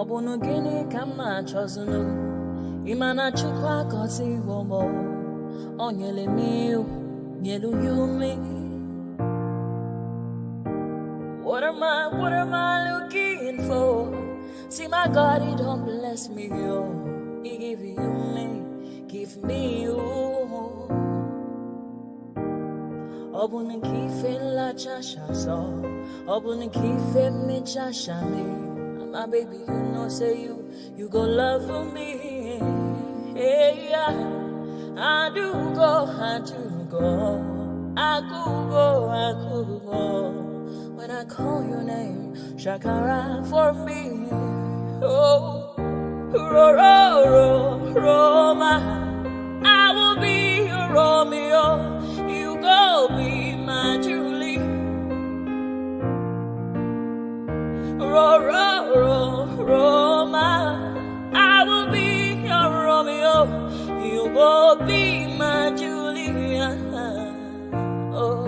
Obunu gini kama chozunu Imana chukwa koti womo Onyele miu Nyelu yumi What am I looking for? See my God, he don't bless me, yo. He give me you. Obuni kife la chasha so. Obuni kife me chasha me. My baby, you know, say you go love me. Hey, yeah. I do go. I could go. When I call your name, Shakara for me. Oh, Roma, I will be your Romeo. You go be my Julie. Roma, I will be your Romeo. You go be my Julia. Oh,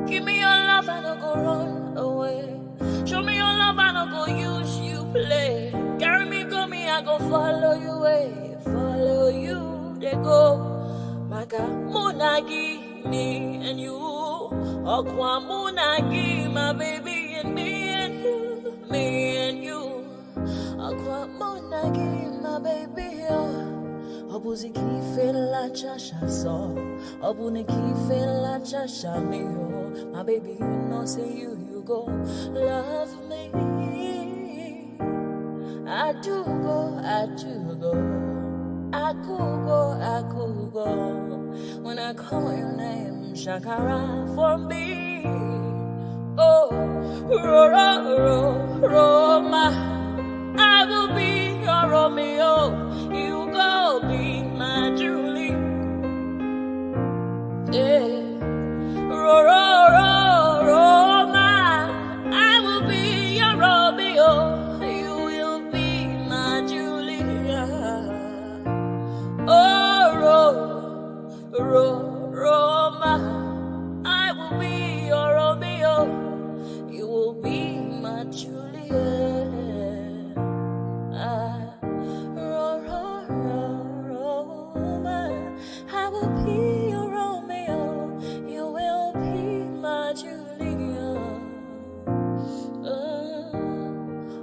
give me your love and I'll go run away. Show me your love and I'll go use you play. Carry me, go me, I go follow you way. Follow you, they go. Maka munagi, me and you. Okwa munagi, my baby and me and you. Me and you. Okwa munagi, my baby, oh. Obuzi kife la chasha so. Obuni kife la chasha me, oh. My baby, you know, say you go love me. I do go. I could go. When I call your name, Shakara for me. Oh, Roma, I will be your Romeo. You go be my Julie. Yeah. Roma, I will be your Romeo. You will be my Julia. Oh, Roma, I will be your Romeo. You will be my Julia. Roma, I will be your Romeo. You will be my Julia.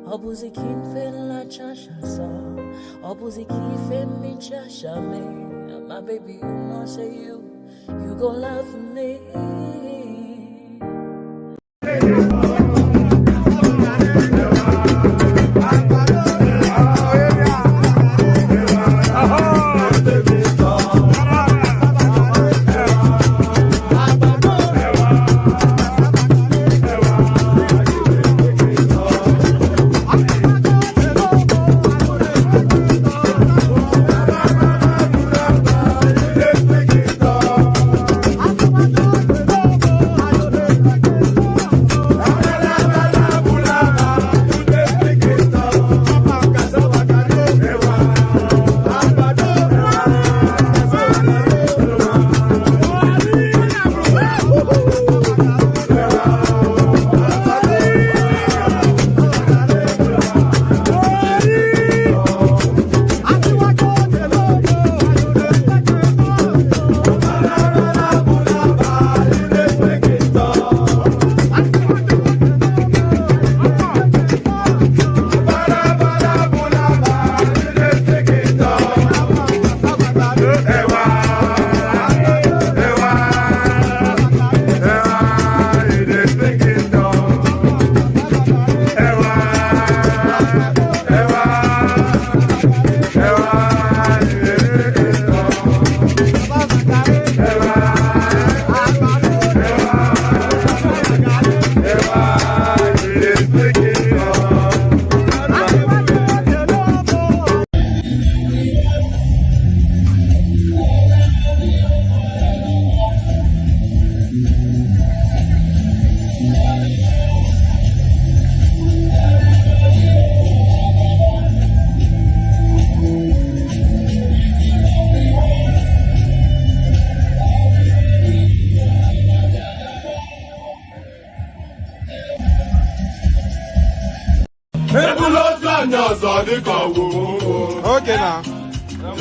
Obuzi kife la chasha so. Obuzi kife mi chasha me. My baby, you know, say you gon' love me. Okay now. Okay.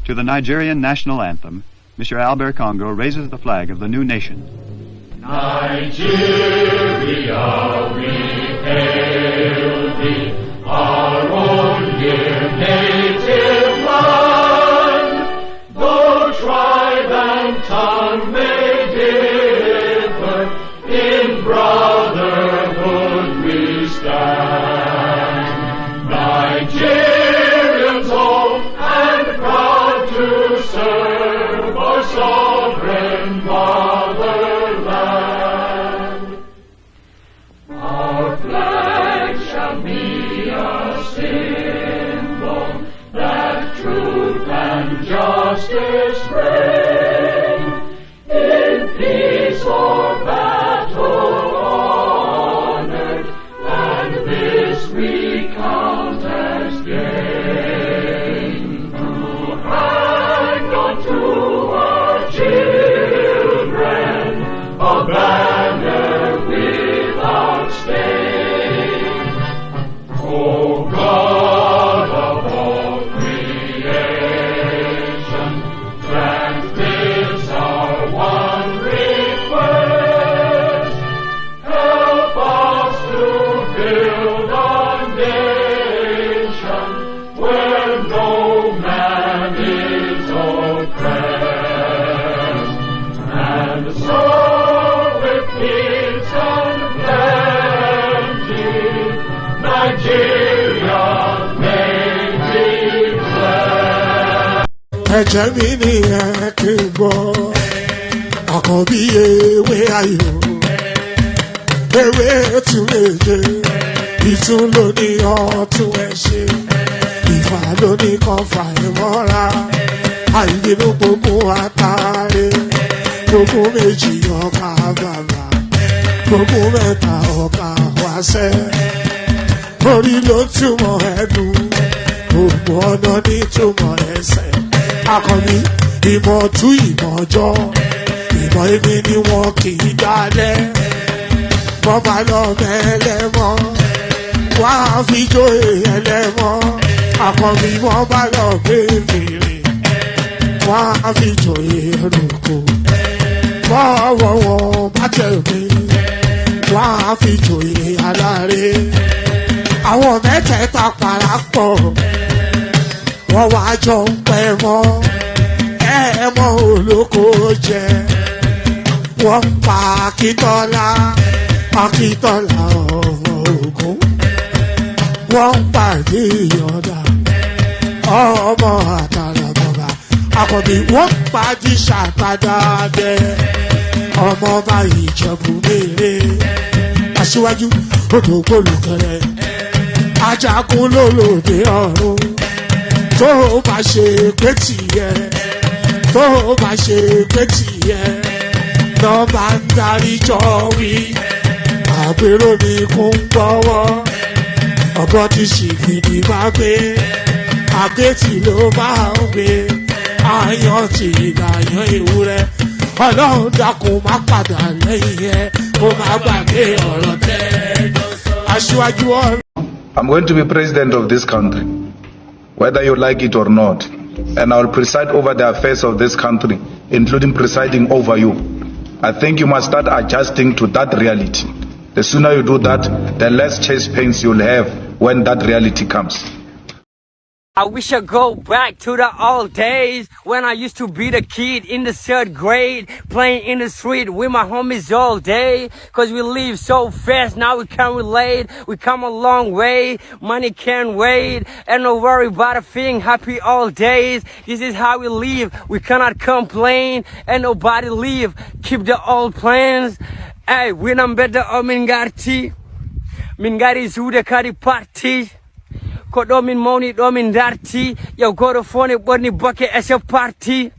To the Nigerian national anthem, Mr. Albert Congo raises the flag of the new nation. Nigeria, we hail thee, our own dear native land. Though tribe and tongue may differ, in brotherhood we stand. Nigerians old and proud to serve our sovereign fatherland. Our flag shall be a symbol that truth and justice reign. In peace or battle honored, and this we count as gain. To hang on to our children a banner without stain. O God of all creation, grant this our one request. Help us to build a nation where no man is oppressed. And so with peace and plenty, Nigeria may be blessed. Ẹ̀jẹ̀ mi ni ẹ kí n gbọ́, àkọ́bí ewé ayò, ewé tún léje, ìtún ló ní ọ̀tún ẹ̀ ṣe, ìfà ló ní kan fà ẹ̀ mọ́ra, àìbínú gbogbo àtàrẹ, gbogbo méjì ọkà bàbà, gbogbo mẹ́ta ọkà wáṣẹ́, orí ló túmọ̀ ẹ̀dùn, gbogbo ọ̀nà ní túmọ̀ ẹsẹ̀. Akọni ìmọ̀ tú ìmọ̀ ọjọ́, ìmọ̀ èmi ni wọn kì í dálẹ̀. Bọ́bá lọ mẹ́lẹ́mọ́, wá fi jóye ẹlẹ́mọ́. Akọni wọ́n bá lọ gbé fèrè, wá fi jóye ẹlòkò. Bọ́wọ́ wọn bá tẹ̀lé, wá fi jóye aláre. Àwọn mẹ́tẹ̀ẹ̀ta parapọ̀, wọ́n wá jọ ń pẹ́ mọ́, ẹ̀ẹ́mọ́ olóko jẹ. Wọ́n ń pa Akíntọ́lá, Akíntọ́lá ọmọ Ògún. Wọ́n ń pàdé Ìyọ̀dà, ọmọ Àtàlàbọ̀bà. Àkọ́bí wọ́n ń pàdé Ṣàtàdàdẹ, ọmọ ọba Ìjẹ̀bú Mèrè. Aṣíwájú odò gbólùkẹrẹ, ajagun lólòdì ọ̀run. Tó o bá ṣe pé tìyẹ, tó o bá ṣe pé tìyẹ, lọ́ bá ń darí jọ wí. Àgbèrò ni kò ń gbọ́wọ́, ọ̀bọ ti ṣìgìdì máa gbé, àgbétì ló máa ń gbé, àyàn ti ìdàyàn ewúrẹ́. Ọlọ́run dákun má padà lẹ́yìn ẹ̀, ó má gbàgbé ọ̀rọ̀ tẹ́. Aṣíwájú ọ̀rọ̀. I'm going to be president of this country, whether you like it or not, and I will preside over the affairs of this country, including presiding over you. I think you must start adjusting to that reality. The sooner you do that, the less chest pains you'll have when that reality comes. I wish I go back to the old days when I used to be the kid in the 3rd grade, playing in the street with my homies all day. Cause we live so fast, now we can't relate. We come a long way, money can't wait. And no worry about a thing, happy all days. This is how we live, we cannot complain. And nobody leave, keep the old plans. Hey, when I'm better, I'm in Garti. Mingari Zuda Kari Party. Kodo min moni do min darti yo goto fone borni bucket as a party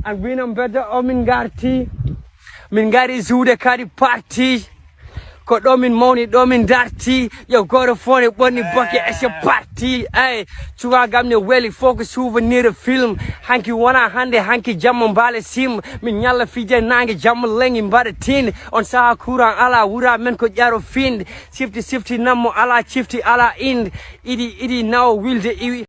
and winam better o min garti min gari zude kadi party kodo min moni do min darti yo goto fone borni bucket as a party ay tuwa gamne weli focus souvenir de film hanki wana hande hanki jamon bale sim min nyalla fije nange jamon lengi mbade tin on sa kuran ala wura men ko jaro find sifti namo ala chifti ala ind idi now will the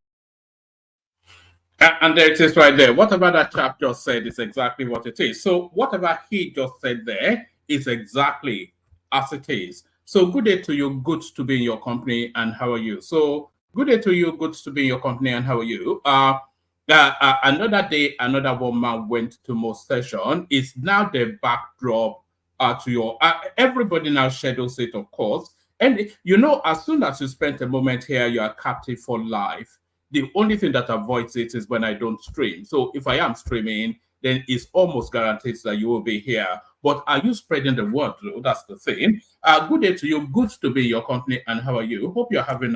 And there it is right there. Whatever that chap just said is exactly what it is. So whatever he just said there is exactly as it is. So good day to you, good to be in your company, and how are you? So good day to you, good to be in your company, and how are you? Another day, another woman went to most session. It's now the backdrop to your everybody now schedules it, of course. And you know, as soon as you spend a moment here, you are captive for life. The only thing that avoids it is when I don't stream. So if I am streaming, then it's almost guaranteed that you will be here. But are you spreading the word, though? That's the thing. Good day to you. Good to be in your company. And how are you? Hope you're having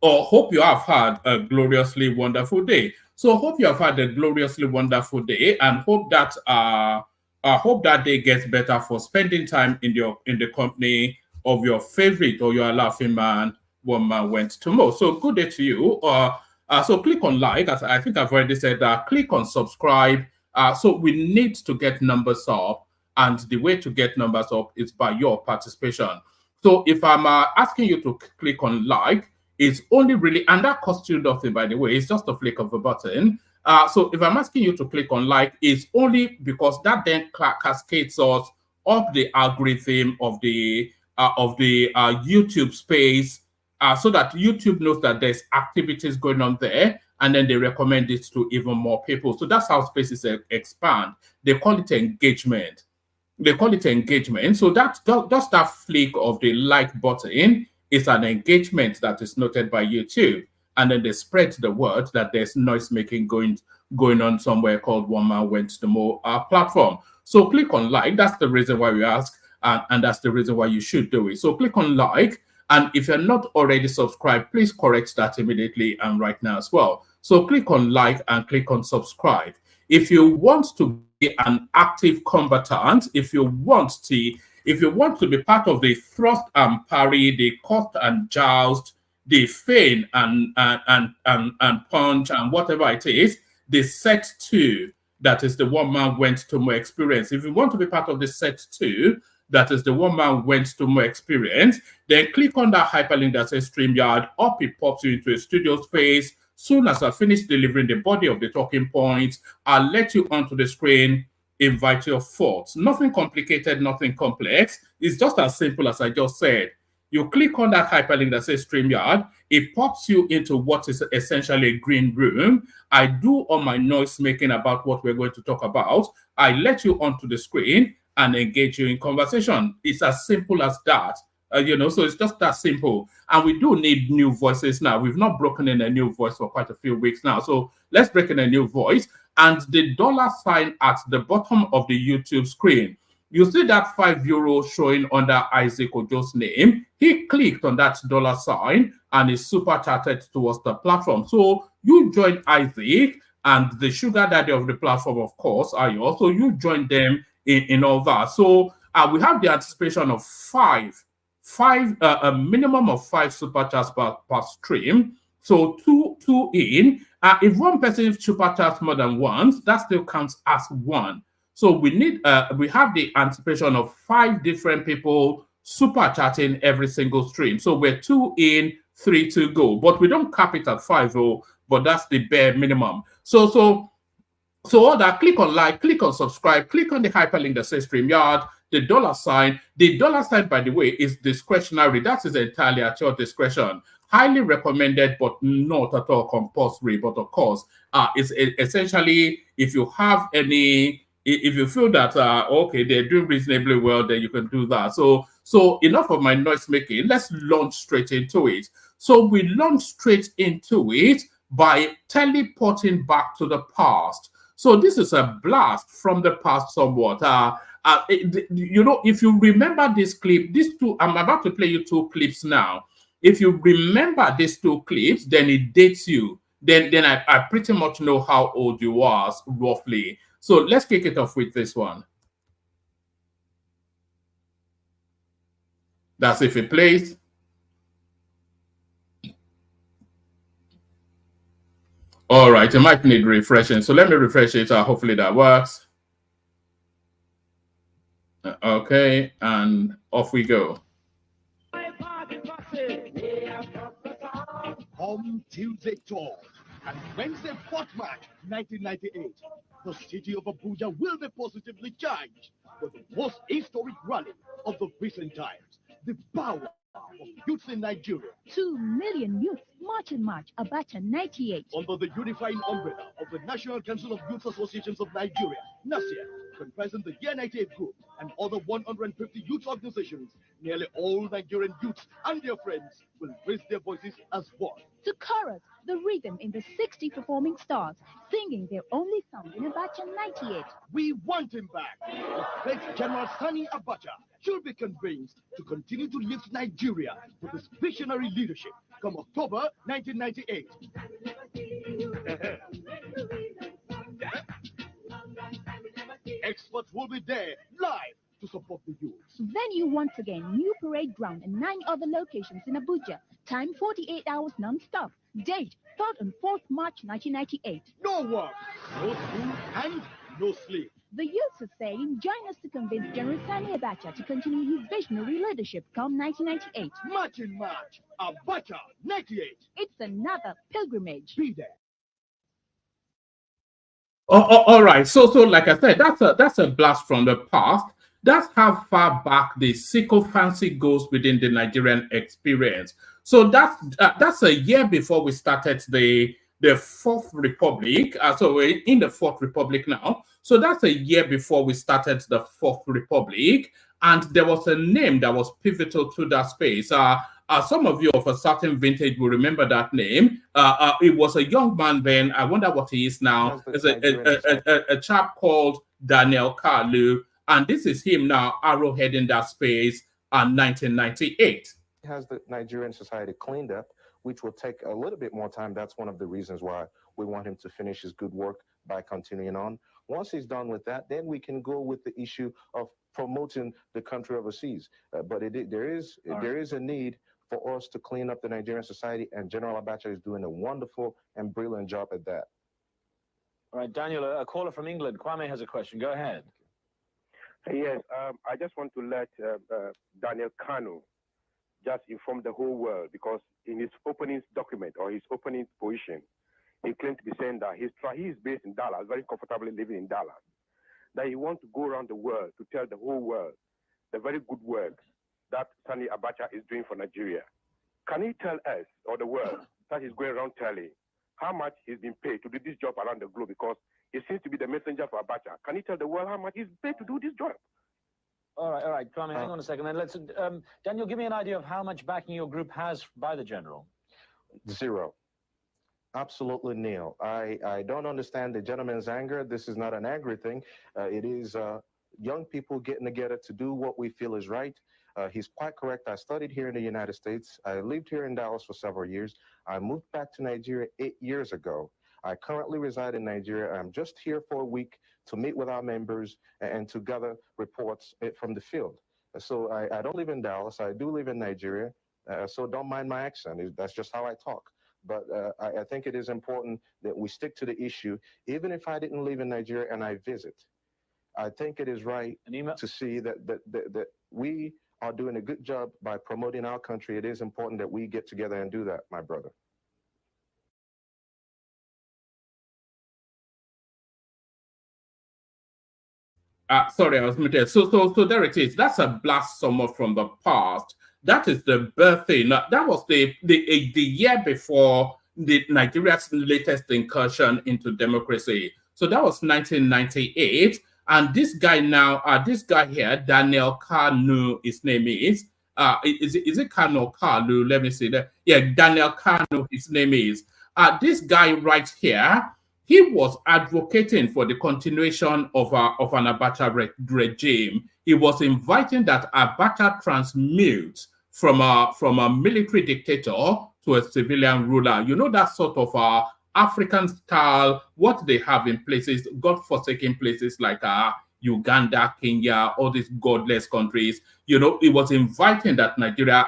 hope you have had a gloriously wonderful day. So hope you have had a gloriously wonderful day, and hope that day gets better for spending time in the company of your favorite or your laughing man, woman went to most. So good day to you. So click on like, as I think I've already said that. Click on subscribe. So we need to get numbers up, and the way to get numbers up is by your participation. So if I'm asking you to click on like, it's only really, and that costs you nothing, by the way. It's just a flick of a button. So if I'm asking you to click on like, it's only because that then cascades us up the algorithm of the YouTube space. So that YouTube knows that there's activities going on there, and then they recommend it to even more people. So that's how spaces expand. They call it engagement. So that's just that flick of the like button is an engagement that is noted by YouTube. And then they spread the word that there's noise making going on somewhere called One Man Went to More platform. So click on like. That's the reason why we ask, and that's the reason why you should do it. So click on like. And if you're not already subscribed, please correct that immediately and right now as well. So click on like and click on subscribe. If you want to be an active combatant, if you want to be part of the thrust and parry, the cut and joust, the feint and punch and whatever it is, the set 2, that is the One Man Went to More experience. If you want to be part of the set 2, that is the One Man Went to More experience, then click on that hyperlink that says StreamYard. Up it pops you into a studio space. Soon as I finish delivering the body of the talking points, I'll let you onto the screen, invite your thoughts. Nothing complicated, nothing complex. It's just as simple as I just said. You click on that hyperlink that says StreamYard. It pops you into what is essentially a green room. I do all my noise making about what we're going to talk about. I let you onto the screen and engage you in conversation. It's as simple as that. So it's just that simple. And we do need new voices now. We've not broken in a new voice for quite a few weeks now. So let's break in a new voice. And the $sign at the bottom of the YouTube screen, you see that €5 showing under Isaac Ojo's name. He clicked on that $sign and is super chatted towards the platform. So you join Isaac and the sugar daddy of the platform, of course, are you. Also, you join them in all that. So we have the anticipation of a minimum of 5 super chats per stream. So two in. If one person super chats more than once, that still counts as 1. So we have the anticipation of 5 different people super chatting every single stream. So we're 2 in, 3 to go. But we don't cap it at 5, but that's the bare minimum. So all that, click on like, click on subscribe, click on the hyperlink that says StreamYard, the $sign. The $sign, by the way, is discretionary. That is entirely at your discretion. highly recommended, but not at all compulsory. But of course, it's essentially if you have any, if you feel that okay, they're doing reasonably well, then you can do that. So enough of my noise making. Let's launch straight into it. So we launch straight into it by teleporting back to the past. So this is a blast from the past somewhat. You know, if you remember this clip, these two, I'm about to play you two clips now. If you remember these two clips, then it dates you. Then I pretty much know how old you are, roughly. So let's kick it off with this one. That's if it plays. All right, it might need refreshing. So let me refresh it. Hopefully that works. Okay, and off we go. Home Tuesday tour and Wednesday Port March 1998. The city of Abuja will be positively charged with the most historic rally of the recent times. The power of youths in Nigeria. 2 million youths march in March, Abacha 98. Under the unifying umbrella of the National Council of Youth Associations of Nigeria, NASIA, comprising the Year 98 group and other 150 youth organizations, nearly all Nigerian youths and their friends will raise their voices as one. To chorus, the rhythm in the 60 performing stars, singing their only song in Abacha 98. We want him back. The great General Sani Abacha should be convinced to continue to lift Nigeria with his visionary leadership come October 1998. Experts will be there live to support the youth. Venue once again, New Parade Ground and 9 other locations in Abuja. Time 48 hours non-stop. Date 3rd and 4th March 1998. No work, no school, and no sleep. The youths are saying, join us to convince General Sani Abacha to continue his visionary leadership come 1998. March in March, Abacha 98. It's another pilgrimage. Be there. All right. So like I said, that's a blast from the past. That's how far back the sycophancy goes within the Nigerian experience. So that's a year before we started the Fourth Republic. So we're in the Fourth Republic now. So that's a year before we started the Fourth Republic. And there was a name that was pivotal to that space. Some of you of a certain vintage will remember that name. It was a young man then. I wonder what he is now. It's a chap called Daniel Kalu. And this is him now arrowheading that space in 1998. Has the Nigerian society cleaned up, which will take a little bit more time. That's one of the reasons why we want him to finish his good work by continuing on. Once he's done with that, then we can go with the issue of promoting the country overseas. But there is a need for us to clean up the Nigerian society, and General Abacha is doing a wonderful and brilliant job at that. All right, Daniel, a caller from England. Kwame has a question. Go ahead. Yes, I just want to let Daniel Kanu just inform the whole world, because in his opening document or his opening position, he claimed to be saying that he is based in Dallas, very comfortably living in Dallas, that he wants to go around the world to tell the whole world the very good work that Sani Abacha is doing for Nigeria. Can he tell us or the world that he's going around telling how much he's been paid to do this job around the globe, because he seems to be the messenger for Abacha? Can he tell the world how much he's paid to do this job? All right, Kwame, hang on a second. Then let's, Daniel, give me an idea of how much backing your group has by the general. Zero. Absolutely nil. I don't understand the gentleman's anger. This is not an angry thing. It is young people getting together to do what we feel is right. He's quite correct. I studied here in the United States. I lived here in Dallas for several years. I moved back to Nigeria 8 years ago. I currently reside in Nigeria. I'm just here for a week to meet with our members and to gather reports from the field. So I don't live in Dallas. I do live in Nigeria. So don't mind my accent. That's just how I talk. But I think it is important that we stick to the issue, even if I didn't live in Nigeria and I visit. I think it is right to see that we are doing a good job by promoting our country. It is important that we get together and do that, my brother. Sorry, I was muted. So there it is. That's a blast somewhat from the past. that is the birthing. That was the year before Nigeria's latest incursion into democracy. So that was 1998. And this guy now, this guy here, Daniel Kanu, his name is. Is it Kanu or Kalu? Let me see that. Yeah, Daniel Kanu, his name is. This guy right here, he was advocating for the continuation of an Abacha regime. He was inviting that Abacha transmute from a military dictator to a civilian ruler. You know, that sort of African style, what they have in places, God-forsaken places like Uganda, Kenya, all these godless countries. You know, it was inviting that Nigeria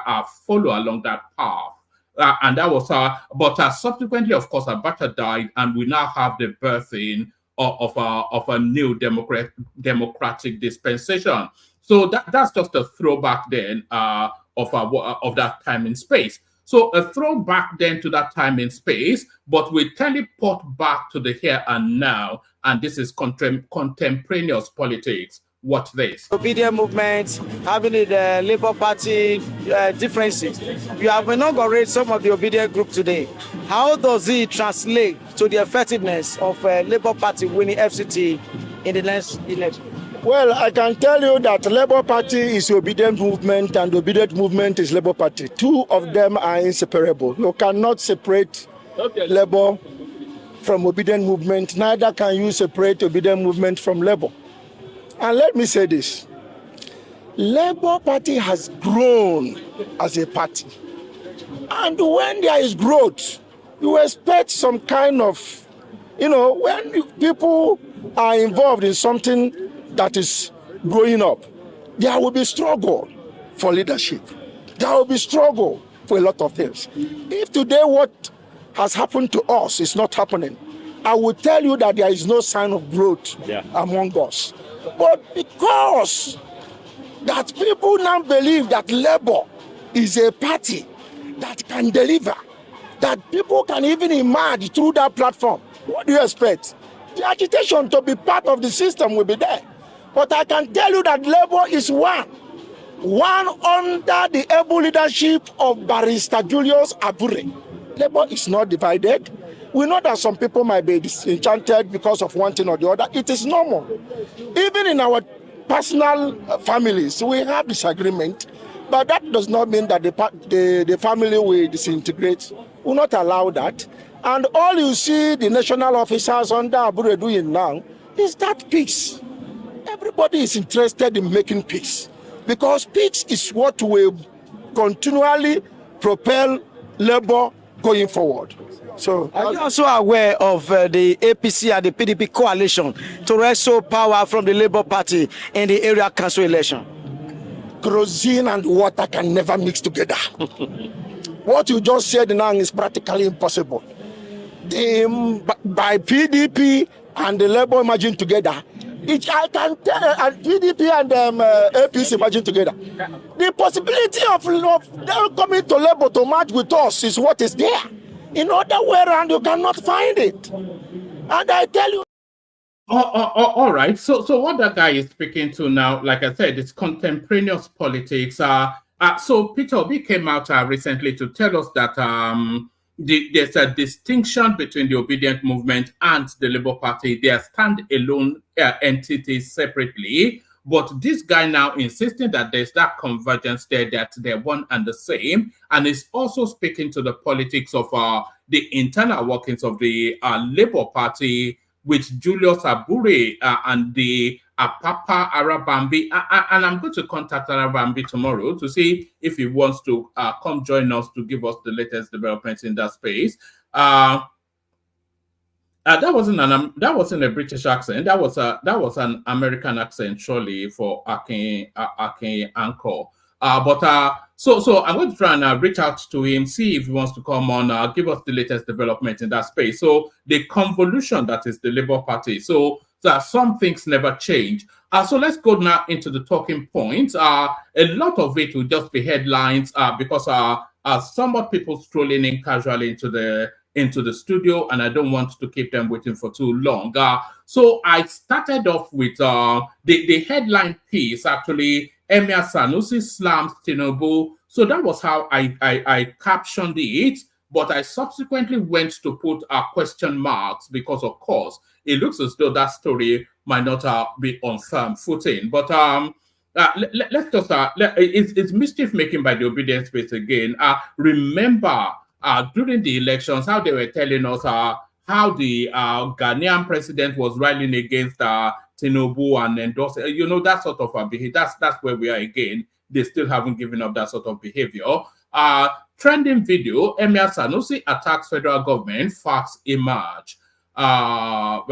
follow along that path. And that was but subsequently, of course, Abacha died, and we now have the birthing of a new democratic dispensation. So that's just a throwback then of that time and space. So a throwback then to that time and space, but we teleport back to the here and now, and this is contemporaneous politics. Watch this. Obedient movement, having the Labour Party differences. You have inaugurated some of the Obedient group today. How does it translate to the effectiveness of Labour Party winning FCT in the next election? Well, I can tell you that Labour Party is Obedient movement and Obedient movement is Labour Party. Two of them are inseparable. You cannot separate Labour from Obedient movement. Neither can you separate Obedient movement from Labour. And let me say this. Labour Party has grown as a party. And when there is growth, you expect some kind of, when people are involved in something that is growing up, there will be struggle for leadership. There will be struggle for a lot of things. If today what has happened to us is not happening, I will tell you that there is no sign of growth among us. But because that people now believe that Labour is a party that can deliver, that people can even emerge through that platform, what do you expect? The agitation to be part of the system will be there. But I can tell you that Labour is one under the able leadership of Barrister Julius Abure. Labour is not divided. We know that some people might be disenchanted because of one thing or the other. It is normal. Even in our personal families, we have disagreement, but that does not mean that the family will disintegrate. We will not allow that. And all you see the national officers under Abure doing now is that peace. Everybody is interested in making peace because peace is what will continually propel Labour going forward. So, are you also aware of the APC and the PDP coalition to wrestle power from the Labour Party in the area council election? Kerosene and water can never mix together. What you just said now is practically impossible. By PDP and the Labour merging together, I can tell, and PDP and APC merging together, the possibility of them coming to Labour to merge with us is what is there. In other way around, you cannot find it. And I tell you. All right. So what that guy is speaking to now, like I said, it's contemporaneous politics. So Peter Obi came out recently to tell us that there's a distinction between the Obedient movement and the Labour Party. They are stand-alone entities separately. But this guy now insisting that there's that convergence there, that they're one and the same, and is also speaking to the politics of the internal workings of the Labour Party with Julius Abure and the Papa Arabambi. And I'm going to contact Arabambi tomorrow to see if he wants to come join us to give us the latest developments in that space. That wasn't a British accent. That was an American accent, surely, for Akin Anko. So I'm going to try and reach out to him, see if he wants to come on, give us the latest development in that space. So the convolution that is the Labour Party. So some things never change. So let's go now into the talking points. A lot of it will just be headlines because somewhat people strolling in casually into the studio, and I don't want to keep them waiting for too long. So I started off with the headline piece, actually. Emir Sanusi slams Tinubu, So that was how I captioned it. But I subsequently went to put question marks because, of course, it looks as though that story might not be on firm footing. But let's just, it's mischief making by the obedience space again. Remember during the elections, how they were telling us how the Ghanaian president was rallying against Tinubu and endorsing, that sort of behavior. That's where we are again. They still haven't given up that sort of behavior. Trending video, Emir Sanusi attacks federal government, facts emerge. A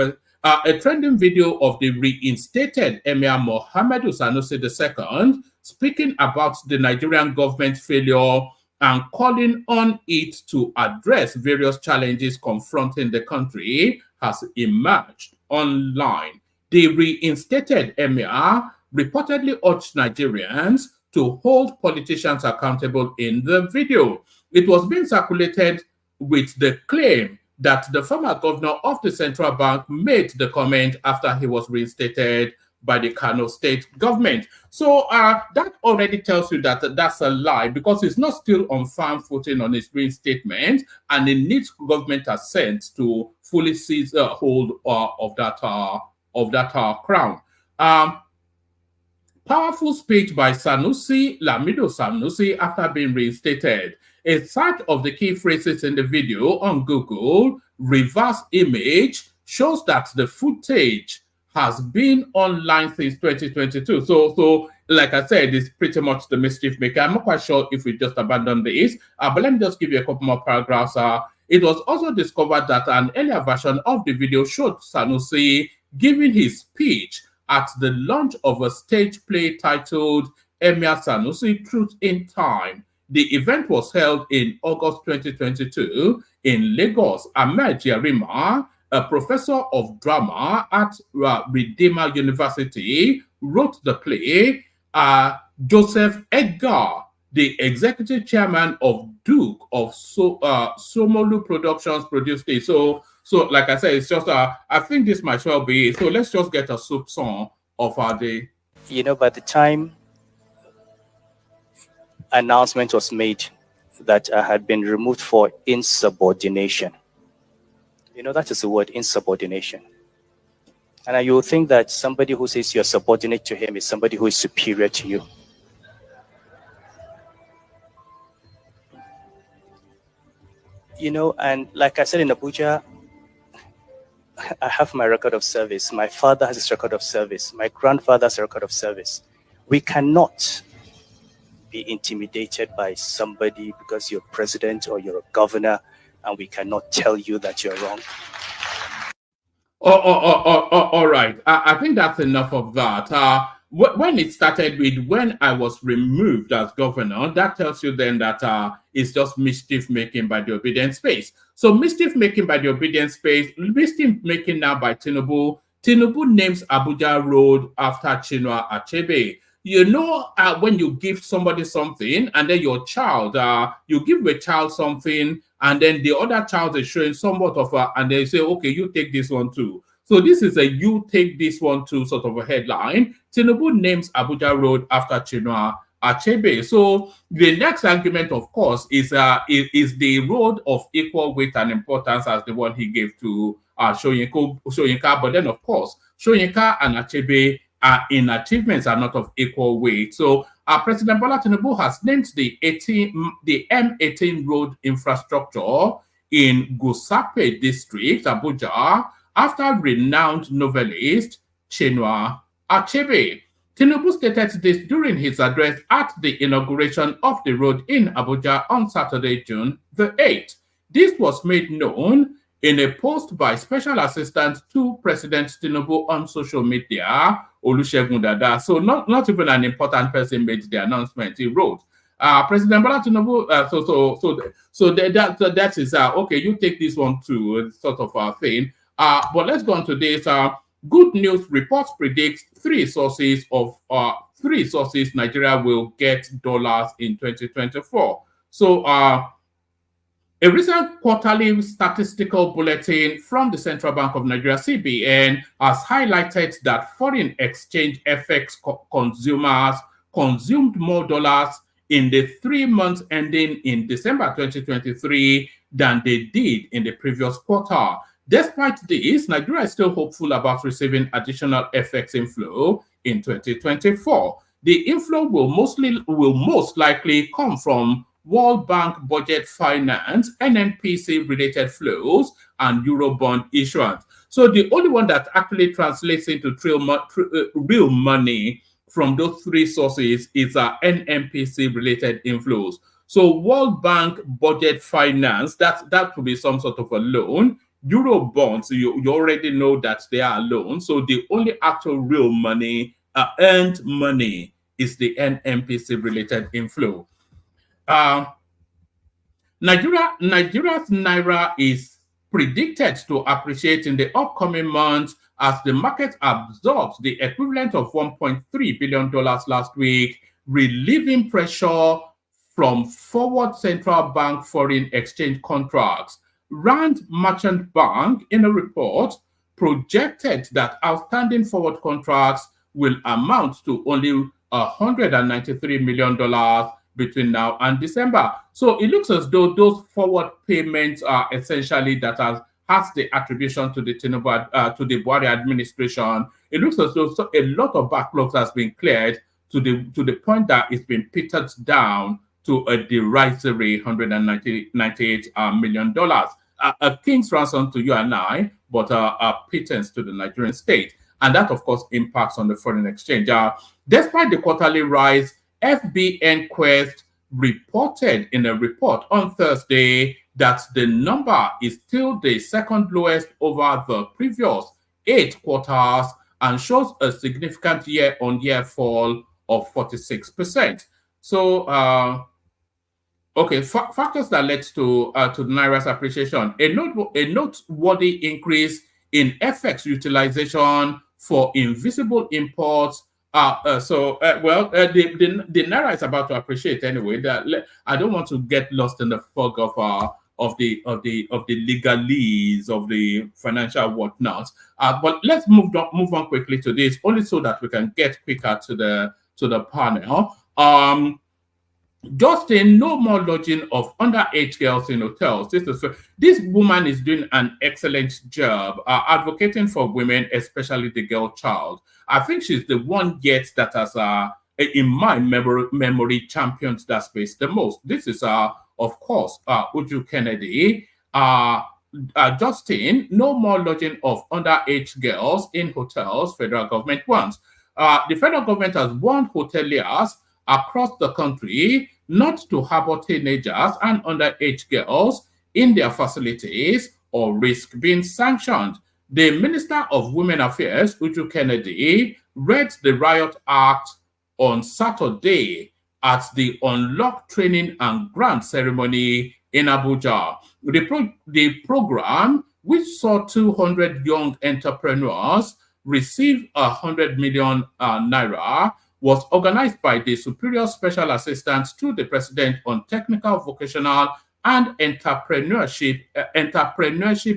trending video of the reinstated Emir Mohammed Sanusi II speaking about the Nigerian government's failure and calling on it to address various challenges confronting the country has emerged online. The reinstated Emir reportedly urged Nigerians to hold politicians accountable in the video. It was being circulated with the claim that the former governor of the central bank made the comment after he was reinstated by the Kano state government. So that already tells you that that's a lie, because it's not still on firm footing on his reinstatement, and it needs government assent to fully seize hold of that crown. Powerful speech by Lamido Sanusi after being reinstated. A search of the key phrases in the video on Google reverse image shows that the footage has been online since 2022. So like I said, it's pretty much the mischief maker. I'm not quite sure if we just abandoned this, but let me just give you a couple more paragraphs. It was also discovered that an earlier version of the video showed Sanusi giving his speech at the launch of a stage play titled Emir Sanusi Truth in Time. The event was held in August 2022 in Lagos. Ahmed Yarima, a professor of drama at Redeemer University, wrote the play. Joseph Edgar, the executive chairman of Duke of Somolu Productions, produced it. So like I said, it's just I think this might well be it. So let's just get a soup song of our day. By the time announcement was made that I had been removed for insubordination, that is the word, insubordination. And you will think that somebody who says you're subordinate to him is somebody who is superior to you. And like I said in Abuja, I have my record of service. My father has his record of service. My grandfather has a record of service. We cannot be intimidated by somebody because you're president or you're a governor, and we cannot tell you that you're wrong. All right. I think that's enough of that. When it started with when I was removed as governor, that tells you then that it's just mischief making by the obedience space. So mischief making by the obedience space, mischief making now by Tinubu. Tinubu names Abuja Road after Chinua Achebe. When you give somebody something and then your child, you give a child something and then the other child is showing somewhat of and they say, okay, you take this one too. So this is a you take this one too sort of a headline. Tinubu names Abuja Road after Chinua Achebe. So the next argument, of course, is the road of equal weight and importance as the one he gave to Soyinka. But then, of course, Soyinka and Achebe in achievements are not of equal weight. So President Bola Tinubu has named the M18 road infrastructure in Gusape district, Abuja, after renowned novelist Chinua Achebe. Tinubu stated this during his address at the inauguration of the road in Abuja on Saturday, June the 8th. This was made known in a post by Special Assistant to President Tinubu on social media, Olusegun Dada. So not even an important person made the announcement. He wrote, President Bola Tinubu, that is, okay, you take this one too, sort of a thing. But let's go on to this. Good news reports predicts three sources Nigeria will get dollars in 2024. So a recent quarterly statistical bulletin from the Central Bank of Nigeria, CBN, has highlighted that foreign exchange FX consumers consumed more dollars in the 3 months ending in December 2023 than they did in the previous quarter. Despite this, Nigeria is still hopeful about receiving additional FX inflow in 2024. The inflow will most likely come from World Bank budget finance, NNPC related flows, and Eurobond issuance. So the only one that actually translates into real money from those three sources is NNPC related inflows. So World Bank budget finance, that will be some sort of a loan. Euro bonds, you already know that they are loans. So the only actual real money, earned money, is the NNPC related inflow. Nigeria's naira is predicted to appreciate in the upcoming months as the market absorbs the equivalent of $1.3 billion last week, relieving pressure from forward central bank foreign exchange contracts. Rand Merchant Bank, in a report, projected that outstanding forward contracts will amount to only $193 million between now and December. So it looks as though those forward payments are essentially that has the attribution to the Tinubu, to the Buhari administration. It looks as though a lot of backlogs has been cleared to the point that it's been petered down to a derisory $198 million. A king's ransom to you and I, but a pittance to the Nigerian state. And that, of course, impacts on the foreign exchange. Despite the quarterly rise, FBN Quest reported in a report on Thursday that the number is still the second lowest over the previous 8 quarters and shows a significant year-on-year fall of 46%. So, okay, factors that led to the Naira's appreciation. A noteworthy increase in FX utilization for invisible imports. The Naira is about to appreciate anyway. I don't want to get lost in the fog of the legalese of the financial whatnots. But let's move on quickly to this, only so that we can get quicker to the panel. Justin, no more lodging of underage girls in hotels. This woman is doing an excellent job advocating for women, especially the girl child. I think she's the one yet that has, in my memory, championed that space the most. This is, of course, Uju Kennedy. Justin, no more lodging of underage girls in hotels, federal government wants. The federal government has warned hoteliers across the country not to harbor teenagers and underage girls in their facilities or risk being sanctioned. The Minister of Women Affairs, Uju Kennedy, read the Riot Act on Saturday at the Unlock Training and Grant ceremony in Abuja. The program, which saw 200 young entrepreneurs receive 100 million naira, was organized by the Superior Special Assistant to the President on Technical, Vocational, and Entrepreneurship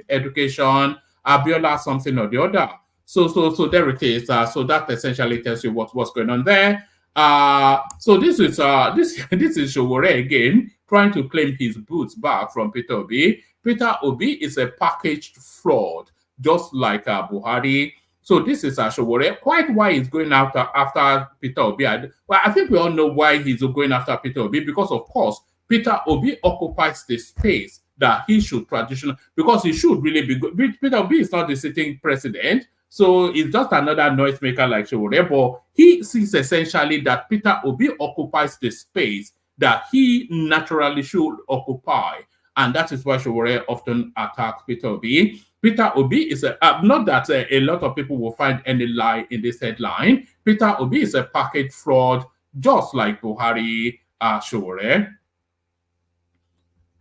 Education, Abiola something or the other. So there it is. So that essentially tells you what's going on there. So this is Sowore again trying to claim his boots back from Peter Obi. Peter Obi is a packaged fraud, just like Buhari. So this is Sowore. Quite why he's going after Peter Obi. Well, I think we all know why he's going after Peter Obi, because of course Peter Obi occupies the space that he should traditionally, because he should really be good. Peter Obi is not the sitting president, so it's just another noisemaker like Sowore. But he sees essentially that Peter Obi occupies the space that he naturally should occupy, and that is why Sowore often attacks Peter Obi. Peter Obi is not that a lot of people will find any lie in this headline. Peter Obi is a package fraud, just like Buhari, Sowore.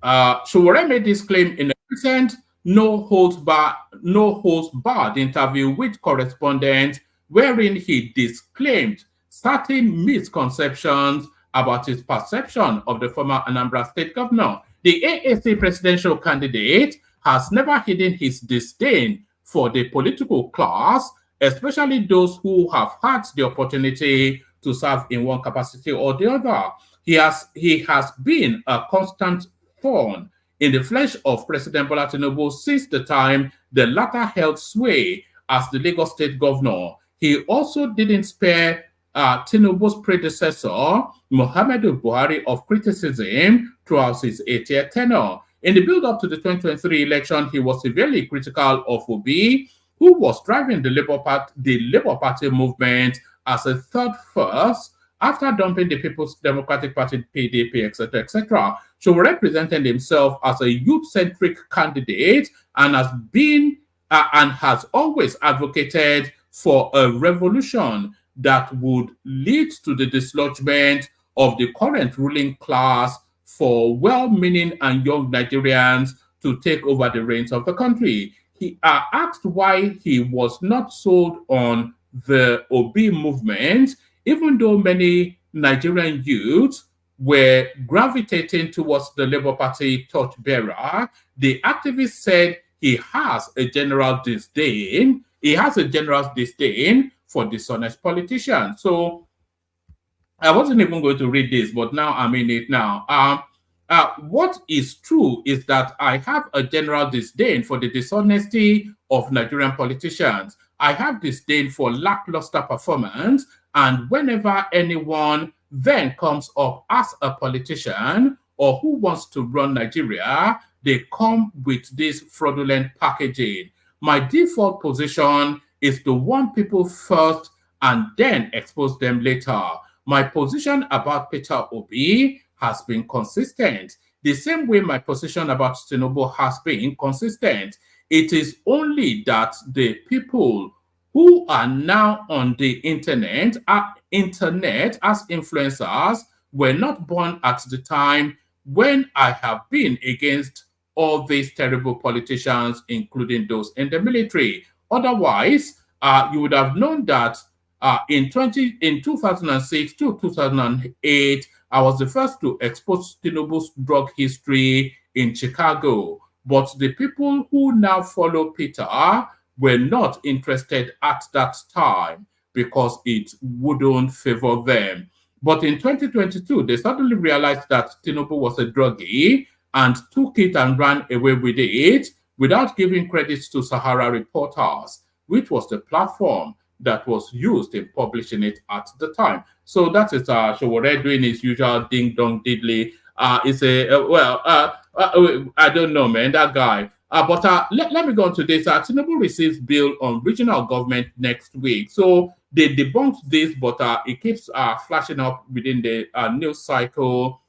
Sowore made this claim in a recent no holds barred interview with correspondents, wherein he disclaimed certain misconceptions about his perception of the former Anambra State governor. The AAC presidential candidate has never hidden his disdain for the political class, especially those who have had the opportunity to serve in one capacity or the other. he has been a constant thorn in the flesh of President Bola Tinubu since the time the latter held sway as the Lagos State governor. He also didn't spare Tinubu's predecessor, Muhammadu Buhari, of criticism throughout his 8-year tenure. In the build-up to the 2023 election, he was severely critical of Obi, who was driving the Labour Party movement as a third force after dumping the People's Democratic Party, PDP, etc., etc. So representing himself as a youth-centric candidate and has always advocated for a revolution that would lead to the dislodgement of the current ruling class for well-meaning and young Nigerians to take over the reins of the country. He asked why he was not sold on the Obi movement, even though many Nigerian youths were gravitating towards the Labour Party torchbearer. The activist said he has a general disdain. He has a general disdain for dishonest politicians. So I wasn't even going to read this, but now I'm in it now. What is true is that I have a general disdain for the dishonesty of Nigerian politicians. I have disdain for lackluster performance, and whenever anyone then comes up as a politician or who wants to run Nigeria, they come with this fraudulent packaging. My default position is to warn people first and then expose them later. My position about Peter Obi has been consistent, the same way my position about Tinubu has been consistent. It is only that the people who are now on the internet as influencers were not born at the time when I have been against all these terrible politicians, including those in the military. Otherwise, you would have known that in 2006 to 2008, I was the first to expose Tinubu's drug history in Chicago. But the people who now follow Peter were not interested at that time because it wouldn't favor them. But in 2022, they suddenly realized that Tinubu was a druggie and took it and ran away with it without giving credit to Sahara Reporters, which was the platform that was used in publishing it at the time. So that is Showore doing his usual ding-dong diddly. It's I don't know, man, that guy. But let me go on to this. Tinubu receives bill on regional government next week. So they debunked this, but it keeps flashing up within the news cycle.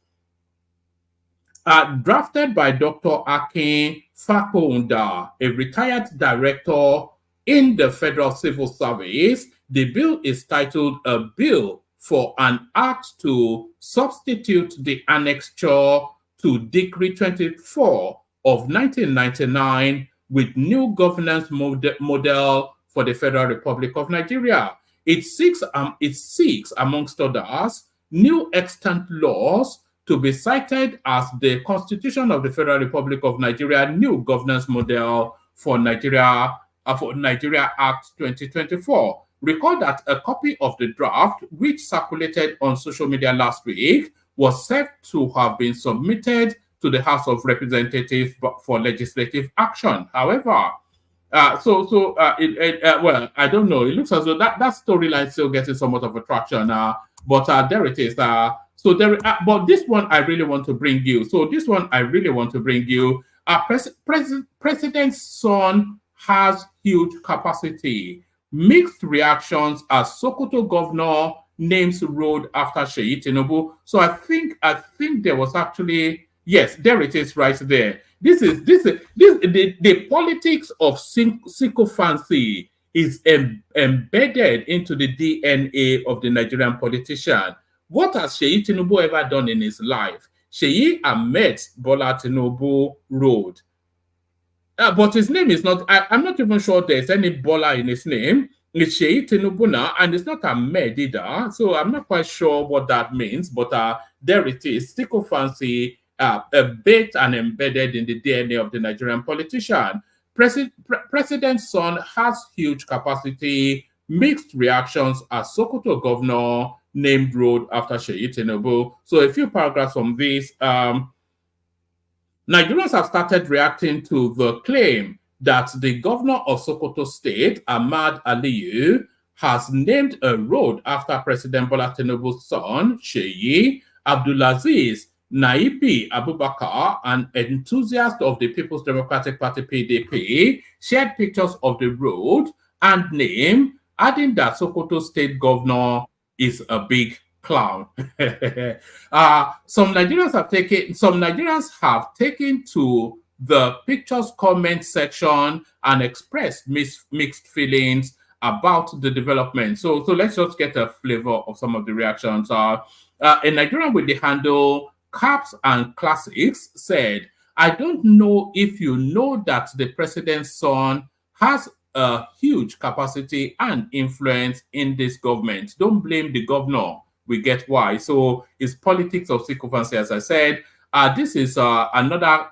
Drafted by Dr. Akin Fakunda, a retired director in the Federal Civil Service, the bill is titled A Bill for an Act to Substitute the Annexure to Decree 24 of 1999 with New Governance Model for the Federal Republic of Nigeria. It seeks, amongst others, new extant laws to be cited as the Constitution of the Federal Republic of Nigeria New Governance Model for Nigeria Act 2024. Recall that a copy of the draft, which circulated on social media last week, was said to have been submitted to the House of Representatives for legislative action. However, I don't know. It looks as though that storyline still getting somewhat of a traction. But there it is. But this one I really want to bring you. President's son has huge capacity. Mixed reactions as Sokoto governor names road after Sheyi Tinubu. So I think there was actually, yes, there it is right there. The politics of sycophancy is embedded into the DNA of the Nigerian politician. What has Sheyi Tinubu ever done in his life? Sheyi Ahmed Bola Tinubu Road. But his name is not, I'm not even sure there's any Bola in his name. It's Sheyi Tinubu now, and it's not Ahmed either. So I'm not quite sure what that means, but there it is. Sycophancy baked and embedded in the DNA of the Nigerian politician. President's son has huge capacity, mixed reactions as Sokoto governor named road after Sheyi Tinubu. So a few paragraphs from this. Nigerians have started reacting to the claim that the governor of Sokoto State, Ahmad Aliyu, has named a road after President Bola Tinubu's son, Sheyi Abdulaziz Naibi Abubakar, an enthusiast of the People's Democratic Party PDP, shared pictures of the road and name, adding that Sokoto State governor is a big clown. Some Nigerians have taken to the pictures comment section and expressed mixed feelings about the development. So let's just get a flavor of some of the reactions. A Nigerian with the handle Caps and Classics said, "I don't know if you know that the president's son has a huge capacity and influence in this government. Don't blame the governor. We get why." So it's politics of sycophancy, as I said. This is another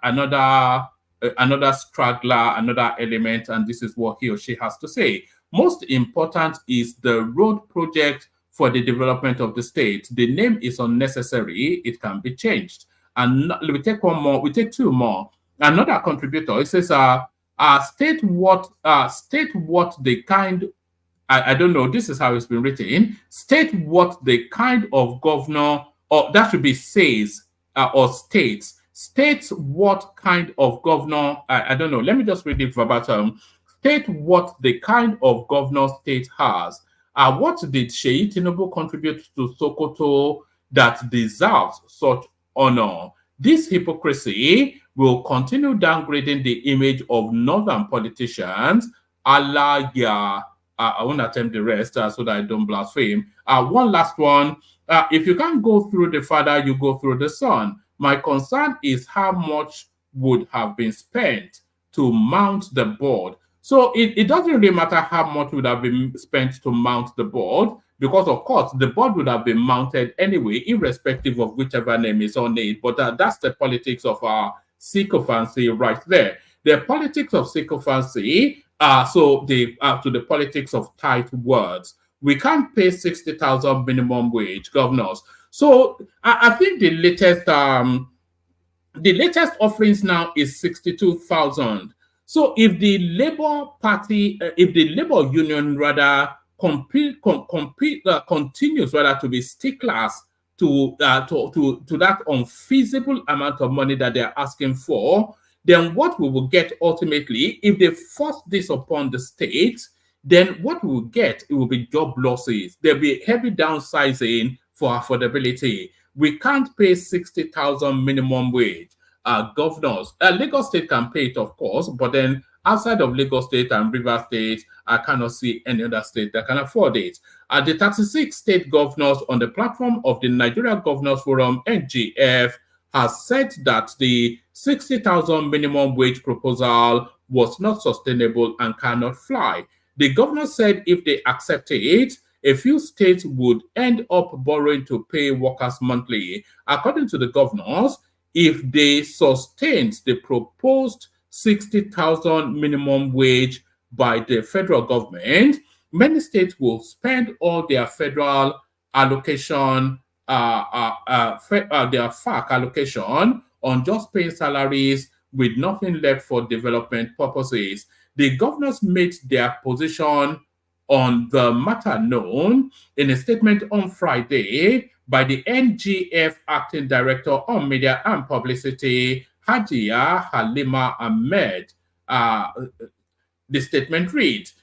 straggler, another element, and this is what he or she has to say. Most important is the road project for the development of the state. The name is unnecessary. It can be changed. And we take one more. We take two more. Another contributor, it says, state what the kind. I don't know. This is how it's been written. State what the kind of governor, or that should be says, or states. States what kind of governor. I don't know. Let me just read it verbatim. State what the kind of governor state has. What did Sheyi Tinubu contribute to Sokoto that deserves such honor? This hypocrisy will continue downgrading the image of northern politicians. Allah, yeah. I won't attempt the rest so that I don't blaspheme. One last one. If you can't go through the father, you go through the son. My concern is how much would have been spent to mount the board. So it doesn't really matter how much would have been spent to mount the board, because of course the board would have been mounted anyway, irrespective of whichever name is on it. But that's the politics of sycophancy right there. The politics of sycophancy to the politics of tight words. We can't pay 60,000 minimum wage, governors. So I think the latest offerings now is 62,000. So if the Labour Party, if the Labour Union rather continues rather to be sticklers to that unfeasible amount of money that they're asking for, then what we will get ultimately, if they force this upon the state, then what we will get, it will be job losses. There'll be heavy downsizing for affordability. We can't pay 60,000 minimum wage. Governors, Lagos State can pay it, of course, but then outside of Lagos State and River State, I cannot see any other state that can afford it. The 36 state governors on the platform of the Nigeria Governors Forum, NGF, has said that the 60,000 minimum wage proposal was not sustainable and cannot fly. The governor said if they accept it, a few states would end up borrowing to pay workers monthly. According to the governors, if they sustained the proposed 60,000 minimum wage by the federal government, many states will spend all their federal allocation, their FAC allocation on just paying salaries with nothing left for development purposes. The governors made their position on the matter known in a statement on Friday by the NGF Acting Director on Media and Publicity, Hajia Halima Ahmed. The statement reads,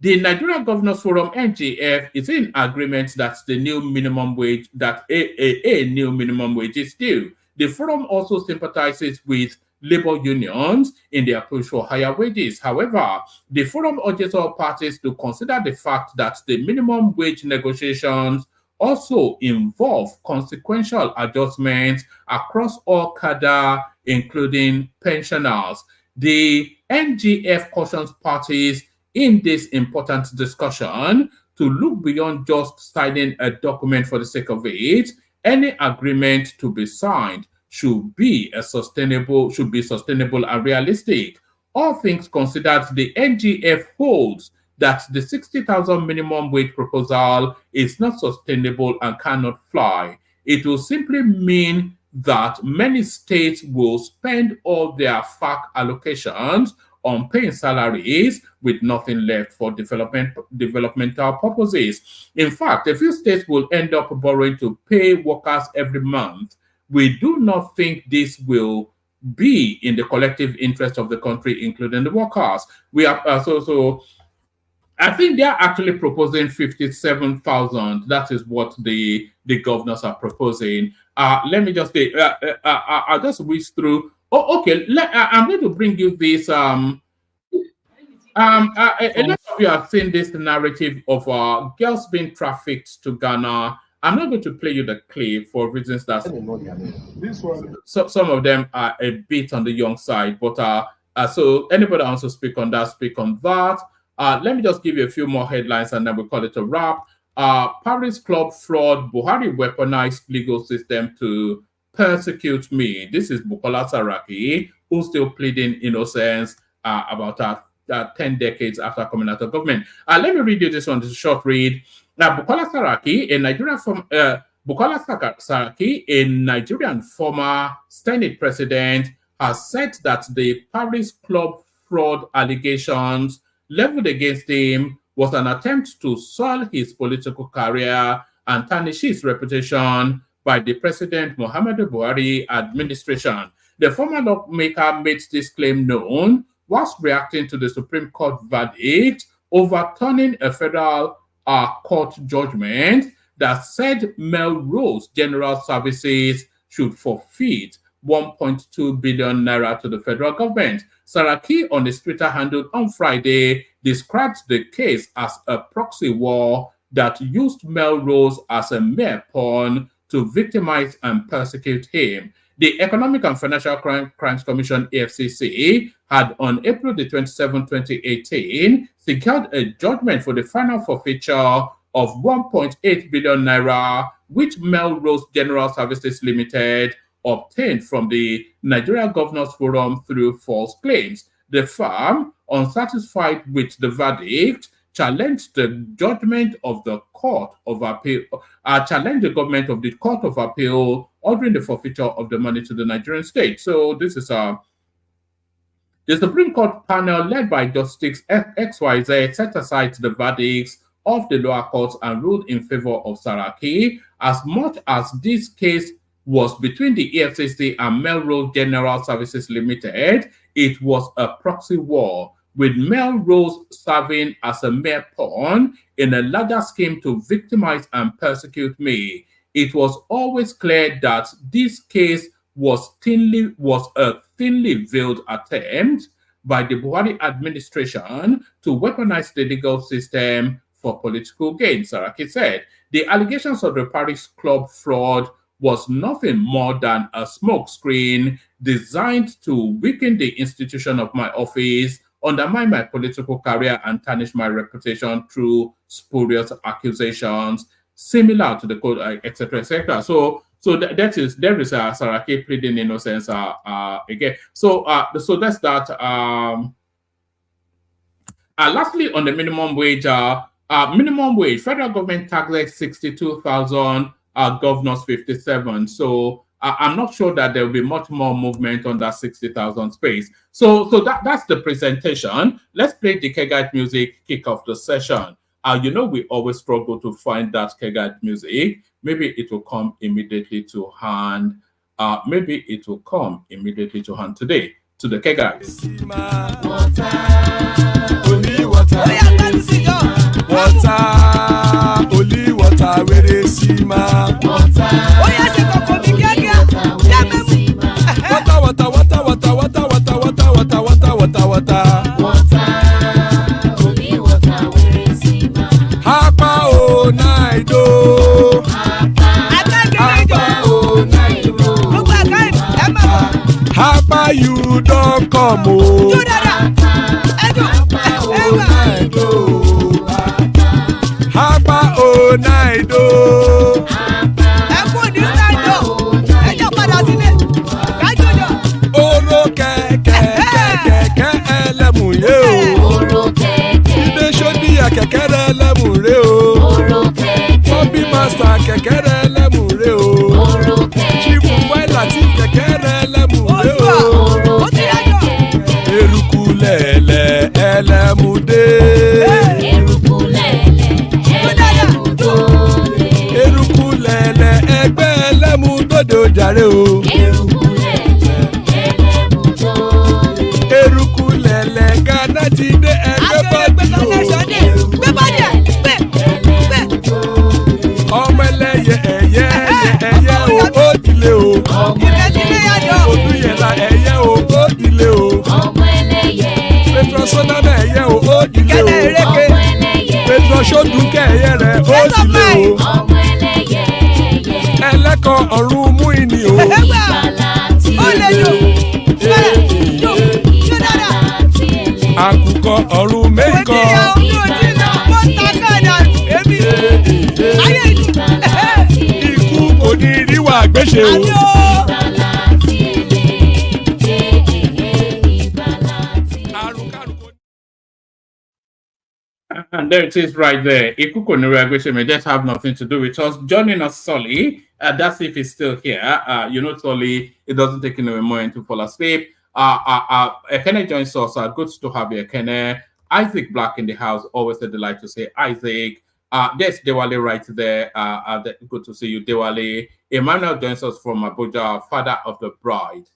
the Nigeria Governors Forum, NGF, is in agreement that the new minimum wage, that a new minimum wage is due. The forum also sympathizes with labor unions in their push for higher wages. However, the forum urges all parties to consider the fact that the minimum wage negotiations also involve consequential adjustments across all cadre, including pensioners. The NGF cautions parties in this important discussion to look beyond just signing a document for the sake of it. Any agreement to be signed should be sustainable and realistic. All things considered, the NGF holds that the 60,000 minimum wage proposal is not sustainable and cannot fly. It will simply mean that many states will spend all their FAC allocations on paying salaries with nothing left for developmental purposes. In fact, a few states will end up borrowing to pay workers every month. We do not think this will be in the collective interest of the country, including the workers. We have so I think they are actually proposing 57,000. That is what the governors are proposing. Let me just say, I'll just whiz through. Oh, okay. I'm going to bring you this. A lot of you have seen this narrative of girls being trafficked to Ghana. I'm not going to play you the clip for reasons that some of them are a bit on the young side. But so anybody wants to speak on that, speak on that. Let me just give you a few more headlines and then we'll call it a wrap. Paris Club fraud, Buhari weaponized legal system to persecute me. This is Bukola Saraki, who's still pleading innocence about 10 decades after coming out of government. Let me read you this one, this is a short read. Bukola Saraki, a Nigerian former Senate president, has said that the Paris Club fraud allegations leveled against him was an attempt to soil his political career and tarnish his reputation by the President Muhammadu Buhari administration. The former lawmaker made this claim known whilst reacting to the Supreme Court verdict overturning a federal court judgment that said Melrose General Services should forfeit 1.2 billion naira to the federal government. Saraki, on his Twitter handle on Friday, described the case as a proxy war that used Melrose as a mere pawn to victimize and persecute him. The Economic and Financial Crimes Commission, EFCC, had on April the 27, 2018, secured a judgment for the final forfeiture of 1.8 billion naira, which Melrose General Services Limited obtained from the Nigeria Governors Forum through false claims. The firm, unsatisfied with the verdict, challenged the judgment of the Court of Appeal, challenged the government of the Court of Appeal, ordering the forfeiture of the money to the Nigerian state. So this is the Supreme Court panel led by Justice XYZ set aside the verdicts of the lower courts and ruled in favor of Saraki. As much as this case was between the EFCC and Melrose General Services Limited, it was a proxy war, with Melrose serving as a mere pawn in a larger scheme to victimize and persecute me. It was always clear that this case was a thinly veiled attempt by the Buhari administration to weaponize the legal system for political gain, Saraki said. The allegations of the Paris Club fraud was nothing more than a smokescreen designed to weaken the institution of my office, undermine my political career, and tarnish my reputation through spurious accusations similar to the code, etc., etc. So there is Saraki pleading innocence again. So that's that. Lastly, on the minimum wage, federal government targets 62,000. Governors 57. So I'm not sure that there will be much more movement on that 60,000 space. So that's the presentation. Let's play the Kegite music, kick off the session. We always struggle to find that Kegite music. Maybe it will come immediately to hand. Maybe it will come immediately to hand today to the Kegites. Only water, where they see ma. Water. Oh yes, you go me water. Only water, where they see ma. Hapa oh night oh. Hapa oh night oh. Hapa you don't come oh. Hapa oh night oh. Hapa oh night oh. Oro keke elemu ye o. Oro keke. kẹ̀kẹ́ rẹ lẹ́mùrè o. Chifu Faila ti kẹ̀kẹ́ rẹ lẹ́mùrè o. Eruku lẹ̀lẹ̀ ẹlẹ́mùdé. Eruku lẹ̀lẹ̀ ẹgbẹ́ ẹlẹ́mùdódò jàre o. Eruku lẹ̀lẹ̀ Ghana ti dé ẹgbẹ́ bọ́dì o. Ọmọ ẹlẹ́yẹ ẹyẹ o ó dilé o. Odúyẹ̀lá ẹyẹ o ó dilé o. Petrosoname ẹyẹ o ó dilé o. Petrosodunke ẹyẹ rẹ ó dilé o. Ẹlẹ́kọ̀ ọ̀run mú ìní o. Àkùkọ ọ̀run mẹ́kọ̀. Ikú kò ní ríwà gbéṣe o. And there it is right there. Ikuko Nuriagweshe may just have nothing to do with us. Joining us, Solly. That's if he's still here. You know, Solly, it doesn't take him a moment to fall asleep. Ekene joins us. Good to have you, Ekene. Isaac Black in the house. Always a delight to say Isaac. There's Dewale right there. Good to see you, Dewale. Emmanuel joins us from Abuja, father of the bride.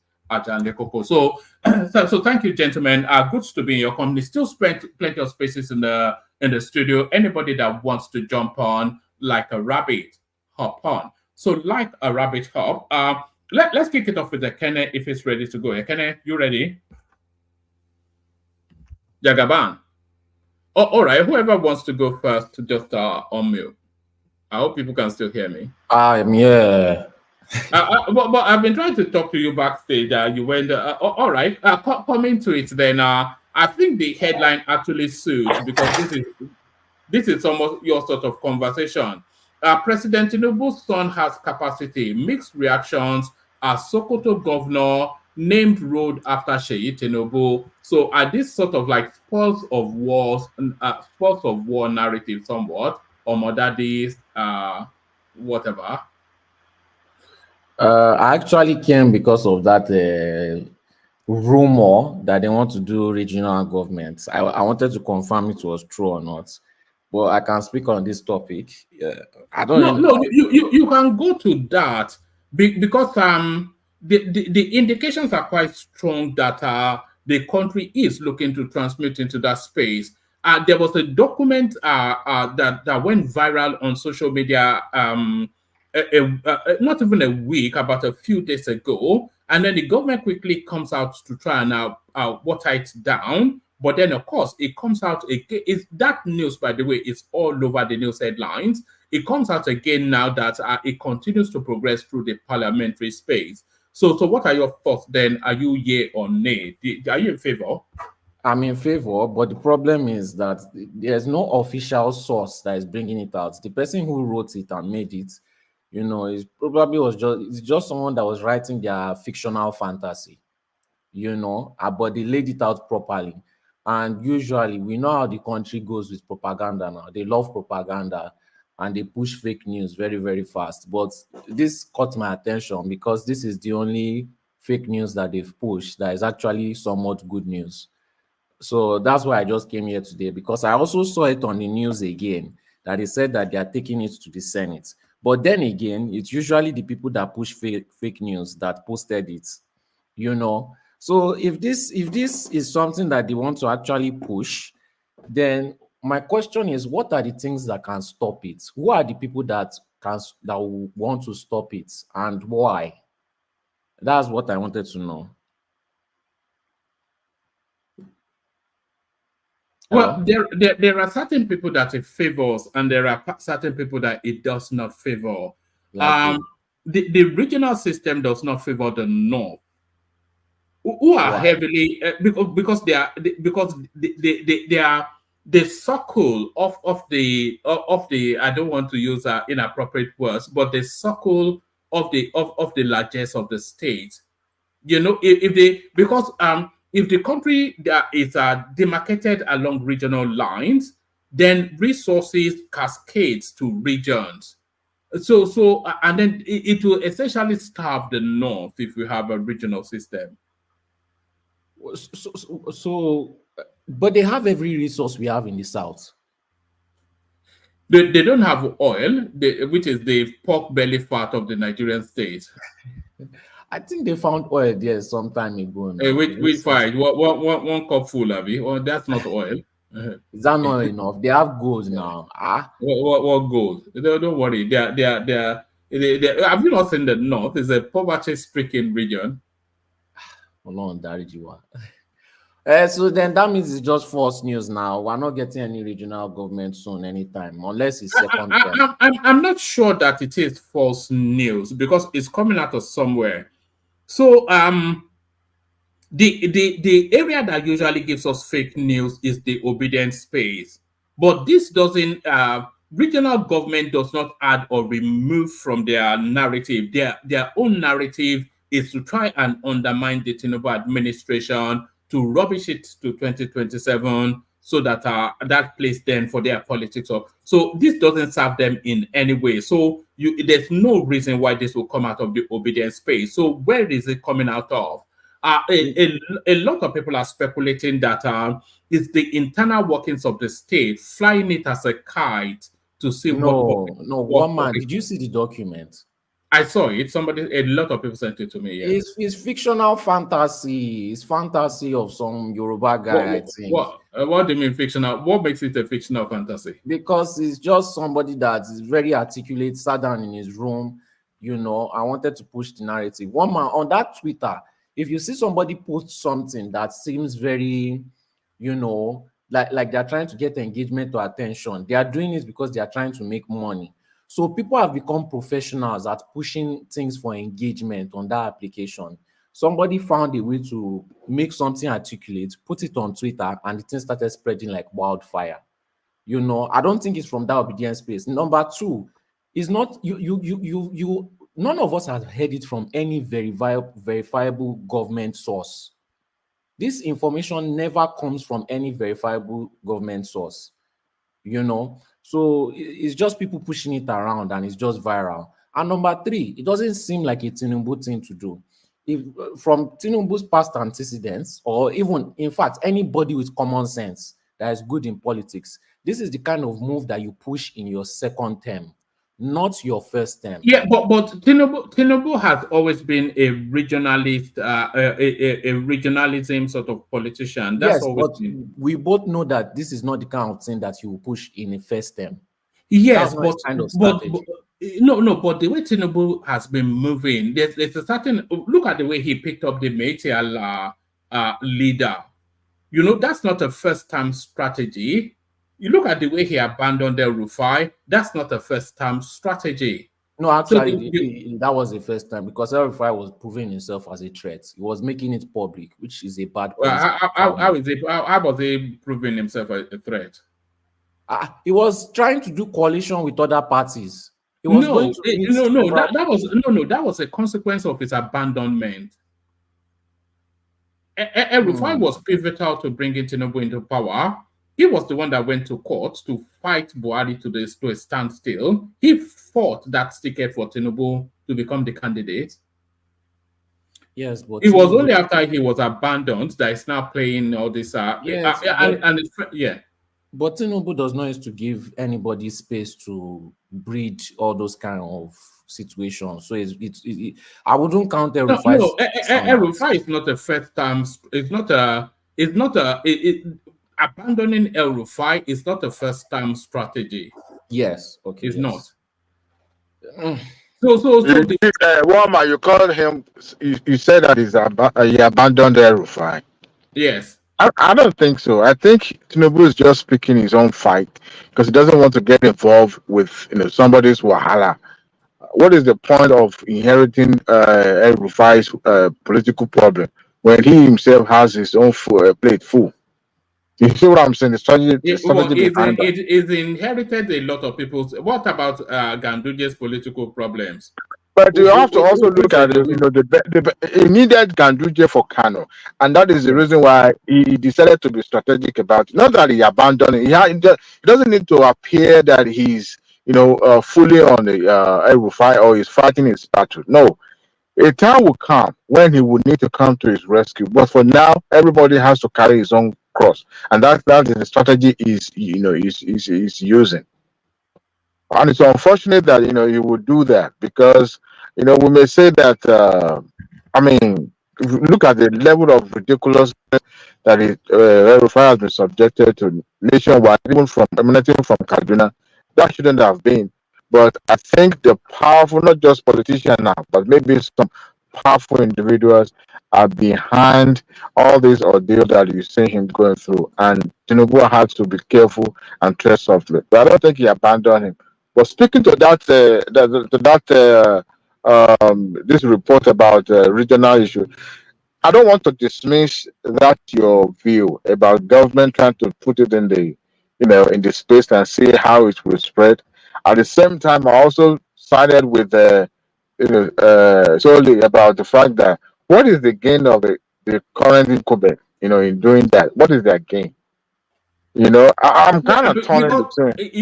So thank you, gentlemen. Good to be in your company. Still spent plenty of spaces in the studio. Anybody that wants to jump on like a rabbit, hop on. So like a rabbit hop. Let's kick it off with Ekene if it's ready to go. Ekene, you ready? Jagaban. Oh, all right. Whoever wants to go first, just unmute. I hope people can still hear me. I'm here. But I've been trying to talk to you backstage. You went, all right. Coming to it then. I think the headline actually suits because this is almost your sort of conversation. President Tinubu's son has capacity. Mixed reactions as Sokoto governor named road after Sheyi Tinubu. So are this sort of like spoils of war narrative somewhat, or Modadi's whatever? I actually came because of that rumor that they want to do regional governments. I wanted to confirm it was true or not, but I can speak on this topic. I don't. No. You can go to that because the indications are quite strong that the country is looking to transmit into that space. There was a document that went viral on social media. Not even a week, about a few days ago, and then the government quickly comes out to try and water it down. But then, of course, it comes out again. That news, by the way, is all over the news headlines. It comes out again now that it continues to progress through the parliamentary space. So what are your thoughts then? Are you yay or nay? Are you in favor? I'm in favor, but the problem is that there's no official source that is bringing it out. The person who wrote it and made it, you know, it's just someone that was writing their fictional fantasy, you know, but they laid it out properly. And usually we know how the country goes with propaganda now. They love propaganda and they push fake news very, very fast. But this caught my attention because this is the only fake news that they've pushed that is actually somewhat good news. So that's why I just came here today, because I also saw it on the news again that they said that they are taking it to the Senate. But then again, it's usually the people that push fake news that posted it, you know. So if this is something that they want to actually push, then my question is, what are the things that can stop it? Who are the people that want to stop it, and why? That's what I wanted to know. Well, there are certain people that it favors, and there are certain people that it does not favor. The regional system does not favor the North, who are heavily because they are the circle of the I don't want to use inappropriate words, but the circle of the largesse of the state. You know, if the country that is demarcated along regional lines, then resources cascades to regions. And then it will essentially starve the north if we have a regional system. But they have every resource we have in the south. They don't have oil, which is the pork belly fat of the Nigerian state. I think they found oil there some time ago now. Which fine? One cup full of it? Oh, that's not oil. Is that not enough? They have gold now. What gold? Don't worry. They are. Have you not seen the north? It's a poverty-stricken region. So then that means it's just false news now. We're not getting any regional government soon anytime, unless it's second term. I'm not sure that it is false news because it's coming out of somewhere. So the area that usually gives us fake news is the obedience space. But this doesn't regional government does not add or remove from their narrative. Their own narrative is to try and undermine the Tinubu administration, to rubbish it to 2027 so that that place then for their politics. So this doesn't serve them in any way. So there's no reason why this will come out of the obedience space. So where is it coming out of? A lot of people are speculating that it's the internal workings of the state flying it as a kite to see one man. Did you see the document? I saw it. A lot of people sent it to me. Yes. It's fictional fantasy. It's fantasy of some Yoruba guy, I think. What do you mean fictional? What makes it a fictional fantasy? Because it's just somebody that is very articulate, sat down in his room, I wanted to push the narrative. One man on that Twitter, if you see somebody post something that seems very, like they're trying to get engagement or attention, they are doing it because they are trying to make money. So people have become professionals at pushing things for engagement on that application. Somebody found a way to make something articulate, put it on Twitter, and the thing started spreading like wildfire. I don't think it's from that obedience space. Number two, it's not you. None of us have heard it from any verifiable government source. This information never comes from any verifiable government source. So it's just people pushing it around and it's just viral. And number three, it doesn't seem like a Tinubu thing to do. If from Tinubu's past antecedents, or even, in fact, anybody with common sense that is good in politics, this is the kind of move that you push in your second term, not your first term. Yeah, but Tinubu has always been a regionalist, a regionalism sort of politician. That's but we both know that this is not the kind of thing that you will push in a first term. Yes, but the way Tinubu has been moving, there's a certain look at the way he picked up the Meitial leader. That's not a first-time strategy. You look at the way he abandoned El Rufai, that's not a first-time strategy. No, actually, that was the first time because El Rufai was proving himself as a threat. He was making it public, which is a bad policy. How was he proving himself a threat? He was trying to do coalition with other parties. That was a consequence of his abandonment. El Rufai was pivotal to bringing Tinubu into power. He was the one that went to court to fight Buhari to a standstill. He fought that ticket for Tinubu to become the candidate. Yes, but it was only after he was abandoned that he's now playing all this. But Tinubu does not used to give anybody space to breed all those kind of situations. So I wouldn't count El Rufai. El Rufai is not a first time. Abandoning El Rufai is not a first-time strategy. Yes, okay. It's not. Wama, you called him. You said that he abandoned El Rufai. Yes. I don't think so. I think Tinubu is just picking his own fight because he doesn't want to get involved with somebody's wahala. What is the point of inheriting El Rufai's political problem when he himself has his own plate full? You see what I'm saying? It's inherited a lot of people's. What about Ganduje's political problems? But you have to also look at he needed Ganduje for Kano, and that is the reason why he decided to be strategic about it. Not that he abandoned it. He doesn't need to appear that he's fully on the El-Rufai or is fighting his battle. No, a time will come when he will need to come to his rescue. But for now, everybody has to carry his own cross, and that is the strategy is using. And it's unfortunate that he would do that because we may say that I mean, if you look at the level of ridiculousness that El-Rufai has been subjected to nationwide, even from emanating from Kaduna, that shouldn't have been. But I think the powerful, not just politicians now, but maybe some powerful individuals are behind all this ordeal that you see him going through. And Tinubu has to be careful and tread softly. But I don't think he abandoned him. But speaking to this report about regional issues, I don't want to dismiss that your view about government trying to put it in the space and see how it will spread. At the same time, I also sided with solely about the fact that what is the gain of the current incumbent, in doing that? What is their gain? I'm kind of torn in Because between.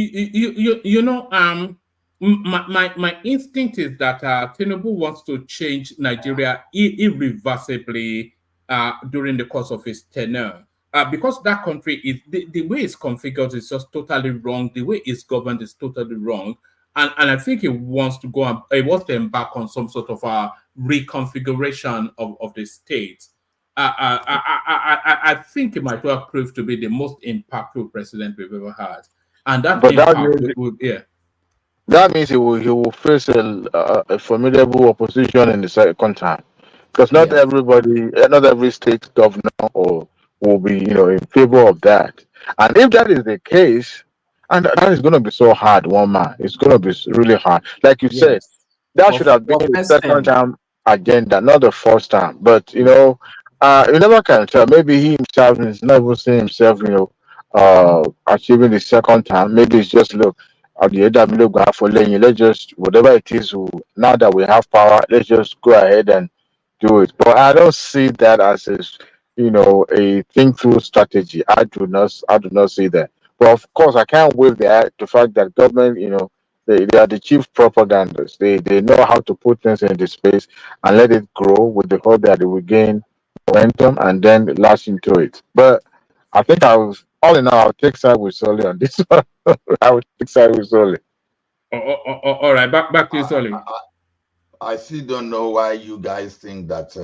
my instinct is that Tinubu wants to change Nigeria irreversibly during the course of his tenure. Because that country is the way it's configured is just totally wrong. The way it's governed is totally wrong, and I think he wants to he wants to embark on some sort of a reconfiguration of the state. I think he might well prove to be the most impactful president we've ever had, and that But that impact means yeah. that means he will face a formidable opposition in the second time, because not Yes. everybody, not every state governor will be in favor of that. And if that is the case, and that is going to be so hard, one man, it's going to be really hard. Like you said, Yes. that For, should have been for the first second term. time agenda, not the first time. But you never can tell. Maybe he himself is not even seeing himself, achieving the second time. Maybe it's just look at the AW go for Lenny. Let's just whatever it is. Now that we have power, let's just go ahead and do it. But I don't see that as a think through strategy. I do not see that. But of course, I can't waive the fact that government, they are the chief propagandists. They know how to put things in the space and let it grow with the hope that it will gain momentum and then lash into it. But I think all in all, I'll take side with Solly on this one. I would take side with Solly. All right, back to you, Solly. I still don't know why you guys think that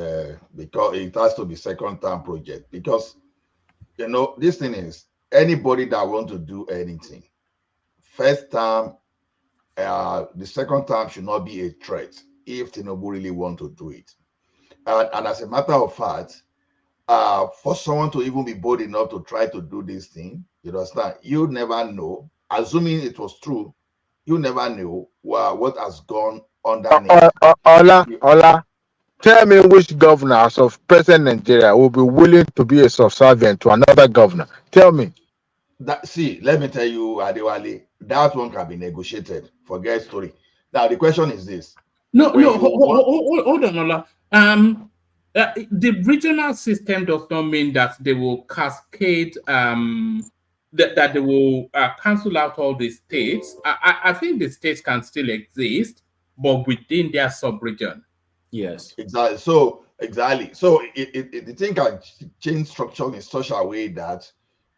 because it has to be second term project, because this thing is anybody that want to do anything first term, the second term should not be a threat if Tinubu really want to do it. And as a matter of fact, for someone to even be bold enough to try to do this thing, you understand, you never know. Assuming it was true, you never know what has gone underneath. Ola, tell me which governor as of present Nigeria will be willing to be a subservient to another governor. Tell me. Let me tell you, Adewale, that one can be negotiated. Forget story. Now the question is this: No, hold on, Ola. The regional system does not mean that they will cascade, that they will cancel out all the states. I think the states can still exist, but within their sub-region. Yes. Exactly. So the thing can change structure in such a way that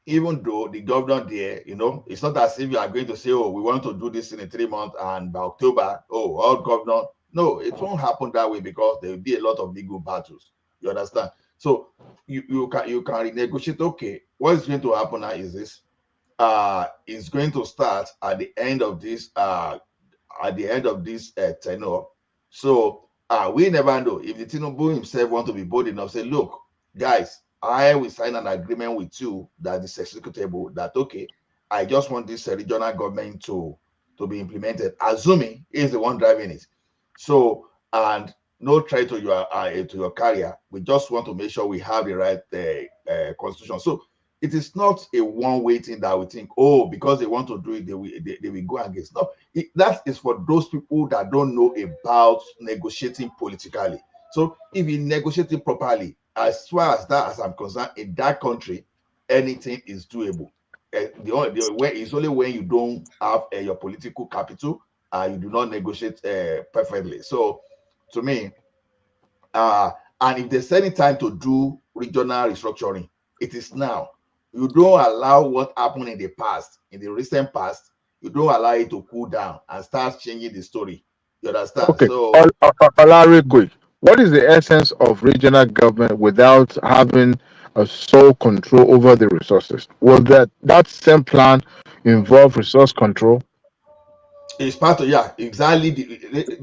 even though the governor there, it's not as if you are going to say, oh, we want to do this in 3 months and by October, oh, all governor. No, it won't happen that way because there will be a lot of legal battles. You understand? So you can renegotiate. Okay, what is going to happen now is this. It's going to start at the end of this tenure. So we never know if the Tinubu himself want to be bold enough, say, look, guys, I will sign an agreement with you that is executable, that okay, I just want this regional government to be implemented, assuming he's the one driving it. So, and no threat to your career. We just want to make sure we have the right constitution. So it is not a one-way thing that we think, oh, because they want to do it, they will go against. No, that is for those people that don't know about negotiating politically. So if you negotiate it properly, as far as I'm concerned, in that country, anything is doable. the way it's only when you don't have your political capital, you do not negotiate perfectly. So, to me, and if there's any time to do regional restructuring, it is now. You don't allow what happened in the past, in the recent past, you don't allow it to cool down and start changing the story. You understand? Okay, So, Olarigwe, what is the essence of regional government without having a sole control over the resources? Will that same plan involve resource control? it's part of, yeah, exactly. They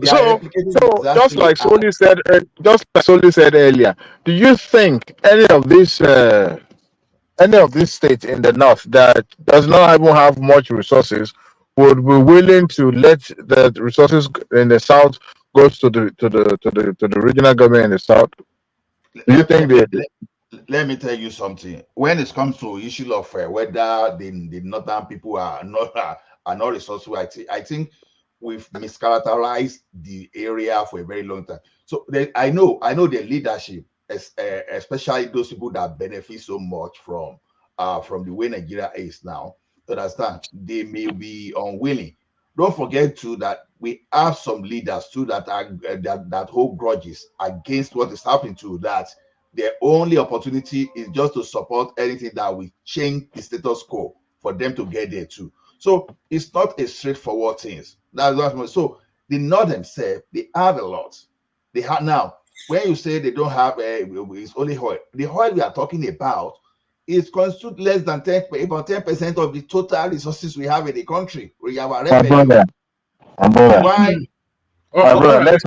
are So, replicating the so exact thing they have. Just like Soli said earlier, do you think any of these states in the north that does not even have much resources would be willing to let the resources in the south go to the regional government in the south? Do you let, think let, they? let, let, let me tell you something. When it comes to issue of whether the northern people are not resourceful, I think we've mischaracterized the area for a very long time. So I know the leadership, especially those people that benefit so much from the way Nigeria is now. You understand? They may be unwilling. Don't forget too that we have some leaders too that are that hold grudges against what is happening to that. Their only opportunity is just to support anything that will change the status quo for them to get there too. So it's not a straightforward thing. So the North themselves, they have a lot. They have now. When you say they don't have, it's only oil. The oil we are talking about is constitute less than about 10% of the total resources we have in the country. We have a My revenue. brother, my brother, Why? my All brother. right. Let's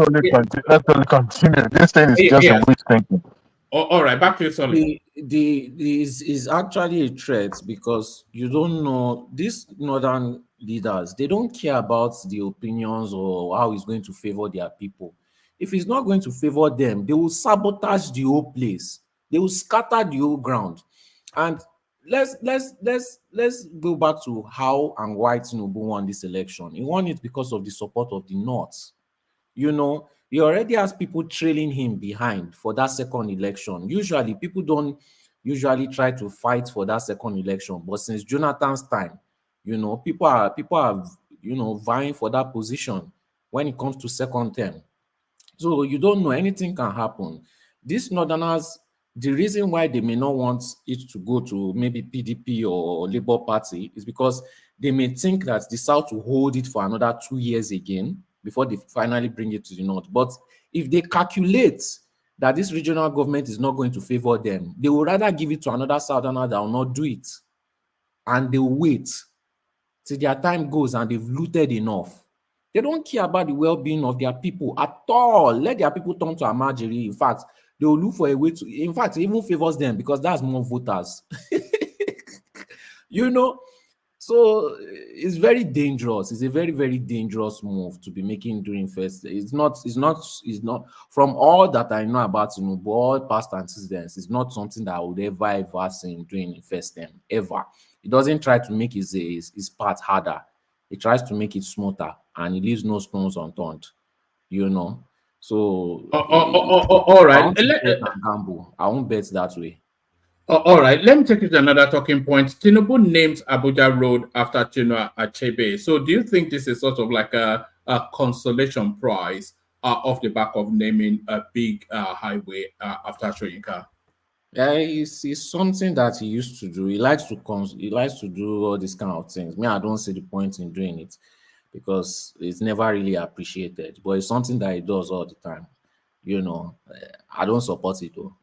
only continue. This thing is just a Yes. wish thinking. All right. Back to you, Solly. The is actually a threat because you don't know these northern leaders, they don't care about the opinions or how it's going to favor their people. If it's not going to favor them, they will sabotage the whole place, they will scatter the whole ground. And let's go back to how and why Tinubu won this election. He won it because of the support of the north. He already has people trailing him behind for that second election. Usually, people don't usually try to fight for that second election, but since Jonathan's time, people are vying for that position when it comes to second term. So you don't know, anything can happen. These northerners, the reason why they may not want it to go to maybe PDP or Labour Party is because they may think that the South will hold it for another 2 years again before they finally bring it to the North. But if they calculate that this regional government is not going to favor them, they will rather give it to another Southerner that will not do it. And they will wait till their time goes and they've looted enough. They don't care about the well-being of their people at all. Let their people turn to Amajiri. In fact, they will look for a way to, in fact, it even favors them because that's more voters. So it's very dangerous. It's a very, very dangerous move to be making during first. It's not from all that I know about Tinubu, all past antecedents, it's not something that I would ever see him doing in first term, ever. He doesn't try to make his part harder. He tries to make it smoother, and he leaves no stones unturned. So All I right. want to bet and gamble. I won't bet that way. All right. Let me take you to another talking point. Tinubu names Abuja Road after Chinua Achebe. So do you think this is sort of like a consolation prize off the back of naming a big highway after Soyinka? Yeah, it's something that he used to do. He likes to do all these kind of things. Me, I don't see the point in doing it because it's never really appreciated. But it's something that he does all the time. I don't support it though.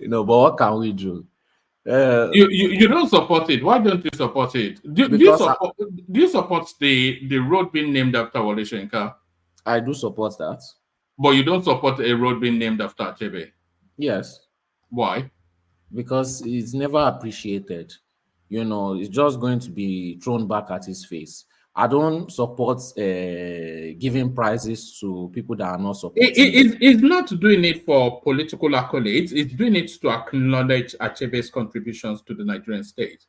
But what can we do? You don't support it. Why don't you support it? Do you support the road being named after Wole Soyinka? I do support that. But you don't support a road being named after Achebe? Yes. Why? Because it's never appreciated. It's just going to be thrown back at his face. I don't support giving prizes to people that are not supporting. It's not doing it for political accolades. It's doing it to acknowledge Achebe's contributions to the Nigerian state.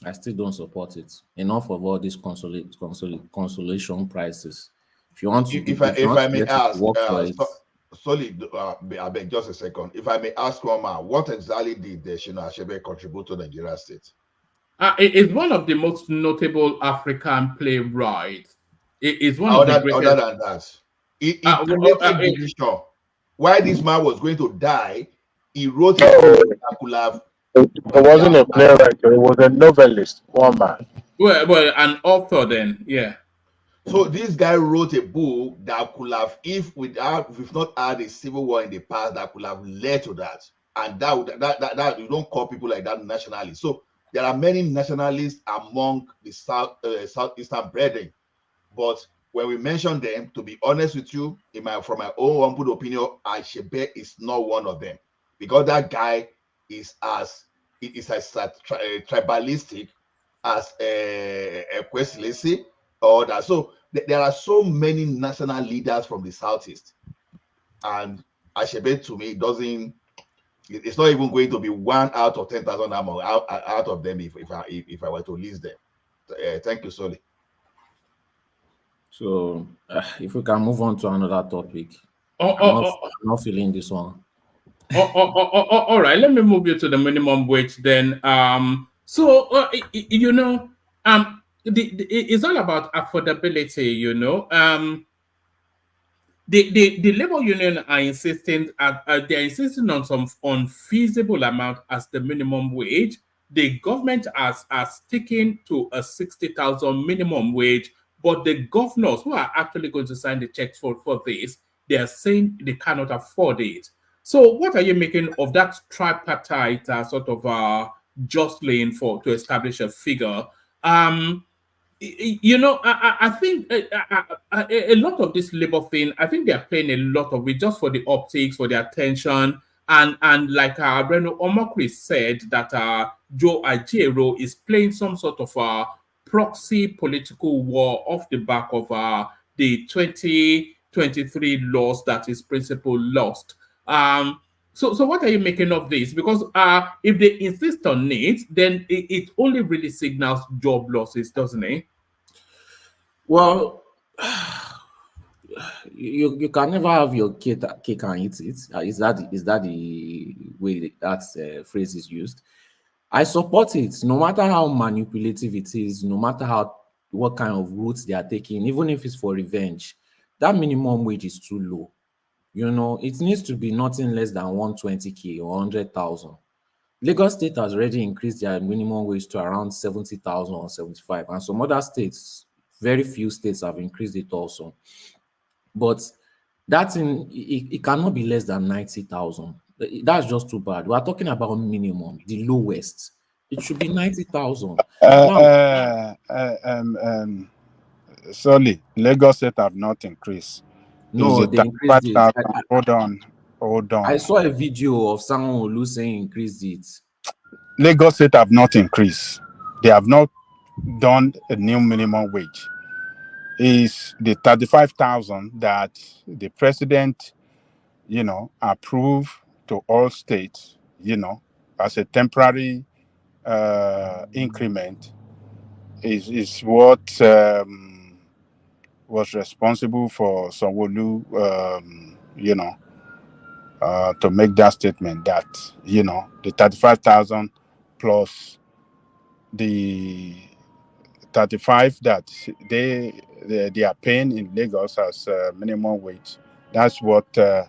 I still don't support it. Enough of all these consolation prizes. If you want to, if I may ask, Sorry, I beg just a second. If I may ask one man, what exactly did Shina Achebe contribute to Nigeria State? It's one of the most notable African playwrights. It is one of the greatest. Other than that, he created division. While this man was going to die, he wrote a book that could have. It wasn't a playwright, it was a novelist, one man. Well, an author then, yeah. So this guy wrote a book that could have, if we've not had a civil war in the past, that could have led to that. And that you don't call people like that nationalists. So there are many nationalists among the Southeastern brethren. But when we mention them, to be honest with you, from my own humble opinion, Achebe is not one of them. Because that guy is as tribalistic as Kwesi or that. So there are so many national leaders from the Southeast, and Achebe to me it's not even going to be 1 out of 10,000 out of them if I were to list them. Thank you, Soli. So if we can move on to another topic. I'm not feeling this one. All right, let me move you to the minimum wage then. It's all about affordability. The labor union are insisting they're insisting on some unfeasible amount as the minimum wage. The government are sticking to a 60,000 minimum wage, but the governors who are actually going to sign the checks for this, they are saying they cannot afford it. So what are you making of that tripartite sort of jostling to establish a figure? I think a lot of this labor thing, I think they are playing a lot of it just for the optics, for the attention. And like Breno Omokri said, that Joe Ajaero is playing some sort of proxy political war off the back of the 2023 laws that his principle lost. So what are you making of this? Because if they insist on it, then it only really signals job losses, doesn't it? Well, you can never have your cake and eat it. Is that the way that phrase is used? I support it, no matter how manipulative it is, no matter what kind of routes they are taking, even if it's for revenge. That minimum wage is too low. It needs to be nothing less than 120K or 100,000. Lagos State has already increased their minimum wage to around 70,000 or 75, and some other states, very few states have increased it also. But that it cannot be less than 90,000. That's just too bad. We are talking about minimum, the lowest. It should be 90,000. Sorry, Lagos State have not increased. No, they increased it. Hold on. I saw a video of someone who saying increased it. Lagos State have not increased. They have not done a new minimum wage. Is the 35,000 that the president, approved to all states, as a temporary increment, is what was responsible for Sanwo-Olu, to make that statement that, the 35,000 plus the 35 that they are paying in Lagos as minimum wage. That's what the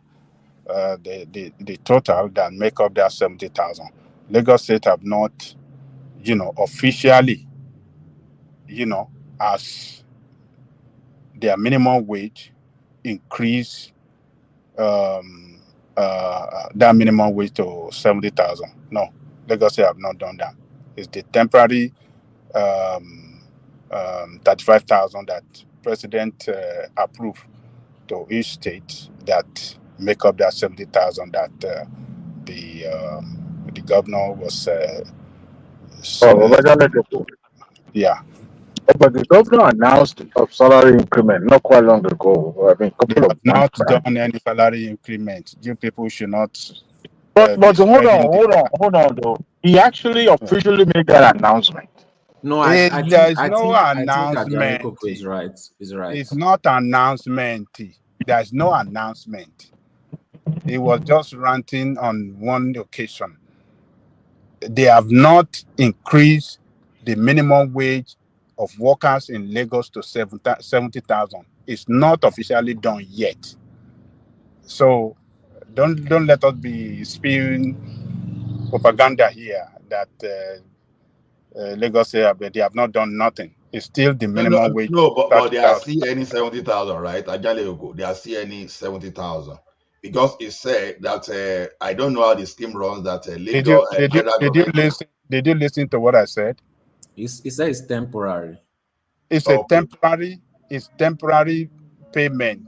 total that make up that 70,000. Lagos State have not, officially, as their minimum wage increase that minimum wage to 70,000. No, Lagos State have not done that. It's the temporary 35,000 that president approved to each state that make up that 70,000 that the governor was. Yeah. But the governor announced a salary increment not quite long ago. I mean, they have not done any salary increment. You people should not. But hold on, though. He actually officially made that announcement. No, there's no announcement. Is right. It's not announcement. There's no announcement. He was just ranting on one occasion. They have not increased the minimum wage of workers in Lagos to 70,000. It's not officially done yet. So don't let us be spewing propaganda here that Lagos they have not done nothing. It's still the No, no, minimum wage no, of but they are 30,000. still earning 70,000, right? Ajale they are still earning 70,000 because it said that I don't know how the scheme runs that Did you Lagos did you federal did you government. listen? Did you listen to what I said? He said it's temporary. It's a Okay, temporary payment.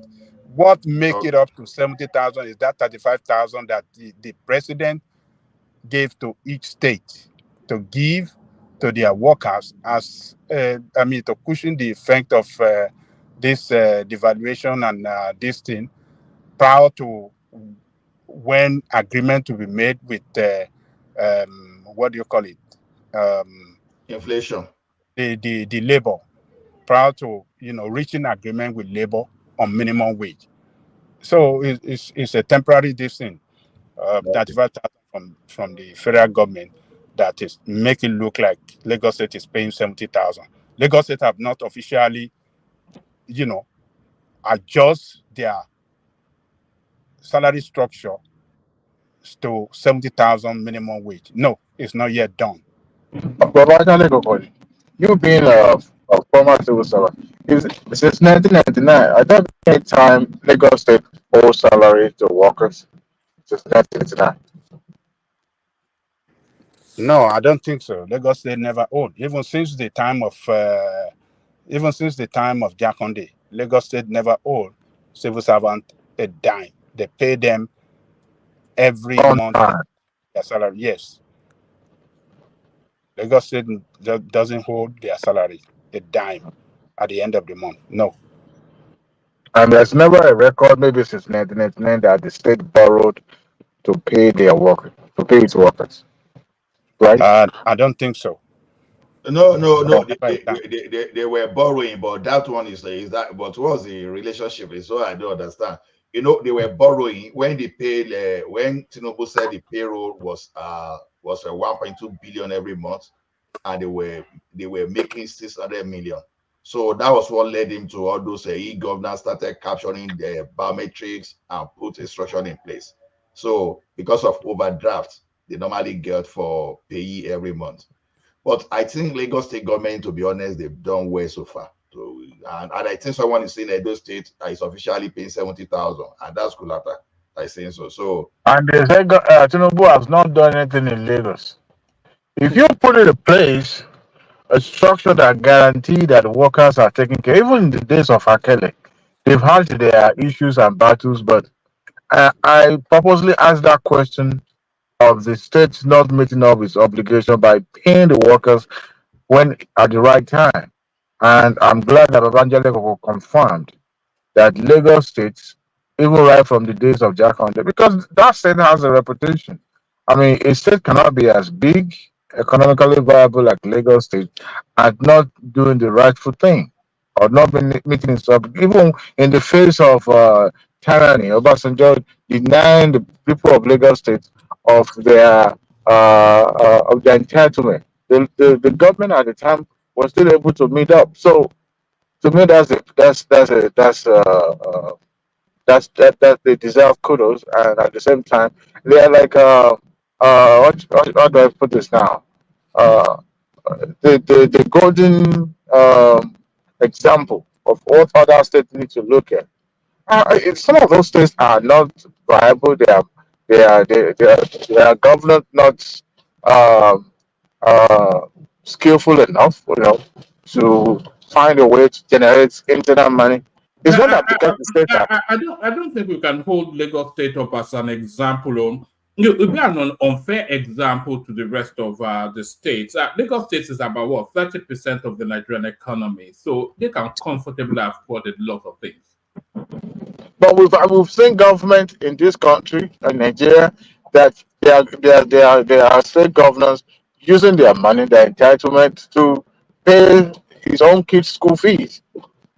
What make okay. it up to 70,000 is that 35,000 that the president gave to each state to give to their workers as to cushion the effect of this devaluation and this thing prior to when agreement to be made with what do you call it, um, Inflation. the labor, prior to reaching agreement with labor on minimum wage. So it's a temporary this thing, Okay. 35,000 from the federal government that is make it look like Lagos State is paying 70,000. Lagos State have not officially, you know, adjust their salary structure to 70,000 minimum wage. No, it's not yet done. But actually, Kokoli, you being a former civil servant, since 1999, I don't think any time Lagos State owes salary to workers since 1999. No, I don't think so. Lagos State never owed, even since the time of Jakonde. Lagos State never owed civil servant a dime. They pay them every On month time. their salary. Yes, Lagos State doesn't hold their salary a dime at the end of the month. No, And there's never a record, maybe since 1999, that the state borrowed to pay to pay its workers, right? I don't think so. No, no, no. Never a dime. They were borrowing, but that one is that. But what's the relationship? Is so I don't understand. They were borrowing when they paid. When Tinubu said the payroll was 1.2 billion every month, and they were making 600 million. So that was what led him to all those e-governance started capturing the biometrics and put instruction in place. So because of overdraft, they normally get for payee every month. But I think Lagos State government, to be honest, they've done well so far. So, and I think someone is saying Edo State is officially paying 70,000, and that's Kulata. I think so. So And they said Tinubu has not done anything in Lagos. If you put in place a structure that guarantee that workers are taken care, even in the days of Akele, they've had their issues and battles, but I purposely asked that question of the state not meeting up its obligation by paying the workers when at the right time. And I'm glad that Babangida confirmed that Lagos State, even right from the days of Jack Hunter, because that state has a reputation. I mean, a state cannot be as big, economically viable like Lagos State, and not doing the rightful thing or not being, meeting its even in the face of tyranny. Obasanjo denying the people of Lagos State of their entitlement. The government at the time was still able to meet up. So to me, that they deserve kudos, and at the same time, they are like how do I put this now? Uh, the golden example of what other states need to look at. Some of those states are not viable. They are government not um, uh, skillful enough, to find a way to generate internal money. It's not I, that because the states are I don't think we can hold Lagos State up as an example. It would be an unfair example to the rest of the states. Lagos State is about what 30% of the Nigerian economy, so they can comfortably afford a lot of things. But we've seen government in this country in Nigeria that they are state governors using their money, their entitlement to pay his own kids' school fees,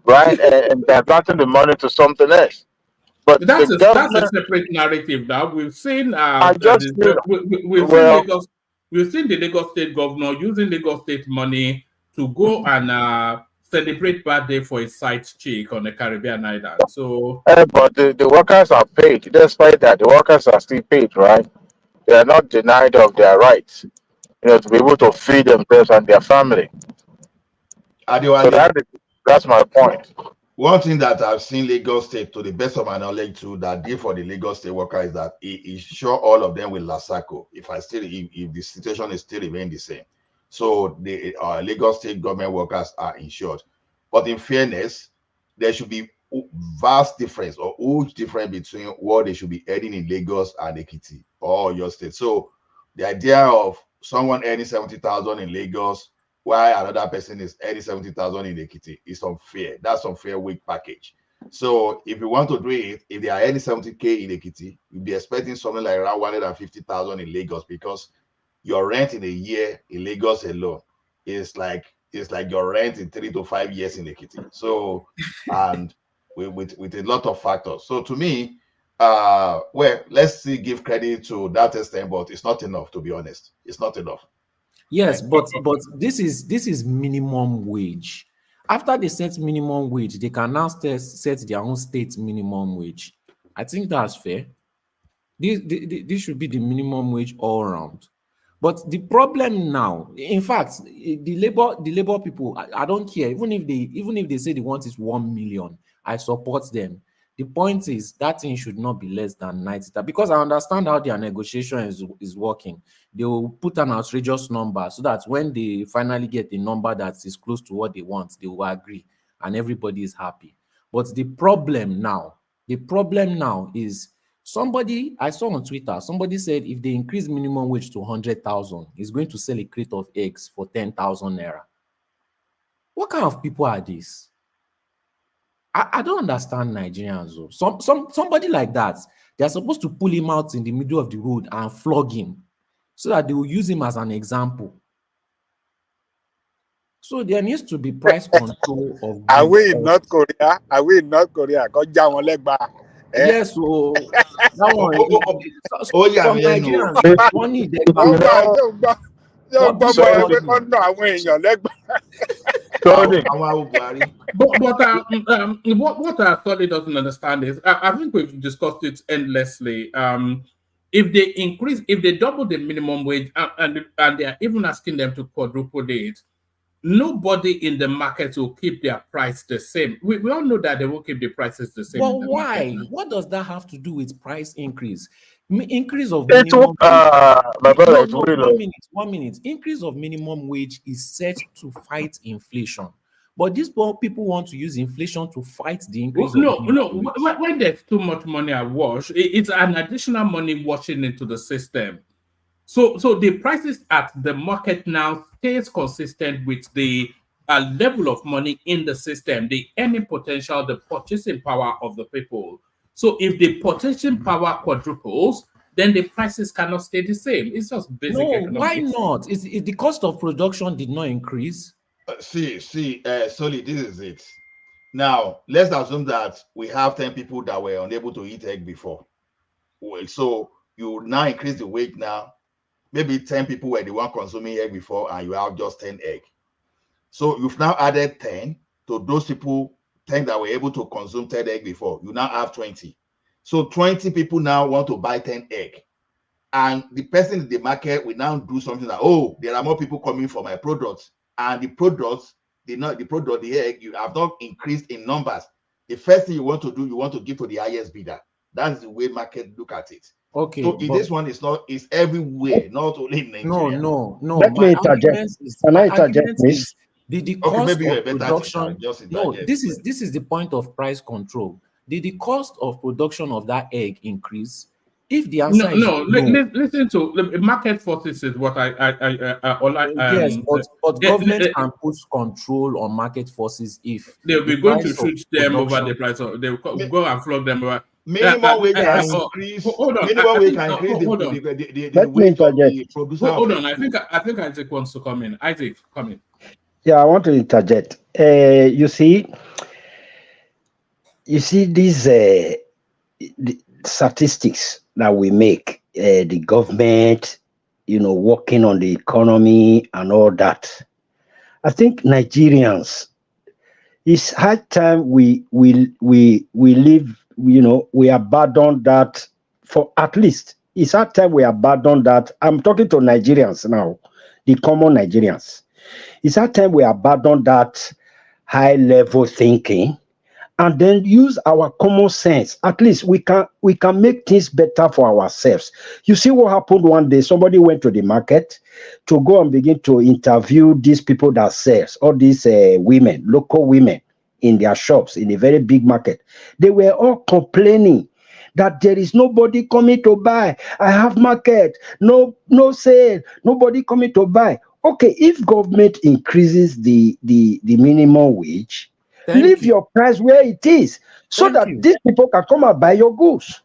right? And diverting the money to something else. But that's the that's a government, separate narrative now. We've seen I just feel, we've seen well, Lagos, we've seen the Lagos State governor using Lagos State money to go and celebrate birthday for his side chick on the Caribbean island. So but the workers are paid. Despite that, the workers are still paid, right? They are not denied of their rights, to be able to feed themselves and their family. So Adewale, that's my point. one thing that I've seen Lagos State, to the best of my knowledge, too, that did for the Lagos State worker is that it sure all of them will Lasako if the situation is still remain the same. So the Lagos State government workers are insured. But in fairness, there should be vast difference or huge difference between what they should be earning in Lagos and Ekiti or your state. So the idea of someone earning 70,000 in Lagos while another person is earning 70,000 in Ekiti is unfair. That's unfair wage package. So if you want to do it, if they are earning 70K in Ekiti, you'll be expecting something like around 150,000 in Lagos, because your rent in a year in Lagos alone is like your rent in 3 to 5 years in Ekiti. So, and with a lot of factors. So to me, well, let's see, give credit to that extent, but it's not enough, to be honest. It's not enough. Yes, but this is minimum wage. After they set minimum wage, they can now set their own state minimum wage. I think that's fair. This should be the minimum wage all around. But the problem now, in fact, the labor people, I don't care. Even if they say they want it 1 million, I support them. The point is that thing should not be less than 90, because I understand how their negotiation is working. They will put an outrageous number so that when they finally get a number that is close to what they want, they will agree and everybody is happy. But the problem now is, somebody I saw on Twitter, somebody said if they increase minimum wage to 100,000, he's going to sell a crate of eggs for 10,000 naira. What kind of people are these? I don't understand Nigerians. Somebody like that, they're supposed to pull him out in the middle of the road and flog him so that they will use him as an example. So there needs to be price control of. Are we in North Korea? Are we in North Korea? Yes, so that one. Some Nigerians, one need But what I thought it doesn't understand is, I think we've discussed it endlessly. If they double the minimum wage and they are even asking them to quadruple it, nobody in the market will keep their price the same. We all know that they will keep the prices the same. But why? What does that have to do with price increase? Increase of minimum wage. 1 minute. Increase of minimum wage is set to fight inflation. But these people want to use inflation to fight the increase of minimum wage. When there's too much money at wash, it's an additional money washing into the system. So the prices at the market now stays consistent with the level of money in the system, the earning potential, the purchasing power of the people. So if the purchasing power quadruples, then the prices cannot stay the same. It's just basic economics. Why not? Is the cost of production did not increase? Solly, this is it. Now, let's assume that we have 10 people that were unable to eat egg before. Well, so you now increase the wage now. Maybe 10 people were the one consuming egg before, and you have just 10 egg. So you've now added 10 to those people, 10 that were able to consume 10 egg before. You now have 20. So 20 people now want to buy 10 egg. And the person in the market will now do something like, oh, there are more people coming for my products. And the products, the egg, you have not increased in numbers. The first thing you want to do, you want to give to the highest bidder. That's the way market look at it. Okay. So this one is everywhere, not only in Nigeria. No. Let me interject. Can I interject, please? The cost of production. No, this is the point of price control. Did the cost of production of that egg increase? If the answer is no, listen to market forces is what yes, but government can put control on market forces if they'll be going to shoot them over the price. They'll go and flog them over. Minimum wage can increase. Hold on. Minimum wage can increase the wage of the producer. Hold on. I think Isaac wants to come in. Isaac, come in. Yeah, I want to interject. You see this the statistics that we make, the government, working on the economy and all that. I think Nigerians, it's high time we live, we abandon that for at least. It's high time we abandon that. I'm talking to Nigerians now, the common Nigerians. It's high time we abandon that high level thinking and then use our common sense. At least we can make things better for ourselves. You see what happened one day? Somebody went to the market to go and begin to interview these people that sells, all these women, local women in their shops in a very big market. They were all complaining that there is nobody coming to buy. I have market, no sale, nobody coming to buy. Okay, if government increases the minimum wage, leave your price where it is so that these people can come and buy your goods.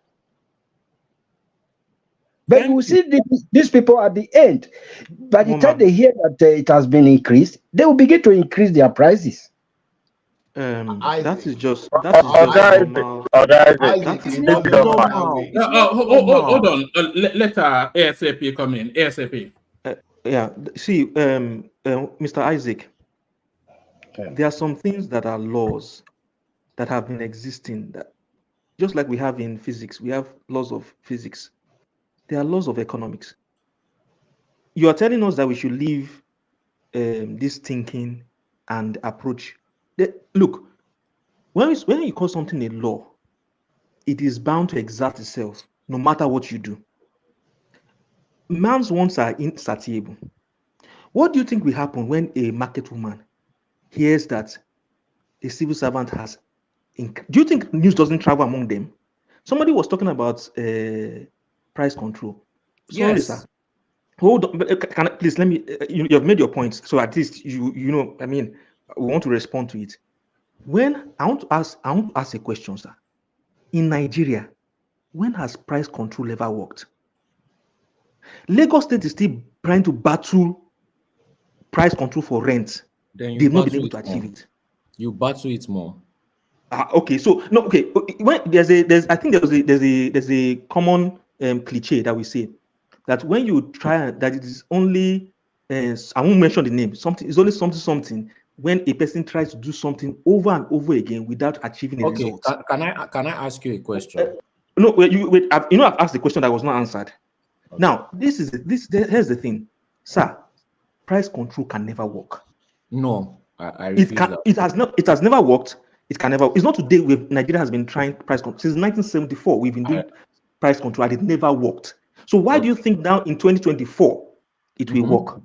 But you will see these people at the end, by the time they hear that it has been increased, they will begin to increase their prices. That is just normal. Hold on. Let ASAP come in. ASAP. See, Mr. Isaac, there are some things that are laws that have been existing. That, just like we have in physics, we have laws of physics. There are laws of economics. You are telling us that we should leave this thinking and approach. Look, when you call something a law, it is bound to exert itself no matter what you do. Man's wants are insatiable. What do you think will happen when a market woman hears that a civil servant has? Do you think news doesn't travel among them? Somebody was talking about price control. Sorry, Yes. sir. Hold on. Please let me. You have made your points, so at least you know. I mean, we want to respond to it. When I want to ask a question, sir. In Nigeria, when has price control ever worked? Lagos State is still trying to battle price control for rent. They've not been able to achieve it. You battle it more. Okay, so no, okay. When there's I think there's a common cliche that we say that when you try that it is only I won't mention the name. Something is only something when a person tries to do something over and over again without achieving a result. Can I ask you a question? No, wait. I've asked the question that was not answered. Okay. Now, here's the thing, sir. Price control can never work. No, I refuse that. It has never worked. It can never. It's not today. Nigeria has been trying price control since 1974. We've been doing price control, and it never worked. So why do you think now in 2024 it will work?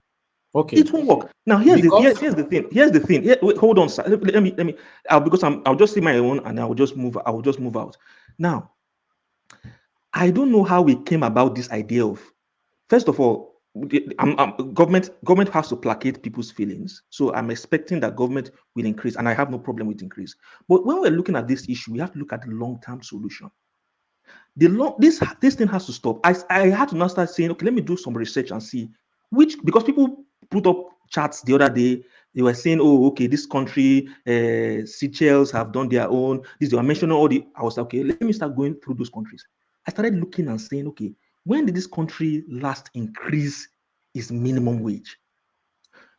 Okay, it won't work. Now here's the thing. Here's the thing. Wait, hold on, sir. Let me. I'll just see my own, and I will just move out. Now, I don't know how we came about this idea of. First of all, government has to placate people's feelings. So I'm expecting that government will increase, and I have no problem with increase. But when we're looking at this issue, we have to look at the long-term solution. This thing has to stop. I had to now start saying, okay, let me do some research and see because people put up charts the other day. They were saying, oh, okay, this country, Seychelles have done their own. They were mentioning all the. I was like, okay, let me start going through those countries. I started looking and saying, okay, when did this country last increase its minimum wage?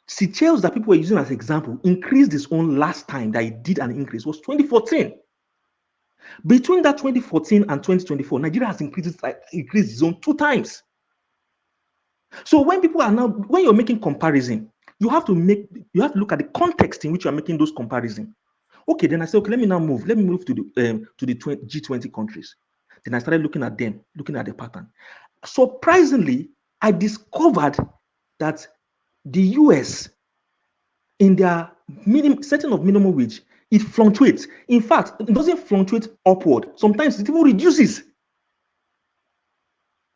Seychelles, that people were using as example, increased its own last time that it did an increase was 2014. Between that 2014 and 2024, Nigeria has increased its own 2 times. So when you're making comparison, you have to look at the context in which you are making those comparisons. Okay, then I said, okay, let me move to the G20 countries. Then I started looking at them, looking at the pattern. Surprisingly, I discovered that the US, in their setting of minimum wage, it fluctuates. In fact, it doesn't fluctuate upward. Sometimes it even reduces.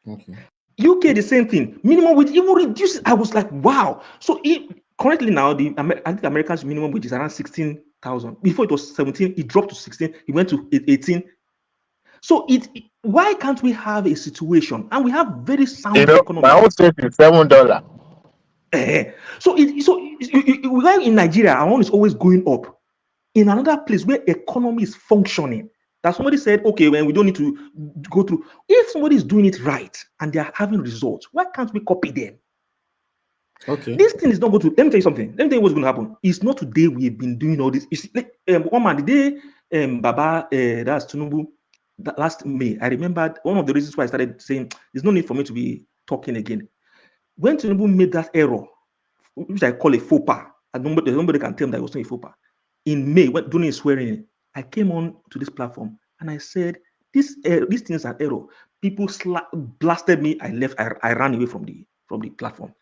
Okay. UK, the same thing. Minimum wage even reduces. I was like, wow. So currently now, I think America's minimum wage is around 16,000. Before it was 17, it dropped to 16. It went to 18. So why can't we have a situation, and we have very sound economy? My own state is $7. So in Nigeria, our own is always going up. In another place where economy is functioning, That somebody said, okay, when we don't need to go through. If somebody is doing it right and they are having results, why can't we copy them? Okay. This thing is not going to. Let me tell you something. Let me tell you what's going to happen. It's not today we've been doing all this. You see, one man, the day Baba, that's Tinubu, that last May, I remembered one of the reasons why I started saying there's no need for me to be talking again. When Tinubu made that error, which I call a faux pas, and nobody can tell me that it was not a faux pas. In May, when during his swearing in, I came on to this platform and I said, these things are error. People blasted me. I left. I ran away from the platform.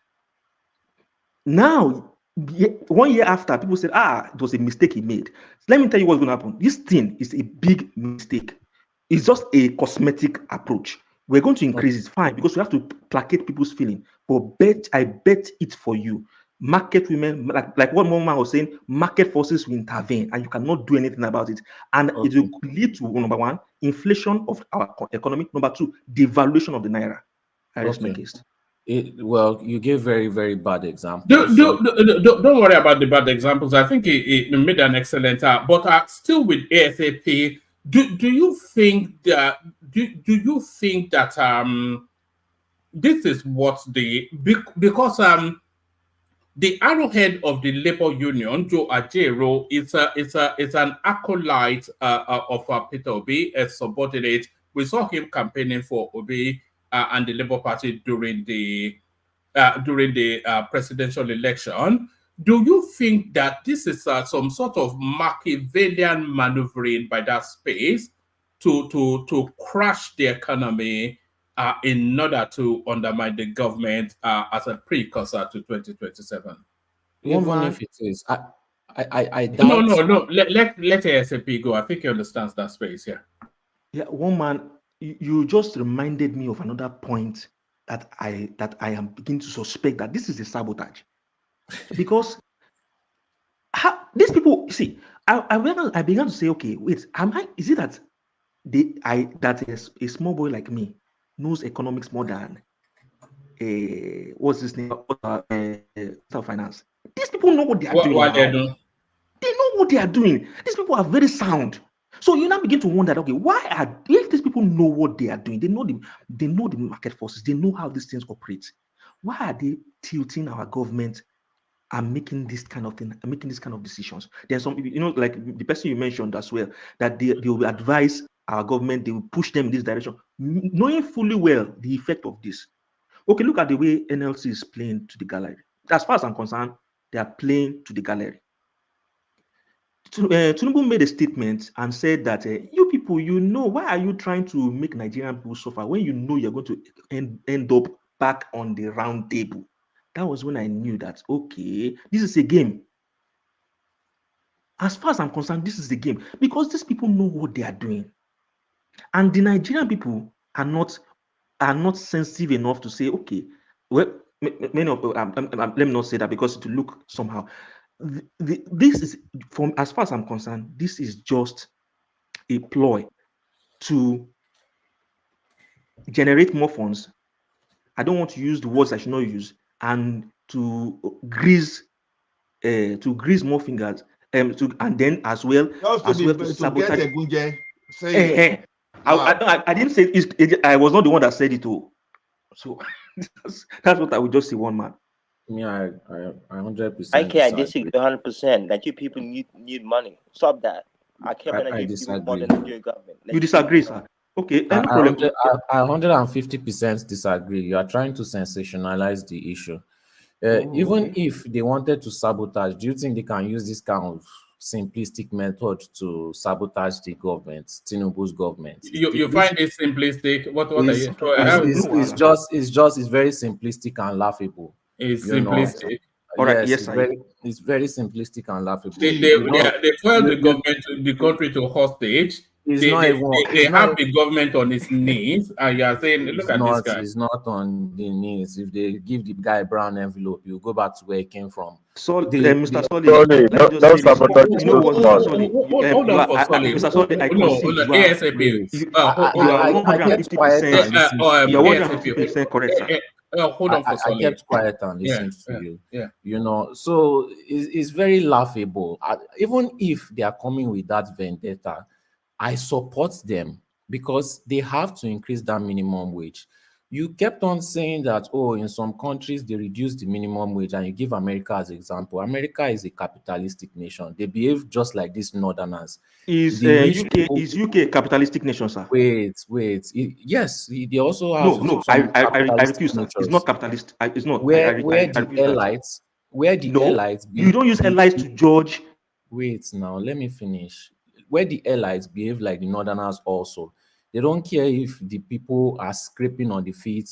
Now, 1 year after, people said, it was a mistake he made. Let me tell you what's going to happen. This thing is a big mistake. It's just a cosmetic approach. We're going to increase it, fine, because we have to placate people's feeling. But I bet it for you. Market women, like what Mama was saying, market forces will intervene and you cannot do anything about it. And it will lead to, number one, inflation of our economy. Number two, devaluation of the Naira. I rest my case. Well, you gave very, very bad examples. Don't worry about the bad examples. I think it made an excellent. But still with ASAP, do you think that this is what because the arrowhead of the labor union, Joe Ajero, is an acolyte of Peter Obi, a subordinate. We saw him campaigning for Obi and the Labour Party during the presidential election. Do you think that this is some sort of Machiavellian maneuvering by that space to crash the economy in order to undermine the government as a precursor to 2027? Even if it is, I doubt. No. Let ASAP go. I think he understands that space. Yeah, one man, you just reminded me of another point that I am beginning to suspect that this is a sabotage, because these people, you see, I began to say, okay, wait, is it that a small boy like me knows economics more than what's his name, finance? These people know what they are doing. They know what they are doing. These people are very sound. So you now begin to wonder, okay, if these people know what they are doing, they know the market forces, they know how these things operate, why are they tilting our government and making this kind of thing, making this kind of decisions? There's some, like the person you mentioned as well, that they will advise our government, they will push them in this direction, knowing fully well the effect of this. Okay, look at the way NLC is playing to the gallery. As far as I'm concerned, they are playing to the gallery. Tinubu made a statement and said that you people, why are you trying to make Nigerian people suffer when you know you're going to end up back on the round table? That was when I knew that, okay, this is a game. As far as I'm concerned, this is a game, because these people know what they are doing. And the Nigerian people are not sensitive enough to say, okay, well, many of let me not say that because it will look somehow. This is, from as far as I'm concerned, this is just a ploy to generate more funds. I don't want to use the words I should not use, and to grease more fingers, and then as well to sabotage. I didn't say I was not the one that said it. So that's what I would just say, one man. Yeah, I 100%. I disagree 100%. That you people need money. Stop that. I can't believe you people want the Nigerian government. You disagree, sir? Okay, I 150% disagree. You are trying to sensationalize the issue. Even if they wanted to sabotage, do you think they can use this kind of simplistic method to sabotage the government, Tinubu's government? You find it simplistic? What are you? It's very simplistic and laughable. It's simplistic. All right, yes, it's very simplistic and laughable. They held the country to hostage. They have the government on its knees, and you are saying, look at this guy. It's not on the knees. If they give the guy a brown envelope, you go back to where he came from. So, Mr. Solly, Mr. Solly, I concede you are 150%. You're 150% correct, sir. Hold on for I kept quiet and listened to you. Yeah. So it's very laughable. Even if they are coming with that vendetta, I support them because they have to increase that minimum wage. You kept on saying that, oh, in some countries they reduce the minimum wage, and you give America as example. America is a capitalistic nation. They behave just like these northerners. Is The rich UK people. is UK a capitalistic nation, sir? Wait. Yes, they also have No. some I capitalistic refuse, sir. It's not natures capitalist. It's not. where I the refuse that. No, elites you don't use allies to judge. Wait now, let me finish. Where the elites behave like the northerners also. They don't care if the people are scraping on the feet,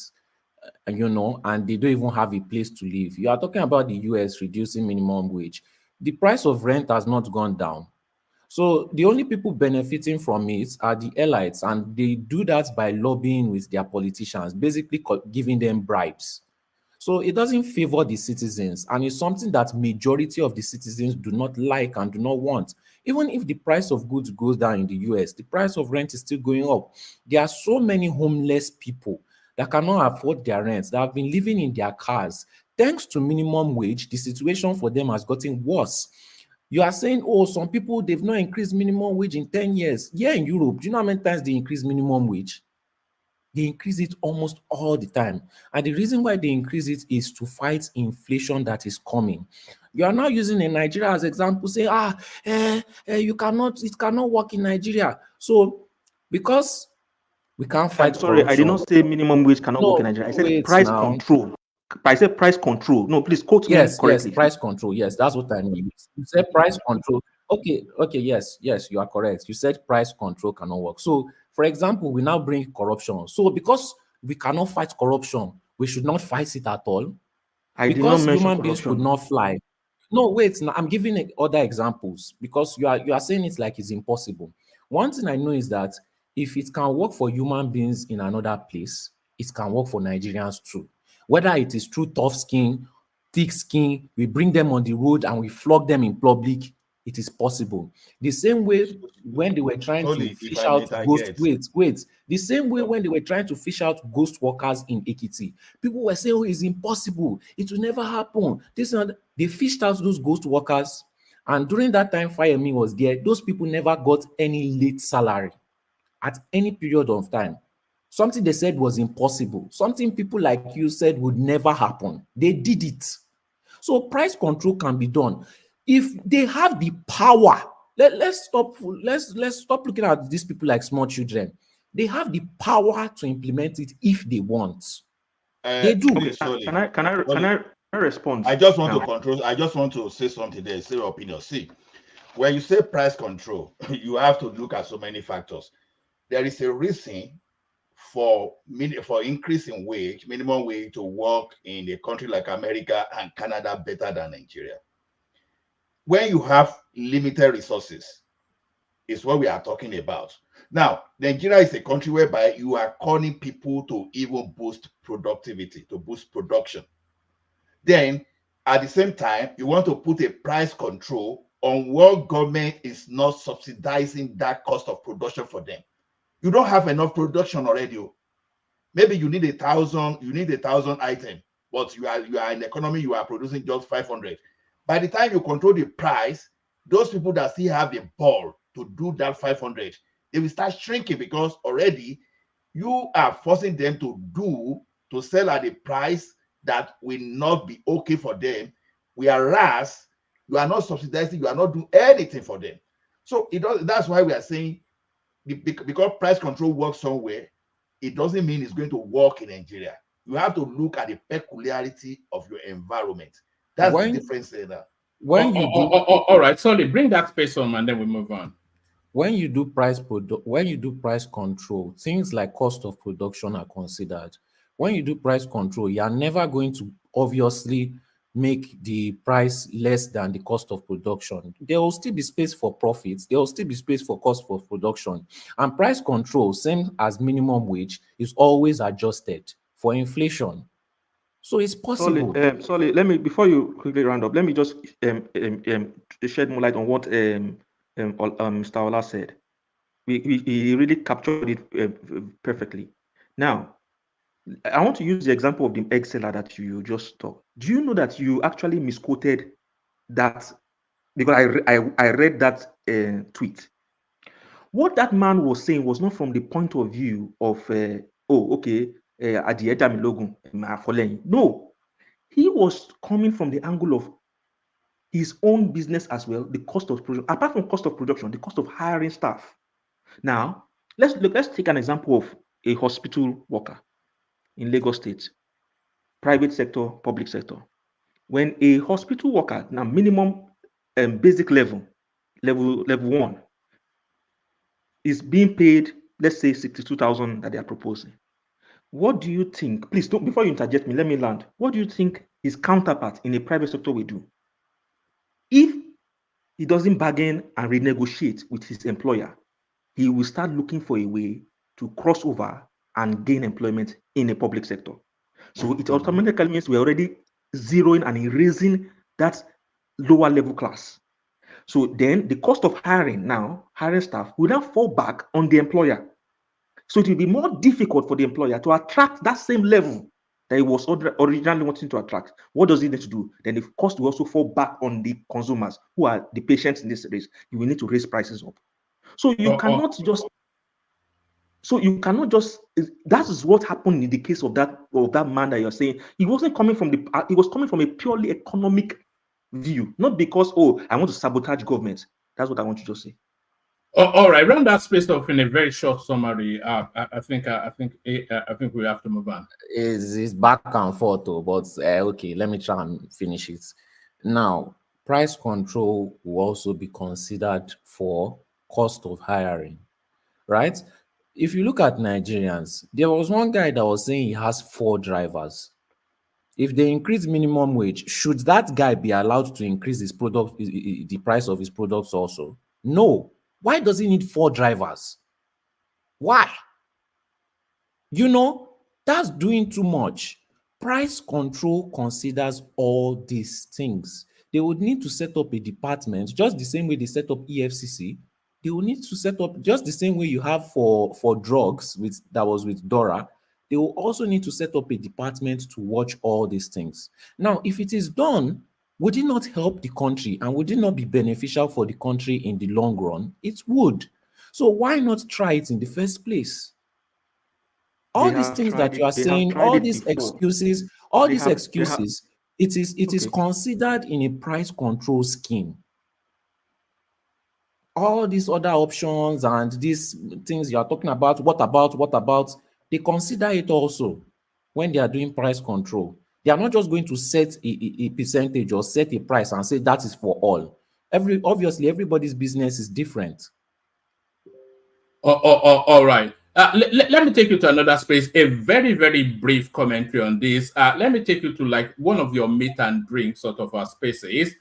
and they don't even have a place to live. You are talking about the US reducing minimum wage. The price of rent has not gone down. So the only people benefiting from it are the elites, and they do that by lobbying with their politicians, basically giving them bribes. So it doesn't favor the citizens, and it's something that majority of the citizens do not like and do not want. Even if the price of goods goes down in the US, the price of rent is still going up. There are so many homeless people that cannot afford their rent, that have been living in their cars. Thanks to minimum wage, the situation for them has gotten worse. You are saying, oh, some people, they've not increased minimum wage in 10 years. Yeah, in Europe, do you know how many times they increase minimum wage? They increase it almost all the time. And the reason why they increase it is to fight inflation that is coming. You are now using in Nigeria as example, say, it cannot work in Nigeria. So, because we can't fight Sorry, I did corruption. not say minimum wage cannot work in No, Nigeria. I said wait price now. control. I said price control. No, please quote me Yes, correctly. price control. Yes, that's what I mean. You said price control. Okay, yes, you are correct. You said price control cannot work. So, for example, we now bring corruption. So, because we cannot fight corruption, we should not fight it at all. I did not Because mention human beings could corruption. not fly. No, wait. Now I'm giving other examples because you are saying it's like it's impossible. One thing I know is that if it can work for human beings in another place, it can work for Nigerians too. Whether it is through tough skin, thick skin, we bring them on the road and we flog them in public, it is possible. The same way when they were trying to Sorry, if fish I may out ghost, target. wait. The same way when they were trying to fish out ghost workers in Ekiti, people were saying, oh, it's impossible. It will never happen. They fished out those ghost workers. And during that time, Fireme was there. Those people never got any late salary at any period of time. Something they said was impossible. Something people like you said would never happen. They did it. So price control can be done. If they have the power, let's stop looking at these people like small children. They have the power to implement it if they want. They do. Please, sorry. Can I respond? I just want now? to control. I just want to say something there. Say your opinion. See, when you say price control, you have to look at so many factors. There is a reason for increasing wage, minimum wage, to work in a country like America and Canada better than Nigeria. When you have limited resources, is what we are talking about. Now, Nigeria is a country whereby you are calling people to even boost productivity, to boost production. Then, at the same time, you want to put a price control on what government is not subsidizing that cost of production for them. You don't have enough production already. Maybe you need 1,000 items, but you are in the economy, you are producing just 500. By the time you control the price, those people that still have the ball to do that 500, they will start shrinking because already you are forcing them to sell at a price that will not be okay for them, whereas you are not subsidizing, you are not doing anything for them. So that's why we are saying, because price control works somewhere, it doesn't mean it's going to work in Nigeria. You have to look at the peculiarity of your environment. That's the difference there. All right, sorry, bring that space on and then we move on. When you do price control, things like cost of production are considered. When you do price control, you are never going to obviously make the price less than the cost of production. There will still be space for profits. There will still be space for cost of production. And price control, same as minimum wage, is always adjusted for inflation. So it's possible. Sorry, let me, before you quickly round up, let me just shed more light on what Mr. Ola said. He really captured it perfectly. Now, I want to use the example of the egg seller that you just talked. Do you know that you actually misquoted that? Because I read that tweet. What that man was saying was not from the point of view of, no, he was coming from the angle of his own business as well, the cost of production, apart from cost of production, the cost of hiring staff. Now, let's take an example of a hospital worker in Lagos State, private sector, public sector. When a hospital worker, now minimum basic level 1, is being paid, let's say 62,000 that they are proposing. What do you think? Please don't, before you interject me, let me land. What do you think his counterpart in a private sector will do? If he doesn't bargain and renegotiate with his employer, he will start looking for a way to cross over and gain employment in a public sector. So it automatically means we're already zeroing and erasing that lower level class. So then the cost of hiring staff will now fall back on the employer. So it will be more difficult for the employer to attract that same level that he was originally wanting to attract. What does he need to do? Then the cost will also fall back on the consumers, who are the patients in this race. You will need to raise prices up. So you cannot just. That is what happened in the case of that man that you're saying. He wasn't coming from he was coming from a purely economic view, not because, I want to sabotage government. That's what I want to just say. All right, run that space off in a very short summary. I think we have to move on. It's back and forth, though, but okay, let me try and finish it. Now, price control will also be considered for cost of hiring, right? If you look at Nigerians, there was one guy that was saying he has 4 drivers. If they increase minimum wage, should that guy be allowed to increase his product, the price of his products also? No. Why does he need 4 drivers? Why? That's doing too much. Price control considers all these things. They would need to set up a department, just the same way they set up EFCC. They will need to set up just the same way you have for drugs that was with Dora. They will also need to set up a department to watch all these things. Now, if it is done, would it not help the country and would it not be beneficial for the country in the long run? It would. So why not try it in the first place? All these things that you are saying, all these excuses, it is considered in a price control scheme. All these other options and these things you are talking about, what about, they consider it also when they are doing price control. They are not just going to set a percentage or set a price and say that is for all. Obviously, everybody's business is different. All right. Let me take you to another space, a very, very brief commentary on this. Let me take you to like one of your meat and drink sort of spaces.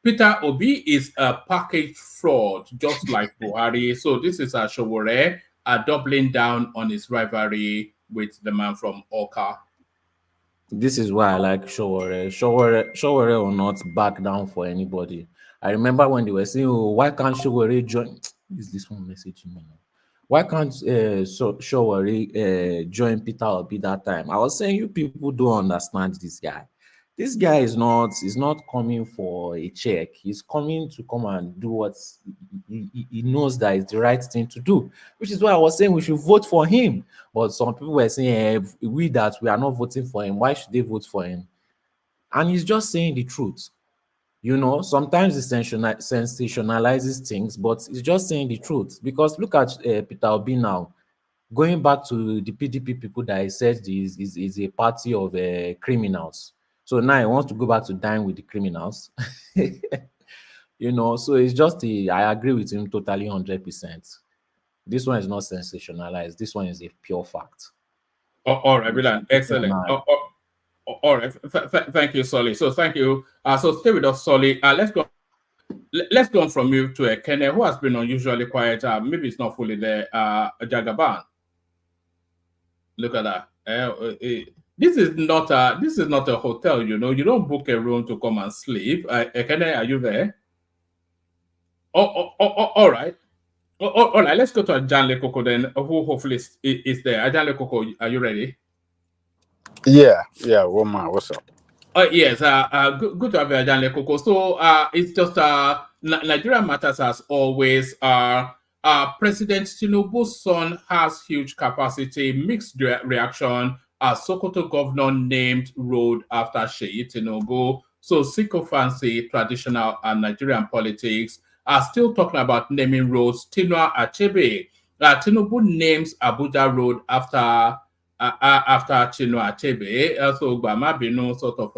Peter Obi is a package fraud, just like Buhari. So this is Showore doubling down on his rivalry with the man from Oka. This is why I like Showore. Showore will not back down for anybody. I remember when they were saying, why can't Showore join? Is this one messaging me? Why can't Showore join Peter Obi that time? I was saying, you people don't understand this guy. This guy is not coming for a check. He's coming to come and do what he knows that is the right thing to do, which is why I was saying we should vote for him. But some people were saying, we are not voting for him. Why should they vote for him? And he's just saying the truth. Sometimes he sensationalizes things, but he's just saying the truth. Because look at Peter Obi now, going back to the PDP people that he said is a party of criminals. So now he wants to go back to dine with the criminals. So it's just I agree with him totally 100%. This one is not sensationalized. This one is a pure fact. All right, brilliant. Excellent. All right. Thank you, Solly. So thank you. So stay with us, Solly. Let's go on from you to Kenneth, who has been unusually quiet. Maybe it's not fully there. Jagaban. Look at that. This is not a hotel. You don't book a room to come and sleep. Kenneth, are you there? All right. All right. Let's go to Ajanle Koko then, who hopefully is there. Ajanle Koko, are you ready? Yeah, woman, what's up? Yes, good to have you, Ajanle Koko. So it's just Nigeria Matters as always. President Tinubu's son has huge capacity, mixed reaction as Sokoto governor named road after Sheyi Tinubu. So sycophancy, traditional and Nigerian politics are still talking about naming roads. Tinua Achebe. Tinubu names Abuja Road after Chinua Achebe. So Gbama Binu sort of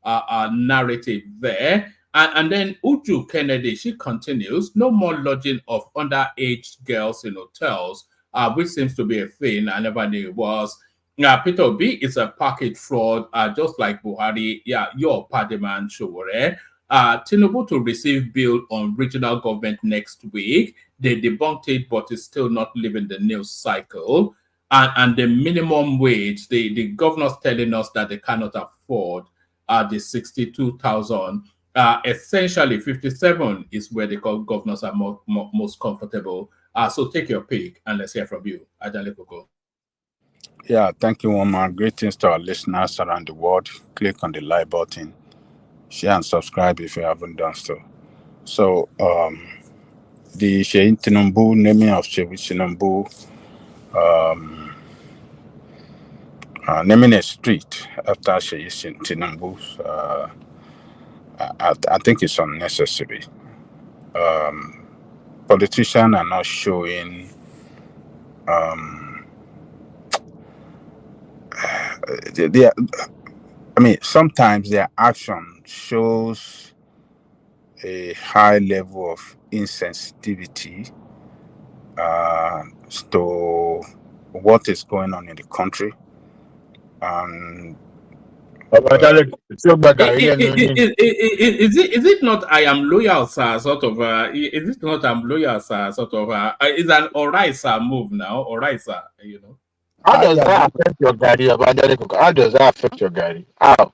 a narrative there. And then Uju Kennedy, she continues, no more lodging of underage girls in hotels, which seems to be a thing I never knew it was. Peter Obi is a package fraud, just like Buhari. Yeah, your party man, Showore. Tinubu to receive bill on regional government next week. They debunked it, but it's still not leaving the news cycle. And the minimum wage, the governor's telling us that they cannot afford the 62,000. Essentially, 57 is where the governors are most comfortable. So take your pick and let's hear from you. Ajale Koko. Yeah, thank you, Omar. Greetings to our listeners around the world. Click on the like button, share and subscribe if you haven't done so. So, the Sheyi Tinubu, naming of Sheyi Tinubu, naming a street after Sheyi Tinubu, I think it's unnecessary. Politicians are not showing. Sometimes their action shows a high level of insensitivity to what is going on in the country. And Is it not I am loyal, sir? Sort of. Is it not I'm loyal, sir? Sort of. It's an alright, sir move now. Alright, sir. You know. How does that affect your Gary? How does that affect your Gary? How?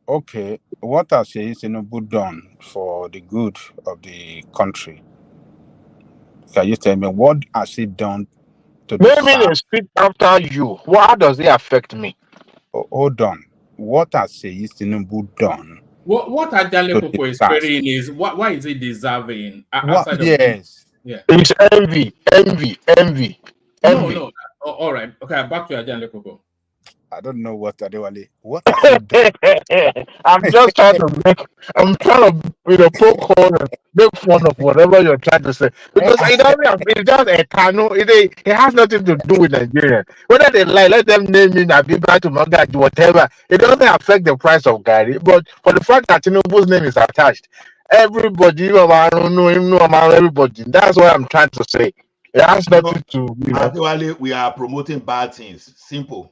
Okay, what has Sheyi Tinubu done for the good of the country? Can you tell me what has he done to Naming deserve? a street after you, how does it affect me? Hold on. What has Sheyi Tinubu done? What Ajale to Koko is deserve? querying is why is it deserving What? outside of Yes. yeah. It's envy. No. All right. Okay, back to Ajale Koko. I don't know what Adewale. What has he done? I'm just trying to poke hole and make fun of whatever you're trying to say. Because it doesn't have, it's just a canoe. It has nothing to do with Nigeria. Whether they lie, let them name me Nabiba to Magaji, whatever. It doesn't affect the price of Gary. But for the fact that Tinubu's name is attached, everybody, everybody. That's what I'm trying to say. It has nothing to, Actually, we are promoting bad things. Simple.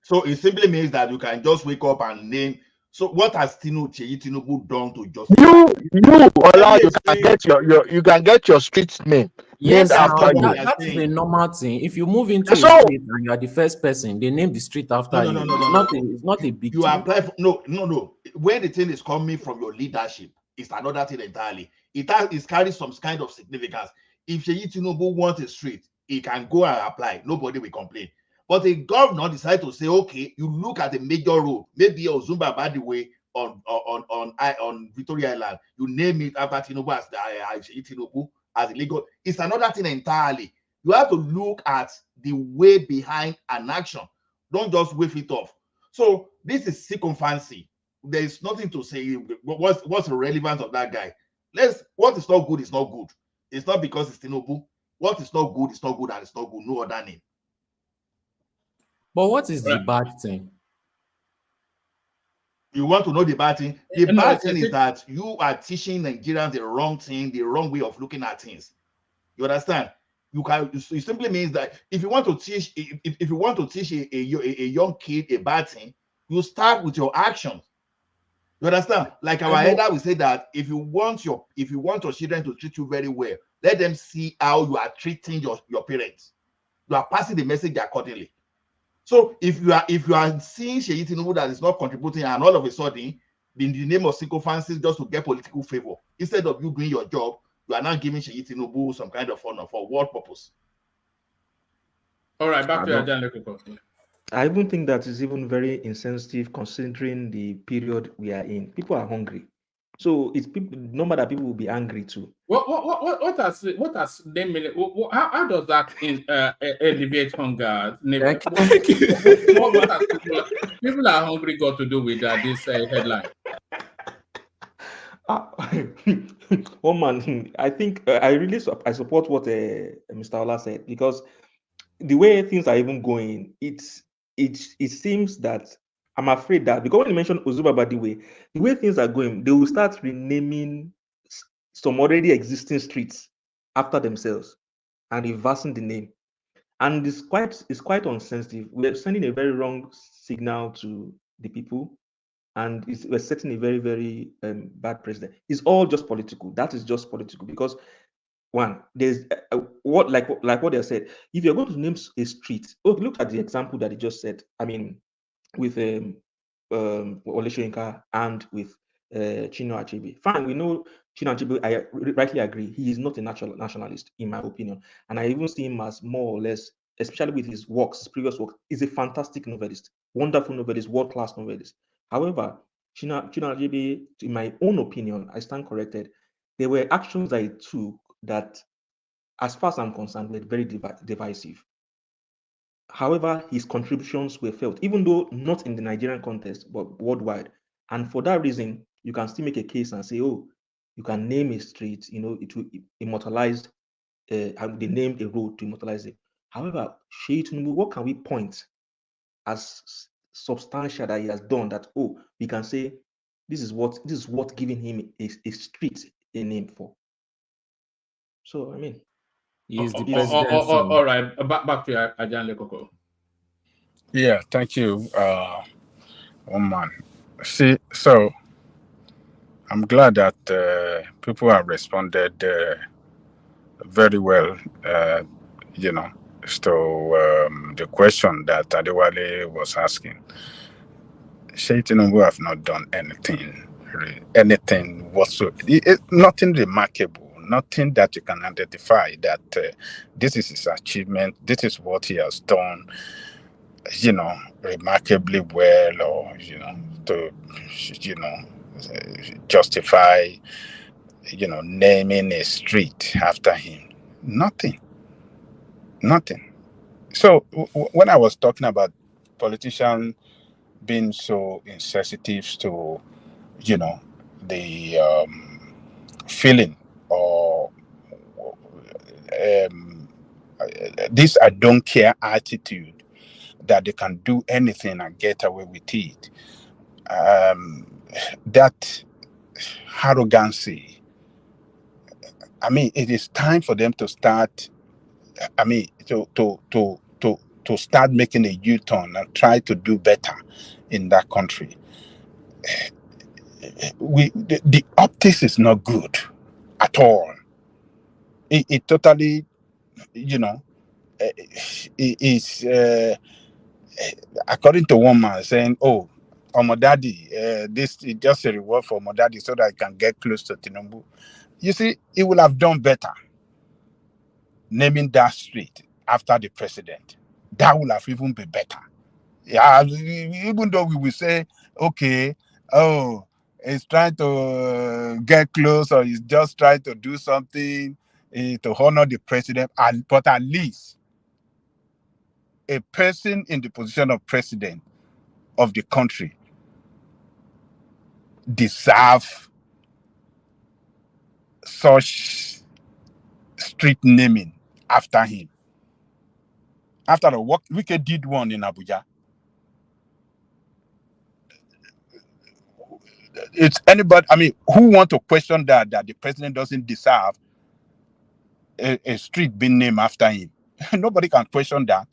So it simply means that you can just wake up and name. So what has Tinubu done to justify? You can get your street name Yes, named after you. that is a normal thing. If you move into a So- street and you are the first person, they name the street after you. It's not a big You deal. apply for no. When the thing is coming from your leadership, it's another thing entirely. It carries some kind of significance. If Sheyi Tinubu wants a street, he can go and apply. Nobody will complain. But the governor decided to say, okay, you look at the major road, maybe Ozumba by the way on Victoria Island, you name it after Tinubu as Sheyi Tinubu as illegal. It's another thing entirely. You have to look at the way behind an action. Don't just wave it off. So this is sycophancy. There is nothing to say. What's the relevance of that guy? What is not good is not good. It's not because it's Tinubu. What is not good is not good and it's not good. No other name. But what is the bad thing? You want to know the bad thing? The bad thing is that you are teaching Nigerians the wrong thing, the wrong way of looking at things. You understand? It simply means that if you want to teach, if you want to teach a young kid a bad thing, you start with your actions. You understand? Like our elder will say that if you want your children to treat you very well, let them see how you are treating your parents. You are passing the message accordingly. So if you are seeing Sheyi Tinubu that is not contributing, and all of a sudden, in the name of sycophancy, just to get political favor, instead of you doing your job, you are now giving Sheyi Tinubu some kind of honor for what purpose? All right, back to Ajale. I even think that is even very insensitive considering the period we are in. People are hungry. So it's people number that people will be angry to. What has how does that alleviate hunger? What has people are hungry got to do with this headline? Oh man, I think I really I support what Mr. Ola said, because the way things are even going, it seems that I'm afraid that, because when you mentioned Ozuba, by the way things are going, they will start renaming some already existing streets after themselves and reversing the name, and it's quite unsensitive. We're sending a very wrong signal to the people, and we're setting a very, very bad precedent. It's all just political. That is just political, because one, there's what like what they said. If you're going to name a street, look at the example that he just said. I mean, with Wole Soyinka and with Chino Achebe. Fine, we know Chino Achebe. I rightly agree. He is not a nationalist, in my opinion, and I even see him as more or less, especially with his works, his previous work, is a fantastic novelist, wonderful novelist, world-class novelist. However, Chino Achebe, in my own opinion, I stand corrected. There were actions that he took that, as far as I'm concerned, were very divisive. However, his contributions were felt, even though not in the Nigerian context, but worldwide. And for that reason, you can still make a case and say, oh, you can name a street, it will immortalize, they named a road to immortalize it. However, Sheyi Tinubu, what can we point as substantial that he has done that, oh, we can say this is what giving him a street a name for? So, I mean, He is the president. All right, back to Ajan Lekoko. Yeah, thank you, man. See, so I'm glad that people have responded very well, to the question that Adewale was asking. Sheyi Tinubu have not done anything whatsoever. Nothing remarkable, nothing that you can identify that this is his achievement, this is what he has done, remarkably well, or, to, justify, naming a street after him. Nothing. So when I was talking about politicians being so insensitive to, the feeling, or this I don't care attitude, that they can do anything and get away with it, that arrogancy, I mean, it is time for them to start, to start making a U-turn and try to do better in that country. The optics is not good at all. It totally, is according to one man saying, "Oh, Omo Daddy, this is just a reward for Omo Daddy so that I can get close to Tinubu." You see, he will have done better naming that street after the president. That would have even been better. Yeah, even though we will say, okay, oh, he's trying to get close, or he's just trying to do something to honor the president, but at least a person in the position of president of the country deserve such street naming after him. After the work Wike did one in Abuja, it's anybody, I mean, who want to question that the president doesn't deserve a street being named after him? Nobody can question that.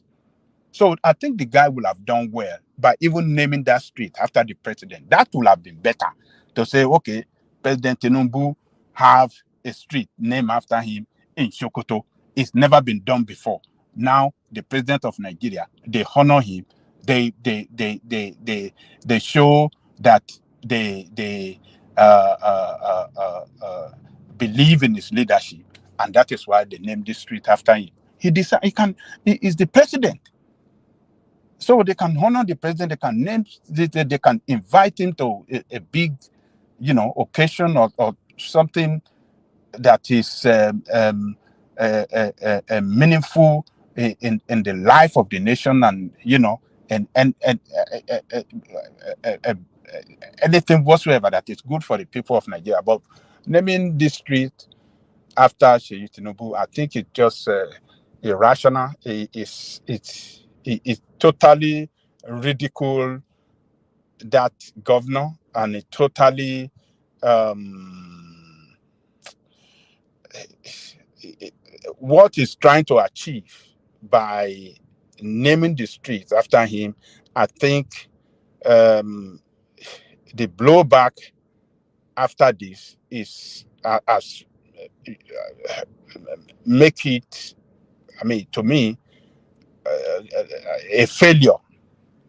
So I think the guy will have done well by even naming that street after the president. That would have been better to say, okay, President Tinubu have a street named after him in Sokoto. It's never been done before. Now the president of Nigeria, they honor him. They show that they believe in his leadership, and that is why they named this street after him. He is the president. So they can honor the president, they can name, they can invite him to a big occasion or something that is meaningful in the life of the nation, and anything whatsoever that is good for the people of Nigeria. But naming this street after Sheyi Tinubu, I think it's just irrational. It totally ridicule that governor, and it totally what he's trying to achieve by naming the streets after him. I think the blowback after this is as make it, I mean, to me, a failure.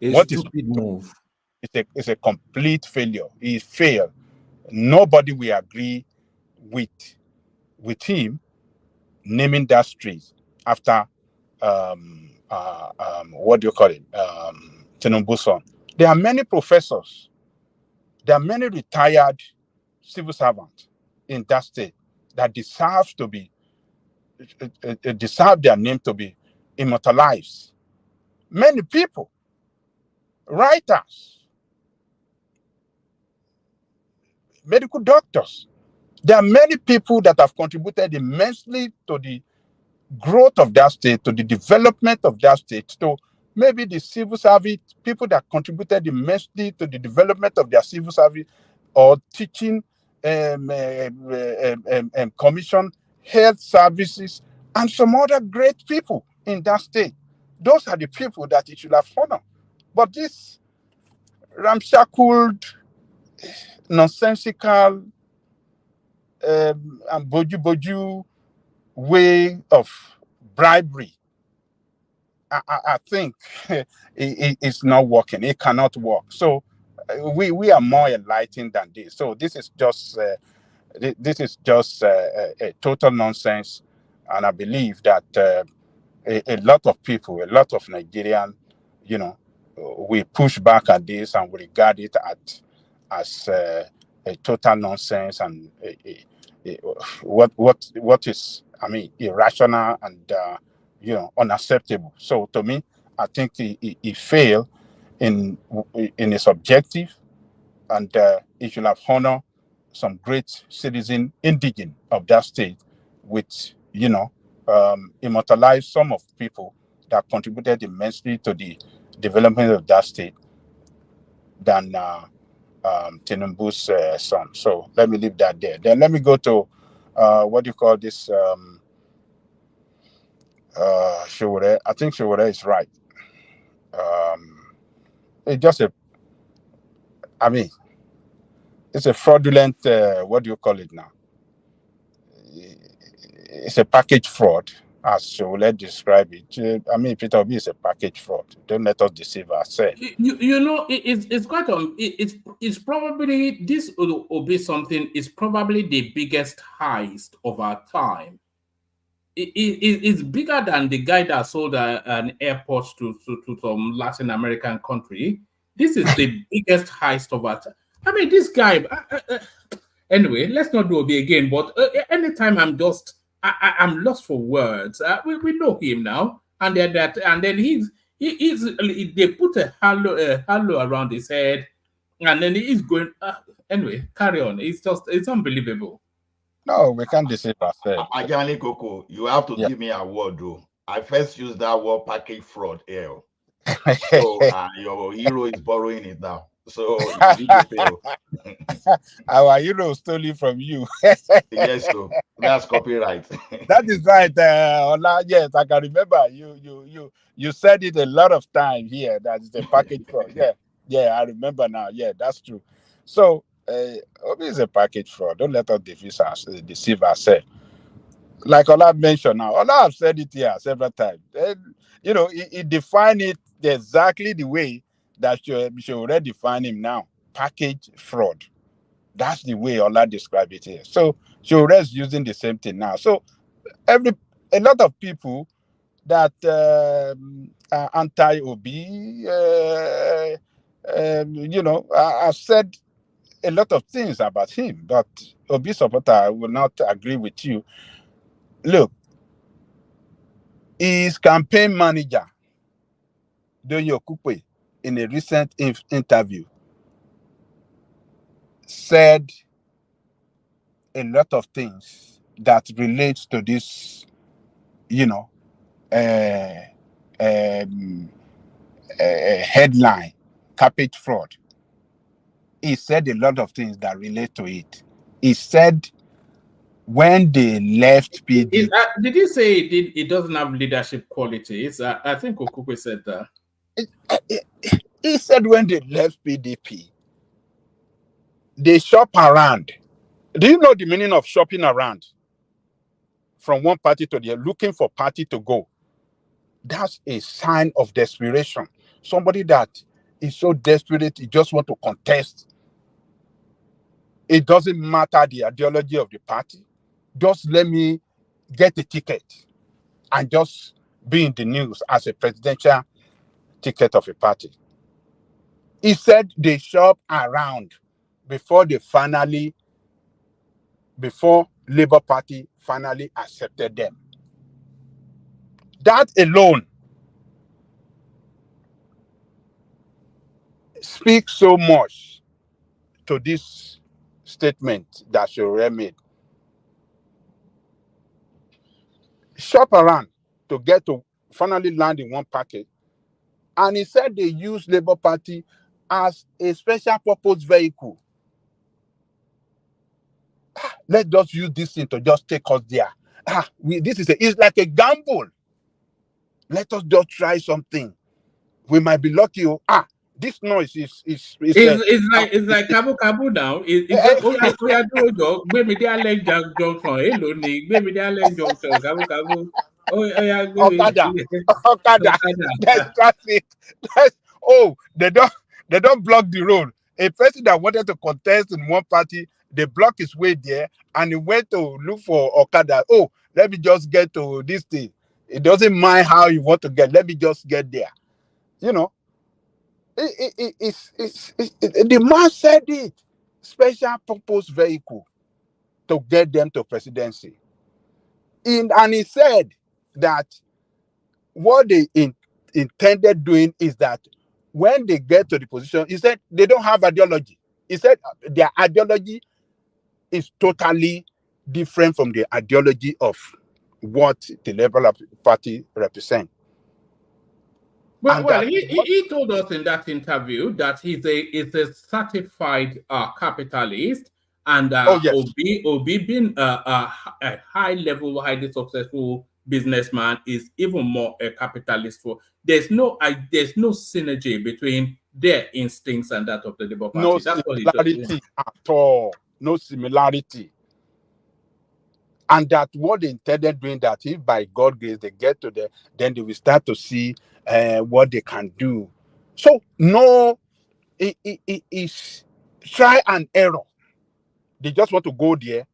A What is stupid move. It's a complete failure. He failed. Nobody will agree with him naming that street after what do you call it? Tinubu's son. There are many professors. There are many retired civil servants in that state that deserve their name to be immortalized. Many people, writers, medical doctors. There are many people that have contributed immensely to the growth of that state, to the development of that state, to maybe the civil service, people that contributed immensely to the development of their civil service, or teaching commission, health services, and some other great people in that state. Those are the people that it should have honored. But this ramshackled, nonsensical, and boju way of bribery, I think it's not working. It cannot work. So we are more enlightened than this. So this is just a total nonsense, and I believe that a lot of people, a lot of Nigerians, we push back at this, and we regard it as a total nonsense, and what is, I mean, irrational and unacceptable. So to me, I think he failed in his objective, and he should have honored some great citizen indigenous of that state, with immortalize some of people that contributed immensely to the development of that state than Tinubu's son. So let me leave that there. Then let me go to what do you call this? Showore. I think Showore is right. It's just it's a fraudulent, what do you call it now? It's a package fraud, as Showore described it. Peter Obi is a package fraud. Don't let us deceive ourselves. It's quite it's probably, this will be something, is probably the biggest heist of our time. It's bigger than the guy that sold an airport to some Latin American country. This is the biggest heist of our time. This guy. Anyway, let's not do Obi again. But anytime I'm lost for words. We know him now, and then they put a halo around his head, and then he's going. Anyway, carry on. It's unbelievable. No, we can't deceive ourselves. Ajani Koko, you have to give me a word, though. I first used that word, package fraud here. So your hero is borrowing it now. So you need to pay. Our hero stole it from you. Yes, so that's copyright. That is right, Ola. Yes, I can remember you said it a lot of times here. That is the package fraud. Yeah, I remember now. Yeah, that's true. So Obi is a package fraud. Don't let us deceive ourselves. Like Ola mentioned now, Ola have said it here several times. He defined it exactly the way that you should already define him now. Package fraud. That's the way Ola described it here. So Shore is using the same thing now. So a lot of people that are anti-Obi, have said a lot of things about him, but Obi supporter will not agree with you. Look, his campaign manager, Doyo Kupe, in a recent interview, said a lot of things that relates to this, you know, headline, carpet fraud. He said a lot of things that relate to it. He said when they left PDP. Did you say it doesn't have leadership qualities? I think Okupe said that. He said when they left PDP, they shop around. Do you know the meaning of shopping around? From one party to the other, looking for party to go. That's a sign of desperation. Somebody that is so desperate, he just want to contest. It doesn't matter the ideology of the party. Just let me get a ticket and just be in the news as a presidential ticket of a party. He said they shop around before Labour Party finally accepted them. That alone speaks so much to this statement that Shore made. Shop around to get to finally land in one package. And he said they use Labour Party as a special purpose vehicle. Let's just use this thing to just take us there. It's like a gamble. Let us just try something. We might be lucky. This noise is It's like Kabu Kabu now. Maybe they are like junction. Hello, maybe they are like junction. Kabu Kabu. Okada. That's traffic. They don't block the road. A person that wanted to contest in one party, they block his way there, and he went to look for Okada. Oh, let me just get to this thing. It doesn't mind how you want to get. Let me just get there. You know, the man said it. Special purpose vehicle to get them to presidency. And he said that what they intended doing is that when they get to the position, he said they don't have ideology. He said their ideology is totally different from the ideology of what the Labour Party represents. Well, he told us in that interview that he's a certified capitalist, and Obi being a high level, highly successful businessman is even more a capitalist. There's no synergy between their instincts and that of the Labour Party. No That's what similarity at all. No similarity. And that what they intended doing, that if by God grace they get to there, then they will start to see what they can do. So no, it is try and error. They just want to go there,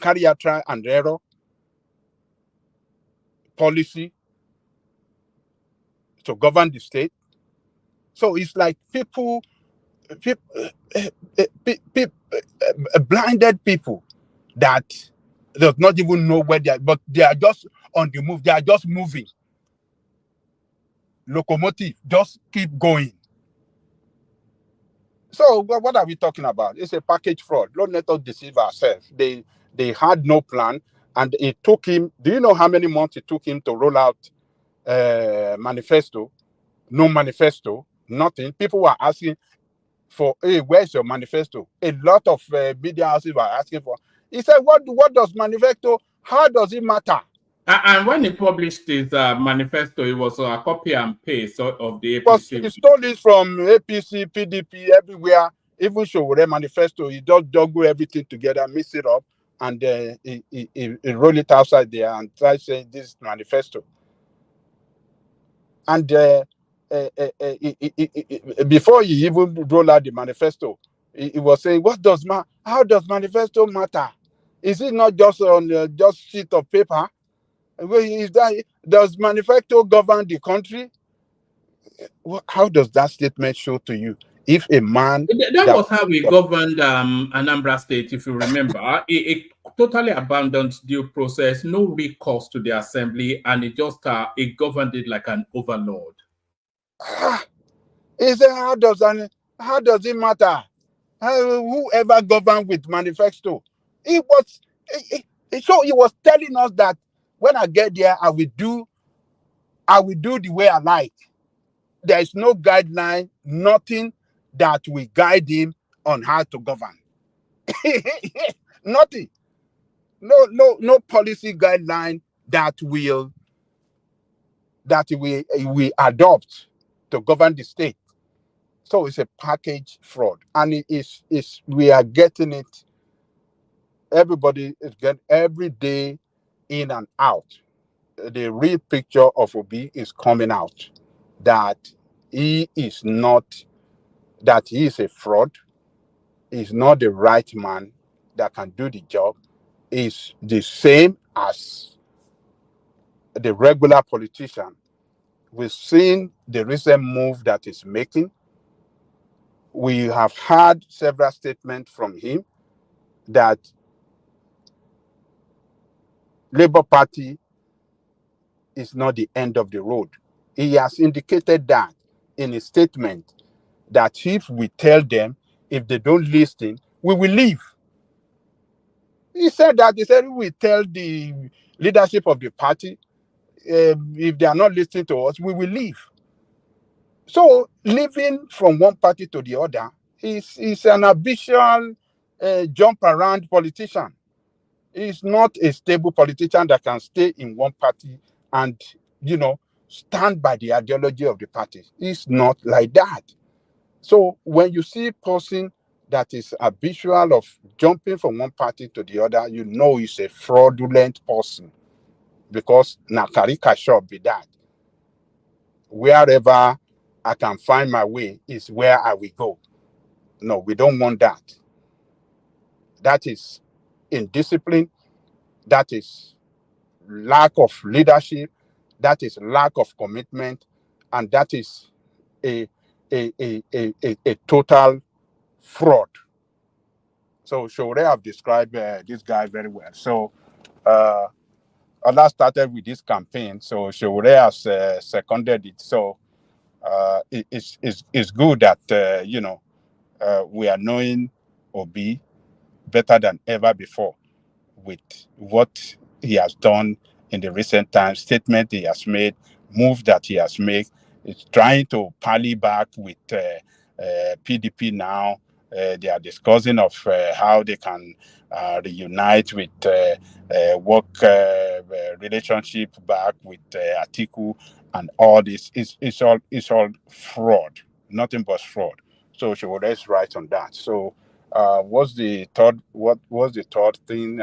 carry out try and error policy to govern the state. So it's like people blinded people that does not even know where they are, but they are just on the move. They are just moving. Locomotive, just keep going. So what are we talking about? It's a package fraud. Don't let us deceive ourselves. They had no plan, and it took him. Do you know how many months it took him to roll out manifesto? No manifesto, nothing. People were asking for, hey, where's your manifesto? A lot of media houses were asking for. He said, what does manifesto? How does it matter? And when he published his manifesto, it was a copy and paste of the APC. He stole it from APC, PDP, everywhere. Even Showore manifesto, he just juggle everything together, mix it up, and he roll it outside there and try saying this is manifesto. And before he even roll out the manifesto, he was saying, how does manifesto matter? Is it not just on just sheet of paper? Does manifesto govern the country? How does that statement show to you? If a man That was how we governed Anambra State, if you remember. It totally abandoned due process, no recourse to the assembly, and it just it governed it like an overlord. He said, how does it matter? Whoever governed with manifesto, so he was telling us that when I get there, I will do the way I like. There is no guideline, nothing that will guide him on how to govern. Nothing. No policy guideline that we adopt to govern the state. So it's a package fraud, and we are getting it. Everybody is getting every day in and out. The real picture of Obi is coming out, that he is a fraud. He's not the right man that can do the job. Is the same as the regular politician. We've seen the recent move that he's making. We have had several statements from him that Labour Party is not the end of the road. He has indicated that in his statement, that if we tell them, if they don't listen, we will leave. He said we tell the leadership of the party, if they are not listening to us, we will leave. So leaving from one party to the other is an ambitious jump around politician. He's not a stable politician that can stay in one party and, stand by the ideology of the party. He's not like that. So when you see a person that is habitual of jumping from one party to the other, you know he's a fraudulent person, because Nakarika should be that. Wherever I can find my way is where I will go. No, we don't want that. That is indiscipline. That is lack of leadership. That is lack of commitment. And that is a total fraud. So Shore have described this guy very well. So Allah started with this campaign. So Shore has seconded it. So it's good that we are knowing Obi better than ever before with what he has done in the recent times, statement he has made, move that he has made. It's trying to pally back with PDP now. They are discussing of how they can reunite with work relationship back with Atiku, and all this. It's all fraud, nothing but fraud. So she was right on that. So what's the third? What was the third thing?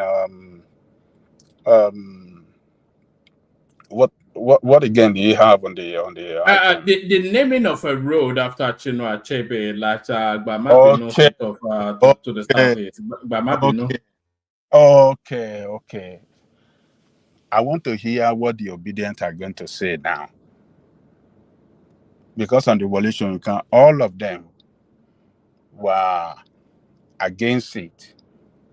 What again do you have on the item? The naming of a road after Chinua Achebe, like Bamabino Okay. sort of to the southeast. Bamabino. Okay. I want to hear what the obedient are going to say now. Because on the revolution, all of them were against it.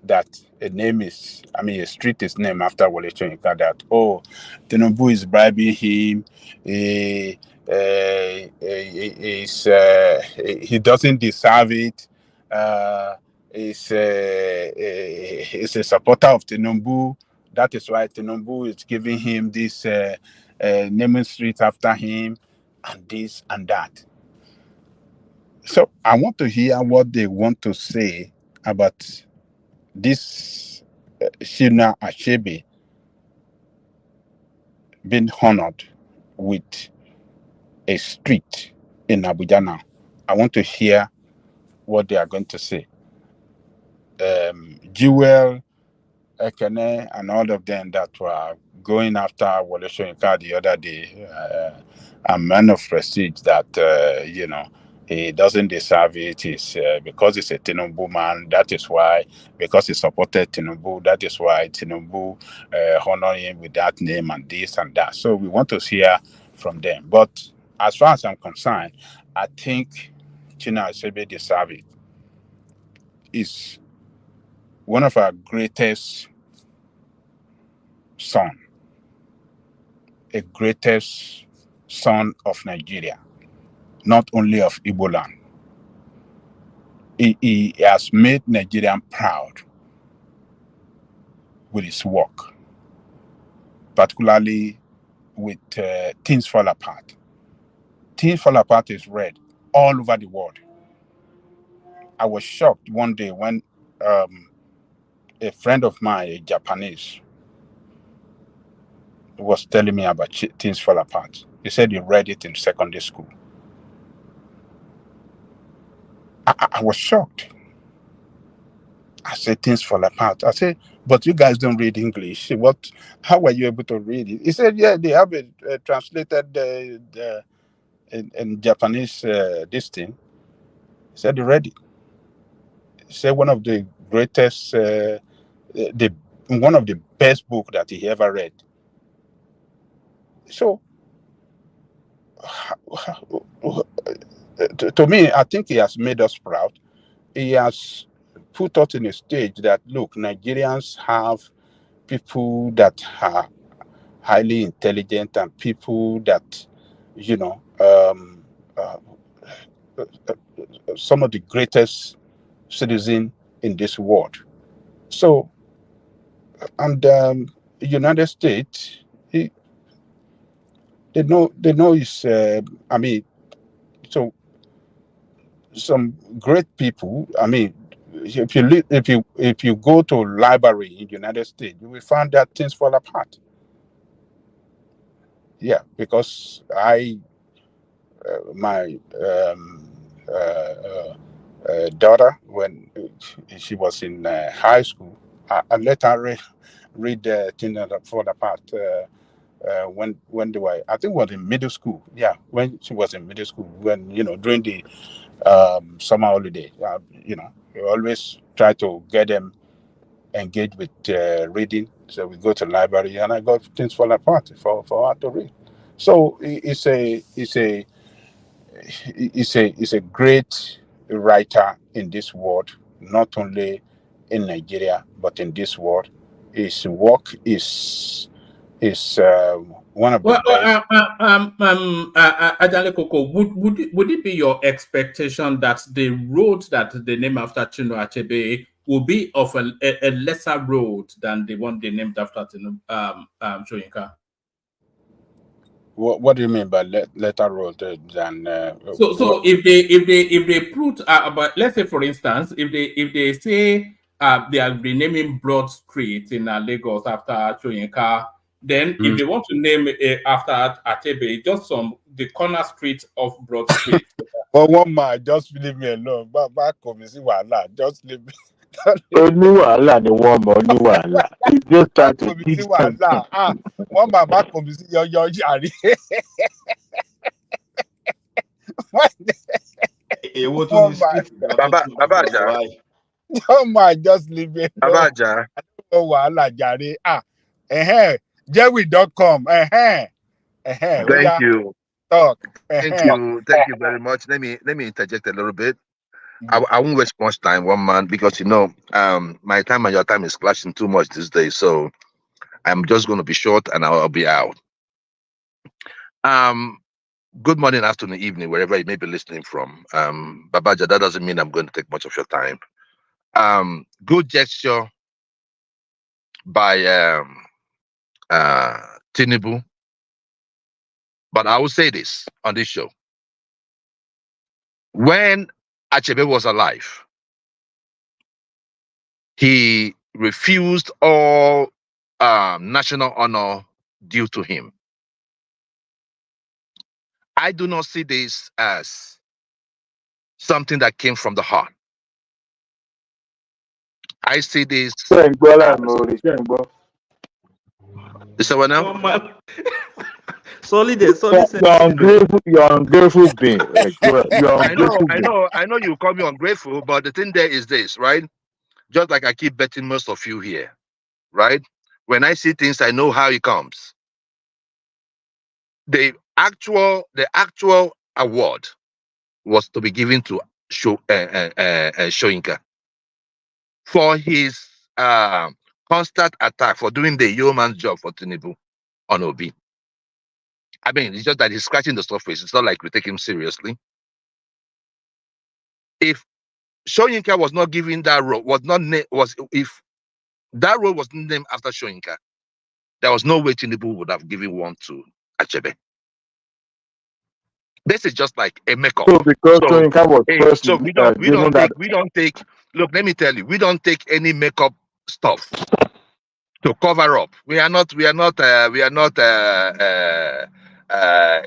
That a street is named after Wole Soyinka, that, Tinubu is bribing him, he doesn't deserve it, he's a supporter of Tinubu, that is why Tinubu is giving him this naming street after him, and this and that. So I want to hear what they want to say about this Chinua Achebe being honored with a street in Abuja now. I want to hear what they are going to say. Jewel, Ekene, and all of them that were going after Wole Soyinka the other day, a man of prestige that, he doesn't deserve it. Is because he's a Tinubu man. That is why, because he supported Tinubu, that is why Tinubu honored him with that name and this and that. So we want to hear from them. But as far as I'm concerned, I think Chinua Achebe deserves it. Is one of our greatest son, a greatest son of Nigeria, not only of Igbo land. He has made Nigerian proud with his work, particularly with Things Fall Apart. Things Fall Apart is read all over the world. I was shocked one day when a friend of mine, a Japanese, was telling me about Things Fall Apart. He said he read it in secondary school. I was shocked. I said, Things Fall Apart. I said, but you guys don't read English. How were you able to read it? He said, yeah, they have it translated in Japanese, this thing. He said, they read it. He said, one of the greatest, one of the best book that he ever read. So, to me, I think he has made us proud. He has put us in a stage that, look, Nigerians have people that are highly intelligent and people that, some of the greatest citizens in this world. So, and the United States, they know it's, so some great people. If you go to library in the United States, you will find that Things Fall Apart. Yeah, because my daughter, when she was in high school, I let her read Things Fall Apart when they were, I think, was in middle school. Yeah, when she was in middle school, when during the summer holiday, we always try to get them engaged with reading. So we go to the library, and I got Things Fall Apart for her to read. So it's a great writer in this world, not only in Nigeria but in this world. His work is one of the best. Ajale Koko, would it be your expectation that the road that they name after Chinua Achebe will be of a lesser road than the one they named after Soyinka? What do you mean by letter road than? So if they put but let's say, for instance, if they say they are renaming Broad Street in Lagos after Soyinka, then if they want to name it after Achebe, just the corner street of Broad Street. But one man, just leave me alone. Back home, you see wahala. Just leave me. Only wahala the one more, only wahala. You just try to dig something. One man back home, you see your jari. Baba, One man, just leave me alone. Babaja. Wahala jari. Jerry don't come. Thank you. Talk. Thank you very much. Let me interject a little bit. I won't waste much time, one man, because my time and your time is clashing too much these days. So I'm just going to be short and I'll be out. Good morning, afternoon, evening, wherever you may be listening from. Babaja, that doesn't mean I'm going to take much of your time. Good gesture by Tinubu. But I will say this on this show. When Achebe was alive, he refused all national honor due to him. I do not see this as something that came from the heart. I see this. Solid. You're ungrateful being. I know you call me ungrateful, but the thing there is this, right? Just like I keep betting most of you here, right? When I see things, I know how it comes. The actual award was to be given to Soyinka for his constant attack for doing the yeoman's job for Tinubu on Obi. I mean, it's just that he's scratching the surface. It's not like we take him seriously. If Soyinka was not given that role, if that role was named after Soyinka, there was no way Tinubu would have given one to Achebe. This is just like a makeup. So because Soyinka was first, so we don't take. Look, let me tell you, we don't take any makeup stuff to cover up. We are not a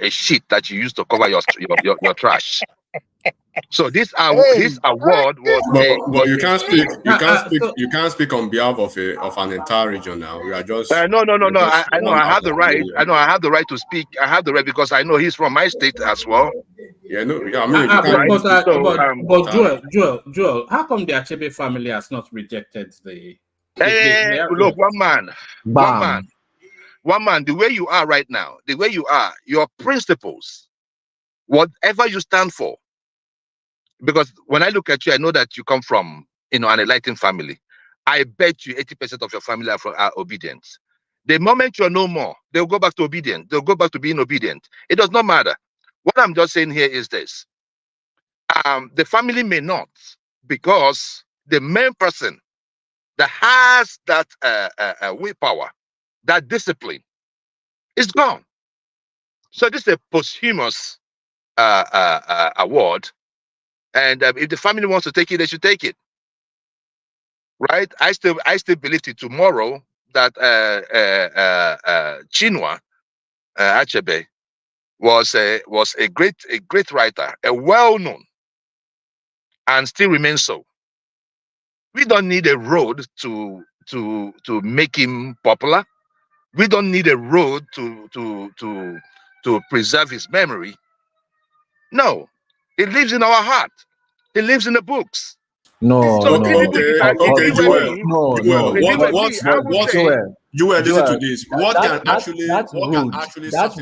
sheet that you use to cover your trash. So this award was but you can't speak you can't speak on behalf of an entire region now. We are just no. I know I have the right. I know I have the right to speak. I have the right because I know he's from my state as well. Yeah, no, yeah, I mean, Joel, how come the Achebe family has not rejected the look, one man, the way you are right now, the way you are, your principles, whatever you stand for. Because when I look at you, I know that you come from, an enlightened family. I bet you 80% of your family are obedient. The moment you're no more, they'll go back to obedient. They'll go back to being obedient. It does not matter. What I'm just saying here is this. The family may not, because the main person that has that willpower, that discipline, is gone. So this is a posthumous award. And if the family wants to take it, they should take it, right? I still believe till tomorrow that Chinua Achebe was a great writer, a well-known, and still remains so. We don't need a road to make him popular. We don't need a road to preserve his memory. No, it lives in our heart. It lives in the books. Joel, listen to this. That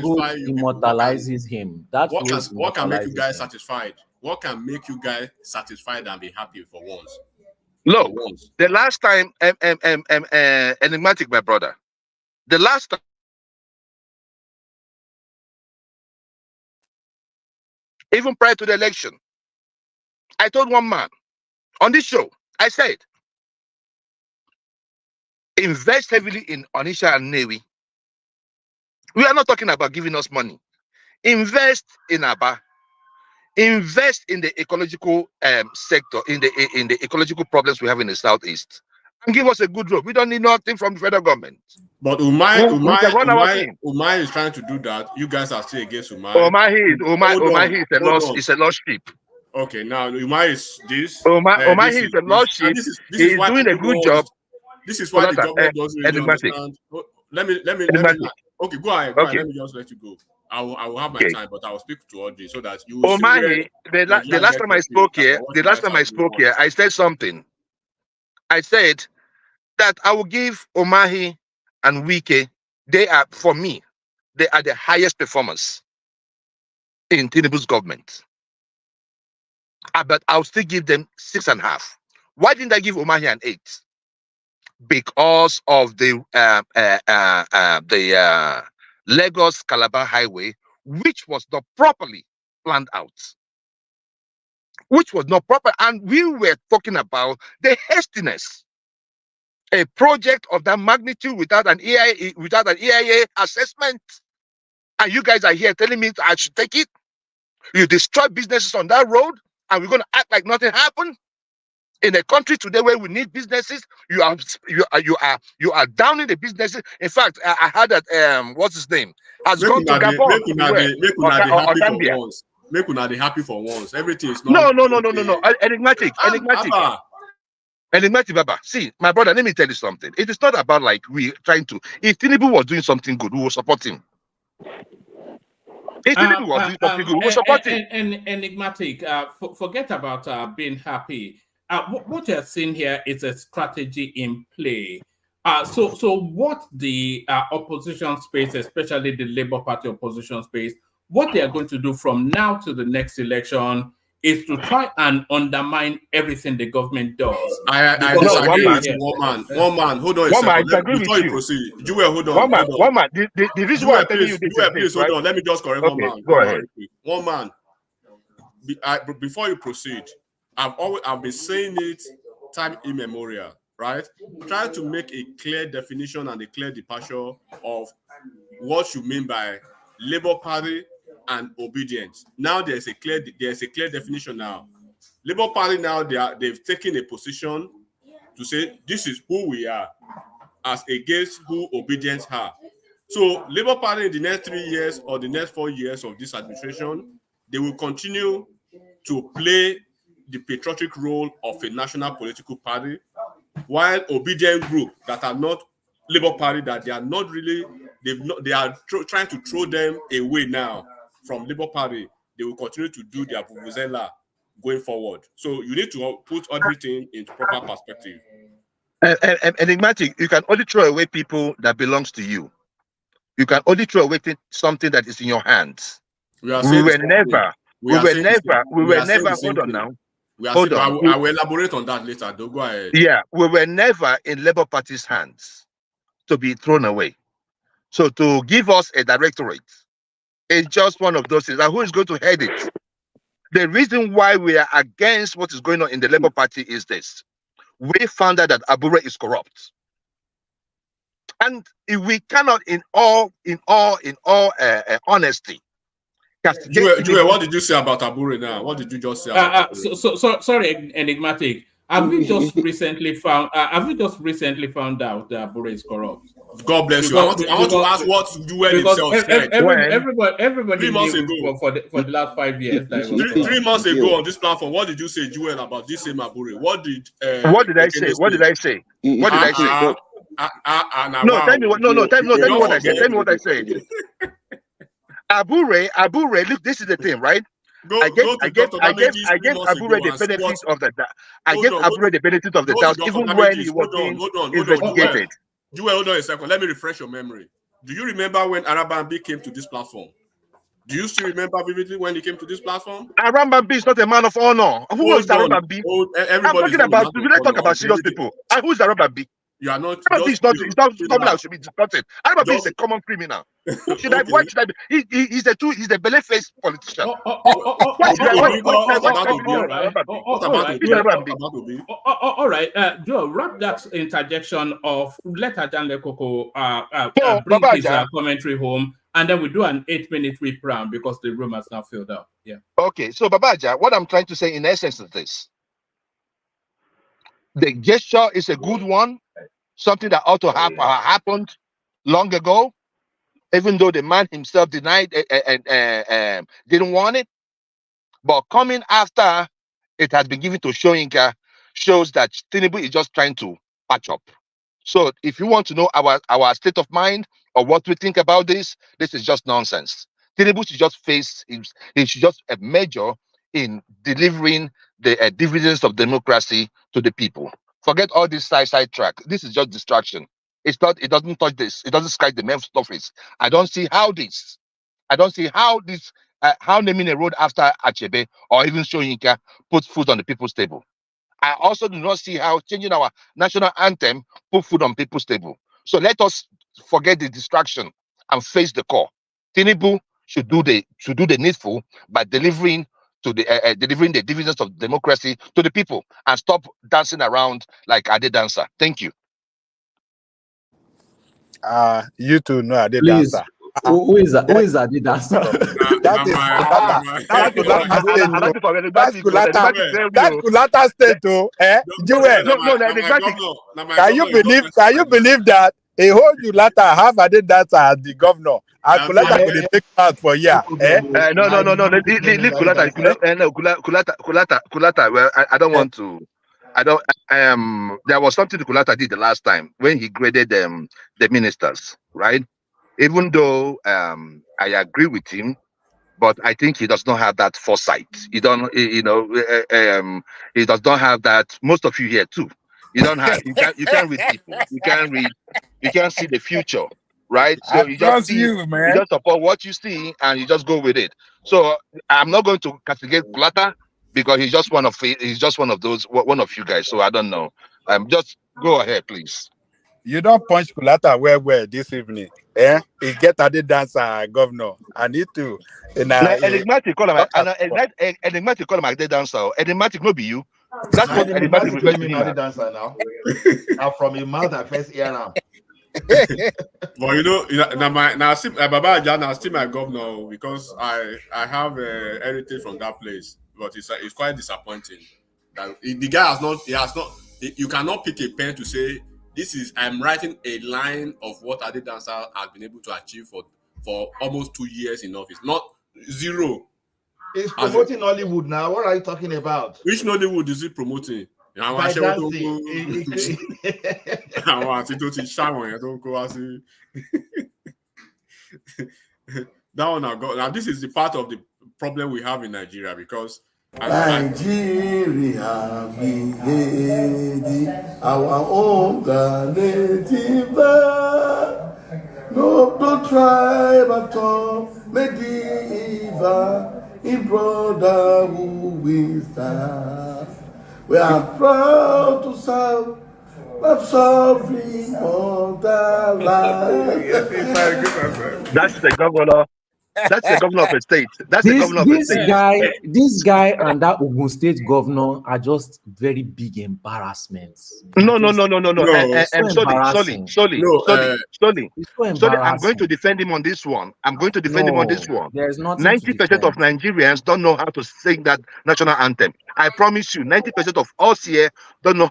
road immortalizes him. What can make you guys satisfied? What can make you guys satisfied and be happy for once? Look, the last time, enigmatic, my brother, the last time, even prior to the election, I told one man on this show, I said, invest heavily in Onitsha and Nnewi. We are not talking about giving us money. Invest in Aba. Invest in the ecological sector, in the ecological problems we have in the southeast, and give us a good road. We don't need nothing from the federal government. But Umai is trying to do that. You guys are still against Umai. Umai is a lost sheep. Okay, now Umai is this. Umai is a lost sheep. He's doing a good job. This is why the government doesn't really understand. Let me. Okay, go ahead. Okay. Let me just let you go. I will have my time, but I will speak to Audrey so that you will see. The last time I spoke here, I said something. I said that I will give Omahi and Wike, they are the highest performers in Tinubu's government. But I'll still give them 6.5. Why didn't I give Omahi an 8? Because of the Lagos Calabar Highway, which was not properly planned out, and we were talking about the hastiness. A project of that magnitude without an EIA assessment, and you guys are here telling me I should take it. You destroy businesses on that road, and we're going to act like nothing happened. In a country today where we need businesses, you are downing the businesses. In fact, I heard that what's his name has gone to Gabon. Make una dey happy for once. Everything is not. No. Enigmatic Baba. See, my brother, let me tell you something. It is not about like we trying to. If Tinubu was doing something good, we will support him. If Tinubu was doing something good, we will support him. Enigmatic, forget about being happy. What you're seeing here is a strategy in play. So what the opposition space, especially the Labour Party opposition space, what they are going to do from now to the next election is to try and undermine everything the government does. I disagree with you, one man. Hold on a second. Before you proceed, Jewel, hold on. One man. The reason why I'm telling you this is please hold on. Let me just correct one man. Go ahead. One man. Before you proceed, I've been saying it time immemorial, right? Try to make a clear definition and a clear departure of what you mean by Labour Party and obedience. Now there's a clear definition now. Labour Party now they've taken a position to say this is who we are as against who obedience are. So Labour Party in the next 3 years or the next 4 years of this administration, they will continue to play the patriotic role of a national political party, while obedient group that are not Labour Party, that they are not really, they are trying to throw them away now from Labour Party. They will continue to do their vuvuzela going forward. So you need to put everything into proper perspective. Enigmatic, you can only throw away people that belongs to you. You can only throw away something that is in your hands. We were never. Hold on now. Hold on. I will elaborate on that later. Don't go ahead. Yeah, we were never in Labour Party's hands to be thrown away. So to give us a directorate is just one of those things. And who is going to head it? The reason why we are against what is going on in the Labour Party is this: we found out that Abure is corrupt, and if we cannot, in all honesty. Joel, what did you say about Abure now? What did you just say about sorry, Enigmatic. Have we just recently found out that Abure is corrupt? God bless you. I want to ask what Joel himself said. Everybody 3 months ago for the last 5 years. 3 months ago on this platform, what did you say, Joel, about this same Abure? What did I say? What did I say? What did I say? No, tell me what. No, tell me what I said. Tell me what I said. Abure, look, this is the thing, right? I gave Abure the benefit of the doubt. I gave Abure the benefit of the doubt, even when he was being investigated. Joel, hold on a second. Let me refresh your memory. Do you remember when Arabambi came to this platform? Do you still remember vividly when he came to this platform? Arabambi is not a man of honor. Who was Arabambi? I'm talking about. Let's talk about serious people. Who's Arabambi? You are not. It's not something that should be discussed. Arabambi is a common criminal. Why should I be? He's a belly-faced politician. All right, Joe, wrap that interjection of let Ajanle Koko bring his commentary home, and then we do an 8-minute whip round because the room has now filled up. Yeah. Okay, so Babaja, what I'm trying to say in essence is this: the gesture is a good one, something that ought to have happened long ago, even though the man himself denied and didn't want it. But coming after it has been given to Soyinka shows that Tinubu is just trying to patch up. So if you want to know our state of mind or what we think about this is just nonsense. Tinubu should just he should just major in delivering the dividends of democracy to the people. Forget all this side track. This is just distraction. It doesn't touch this. It doesn't scratch the main surface. I don't see how naming a road after Achebe or even Soyinka puts food on the people's table. I also do not see how changing our national anthem put food on people's table. So let us forget the distraction and face the core. Tinubu should do the needful by delivering the dividends of democracy to the people and stop dancing around like Ade dancer. Thank you. You two know Ade Please. dancer. Who is Ade dancer? That's Kulata State, oh, eh? Joel, can you believe that a whole Kulata have Ade dancer as the governor? And Kulata will take part for year, eh? No. Leave Kulata. Kulata. Well, I don't want to. There was something Kulata did the last time when he graded the ministers, right? Even though I agree with him, but I think he does not have that foresight. He does not have that. Most of you here too. You don't have. You can't read people. You can't see the future, right? So you just support what you see and you just go with it. So I'm not going to castigate Kulata. because he's just one of one of you guys. So I don't know. Just go ahead, please. You don't punch Kulata where this evening. Eh? He get a dancer, governor. I need to. Enigmatic call him. Enigmatic call him a dead dancer. Enigmatic no be you. That's what Enigmatic refers to him as. Dancer now. Now from his mouth, I first hear now. But you know, now see, Baba Aja now still my governor because I have heritage from that place, but it's quite disappointing that the guy has not. You cannot pick a pen to say this is. I'm writing a line of what Ade Dancer has been able to achieve for almost 2 years in office, not zero. He's promoting Nollywood now. What are you talking about? Which Nollywood is he promoting? By dancing. That one I got. Now this is the part of the problem we have in Nigeria because Nigeria, we lady, our own native. No tribe at all, medieval, in brother who we stand. We are proud to serve the sovereign motherland. That's the governor. That's the governor of a state. That's the governor of a state. This guy and that Ogun State governor are just very big embarrassments. No. Sorry. I'm going to defend him on this one. There's nothing. 90% of Nigerians don't know how to sing that national anthem. I promise you, 90% of us here don't know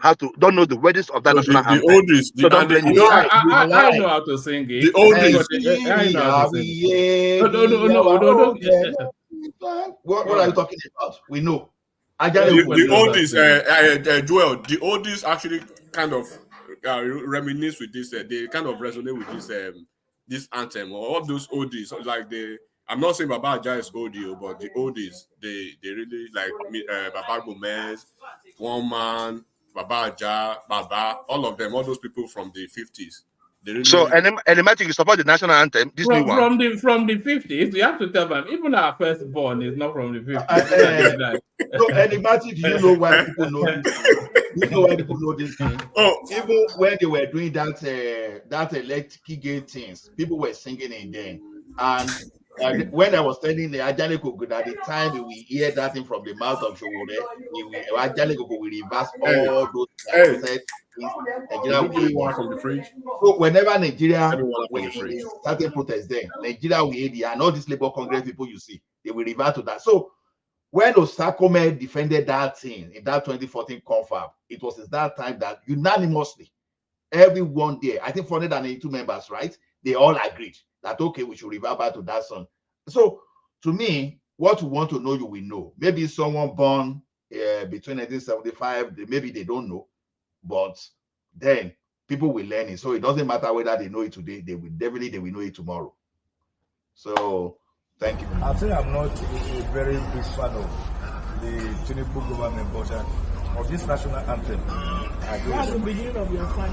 the words of that national anthem. So don't blame me. I know how to sing it. The oldies. I know how to sing it. No. What are you talking about? We know. The oldies, Joel. The oldies actually kind of reminisce with this. They kind of resonate with this anthem or all those oldies. Like I'm not saying Baba Aja is oldie, but the oldies they really like Baba Gomez, One Man, Baba Aja, Baba, all of them, all those people from the 50s. Really so, Enigmatic, you support the national anthem? This new one from the 50s. You have to tell them. Even our firstborn is not from the 50s. So, Enigmatic, do you know why people know this? You know why people know this? Even when they were doing that electric gate things, people were singing in them. And when I was telling the Ajale Koko at the time we hear that thing from the mouth of Showore, Ajale Koko will reverse all those said Nigeria from the fridge. So whenever Nigeria started protest then, Nigeria will aid and all these Labour Congress people you see, they will revert to that. So when Osakome defended that thing in that 2014 confab, it was at that time that unanimously, everyone there, I think 482 members, right? They all agreed that, okay, we should revert back to that song. So to me, what you want to know, you will know. Maybe someone born between 1975, maybe they don't know, but then people will learn it. So it doesn't matter whether they know it today, they will know it tomorrow. So thank you. I'll say I'm not a very big fan of the Tinubu government, but of this national anthem. That's the beginning of your fan.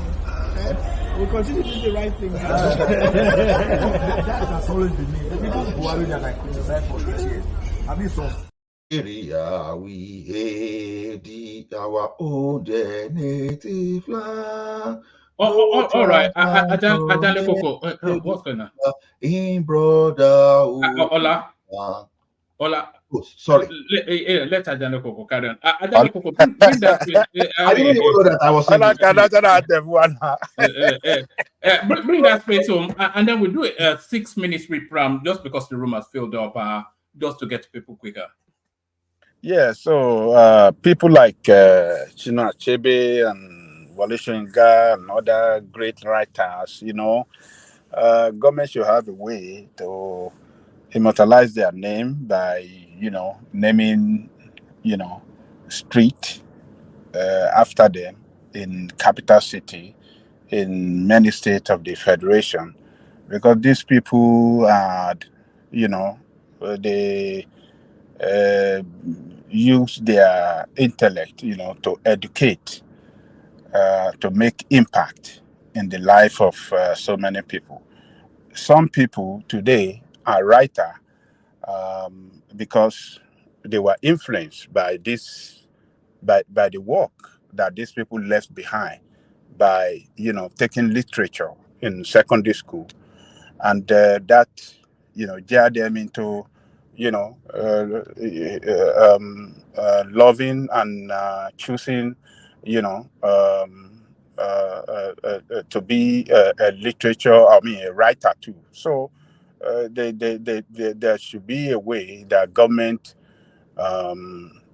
We'll continue to do the right thing. That has always been me. The people who are that I criticize for this year. I mean, so. We hate our own native land. All right. Ajale Koko, what's going on? In brother. Ola. Oh, sorry. Let Ajale Koko carry on. Ajale Koko, bring that. I didn't even know that I was bring that space home, and then we'll do a 6 minutes repram just because the room has filled up, just to get to people quicker. Yeah, so people like Chinua Achebe and Wale Soyinka and other great writers, government should have a way to immortalize their name by, naming, street after them in capital city, in many states of the federation, because these people are, they use their intellect, to educate, to make impact in the life of so many people. Some people today are writer because, they were influenced by this, by the work that these people left behind, by taking literature in secondary school, and that geared them into loving and choosing to be a literature, I mean a writer too. So there should be a way that government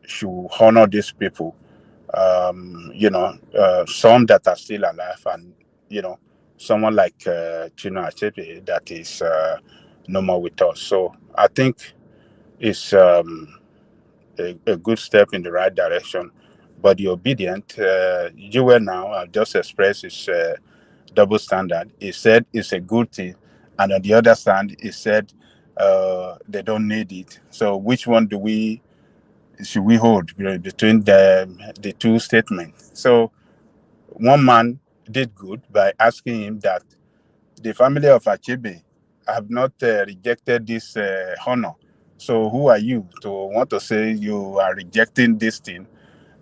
should honor these people, some that are still alive, and someone like Chino Achebe that is no more with us. So I think it's a good step in the right direction. But the obedient, Jewel now just expressed his double standard. He said it's a good thing, and on the other hand, he said they don't need it. So which one should we hold between the two statements? So one man did good by asking him that the family of Achebe have not rejected this honor. So who are you to want to say you are rejecting this thing?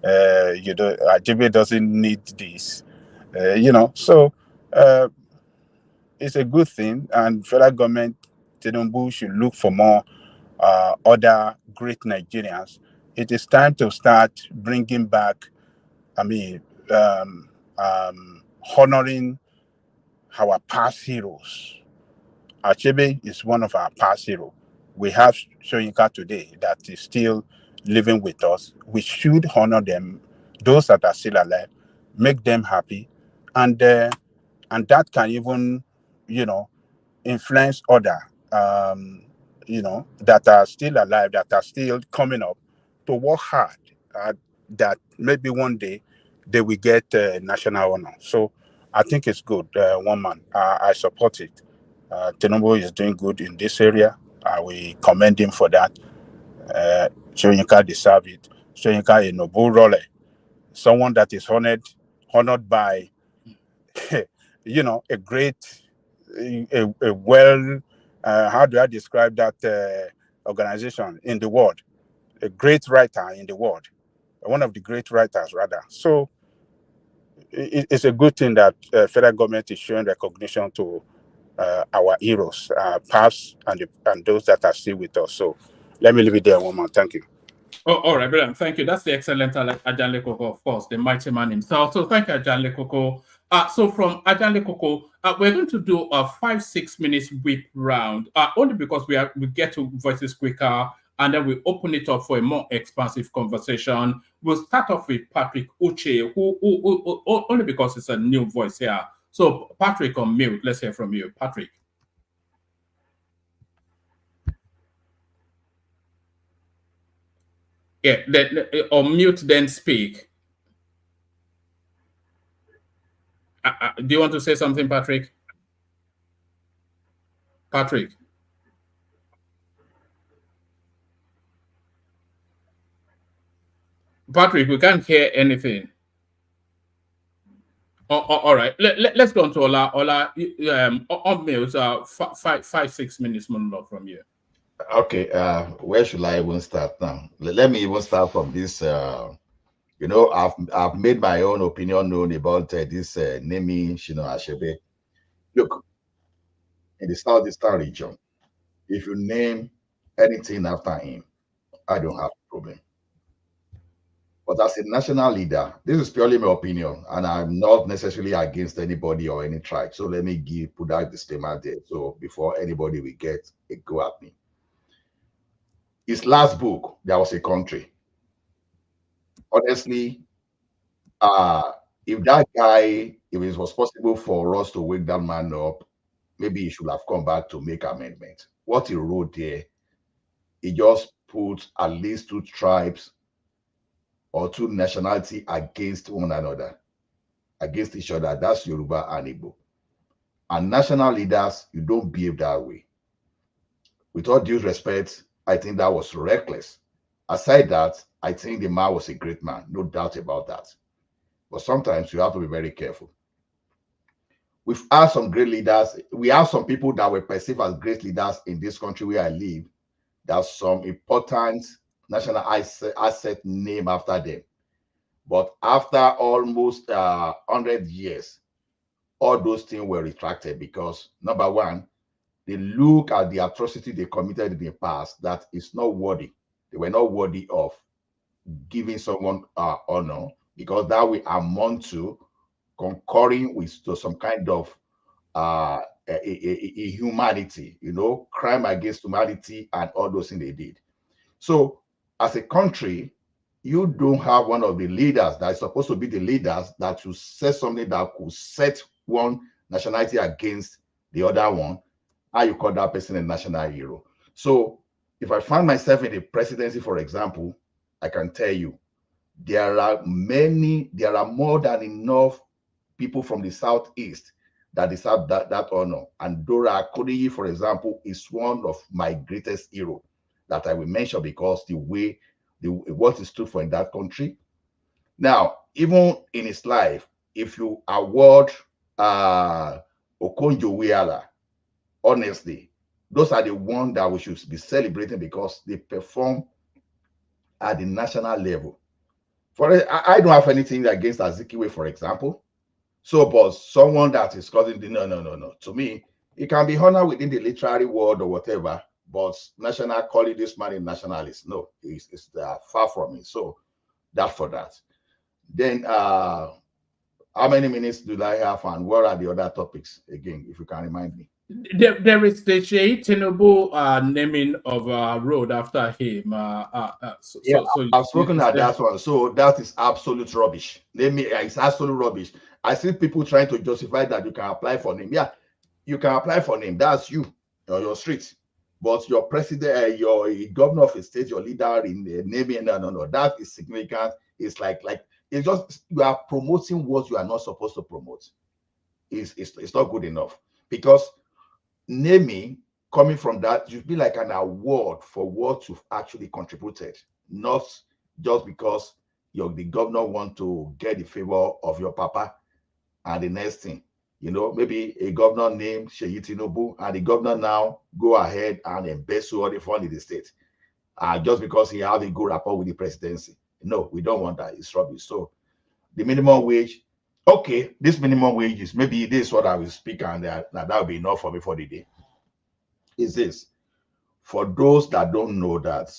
Achebe doesn't need this. So it's a good thing, and federal government, Tinubu, should look for more other great Nigerians. It is time to start bringing back, I mean, honoring our past heroes. Achebe is one of our past heroes. We have Soyinka today that is still living with us. We should honor them, those that are still alive, make them happy, and that can even, influence other, that are still alive, that are still coming up to work hard. That maybe one day they will get national honor. So I think it's good. One man, I support it. Tinubu is doing good in this area. We commend him for that. Soyinka deserve it. Soyinka is noble role, someone that is honored by, a great, a well, how do I describe that organization in the world? A great writer in the world, one of the great writers rather. So it's a good thing that federal government is showing recognition to our heroes, past and those that are still with us. So let me leave it there, woman. Thank you. Oh, all right, brilliant. Thank you. That's the excellent Ajanle Koko, of course, the mighty man himself. So thank you, Ajanle Koko. So from Ajanle Koko, we're going to do a 5-6 minutes whip round, only because we get to voices quicker, and then we open it up for a more expansive conversation. We'll start off with Patrick Uche, who only because it's a new voice here. So Patrick on mute. Let's hear from you, Patrick. Yeah, on mute, then speak. Do you want to say something, Patrick? Patrick, we can't hear anything. All right, let's go on to Ola. On mute, 5-6 minutes monologue from you. Okay, where should I even start now? Let me even start from this. I've made my own opinion known about this naming Shino Achebe. Look, in the southeastern region, if you name anything after him, I don't have a problem. But as a national leader, this is purely my opinion, and I'm not necessarily against anybody or any tribe. So let me put that disclaimer there. So before anybody will get a go at me. His last book, There Was a Country. Honestly, if that guy, if it was possible for us to wake that man up, maybe he should have come back to make amendments. What he wrote there, he just put at least two tribes or two nationality against one another, against each other. That's Yoruba and Igbo. And national leaders, you don't behave that way. With all due respect, I think that was reckless. Aside that, I think the man was a great man, no doubt about that. But sometimes you have to be very careful. We've had some great leaders. We have some people that were perceived as great leaders in this country where I live. There's some important national asset named after them. But after almost 100 years, all those things were retracted because, number one, they look at the atrocity they committed in the past that is not worthy. They were not worthy of giving someone honor, because that will amount to concurring with to some kind of humanity, crime against humanity and all those things they did. So as a country, you don't have one of the leaders that is supposed to be the leaders that will say something that could set one nationality against the other one. How you call that person a national hero? So if I find myself in the presidency, for example, I can tell you there are more than enough people from the southeast that deserve that honor. And Dora Akuriyi, for example, is one of my greatest heroes that I will mention because what he stood for in that country. Now, even in his life, if you award Okonjo-Iweala, honestly, those are the ones that we should be celebrating because they perform at the national level. I don't have anything against Azikiwe, for example. So, but someone that is causing no. To me, it can be honored within the literary world or whatever, but national, calling this man a nationalist, no, it's far from it. So, that for that. Then, how many minutes do I have, and what are the other topics again, if you can remind me? There is the Tinubu naming of a road after him. I've spoken at that one. So that is absolute rubbish. It's absolute rubbish. I see people trying to justify that you can apply for name. Yeah, you can apply for name. That's you or your street. But your president, your governor of a state, your leader in the naming, no. That is significant. It's like it's just you are promoting what you are not supposed to promote. It's not good enough, because naming coming from that should be like an award for what you've actually contributed, not just because the governor want to get the favor of your papa. And the next thing, maybe a governor named Seyi Tinubu, and the governor now go ahead and embezzle all the fund in the state, just because he has a good rapport with the presidency. No, we don't want that. It's rubbish. So the minimum wage, okay, this minimum wage is maybe this is what I will speak, and that will be enough for me for the day. Is this for those that don't know that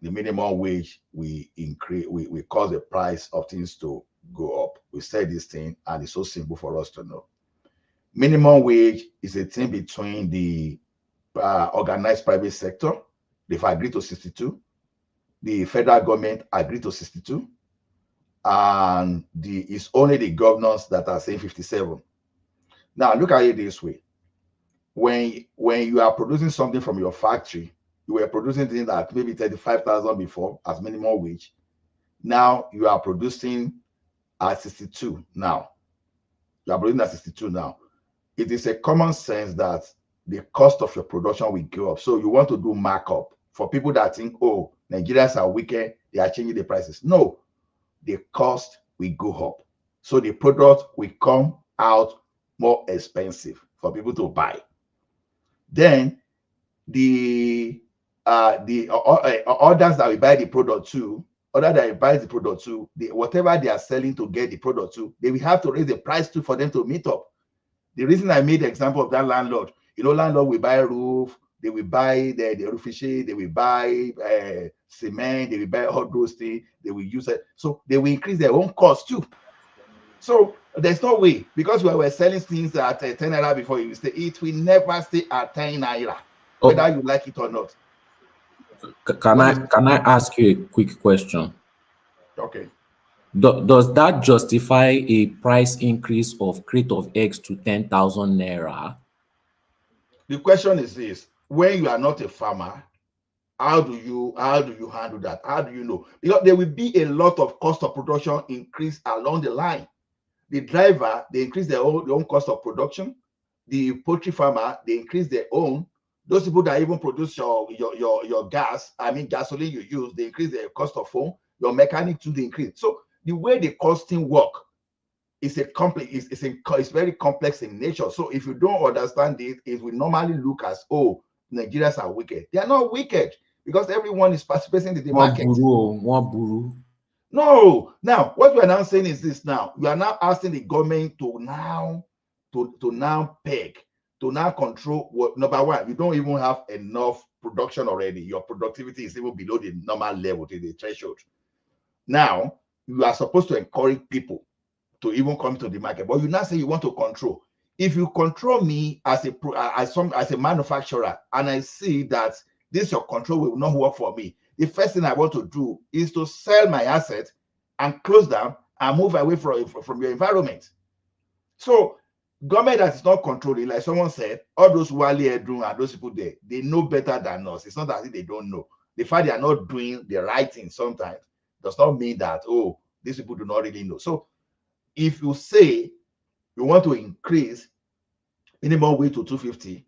the minimum wage we cause the price of things to go up. We said this thing, and it's so simple for us to know. Minimum wage is a thing between the organized private sector. They've agreed to 62. The federal government agreed to 62. And it's only the governors that are saying 57. Now look at it this way. When you are producing something from your factory, you were producing things at maybe 35,000 before as minimum wage. Now you are producing at 62 now. You are producing at 62 now. It is a common sense that the cost of your production will go up. So you want to do markup. For people that think, oh, Nigerians are wicked, they are changing the prices. No, the cost will go up. So the product will come out more expensive for people to buy. Then the others that will buy the product too, whatever they are selling to get the product too, they will have to raise the price too for them to meet up. The reason I made the example of that landlord, landlord will buy roof, they will buy the roofing sheet, they will buy cement, they will buy all those things, they will use it. So they will increase their own cost too. So there's no way, because we were selling things at 10 naira before, it will never stay at 10 naira, whether you like it or not. Can I ask you a quick question? Okay. Does that justify a price increase of crate of eggs to 10,000 naira? The question is this: when you are not a farmer, how do you handle that? How do you know? Because there will be a lot of cost of production increase along the line. The driver, they increase their own cost of production. The poultry farmer, they increase their own. Those people that even produce your gas, gasoline you use, they increase their cost of phone. Your mechanic too, they increase. So the way the costing work is it's very complex in nature. So if you don't understand it, it will normally look as, oh, Nigerians are wicked. They are not wicked. because everyone is participating in the market. No, now what we are now saying is this: now you are now asking the government to now peg, to now control what. Number one, you don't even have enough production already. Your productivity is even below the normal level, to the threshold. Now you are supposed to encourage people to even come to the market, but you now say you want to control. If you control me as a manufacturer, and I see that this your control will not work for me, the first thing I want to do is to sell my asset and close down and move away from your environment. So government that is not controlling, like someone said, all those Wale Edun and those people there, they know better than us. It's not as if they don't know. The fact they are not doing the right thing sometimes does not mean that, oh, these people do not really know. So if you say you want to increase minimum wage to 250,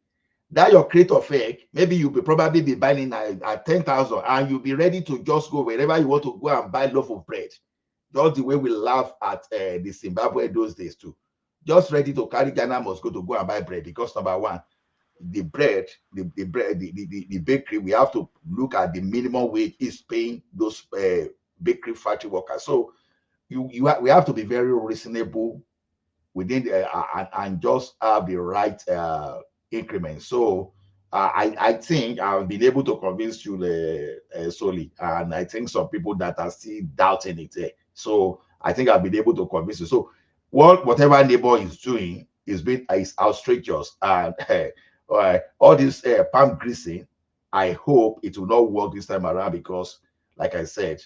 that your crate of egg, maybe you'll probably be buying at 10,000, and you'll be ready to just go wherever you want to go and buy loaf of bread. Just the way we laugh at the Zimbabwe those days too. Just ready to carry Ghana must go to go and buy bread, because number one, the bread, the bakery, we have to look at the minimum wage is paying those bakery factory workers. So we have to be very reasonable within and just have the right increment. So I think I've been able to convince you, Soli, and I think some people that are still doubting it. So I think I've been able to convince you. So whatever neighbor is doing is outrageous, and all this palm greasing, I hope it will not work this time around, because, like I said,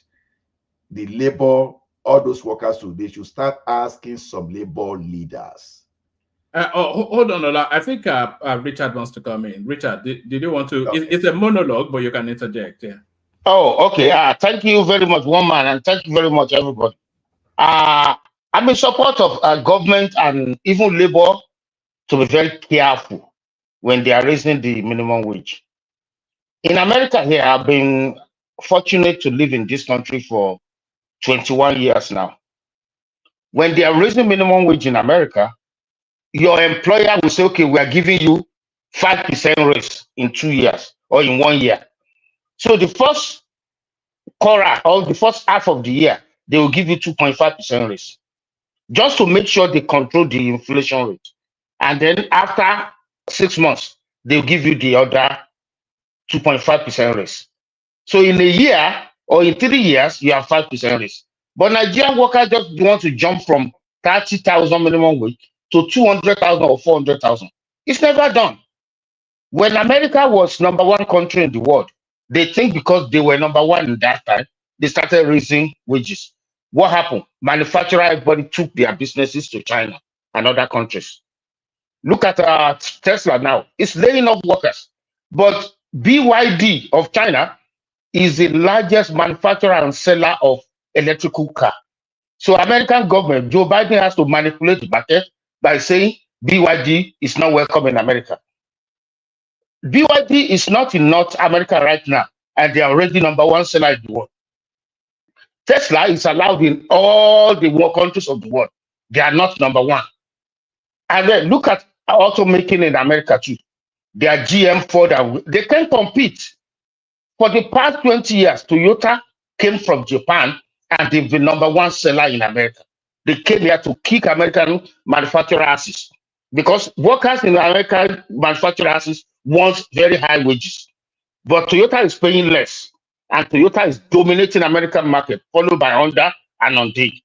the labor, all those workers today should start asking some labor leaders. Hold on, Ola. I think Richard wants to come in. Richard, did you want to? Okay. It's a monologue, but you can interject. Yeah. Oh, okay. Thank you very much, one man, and thank you very much, everybody. I'm in support of government and even labor to be very careful when they are raising the minimum wage. In America here, I've been fortunate to live in this country for 21 years now. When they are raising minimum wage in America, your employer will say, okay, we are giving you 5% raise in 2 years or in 1 year. So the first quarter or the first half of the year, they will give you 2.5% raise, just to make sure they control the inflation rate. And then after 6 months, they'll give you the other 2.5% raise. So in a year or in 3 years, you have 5% raise. But Nigerian workers just want to jump from 30,000 minimum wage to 200,000 or 400,000. It's never done. When America was #1 country in the world, they think because they were #1 in that time, they started raising wages. What happened? Manufacturer, everybody took their businesses to China and other countries. Look at Tesla now. It's laying off workers. But BYD of China is the largest manufacturer and seller of electrical car. So American government, Joe Biden has to manipulate the market by saying BYD is not welcome in America. BYD is not in North America right now, and they are already #1 seller in the world. Tesla is allowed in all the countries of the world. They are not #1. And then look at automaking in America too. They are GM, Ford, and they can compete. For the past 20 years, Toyota came from Japan, and they've been #1 seller in America. They came here to kick American manufacturer asses, because workers in American manufacturer asses want very high wages. But Toyota is paying less, and Toyota is dominating American market, followed by Honda and Hyundai.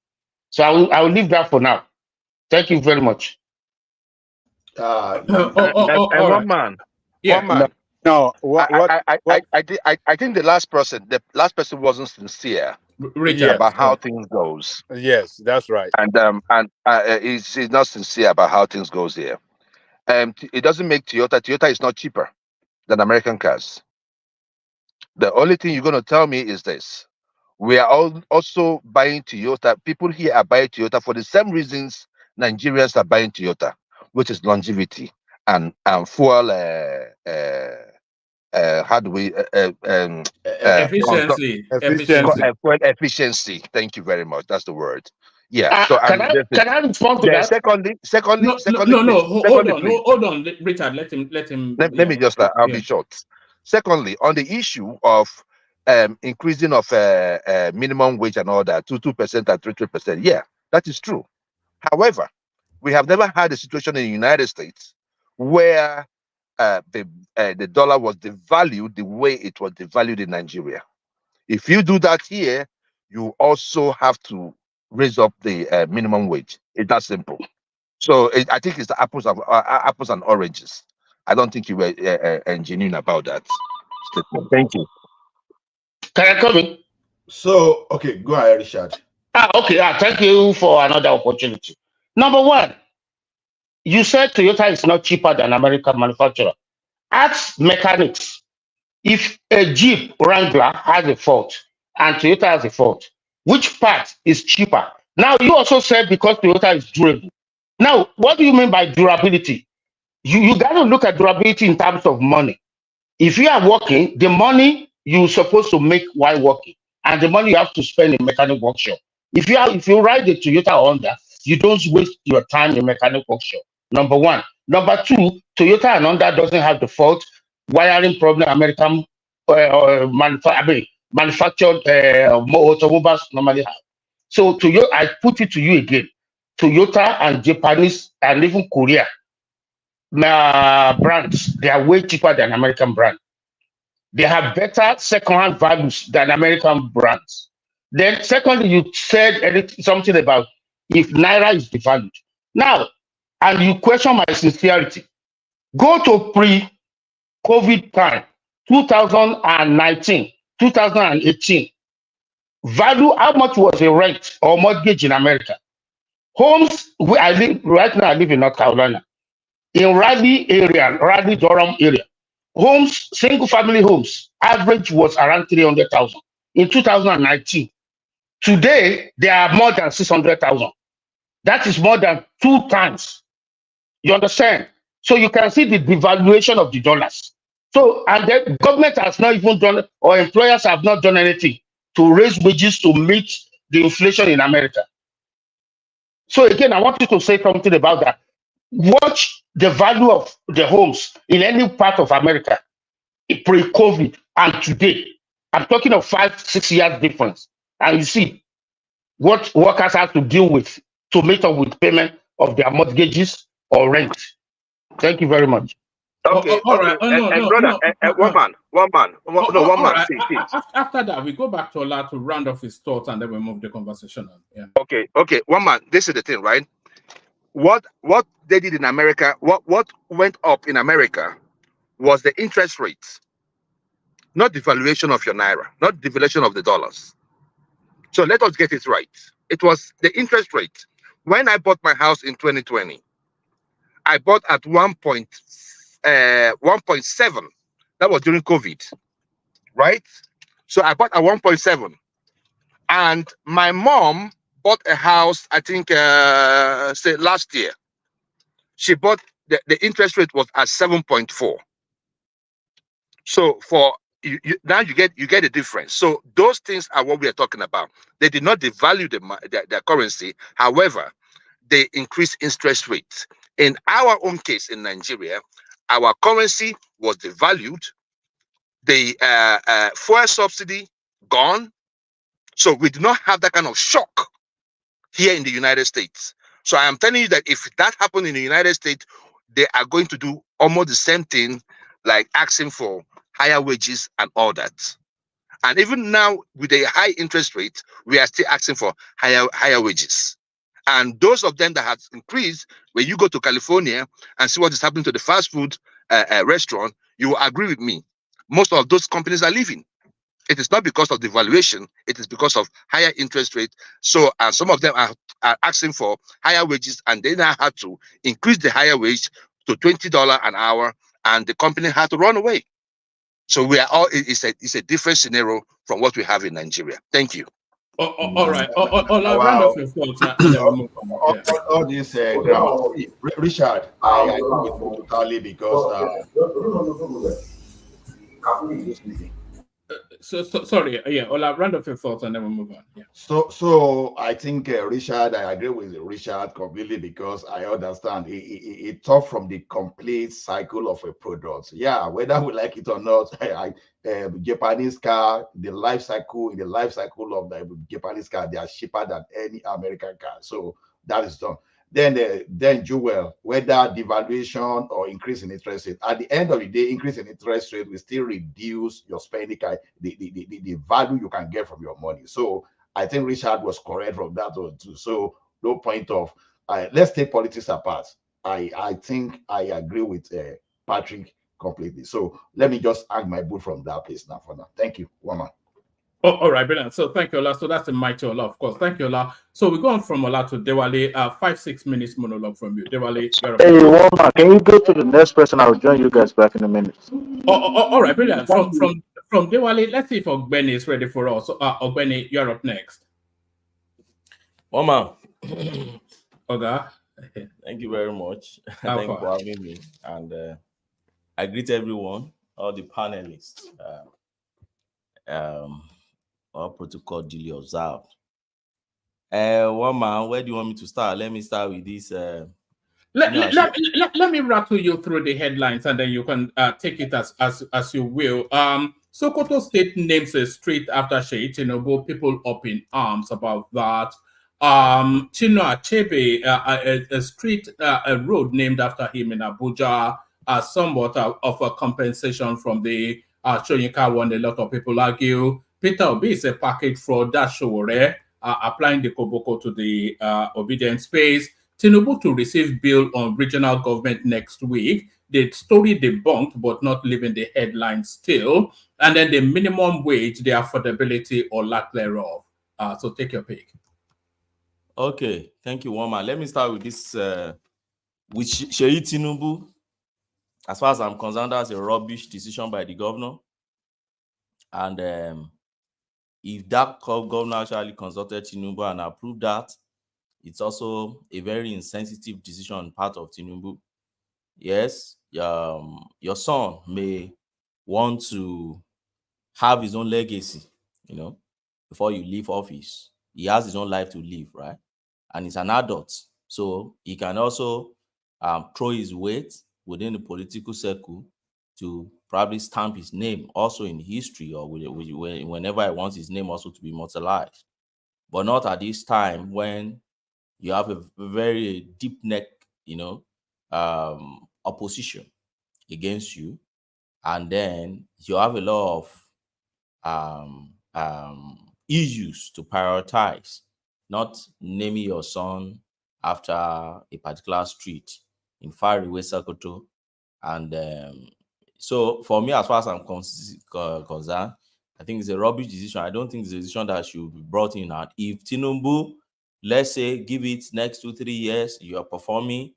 So I will leave that for now. Thank you very much. One man. Yeah. One man. No, I think the last person wasn't sincere about how things goes. Yes, that's right. And he's not sincere about how things goes here. It doesn't make Toyota is not cheaper than American cars. The only thing you're going to tell me is this: we are all also buying Toyota. People here are buying Toyota for the same reasons Nigerians are buying Toyota, which is longevity and fuel. How do we efficiency? Thank you very much. That's the word. Yeah. So can I respond to that? Secondly, hold on, Richard. Let him. Let me just. I'll be short. Secondly, on the issue of increasing of minimum wage and all that to 2% and 3%, yeah, that is true. However, we have never had a situation in the United States where the dollar was devalued the way it was devalued in Nigeria. If you do that here, you also have to raise up the minimum wage. It's that simple. So I think it's the apples and oranges. I don't think you were genuine about that statement. Thank you. Can I come in? So, okay, go ahead, Richard. Okay. Thank you for another opportunity. Number one, you said Toyota is not cheaper than American manufacturer. Ask mechanics. If a Jeep Wrangler has a fault and Toyota has a fault, which part is cheaper? Now, you also said because Toyota is durable. Now, what do you mean by durability? You got to look at durability in terms of money. If you are working, the money you're supposed to make while working, and the money you have to spend in mechanic workshop. If you ride the Toyota Honda, you don't waste your time in mechanic workshop. Number one. Number two, Toyota and Honda doesn't have the fault wiring problem American manufactured automobiles normally have. So I put it to you again. Toyota and Japanese and even Korea brands, they are way cheaper than American brands. They have better second-hand values than American brands. Then, secondly, you said something about if Naira is devalued. Now, and you question my sincerity. Go to pre-COVID time, 2019, 2018. Value, how much was a rent or mortgage in America? Homes, right now I live in North Carolina. In Raleigh, Durham area, homes, single family homes, average was around 300,000 in 2019. Today, they are more than 600,000. That is more than 2 times. You understand? So you can see the devaluation of the dollars. So, and the government has not even done, or employers have not done anything to raise wages to meet the inflation in America. So again, I want you to say something about that. Watch the value of the homes in any part of America pre-COVID and today. I'm talking of 5-6 years difference. And you see what workers have to deal with to meet up with payment of their mortgages or rent. Thank you very much. Okay, all right. brother, one man. After that, we go back to Ola to round off his thoughts, and then we move the conversation on. Yeah. Okay, one man. This is the thing, right? What they did in America, what went up in America was the interest rates, not the valuation of your naira, not the valuation of the dollars. So let us get it right. It was the interest rate. When I bought my house in 2020, I bought at 1.7. That was during COVID, right? So I bought at 1.7, and my mom bought a house, I think, say last year. She bought, the interest rate was at 7.4. So for now you get a difference. So those things are what we are talking about. They did not devalue their currency. However, they increased interest rates. In our own case in Nigeria, our currency was devalued. The fuel subsidy gone. So we do not have that kind of shock here in the United States. So I am telling you that if that happened in the United States, they are going to do almost the same thing, like asking for higher wages and all that. And even now, with a high interest rate, we are still asking for higher wages. And those of them that have increased, when you go to California and see what is happening to the fast food restaurant, you will agree with me. Most of those companies are leaving. It is not because of the valuation, it is because of higher interest rate. So some of them are asking for higher wages, and they now have to increase the higher wage to $20 an hour, and the company had to run away. So we are all, it's a different scenario from what we have in Nigeria. Thank you. All right. Round off your thoughts. All this ground. Richard, I agree with you totally because sorry. Yeah, Ola, round of your thoughts and then we'll move on. Yeah. So I think Richard, I agree with Richard completely because I understand it talks from the complete cycle of a product. Yeah, whether we like it or not, Japanese car, in the life cycle of the Japanese car, they are cheaper than any American car. So that is done. Then Jewel, whether devaluation or increase in interest rate, at the end of the day, increase in interest rate will still reduce your spending, the value you can get from your money. So I think Richard was correct from that one too. So no point of let's take politics apart. I think I agree with Patrick completely. So let me just hang my boot from that place now for now. Thank you, woman. Oh, all right, brilliant. So thank you, Ola. So that's the mighty Ola, of course. Thank you, Ola. So we go on from Ola to Dewale. 5-6 minutes monologue from you. Dewale, you're up. Hey, woman, can you go to the next person? I'll join you guys back in a minute. All right, brilliant. From Dewale, let's see if Ogbeni is ready for us. So, Ogbeni, you're up next. Woman. Oga. Thank you very much. Thank you for having me. And I greet everyone, all the panelists. All protocol duly observed. Woman, where do you want me to start? Let me start with this. Let me rattle you through the headlines and then you can take it as you will. Sokoto State names a street after Sheikh Tinubu. People up in arms about that. Chino Achebe, a street, a road named after him in Abuja, somewhat of a compensation from the Shoyinka one. A lot of people argue. Peter Obi is a package fraud. That's Showore, applying the Koboko to the obedient space. Tinubu to receive bill on regional government next week. The story debunked, but not leaving the headlines still. And then the minimum wage, the affordability or lack thereof. So take your pick. Okay, thank you, woman. Let me start with this. With Sheikh Tinubu, as far as I'm concerned, that's a rubbish decision by the governor. And if that governor actually consulted Tinubu and approved that, it's also a very insensitive decision on part of Tinubu. Yes, your son may want to have his own legacy, before you leave office. He has his own life to live, right? And he's an adult. So he can also throw his weight within the political circle to probably stamp his name also in history or whenever he wants his name also to be immortalized. But not at this time when you have a very deep neck, opposition against you. And then you have a lot of issues to prioritize, not naming your son after a particular street in faraway Sokoto. And so for me, as far as I'm concerned, I think it's a rubbish decision. I don't think it's a decision that should be brought in. And if Tinubu, let's say, give it next 2-3 years, you are performing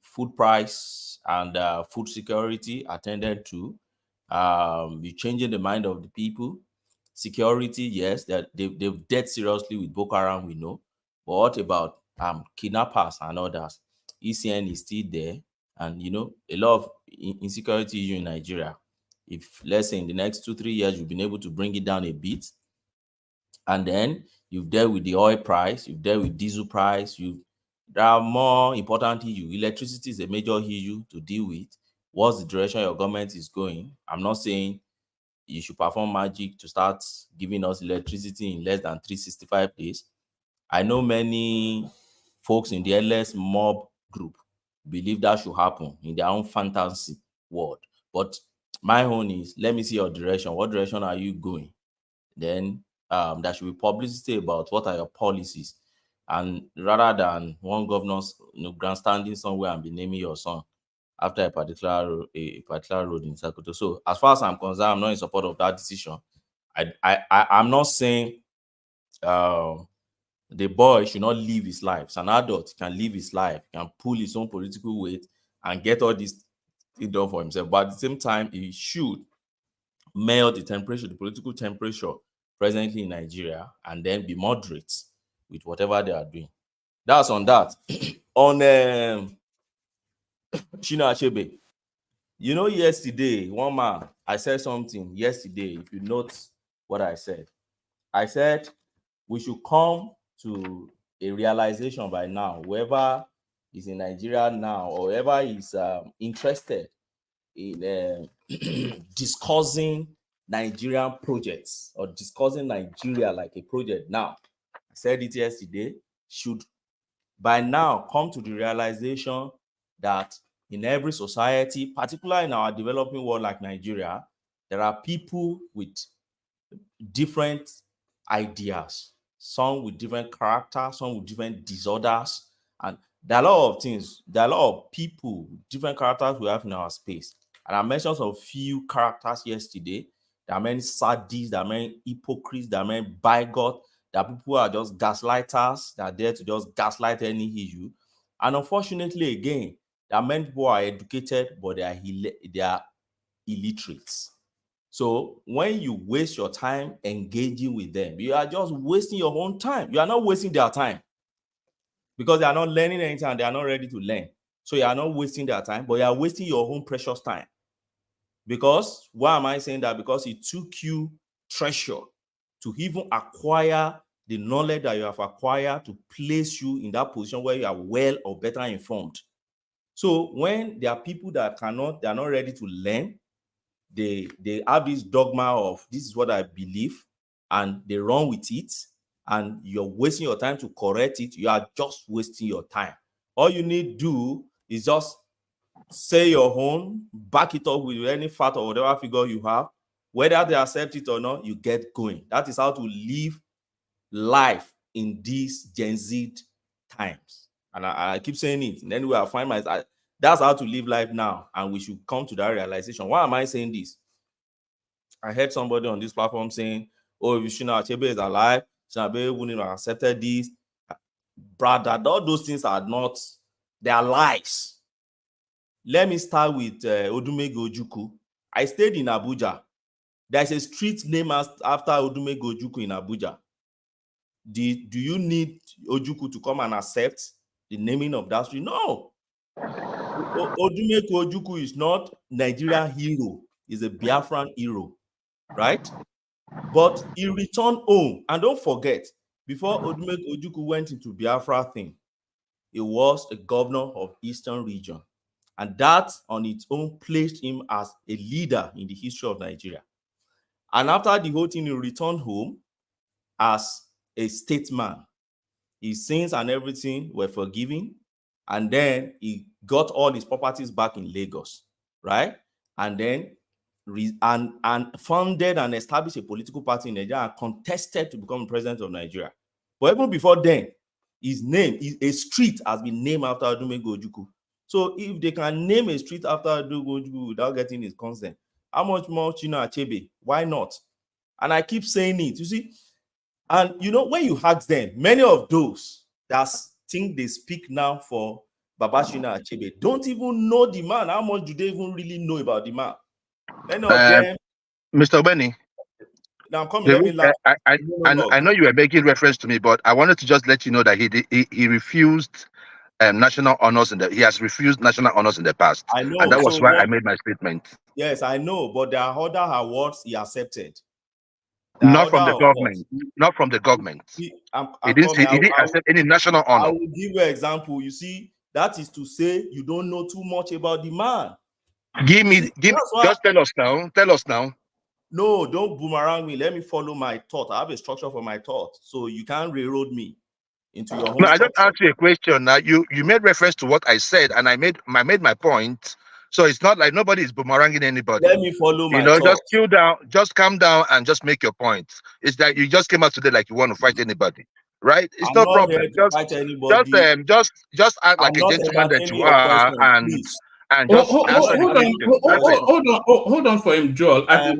food price and food security attended to, you're changing the mind of the people. Security, yes, that they've dealt seriously with Boko Haram, we know. But what about kidnappers and others? ECN is still there, and a lot of insecurity issue in Nigeria. If let's say in the next 2-3 years you've been able to bring it down a bit, and then you've dealt with the oil price, you've dealt with diesel price, there are more important issues. Electricity is a major issue to deal with. What's the direction your government is going? I'm not saying you should perform magic to start giving us electricity in less than 365 days. I know many folks in the LS mob group believe that should happen in their own fantasy world. But my own is, let me see your direction. What direction are you going? Then there should be publicity about what are your policies. And rather than one governor's grandstanding somewhere and be naming your son after a particular road in Sokoto. So as far as I'm concerned, I'm not in support of that decision. I'm not saying the boy should not live his life. As an adult, he can live his life, can pull his own political weight and get all this thing done for himself. But at the same time, he should measure the political temperature presently in Nigeria, and then be moderate with whatever they are doing. That's on that. On Chino Achebe, You know, yesterday, one man, I said something yesterday. If you note what I said we should come to a realization by now, whoever is in Nigeria now, or whoever is interested in discussing Nigerian projects or discussing Nigeria like a project now, I said it yesterday, should by now come to the realization that in every society, particularly in our developing world like Nigeria, there are people with different ideas, some with different characters, some with different disorders, and there are a lot of things. There are a lot of people, different characters we have in our space. And I mentioned some few characters yesterday. There are many sadists, there are many hypocrites, there are many bigots, there are people who are just gaslighters, that are there to just gaslight any issue. And unfortunately, again, there are many people who are educated, but they are illiterates. So when you waste your time engaging with them, you are just wasting your own time. You are not wasting their time because they are not learning anything and they are not ready to learn. So you are not wasting their time, but you are wasting your own precious time. Because why am I saying that? Because it took you treasure to even acquire the knowledge that you have acquired to place you in that position where you are well or better informed. So when there are people that they are not ready to learn, they have this dogma of this is what I believe, and they run with it, and you're wasting your time to correct it. You are just wasting your time. All you need to do is just say your own, back it up with any fact or whatever figure you have. Whether they accept it or not, you get going. That is how to live life in these Gen Z times. And I keep saying it. And then I find myself. That's how to live life now, and we should come to that realization. Why am I saying this? I heard somebody on this platform saying, "Oh, if Shina Achebe is alive, Shina Achebe wouldn't have accepted this." Brother, all those things are not, they are lies. Let me start with Odumegwu Ojukwu. I stayed in Abuja. There's a street named after Odumegwu Ojukwu in Abuja. Do you need Ojukwu to come and accept the naming of that street? No. Odumegwu Ojukwu is not Nigerian hero. He's a Biafran hero, right? But he returned home. And don't forget, before Odumegwu Ojukwu went into Biafra thing, he was a governor of Eastern region. And that on its own placed him as a leader in the history of Nigeria. And after the whole thing, he returned home as a statesman. His sins and everything were forgiven. And then he got all his properties back in Lagos, right? And then founded and established a political party in Nigeria and contested to become president of Nigeria. But even before then, his name, a street has been named after Odumegwu Ojukwu. So if they can name a street after Odumegwu Ojukwu without getting his consent, how much more Shina Achebe? Why not? And I keep saying it, you see. And you know, when you ask them, many of those that think they speak now for Baba Shina Achebe don't even know the man. How much do they even really know about the man? Many of them. Mr. Benny. Now come, let me laugh. I know you were making reference to me, but I wanted to just let you know that he refused national honors he has refused national honors in the past. I know, and that was why I made my statement. Yes, I know, but there are other awards he accepted. Not from the government. Not from the government. He didn't accept any national honor. I will give you an example. You see, that is to say you don't know too much about the man. Just tell us now. Tell us now. No, don't boomerang me. Let me follow my thought. I have a structure for my thought, so you can't railroad me into your own. No, I just asked you a question. Now you made reference to what I said, and I made my point. So it's not like nobody is boomeranging anybody. Let me follow my thought. Just chill down, just calm down, and just make your point. It's that you just came out today like you want to fight anybody, right? It's no problem. Just act like a gentleman that you are, and just answer. Hold on for him, Joel. I think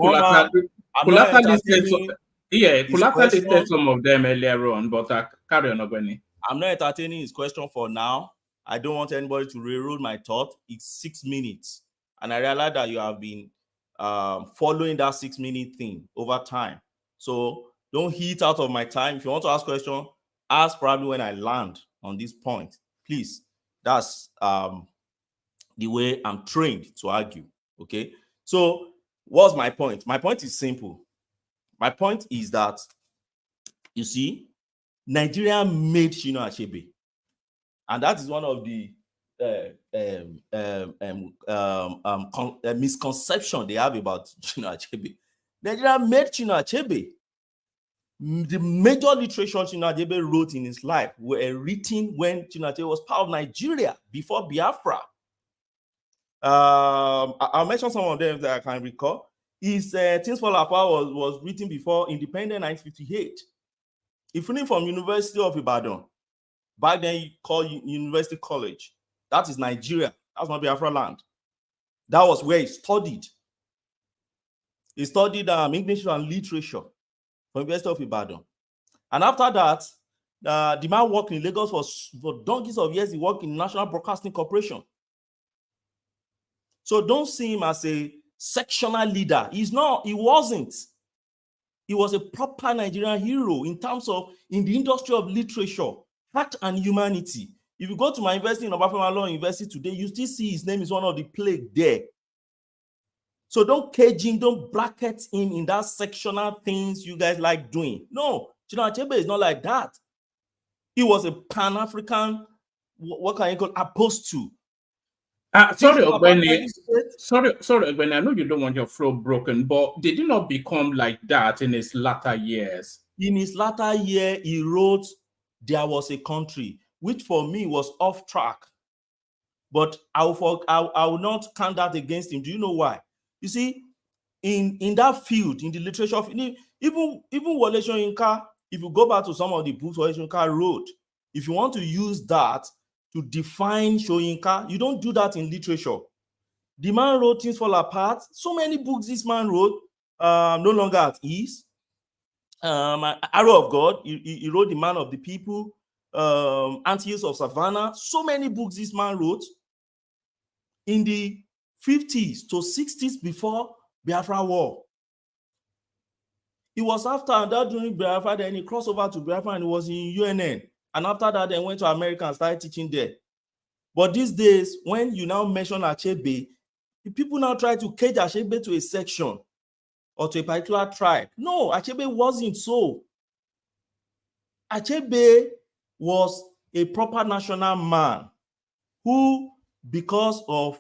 Kulaka listed some of them earlier on, but carry on, Obeni. I'm not entertaining his question for now. I don't want anybody to railroad my thought. It's 6 minutes. And I realize that you have been following that 6-minute thing over time. So don't hit out of my time. If you want to ask a question, ask probably when I land on this point. Please. That's the way I'm trained to argue. Okay, so what's my point? My point is simple. My point is that, you see, Nigeria made Chinua Achebe, and that is one of the misconception they have about Chinua Achebe. Nigeria made Chinua Achebe. The major literature Chinua Achebe wrote in his life were written when Chinua Achebe was part of Nigeria before Biafra. I'll mention some of them that I can recall. His Things Fall Apart was written before Independence 1958. He finished from University of Ibadan. Back then, called University College. That is Nigeria. That's not Biafra land. That was where he studied. He studied English and literature from University of Ibadan. And after that, the man worked in Lagos for donkeys of years. He worked in National Broadcasting Corporation. So don't see him as a sectional leader. He's not. He wasn't. He was a proper Nigerian hero in terms of in the industry of literature, art, and humanity. If you go to my university in Obafemi Law University today, you still see his name is one of the plague there. So don't cage him, don't bracket him in that sectional things you guys like doing. No, Chinua Achebe is not like that. He was a Pan-African, what can you call, apostle. Sorry, Ogbenny. Sorry, Ogbenny. I know you don't want your throat broken, but did he not become like that in his latter years? In his latter year, he wrote There Was a Country, which for me was off track. But I will not count that against him. Do you know why? You see, in that field, in the literature, even Wole Soyinka, if you go back to some of the books Wole Soyinka wrote, if you want to use that to define Soyinka, you don't do that in literature. The man wrote Things Fall Apart. So many books this man wrote. No Longer at Ease. Arrow of God. He wrote The Man of the People. Anti-Hills of Savannah. So many books this man wrote in the 50s to 60s before Biafra War. It was after that during Biafra, then he crossed over to Biafra and he was in UNN. And after that, then went to America and started teaching there. But these days, when you now mention Achebe, people now try to cage Achebe to a section or to a particular tribe. No, Achebe wasn't so. Achebe was a proper national man who, because of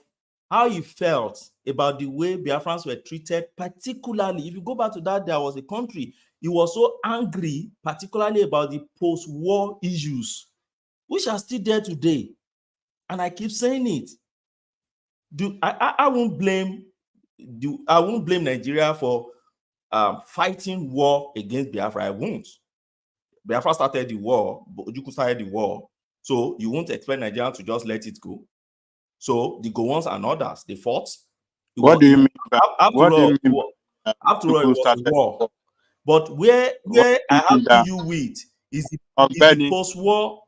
how he felt about the way Biafrans were treated, particularly, if you go back to that, there was a country, he was so angry, particularly about the post-war issues, which are still there today. And I keep saying it. I won't blame Nigeria for fighting war against Biafra. I won't. Biafra started the war, but Ojukwu started the war. So you won't expect Nigeria to just let it go. So the Gowons and others, they fought. What do you mean? After all, it was a war. But where I have you with is the post-war.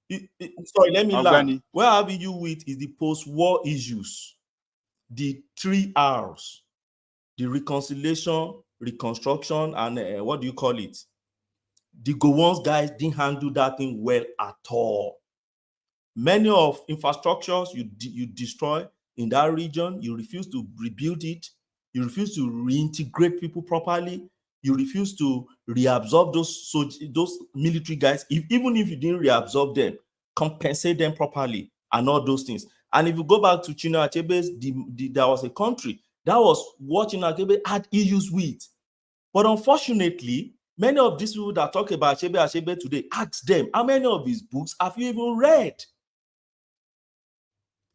Sorry, let me learn. Where I have you with is the post-war issues, the 3 R's, the reconciliation, reconstruction, and what do you call it? The Gowons guys didn't handle that thing well at all. Many of infrastructures you destroy in that region, you refuse to rebuild it, you refuse to reintegrate people properly, you refuse to reabsorb those military guys, even if you didn't reabsorb them, compensate them properly and all those things. And if you go back to Chinua Achebe's, there was a country that was what Chinua Achebe had issues with. But unfortunately, many of these people that talk about Achebe today, ask them, how many of his books have you even read?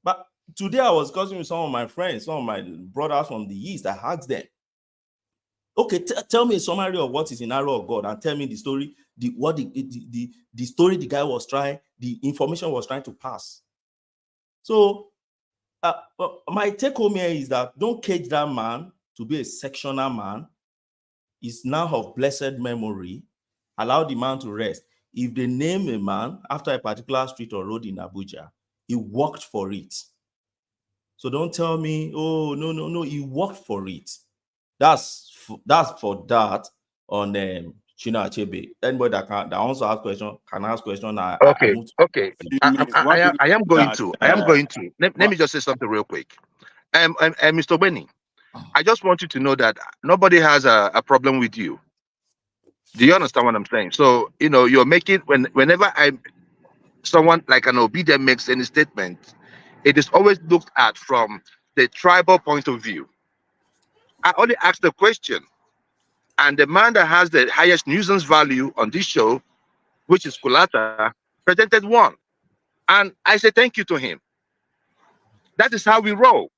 But today I was discussing with some of my friends, some of my brothers from the East. I asked them, okay, tell me a summary of what is in Arrow of God and tell me the story, the story the guy was trying, the information was trying to pass. So my take home here is that don't cage that man to be a sectional man. He's now of blessed memory. Allow the man to rest. If they name a man after a particular street or road in Abuja, he worked for it. So don't tell me, oh, no, he worked for it. That's for that on Chinua Achebe. Anybody that wants to ask question can ask question. Okay. I am going to. Let me just say something real quick. Mr. Benny, I just want you to know that nobody has a problem with you. Do you understand what I'm saying? So, you're making, whenever someone like an obedient makes any statement, it is always looked at from the tribal point of view. I only asked the question, and the man that has the highest nuisance value on this show, which is Kulata, presented one. And I say thank you to him. That is how we roll.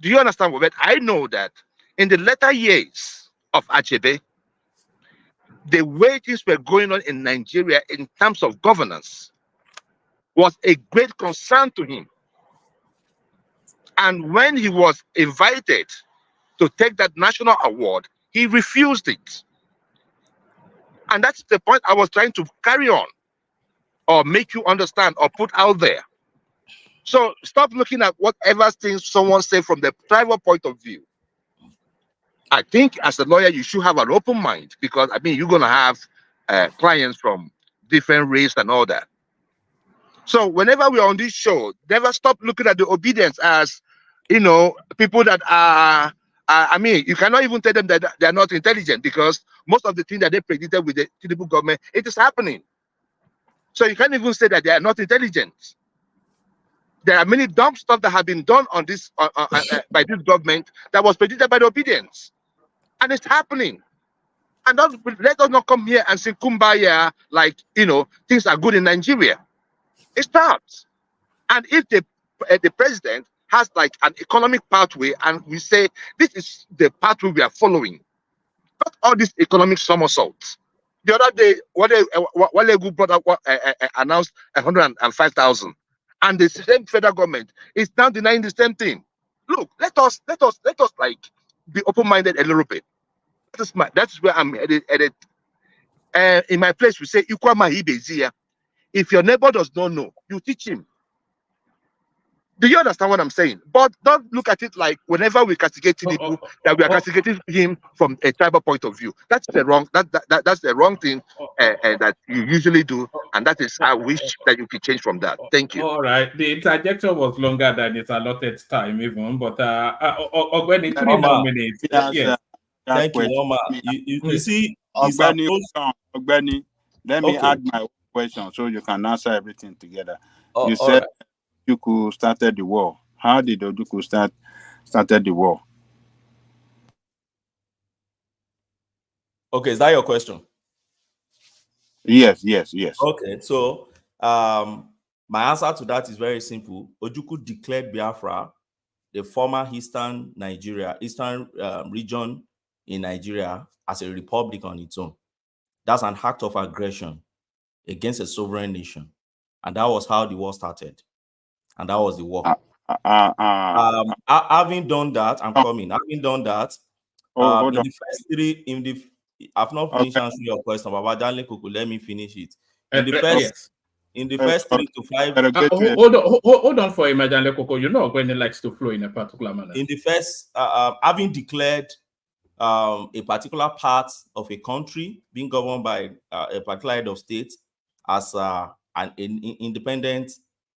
Do you understand? But I know that in the latter years of Achebe, the way things were going on in Nigeria in terms of governance was a great concern to him. And when he was invited to take that national award, he refused it. And that's the point I was trying to carry on, or make you understand, or put out there. So stop looking at whatever things someone say from the tribal point of view. I think as a lawyer, you should have an open mind, because you're going to have clients from different race and all that. So whenever we're on this show, never stop looking at the obedience as, people that are, you cannot even tell them that they're not intelligent, because most of the things that they predicted with the Tinubu government, it is happening. So you can't even say that they are not intelligent. There are many dumb stuff that have been done on this by this government that was predicted by the obedience, and it's happening. And let us not come here and say kumbaya, like things are good in Nigeria. It starts. And if the president has like an economic pathway, and we say this is the pathway we are following, not all these economic somersaults. The other day, Walegu brought up announced 105,000, and the same federal government is now denying the same thing. Look, let us like be open-minded a little bit. That's where I'm headed. In my place, we say if your neighbor does not know, you teach him. Do you understand what I'm saying? But don't look at it like whenever we castigate Tinubu, that we are castigating him from a tribal point of view. That's the wrong. That's the wrong thing that you usually do, and that is I wish that you could change from that. Thank you. All right. The interjection was longer than its allotted time, even. But when it's 3 more minutes, yes. Thank you, Oma. You see, Ogbeni, let me add my question so you can answer everything together. You said Ojukwu started the war. How did Ojukwu started the war? Okay, is that your question? Yes. Okay, so my answer to that is very simple. Ojukwu declared Biafra, the former eastern region in Nigeria, as a republic on its own. That's an act of aggression against a sovereign nation, and that was how the war started, and that was the war. Having done that, I'm coming. Having done that, in the first three, I've not finished answering your question, Baba Darling Kuku. Let me finish it. In the first 3 to 5. Hold on for Emir Sanusi. You know when it likes to flow in a particular manner. In the first, having declared a particular part of a country being governed by a particular head of state as an independent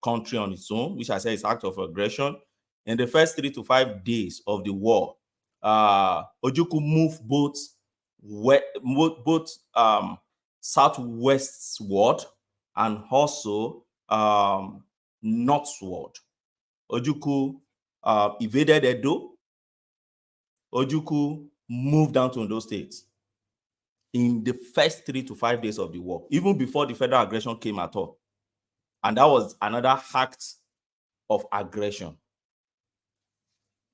country on its own, which I say is act of aggression. In the first 3 to 5 days of the war, Ojukwu moved both southwestward and also northward. Ojukwu evaded Edo. Ojukwu moved down to Ondo State in the first 3 to 5 days of the war, even before the federal aggression came at all. And that was another act of aggression.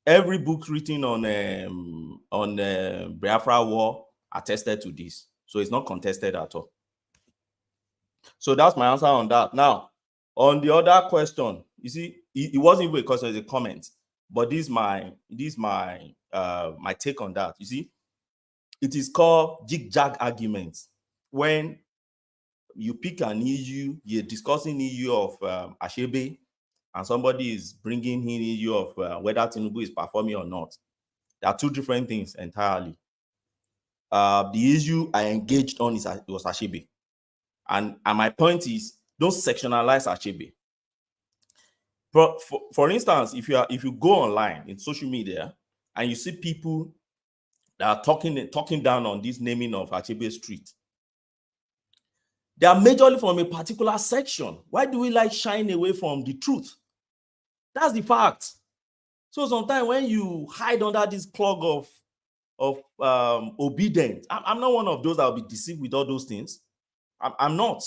Every book written on Biafra war attested to this. So it's not contested at all. So that's my answer on that. Now, on the other question, you see, it wasn't even because there's a comment, but this is my take on that. You see, it is called jig-jag arguments. When you pick an issue, you're discussing the issue of Achebe, and somebody is bringing in the issue of whether Tinubu is performing or not. There are two different things entirely. The issue I engaged on was Achebe. And my point is, don't sectionalize Achebe. For instance, if you go online in social media and you see people that are talking down on this naming of Achebe Street, they are majorly from a particular section. Why do we like shying away from the truth? That's the fact. So sometimes when you hide under this clog of obedience, I'm not one of those that will be deceived with all those things. I'm not.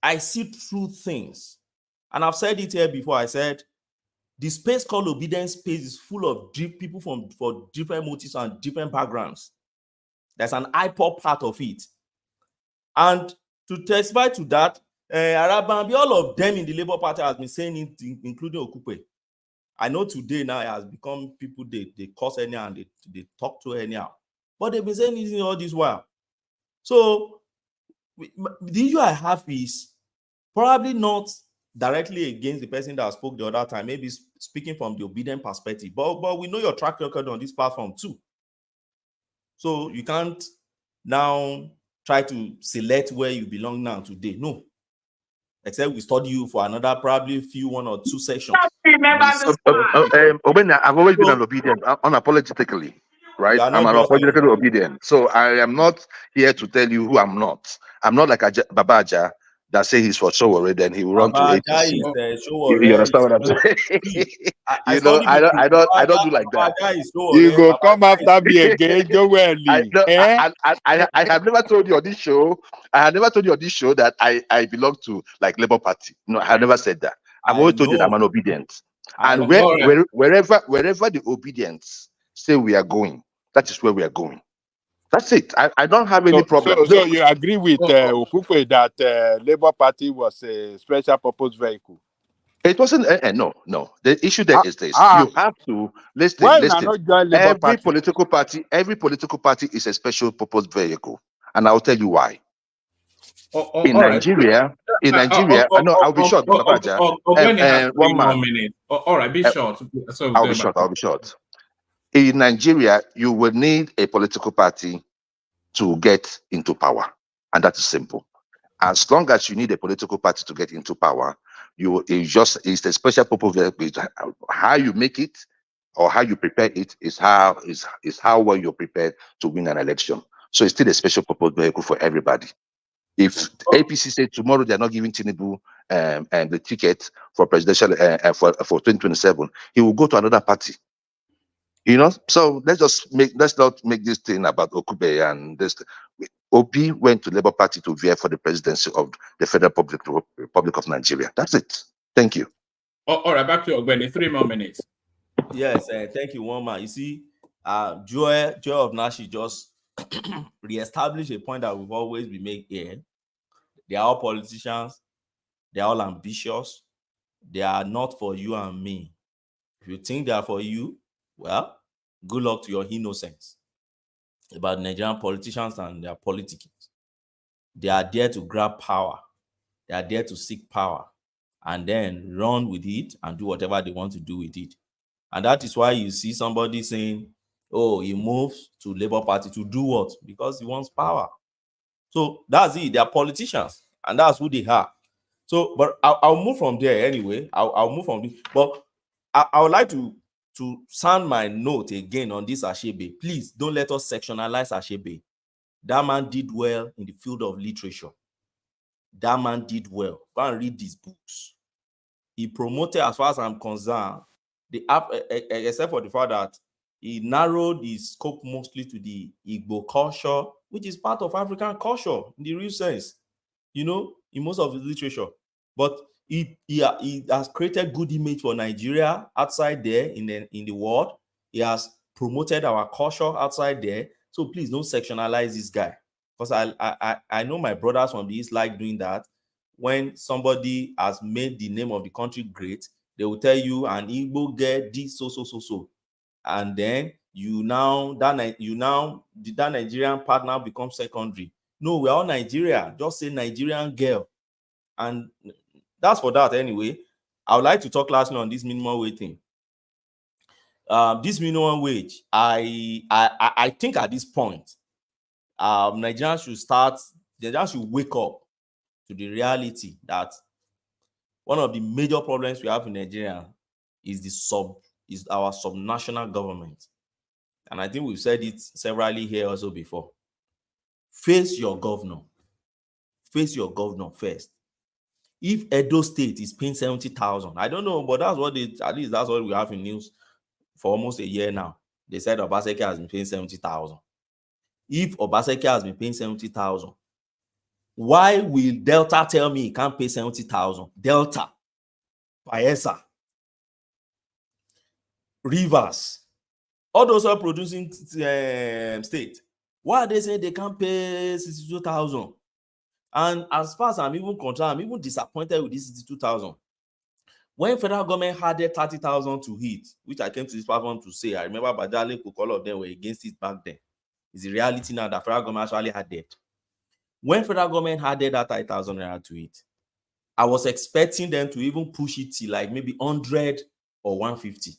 I see through things. And I've said it here before. I said, the space called obedience space is full of people for different motives and different backgrounds. There's an IPOP part of it. And to testify to that, Arabambi, all of them in the Labour Party has been saying it, including Okupe. I know today now it has become people they curse anyhow and they talk to anyhow. But they've been saying it all this while. So the issue I have is probably not directly against the person that spoke the other time, maybe speaking from the obedient perspective. But we know your track record on this platform too. So you can't now try to select where you belong now today. No. Except we study you for another probably one or two sessions. I've always been an obedient, unapologetically, right? I'm an unapologetically obedient. So I am not here to tell you who I'm not. I'm not like Babaja that say he's for Showore, then he will run to APC. You understand what I'm saying? I don't do like that. You go come after me again, Joely. I have never told you on this show. I have never told you on this show that I belong to like Labour Party. No, I have never said that. I've always told you that I'm an obedient. And wherever the obedience say we are going, that is where we are going. That's it. I don't have any problem. So you agree with Okupe that Labour Party was a special purpose vehicle? It wasn't. No. The issue there is this: you have to listen. Every political party is a special purpose vehicle, and I'll tell you why. In Nigeria, no, I'll be short. One minute. All right, be short. So I'll be short. In Nigeria, you will need a political party to get into power, and that is simple. As long as you need a political party to get into power, it's a special purpose. How you make it or how you prepare it is how well you're prepared to win an election. So it's still a special purpose vehicle for everybody. If APC say tomorrow they're not giving Tinubu and the ticket for presidential for 2027, he will go to another party. You know, so let's not make this thing about Okupe and this. OP went to Labour Party to vie for the presidency of the Federal Republic of Nigeria. That's it. Thank you. All right, back to Ogbeni. 3 more minutes. Yes, thank you, one man. You see, Joy of Nashi just reestablished a point that we've always been making here. They are all politicians. They are all ambitious. They are not for you and me. If you think they are for you, well, good luck to your innocence about Nigerian politicians and their politics. They are there to grab power. They are there to seek power and then run with it and do whatever they want to do with it. And that is why you see somebody saying, oh, he moves to Labour Party to do what? Because he wants power. So that's it. They are politicians and that's who they are. So, but I'll move from there anyway. I'll move from this. But I would like to sound my note again on this Achebe. Please don't let us sectionalize Achebe. That man did well in the field of literature. That man did well. Go and read these books. He promoted, as far as I'm concerned, except for the fact that he narrowed his scope mostly to the Igbo culture, which is part of African culture in the real sense, you know, in most of his literature. But he has created good image for Nigeria outside there in the world. He has promoted our culture outside there. So please don't sectionalize this guy. Because I know my brothers from the East like doing that. When somebody has made the name of the country great, they will tell you an Igbo get this so. And then that Nigerian part now becomes secondary. No, we're all Nigeria. Just say Nigerian girl. And that's for that anyway. I would like to talk lastly on this minimum wage thing. This minimum wage, I think at this point, Nigerians should wake up to the reality that one of the major problems we have in Nigeria is our subnational government. And I think we've said it severally here also before. Face your governor. Face your governor first. If Edo State is paying 70,000, I don't know, but at least that's what we have in news for almost a year now. They said Obaseki has been paying 70,000. If Obaseki has been paying 70,000, why will Delta tell me he can't pay 70,000? Delta, Bayelsa, Rivers, all those are producing state. Why are they saying they can't pay 62,000? And as far as I'm even concerned, I'm even disappointed with this 62,000. When federal government had 30,000 to hit, which I came to this platform to say, I remember Bajale, all of them were against it back then. It's the reality now that federal government actually had debt. When federal government had that 30,000 naira to hit, I was expecting them to even push it to like maybe 100 or 150.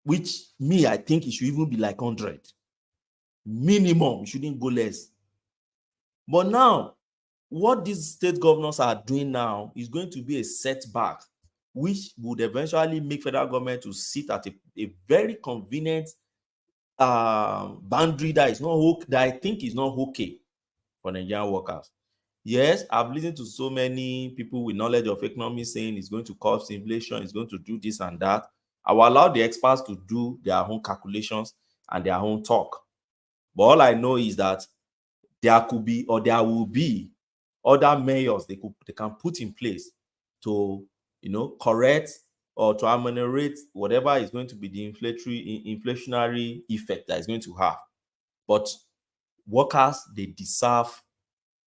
Which me, I think it should even be like 100. Minimum, it shouldn't go less. But now, what these state governors are doing now is going to be a setback, which would eventually make federal government to sit at a very convenient boundary that is not that I think is not okay for Nigerian workers. Yes, I've listened to so many people with knowledge of economy saying it's going to cause inflation, it's going to do this and that. I will allow the experts to do their own calculations and their own talk. But all I know is that there could be, or there will be, other measures they can put in place to, correct or to ameliorate whatever is going to be the inflationary effect that is going to have. But workers, they deserve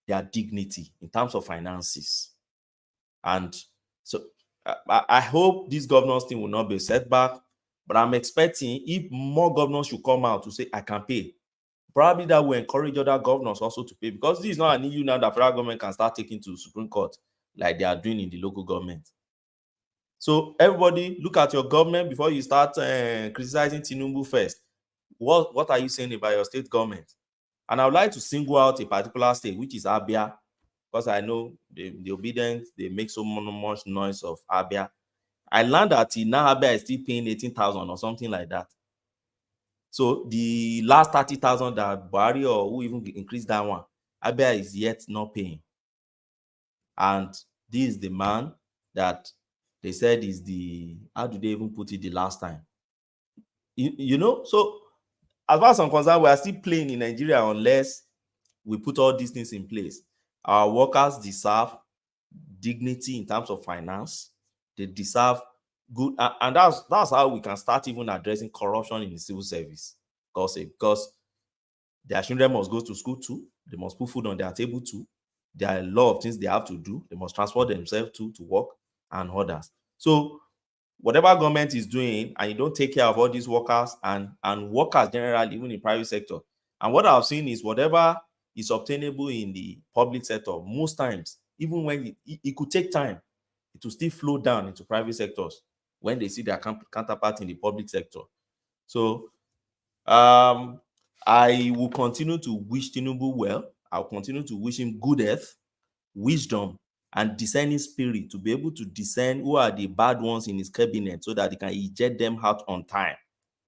their dignity in terms of finances. And so I hope this governor's thing will not be a setback, but I'm expecting if more governors should come out to say, I can pay, probably that will encourage other governors also to pay, because this is not an issue now that federal government can start taking to the Supreme Court like they are doing in the local government. So everybody, look at your government before you start criticizing Tinubu first. What are you saying about your state government? And I would like to single out a particular state, which is Abia, because I know the obedient, they make so much noise of Abia. I learned that now Abia is still paying 18,000 or something like that. So the last 30,000 that Buhari or who even increased that one, Abia is yet not paying. And this is the man that they said is the, how do they even put it the last time? So as far as I'm concerned, we are still playing in Nigeria unless we put all these things in place. Our workers deserve dignity in terms of finance. They deserve good, and that's how we can start even addressing corruption in the civil service. Because their children must go to school too. They must put food on their table too. There are a lot of things they have to do. They must transport themselves to work and others. So whatever government is doing, and you don't take care of all these workers and workers generally, even in private sector. And what I've seen is whatever is obtainable in the public sector, most times, even when it could take time, it will still flow down into private sectors when they see their counterpart in the public sector. So I will continue to wish Tinubu well. I'll continue to wish him good health, wisdom, and discerning spirit to be able to discern who are the bad ones in his cabinet so that he can eject them out on time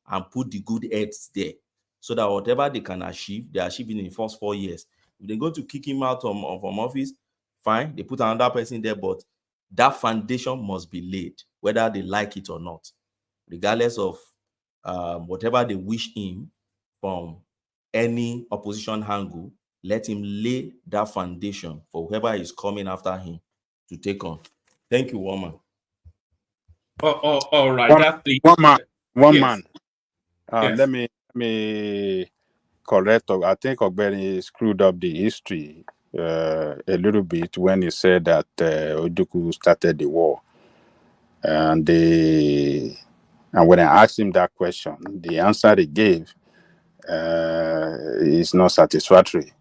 and put the good heads there so that whatever they can achieve, they achieve in the first 4 years. If they're going to kick him out from office, fine, they put another person there, but that foundation must be laid, whether they like it or not, regardless of whatever they wish him from any opposition angle. Let him lay that foundation for whoever is coming after him to take on. Thank you, woman. All right. One Yes. man. Yes. Let me correct. I think Ogbeni screwed up the history a little bit when he said that Ojukwu started the war, and when I asked him that question, the answer he gave is not satisfactory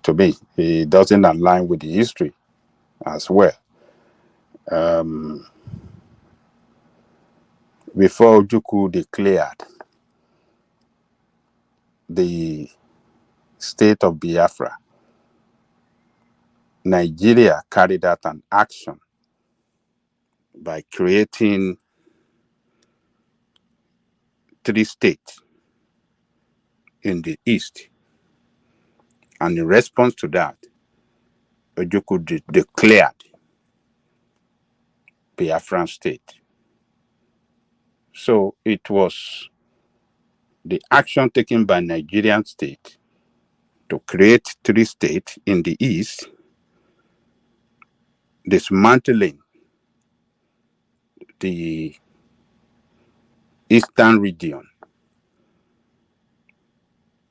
to me. It doesn't align with the history as well. Before Ojukwu declared the state of Biafra, Nigeria carried out an action by creating 3 states in the east. And in response to that, Ojukwu declared Biafran state. So it was the action taken by Nigerian state to create 3 states in the east, dismantling the eastern region,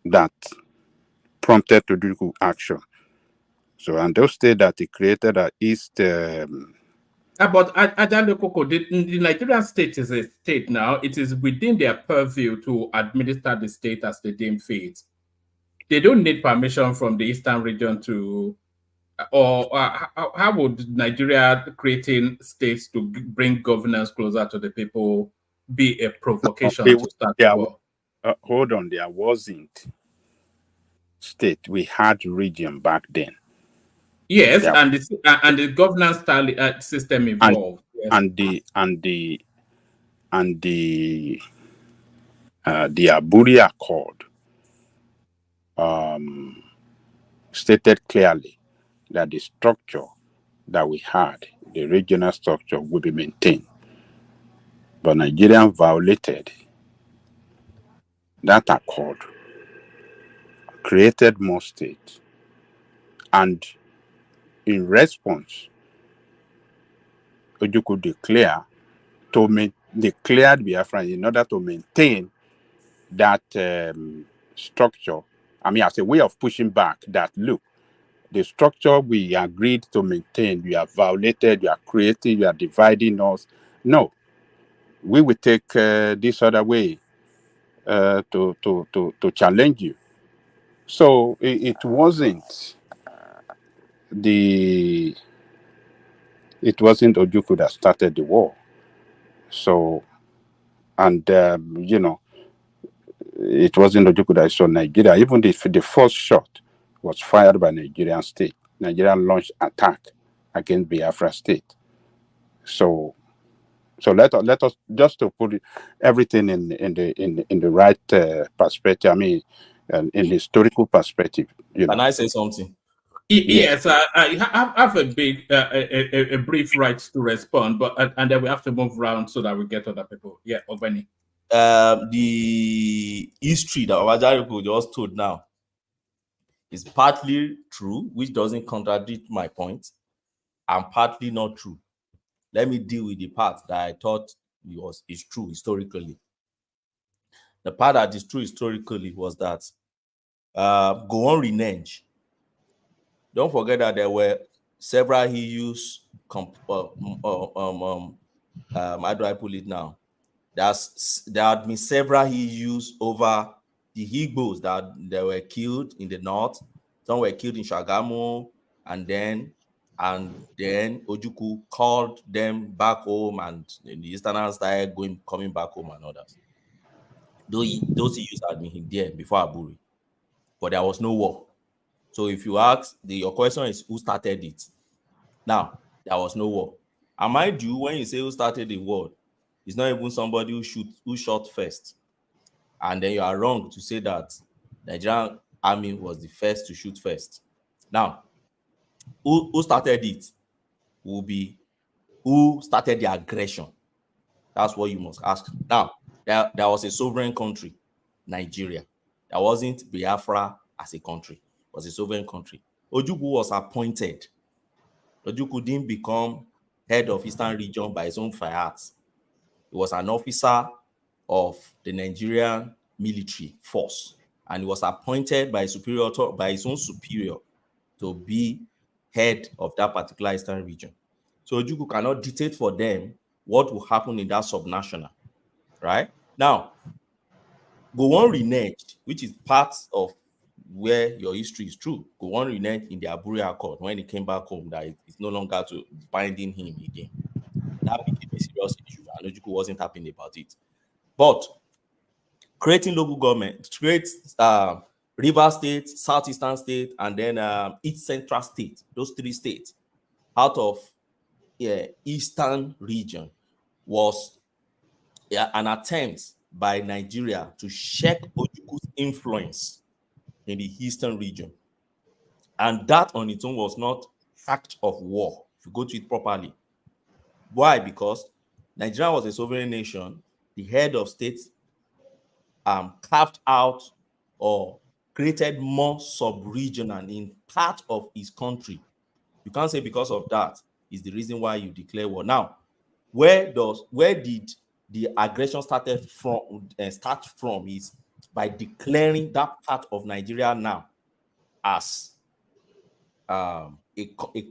that prompted Ojukwu action. So, and those states that he created are east. But Ajahn Koko, the Nigerian state is a state now. It is within their purview to administer the state as they deem fit. They don't need permission from the eastern region to, or how would Nigeria creating states to bring governance closer to the people be a provocation to start the war? Hold on, there wasn't state. We had region back then. Yes, and the governance style system evolved. Yes. And the Aburi Accord stated clearly that the structure that we had, the regional structure, would be maintained. But Nigeria violated that accord, created more states, and in response, Ojukwu declared Biafra in order to maintain that structure. I mean, as a way of pushing back that, look, the structure we agreed to maintain, you have violated, you are creating, you are dividing us. No, we will take this other way to challenge you. So it wasn't Ojukwu that started the war. So, and it wasn't Ojukwu that saw Nigeria. Even the first shot was fired by Nigerian state. Nigeria launched attack against Biafra state. So let us just to put everything in the right perspective. I mean, in historical perspective. Can I say something? Yes, I have a brief right to respond, but and then we have to move around so that we get other people. Yeah, Obani. The history that Obajariko just told now is partly true, which doesn't contradict my point, and partly not true. Let me deal with the part that I thought is true historically. The part that is true historically was that Gowon Renenge. Don't forget that there were several issues. How do I put it now? There had been several issues over the Igbos that they were killed in the north. Some were killed in Shagamu, and then Ojukwu called them back home, and the Easterners started coming back home and others. Those issues had been there before Aburi, but there was no war. So if you ask, your question is who started it? Now, there was no war. And mind you, when you say who started the war, it's not even somebody who shot first. And then you are wrong to say that the Nigerian army was the first to shoot first. Now, who started it will be who started the aggression. That's what you must ask. Now, there was a sovereign country, Nigeria. There wasn't Biafra as a country. It was a sovereign country. Ojukwu was appointed. Ojukwu didn't become head of Eastern region by his own fiat. He was an officer of the Nigerian military force, and he was appointed by his own superior to be head of that particular Eastern region. So Ojukwu cannot dictate for them what will happen in that subnational, right? Now, Gowon Renenge, which is part of where your history is true. Gowon Renenge in the Aburi Accord, when he came back home, that it's no longer binding him again. That became a serious issue, and Ojukwu wasn't happy about it. But creating local government, River State, Southeastern State, and then East Central State. Those 3 states out of Eastern region was an attempt by Nigeria to check Ojukwu's influence in the Eastern region. And that on its own was not act of war, if you go to it properly. Why? Because Nigeria was a sovereign nation. The head of state carved out or created more sub-regional in part of his country. You can't say because of that is the reason why you declare war. Now, where did the aggression start from is by declaring that part of Nigeria now as a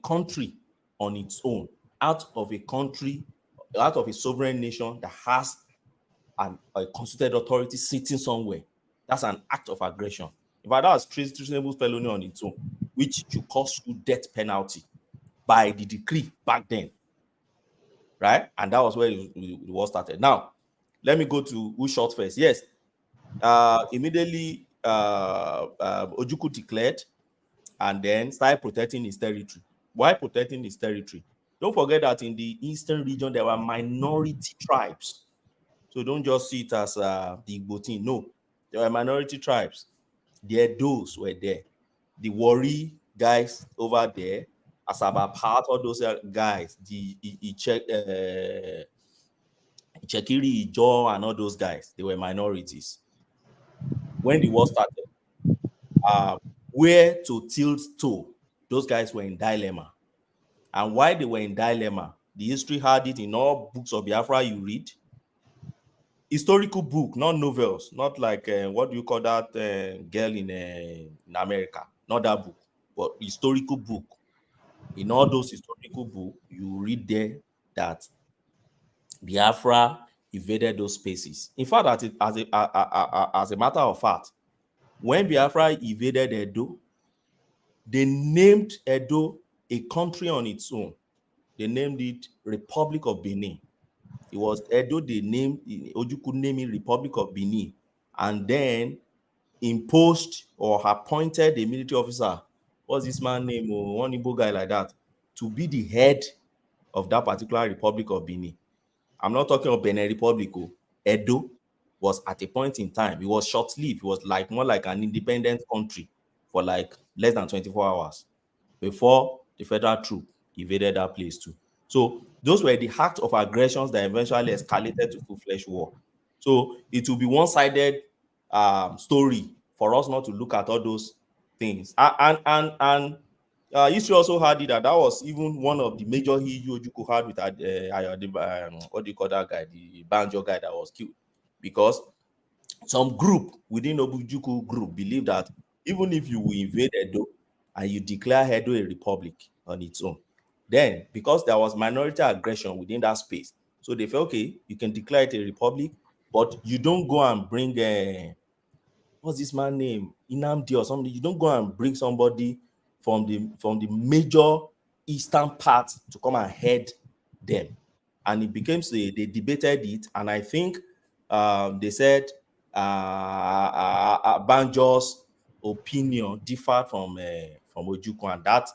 country on its own, out of a sovereign nation that has a constituted authority sitting somewhere. That's an act of aggression. In fact, that was treasonable felony on its own, which should cost you death penalty by the decree back then, right? And that was where the war started. Now, let me go to who shot first. Yes, immediately Ojukwu declared and then started protecting his territory. Why protecting his territory? Don't forget that in the eastern region, there were minority tribes. So don't just see it as the Igbo thing. No, there were minority tribes. The Edos were there. The Wari guys over there, Asaba part, all those guys, the Ichekiri, Ijo, and all those guys, they were minorities. When the war started, where to tilt to, those guys were in dilemma. And why they were in dilemma, the history had it in all books of Biafra you read. Historical book, not novels, not like what do you call that girl in America, not that book, but historical book. In all those historical books, you read there that Biafra invaded those spaces. In fact, as a matter of fact, when Biafra invaded Edo, they named Edo a country on its own. They named it Republic of Benin. It was Edo, they named Ojukwu naming Republic of Benin, and then imposed or appointed a military officer, what's this man's name, one Igbo guy like that, to be the head of that particular Republic of Benin. I'm not talking of Benin Republic. Edo was at a point in time, it was short-lived. It was like more like an independent country for like less than 24 hours before the federal troop invaded that place too. So those were the acts of aggressions that eventually escalated to full-fledged war. So it will be one-sided story for us not to look at all those things. And history also had it that was even one of the major issues Ojukwu had with what do you call that guy, the Banjo guy that was killed, because some group within Ojukwu group believe that even if you invade Edo and you declare Edo a republic on its own, then because there was minority aggression within that space, so they felt, okay, you can declare it a republic, but you don't go and bring what's this man's name, Inamdi or something. You don't go and bring somebody from the major eastern part to come and head them. And it became, they debated it, and I think they said Banjo's opinion differed from Ojukwu, and that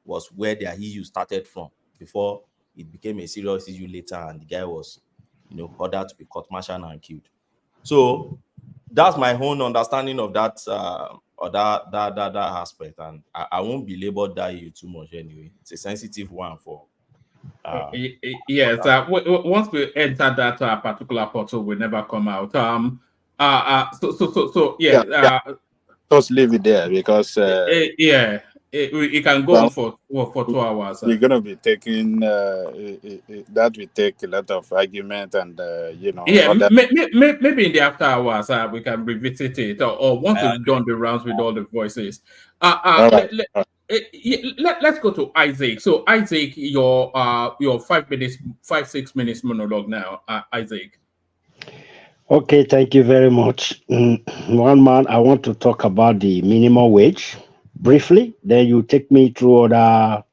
was where their issue started from, before it became a serious issue later, and the guy was, ordered to be court-martialed and killed. So that's my own understanding of that that aspect, and I won't belabor that issue too much anyway. It's a sensitive one for. Yes, once we enter that particular portal, we never come out. Yeah. Just leave it there, because it can go on for 2 hours. You're gonna be taking that will take a lot of argument, and maybe in the after hours we can revisit it, or once we've done the rounds with all the voices. Let's go to Isaac. So Isaac, your 5-6 minutes monologue now, Isaac. Okay, thank you very much. One man, I want to talk about the minimum wage briefly. Then you take me through other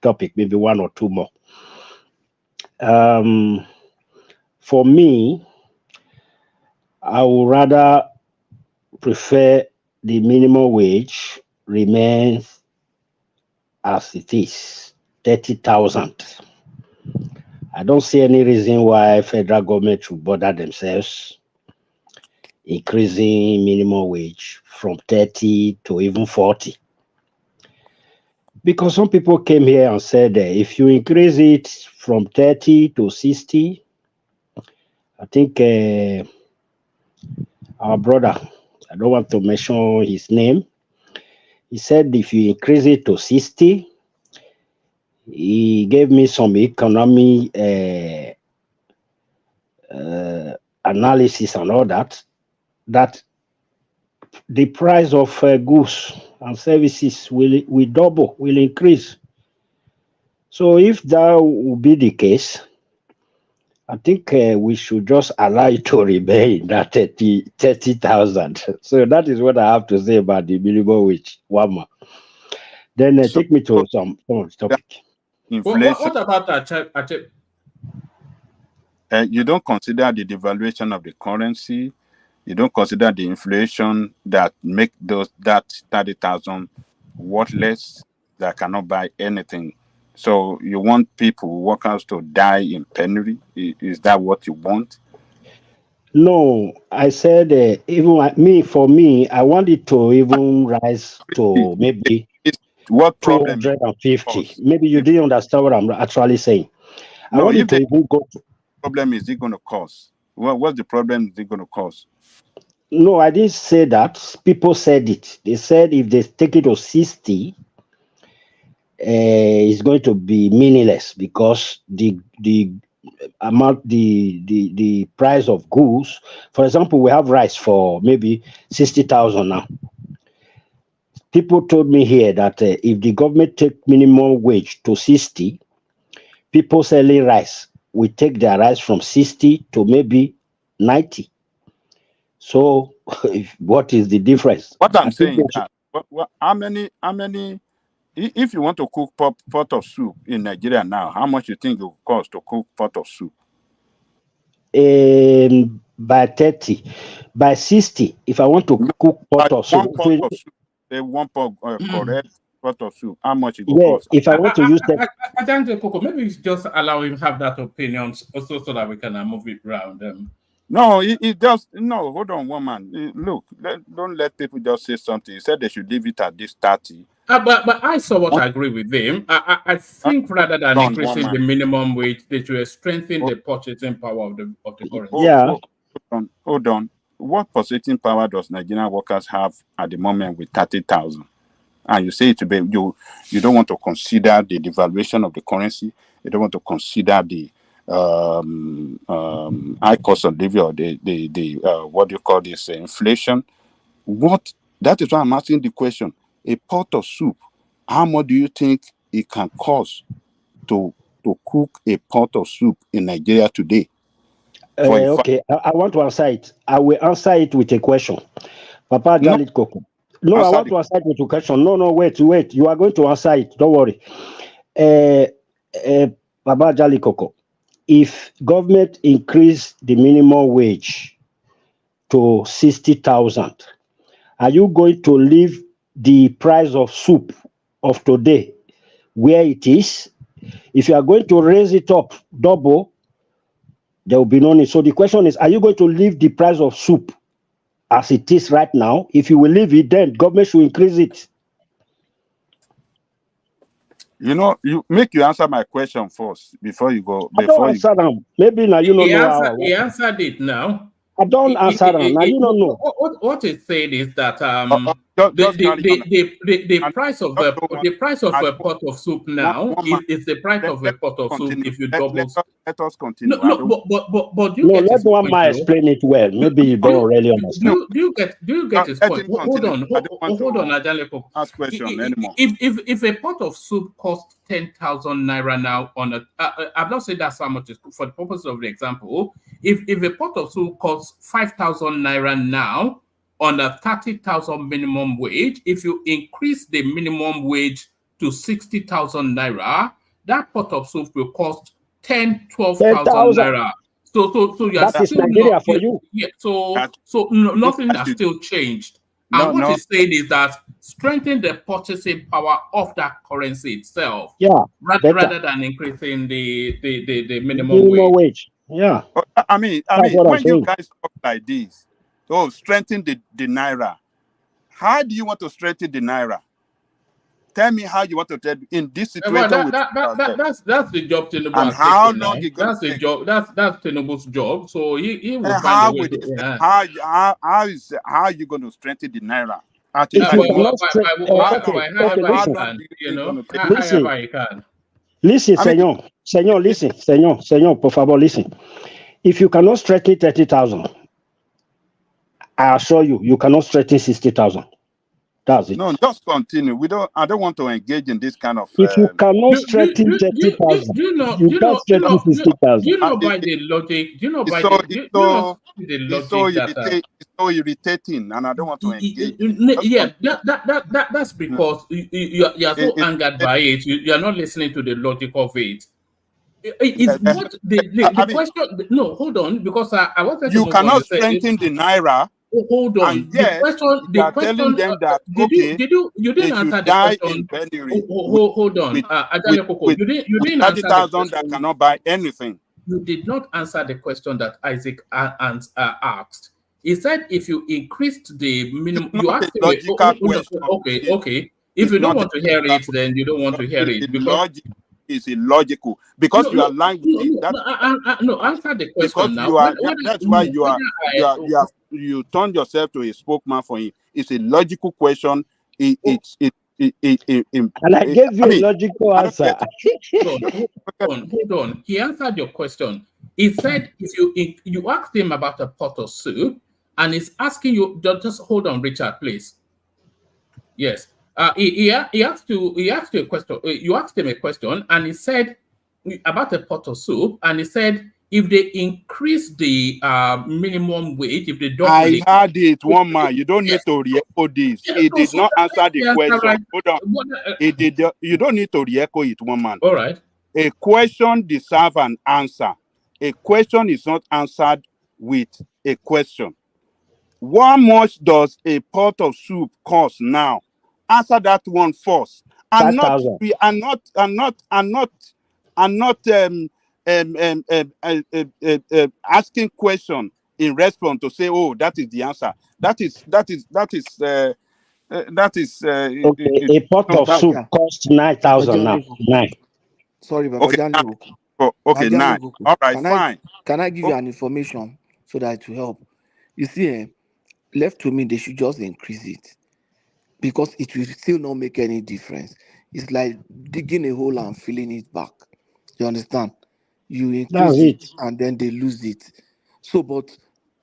topic, maybe one or two more. For me, I would rather prefer the minimum wage remains as it is, 30,000. I don't see any reason why federal government should bother themselves increasing minimum wage from 30 to even 40. Because some people came here and said if you increase it from 30 to 60, I think our brother, I don't want to mention his name, he said if you increase it to 60, he gave me some economy analysis and all that, that the price of goods and services will double, will increase. So if that will be the case, I think we should just allow it to remain that 30,000. So that is what I have to say about the minimum wage. One more. Then take me to some of the topic. Inflation. What about that? You don't consider the devaluation of the currency. You don't consider the inflation that make that 30,000 worthless, that cannot buy anything. So you want people, workers, to die in penury? Is that what you want? No, I said even for me, I want it to even rise to maybe what problem 250. Maybe you didn't understand what I'm actually saying. No, I want it to even go. Problem is it going to cause? What's the problem is it going to cause? No, I didn't say that. People said it. They said if they take it to 60, it's going to be meaningless because the amount, the price of goods. For example, we have rice for maybe 60,000 now. People told me here that if the government take minimum wage to 60, people selling rice will take their rice from 60 to maybe 90. So, what is the difference? What I'm saying that how many? If you want to cook pot of soup in Nigeria now, how much you think it will cost to cook pot of soup? By 30, by 60, if I want to cook pot of soup, one pot correct pot of soup, how much it will cost? If I want to use that, I think Coco, maybe just allow him have that opinion also so that we can move it around. No, it does. No, hold on, one man. Look, don't let people just say something. He said they should leave it at this 30. But I somewhat agree with him. I think rather than increasing the minimum wage, they should strengthen the purchasing power of the currency. Yeah. Hold on. What purchasing power does Nigerian workers have at the moment with 30,000? And you say it to be you don't want to consider the devaluation of the currency. You don't want to consider the high cost of living or the what do you call this, inflation. That is why I'm asking the question. A pot of soup, how much do you think it can cost to cook a pot of soup in Nigeria today? Okay, I want to answer it. I will answer it with a question. Papa Jalit Coco. No, I want to answer it with a question. No, wait. You are going to answer it. Don't worry. Papa Jalit Coco. If government increase the minimum wage to 60,000, are you going to leave the price of soup of today where it is? If you are going to raise it up double, there will be no need. So the question is, are you going to leave the price of soup as it is right now? If you will leave it, then government should increase it. You know, you answer my question first before you go. I don't answer them. Maybe now you don't know how. He answered it now. I don't answer them. Now you don't know. What it said is that the price of a pot of soup now is the price of a pot of soup if you double. Let us continue. But you get let one man explain it well. Maybe you don't really understand. Do you get his point? Hold on, Ajaleko. Ask question anymore. If a pot of soup costs 10,000 naira now on a, I've not said that's how much is for the purpose of the example. If a pot of soup costs 5,000 naira now on a 30,000 minimum wage, if you increase the minimum wage to 60,000 naira, that pot of soup will cost 12,000 naira. So you are that is Nigeria for you. Yeah. So nothing has still changed. And what he's saying is that strengthen the purchasing power of that currency itself, rather than increasing the minimum wage. Yeah. I mean, when you guys talk like this, strengthen the naira. How do you want to strengthen the naira? Tell me how you want to tell in this situation. That's the job Tinubu and has how taken long now. it gonna That's the take? job. That's Tinubu's job. So he will And find a how way would to. how are you going to strengthen the naira? If you cannot However he can, you know, however he can. Listen, Senor, por favor, listen. If you cannot strengthen 30,000, I assure you, you cannot strengthen 60,000. That's it. No, just continue. I don't want to engage in this kind of. If you cannot strengthen 30,000, you can't strengthen 60,000. Do you know by the logic? Do you know by the logic that? It's so irritating, and I don't want to engage. That's because you are so angered by it. You are not listening to the logic of it. It's what the question. No, hold on, because I wanted to move on. You cannot strengthen the naira. Hold on. And yet, The question. Telling them that you didn't answer the question. Hold on, you didn't answer the question. that cannot buy anything. You did not answer the question that Isaac asked. He said if you increased the minimum, you asked him. Okay. If you don't want to hear it, then you don't want to hear it. Because is illogical because you are lying with it. Answer the question now. That's why you turned yourself to a spokesman for him. It's a logical question. And I gave you a logical answer. Hold on. He answered your question. He said if you asked him about a pot of soup, and he's asking you, just hold on, Richard, please. Yes. He asked you a question. You asked him a question, and he said about a pot of soup, and he said if they increase the minimum wage, if they don't. I heard it, one man. You don't need to re-echo this. He did not answer the question. Right. Hold on. He did. You don't need to re-echo it, one man. All right. A question deserves an answer. A question is not answered with a question. How much does a pot of soup cost now? Answer that one first. I'm not asking question in response to say, oh, that is the answer. That is okay. A pot of soup costs 9,000 now. 9. Sorry, Baba. Okay, 9. All right, fine. Can I give you an information so that it will help? You see, left to me, they should just increase it because it will still not make any difference. It's like digging a hole and filling it back. You understand? You increase it and then they lose it. So, but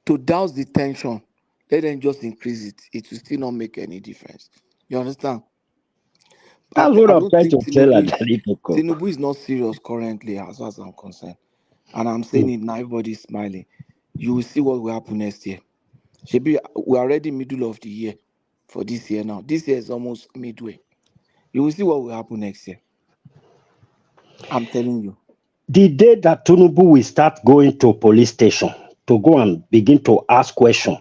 to douse the tension, let them just increase it. It will still not make any difference. You understand? That's what I'm trying to tell Tinubu is not serious currently, as far as I'm concerned. And I'm saying it now, everybody's smiling. You will see what will happen next year. We're already middle of the year for this year now. This year is almost midway. You will see what will happen next year. I'm telling you. The day that Tinubu will start going to police station to go and begin to ask questions,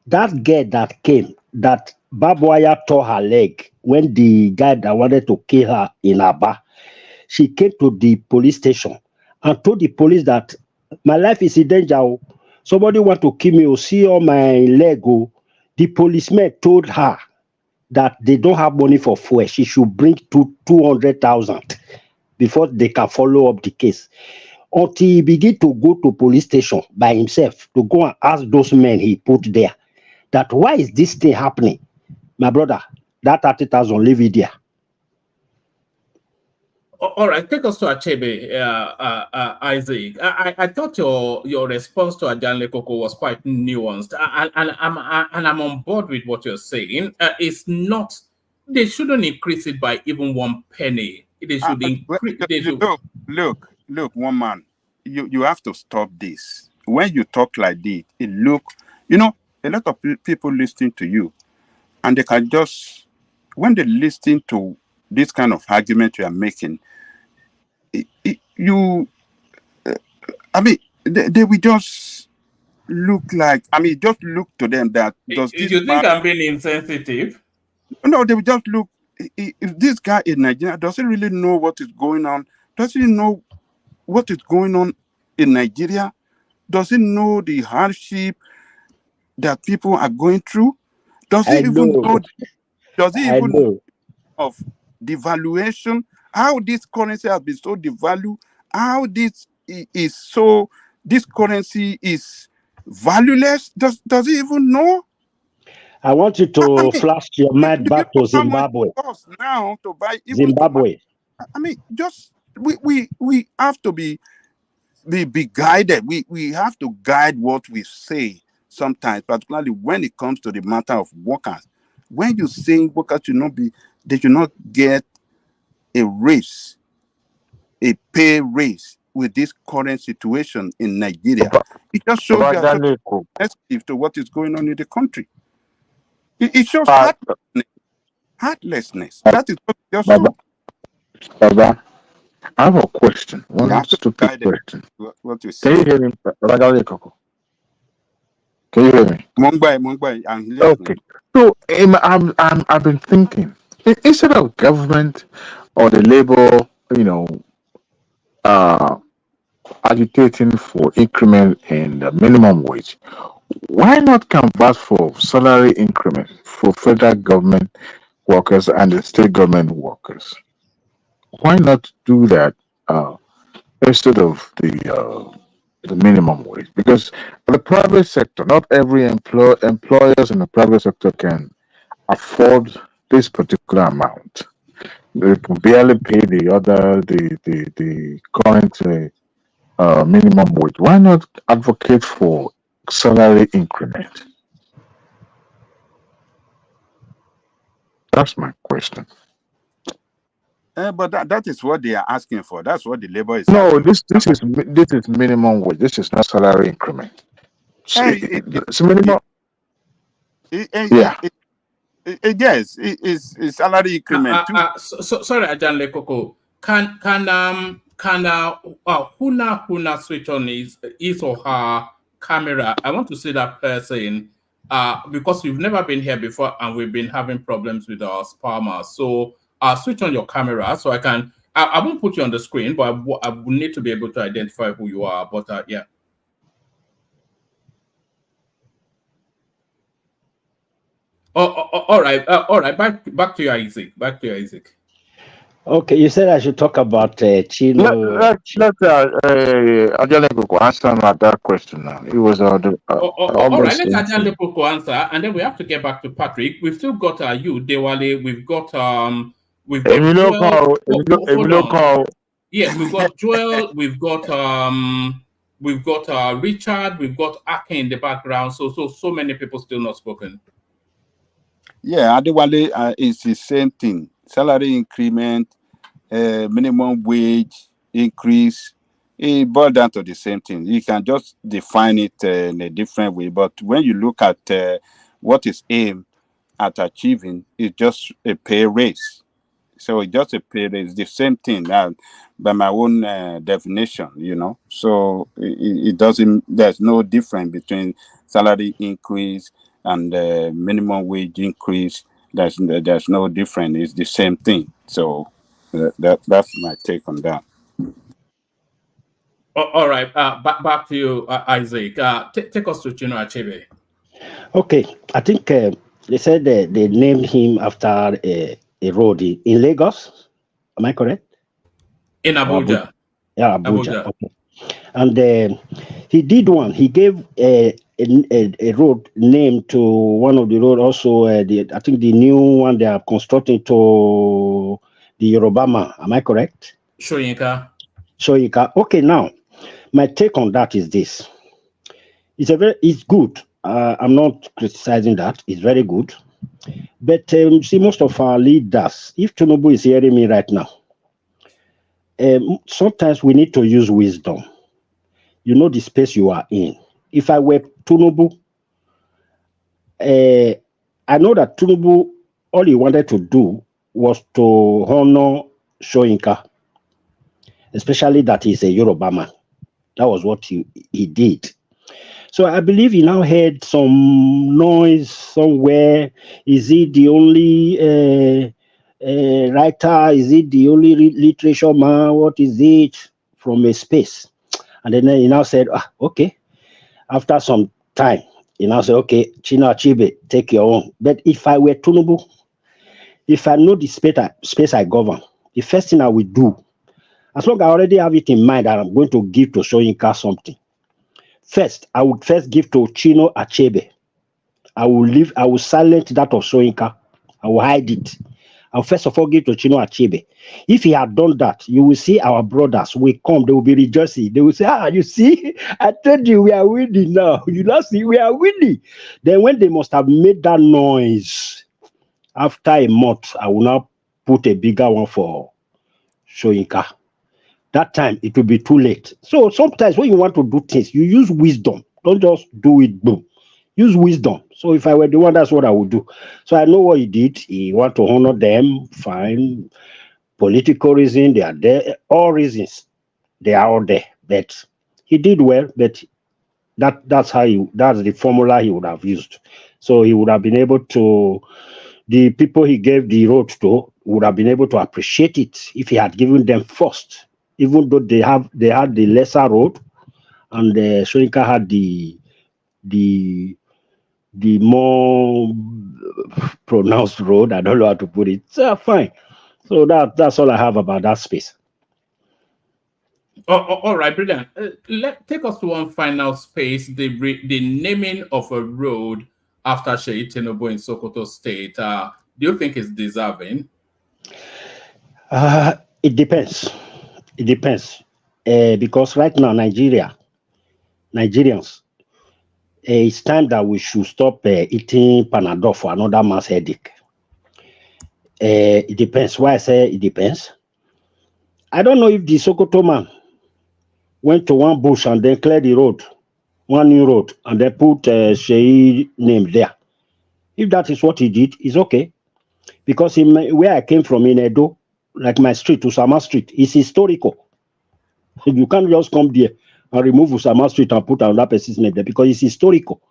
that girl that came, that barbed wire tore her leg when the guy that wanted to kill her in Aba, she came to the police station and told the police that my life is in danger. Somebody want to kill me, see all my leg. The policeman told her that they don't have money for fuel. She should bring 200,000 before they can follow up the case. Until he begin to go to police station by himself to go and ask those men he put there that why is this thing happening? My brother, that 30,000, leave it there. All right, take us to Achebe, Isaac. I thought your response to Ajanle Koko was quite nuanced, and I'm on board with what you're saying. It's not. They shouldn't increase it by even 1 penny. They should increase. Look, one man. You have to stop this. When you talk like this, a lot of people listening to you, and they can just when they listen to this kind of argument you are making. They will just look like, I mean, just look to them that does this You think I'm being insensitive? No, they will just look. If this guy in Nigeria, does he really know what is going on? Does he know what is going on in Nigeria? Does he know the hardship that people are going through? Does he even know? Does he even know of devaluation? How this currency has been so devalued? How this is so? This currency is valueless. Does he even know? I want you to flash your mind Do you back know to how much Zimbabwe. it costs now to buy even Zimbabwe. I mean, just we have to be guided. We have to guide what we say sometimes, particularly when it comes to the matter of workers. When you say workers they should not get a raise, a pay raise with this current situation in Nigeria. It just shows you are so sensitive to what is going on in the country. It shows heartlessness. That is what it just shows. Baba, I have a question. One stupid question. What you say? Can you hear me? Can you hear me? Mongbai, I'm listening. Okay. So I've been thinking, instead of government or the labor, agitating for increment in the minimum wage, why not canvass for salary increment for federal government workers and the state government workers? Why not do that instead of the minimum wage? Because the private sector, not every employers in the private sector can afford this particular amount. They can barely pay the current minimum wage. Why not advocate for salary increment? That's my question. But that is what they are asking for. That's what the labor is No, asking this is minimum wage. This is not salary increment. It's minimum. Yeah. Yes, it's salary increment too. Sorry, Ajan Lekoko. Can Huna switch on his or her camera? I want to see that person because we've never been here before and we've been having problems with our spammers. So switch on your camera so I won't put you on the screen, but I will need to be able to identify who you are. But yeah. All right. Back to you, Isaac. Okay, you said I should talk about Chino. Let Ajaleko answer that question now. It was all right, almost let Ajan Lekoko answer, and then we have to get back to Patrick. We've still got you, Dewale. We've got Joel. Hold on. Yeah, we've got Joel. We've got Richard. We've got Ake in the background. So many people still not spoken. Yeah, Adewale is the same thing. Salary increment, minimum wage increase. It boils down to the same thing. You can just define it in a different way. But when you look at what is aimed at achieving, it's just a pay raise. So it's just a pay raise, the same thing by my own definition, So it doesn't, there's no difference between salary increase and minimum wage increase. There's no difference. It's the same thing. So that's my take on that. All right. Back to you, Isaac. Take us to Chino Achebe. Okay, I think they said they named him after a road in Lagos. Am I correct? In Abuja. Yeah, Abuja. Okay. And he did one. He gave a road name to one of the road. Also, I think the new one they are constructing to the Yorubama. Am I correct? Shoyinka. Okay, now my take on that is this. It's good. I'm not criticizing that. It's very good. But see, most of our leaders, if Tinubu is hearing me right now, sometimes we need to use wisdom. You know the space you are in. If I were Tinubu, I know that Tinubu, all he wanted to do was to honor Shoyinka, especially that he's a Yoruba man. That was what he did. So I believe he now heard some noise somewhere. Is he the only writer? Is he the only literature man? What is it from a space? And then he now said, okay. After some time, he now said, okay, Chino Achebe, take your own. But if I were Tinubu, if I know the space I govern, the first thing I will do, as long as I already have it in mind that I'm going to give to Soyinka something, first, I would first give to Chino Achebe. I will silence that of Soyinka. I will hide it. I'll first of all give to Chino Achebe. If he had done that, you will see our brothers will come, they will be rejoicing. They will say, you see, I told you we are winning now. You not see, we are winning. Then when they must have made that noise, after a month, I will now put a bigger one for Soyinka. That time it will be too late. So sometimes when you want to do things, you use wisdom. Don't just do it boom. Use wisdom. So if I were the one, that's what I would do. So I know what he did. He want to honor them. Fine. Political reason, they are there. All reasons, they are all there. But he did well. But that's the formula he would have used. So he would have been able to. The people he gave the road to would have been able to appreciate it if he had given them first. Even though they had the lesser road, and Soyinka had the more pronounced road. I don't know how to put it. So fine. So that's all I have about that space. All right, brilliant. Take us to one final space, the naming of a road after Sheyi Tinubu in Sokoto State. Do you think it's deserving? It depends. It depends. Because right now, Nigerians, it's time that we should stop eating Panadol for another man's headache. It depends. Why I say it depends? I don't know if the Sokoto man went to one bush and then cleared the road, one new road, and then put Sheyi name there. If that is what he did, it's okay. Because where I came from in Edo, like my street, Usama Street, is historical. You can't just come there and remove Usama Street and put another person's name there because it's historical.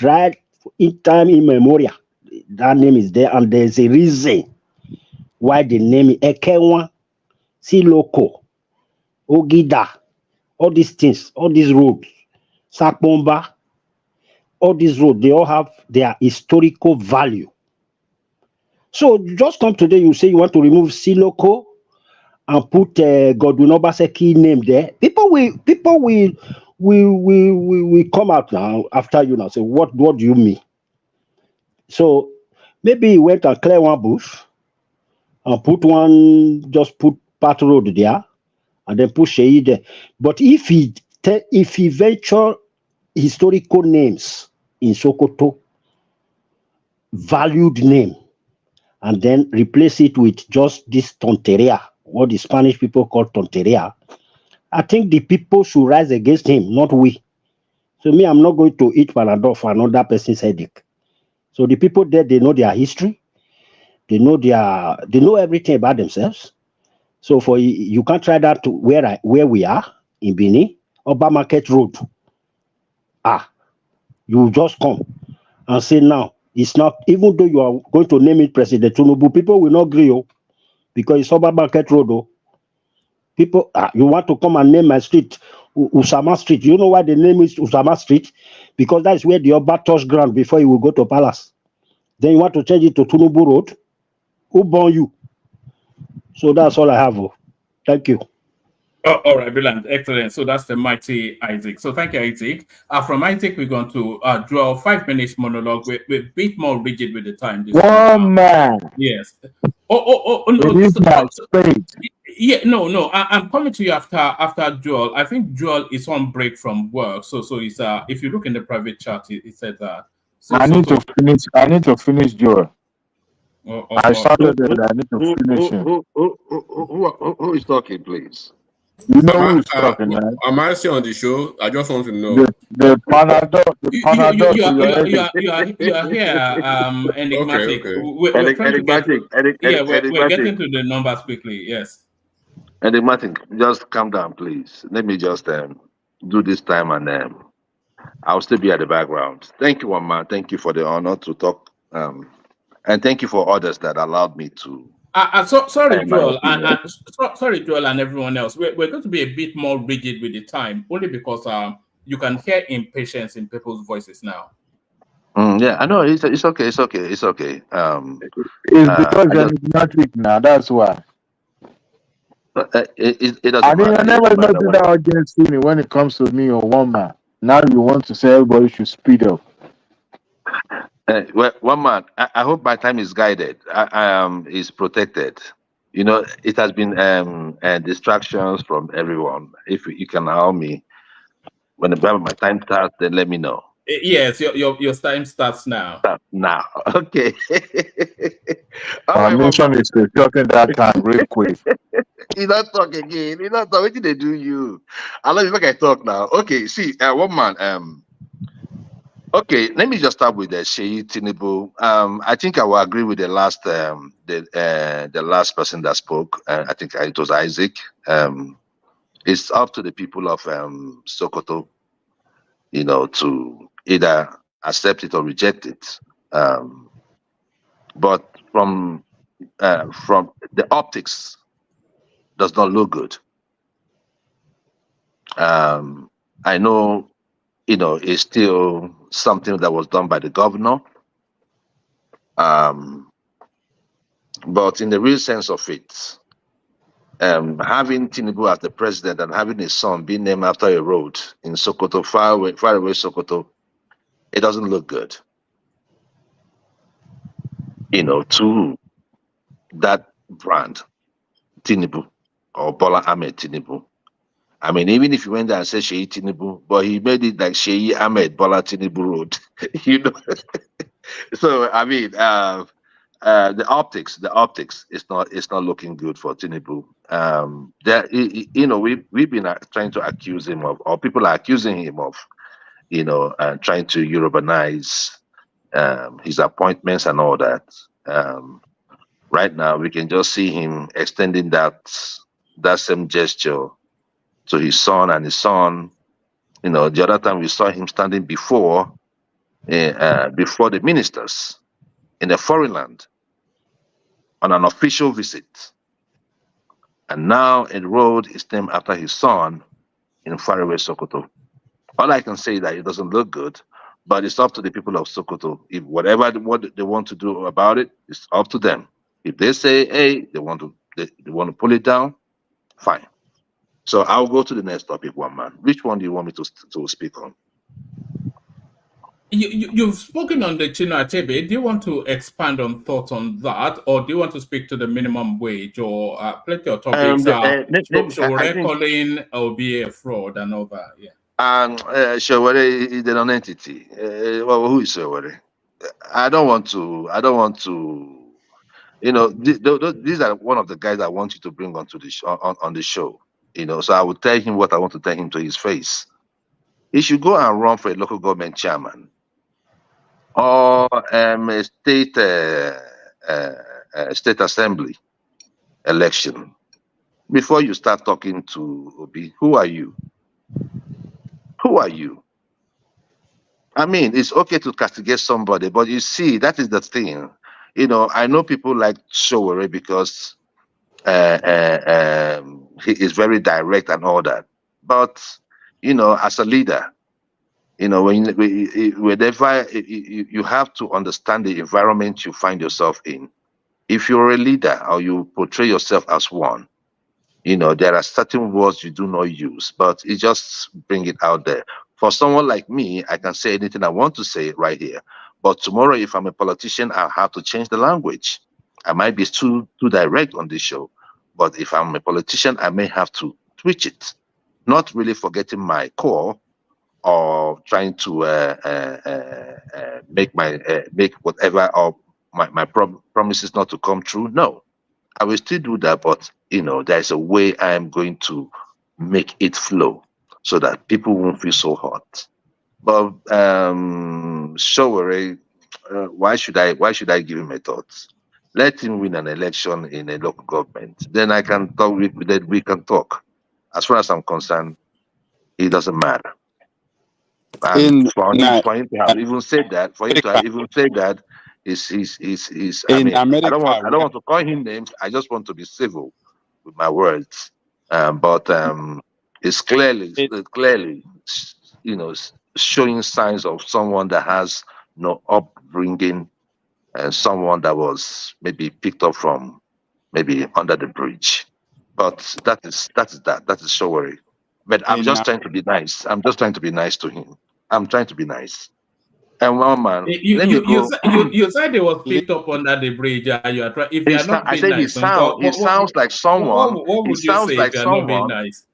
Right in time immemorial, that name is there, and there's a reason why the name is Ekewa, Siloko, Ogida, all these things, all these roads, Sakbomba, all these roads, they all have their historical value. So just come today, you say you want to remove Siloko and put Godwin Obaseki name there. People will come out now after you now say, what do you mean? So maybe he went and clear one bush and put part road there and then put Sheyi there. But if he venture historical names in Sokoto, valued name, and then replace it with just this tonteria, what the Spanish people call tonteria, I think the people should rise against him, not we. So me, I'm not going to eat Panadol for another person's headache. So the people there, they know their history. They know everything about themselves. So you can't try that to where we are in Benin, Oba Market Road. You just come and say now, it's not, even though you are going to name it President Tinubu, people will not agree because it's Oba Market Road. People, you want to come and name my street Usama Street. You know why the name is Usama Street? Because that is where the Oba touched ground before he will go to palace. Then you want to change it to Tinubu Road? Who born you? So that's all I have. Thank you. All right, brilliant, excellent. So that's the mighty Isaac. So thank you, Isaac. From Isaac, we're going to draw 5 minutes monologue. We're a bit more rigid with the time. One man. Yes. No. It is my space. Yeah, no. I'm coming to you after Joel. I think Joel is on break from work. So it's if you look in the private chat, it said that. I need to finish Joel. I started it. I need to finish him. Who is talking, please? You know who is talking, man. Am I still on the show? I just want to know. The Panadol. You are here, enigmatic. Okay. We're getting to the numbers quickly. Yes. Enigmatic, just calm down, please. Let me just do this time and I'll still be at the background. Thank you, one man. Thank you for the honor to talk. And thank you for others that allowed me to. Sorry, My Joel, opinion. sorry, Joel, and everyone else. We're going to be a bit more rigid with the time, only because you can hear impatience in people's voices now. Yeah, I know. It's okay. It's okay. It's okay. It's because they're enigmatic now. That's why. It doesn't I mean, matter. I never noticed that urgency when it comes to me or one man. Now you want to say everybody should speed up. Well, one man. I hope my time is guided. Is protected. You know, it has been distractions from everyone. If you can allow me, whenever my time starts, then let me know. Yes, your time starts now. Now, okay. All Our right, mission is to shorten that time real quick. You not talk again. You not talk. What did they do you? I love you. Make I talk now. Okay, see, one man. Okay, let me just start with the Sheyi Tinubu. I think I will agree with the last the last person that spoke. I think it was Isaac. It's up to the people of Sokoto, you know, to either accept it or reject it. But from the optics, does not look good. I know, you know, it's still something that was done by the governor. But in the real sense of it, having Tinubu as the president and having his son being named after a road in Sokoto, far away Sokoto, it doesn't look good. You know, to that brand, Tinubu or Bola Ahmed Tinubu. I mean, even if you went there and said Sheyi Tinubu, but he made it like Sheyi Ahmed Bola Tinubu Road, you know. So I mean, the optics, it's not looking good for Tinubu. You know, we've been trying to accuse him of, or people are accusing him of, you know, trying to Eurobanize his appointments and all that. Right now, we can just see him extending that same gesture to his son, and his son. You know, the other time we saw him standing before the ministers in a foreign land on an official visit. And now a road is named after his son in faraway Sokoto. All I can say is that it doesn't look good, but it's up to the people of Sokoto. If what they want to do about it, it's up to them. If they say, hey, they want to pull it down, fine. So I'll go to the next topic, one man. Which one do you want me to speak on? You've spoken on the Chino Achebe. Do you want to expand on thoughts on that, or do you want to speak to the minimum wage, or plenty of topics? Calling or be a fraud and all that? Yeah. Shawari is an entity. Well, who is Shawari? I don't want to. You know, these are one of the guys I want you to bring onto the on the show. You know, so I will tell him what I want to tell him to his face. He should go and run for a local government chairman or a state assembly election before you start talking to Obi. Who are you? Who are you? I mean, it's okay to castigate somebody, but you see, that is the thing. You know, I know people like Showore because he is very direct and all that. But, you know, as a leader, you know, whenever you have to understand the environment you find yourself in. If you're a leader or you portray yourself as one, you know, there are certain words you do not use, but you just bring it out there. For someone like me, I can say anything I want to say right here. But tomorrow, if I'm a politician, I'll have to change the language. I might be too direct on this show. But if I'm a politician, I may have to switch it. Not really forgetting my core or trying to make whatever or my promises not to come true. No, I will still do that, but you know, there's a way I am going to make it flow so that people won't feel so hot. But Showore, why should I give him a thought? Let him win an election in a local government. Then I can talk. We can talk. As far as I'm concerned, it doesn't matter. And for him to have even said that, is I in mean, America, I don't want to call him names. I just want to be civil with my words. But it's clearly, you know, showing signs of someone that has no upbringing and someone that was maybe picked up from maybe under the bridge. But that is so worry. But I'm just trying to be nice. I'm just trying to be nice to him. I'm trying to be nice. And one man, let me go. You said they was picked up under the bridge. You are trying. If you are not I being say nice, he sounds like someone. what He would you sounds say if like you are not being someone. nice?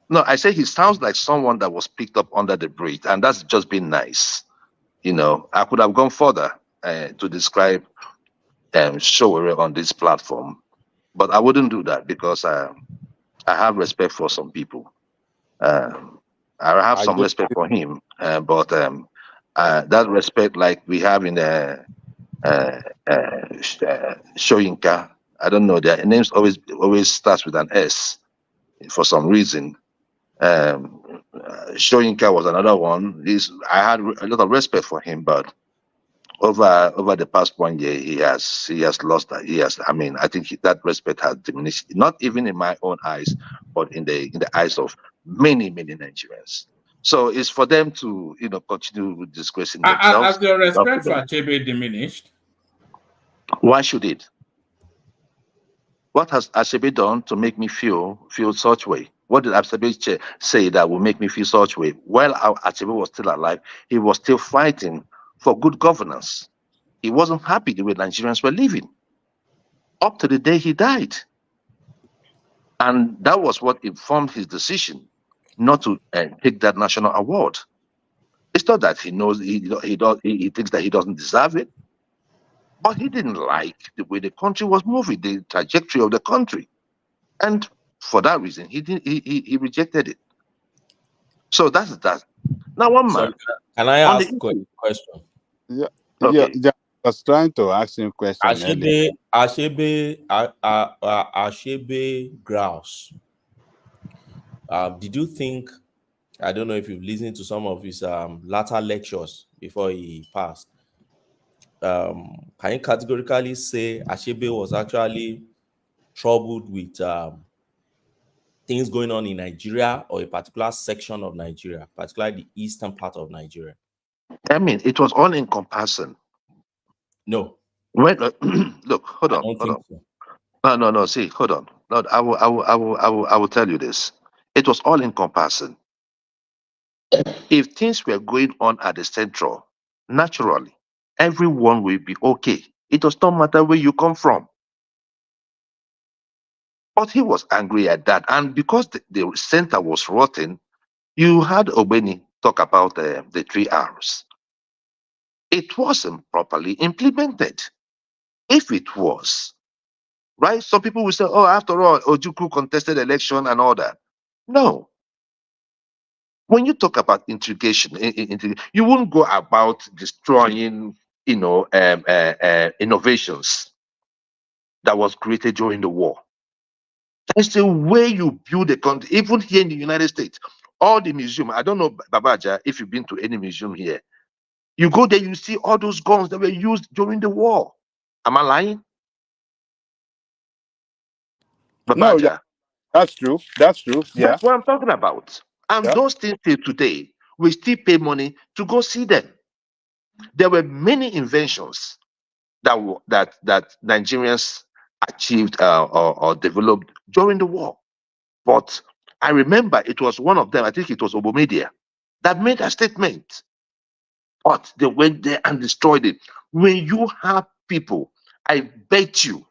No, I say he sounds like someone that was picked up under the bridge, and that's just being nice. You know, I could have gone further to describe Showere on this platform, but I wouldn't do that because I have respect for some people. I have some respect for him, but that respect, like we have in Shoyinka, I don't know, their names always starts with an S for some reason. Shoyinka was another one. I had a lot of respect for him, but over the past 1 year, he has lost that. I mean, I think that respect has diminished. Not even in my own eyes, but in the eyes of many Nigerians. So it's for them to continue disgracing themselves. Has your respect for Achebe diminished? Why should it? What has Achebe done to make me feel such way? What did Achebe say that will make me feel such way? While Achebe was still alive, he was still fighting for good governance. He wasn't happy the way Nigerians were living up to the day he died. And that was what informed his decision not to take that national award. It's not that he knows he thinks that he doesn't deserve it, but he didn't like the way the country was moving, the trajectory of the country. And for that reason, he rejected it. So that's that. Now, one man. Can I ask a question? Yeah, okay. I was trying to ask him a question earlier. Achebe Grouse. Did you think? I don't know if you've listened to some of his latter lectures before he passed. Can you categorically say Achebe was actually troubled with things going on in Nigeria or a particular section of Nigeria, particularly the eastern part of Nigeria? I mean, it was all encompassing. No. Wait, look, hold on. So. No. See, hold on. No, I will tell you this. It was all encompassing. If things were going on at the central, naturally, everyone will be okay. It does not matter where you come from. But he was angry at that, and because the center was rotten, you had Obeni talk about the 3 R's. It wasn't properly implemented. If it was, right? Some people will say, oh, after all, Ojukwu contested election and all that. No. When you talk about integration, you won't go about destroying, innovations that was created during the war. That's the way you build a country. Even here in the United States, all the museum, I don't know, Babaja, if you've been to any museum here, you go there, you see all those guns that were used during the war. Am I lying? No, yeah, that's true. That's true. Yeah. That's what I'm talking about. And those things till today, we still pay money to go see them. There were many inventions that Nigerians achieved or developed during the war. But I remember it was one of them, I think it was Obomedia, that made a statement. But they went there and destroyed it. When you have people, I bet you,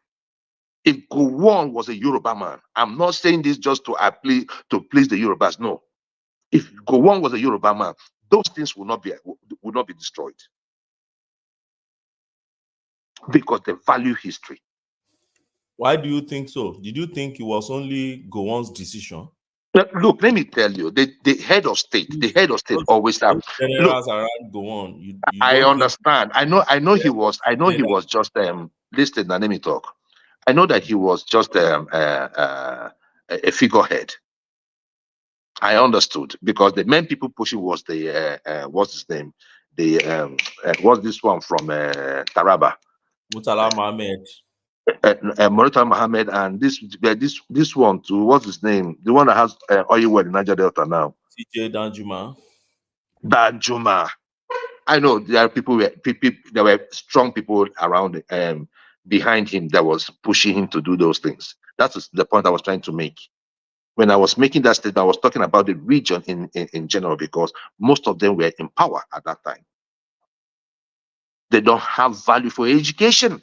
if Gowon was a Yoruba man, I'm not saying this just to please the Yorubas. No. If Gowon was a Yoruba man, those things would not be destroyed. Because they value history. Why do you think so? Did you think it was only Gowon's decision? Look, let me tell you, the head of state always have generals around Gowon. You I understand. I know he was just listed. Now let me talk. I know that he was just a figurehead. I understood because the main people pushing was the what's his name? The what's this one from Taraba? Murtala Mohammed. Murtala Mohammed, and this one too. What's his name? The one that has oil well in Niger Delta now. CJ Danjuma. Danjuma. I know there are people, there were strong people around behind him that was pushing him to do those things. That's the point I was trying to make. When I was making that statement, I was talking about the region in general because most of them were in power at that time. They don't have value for education.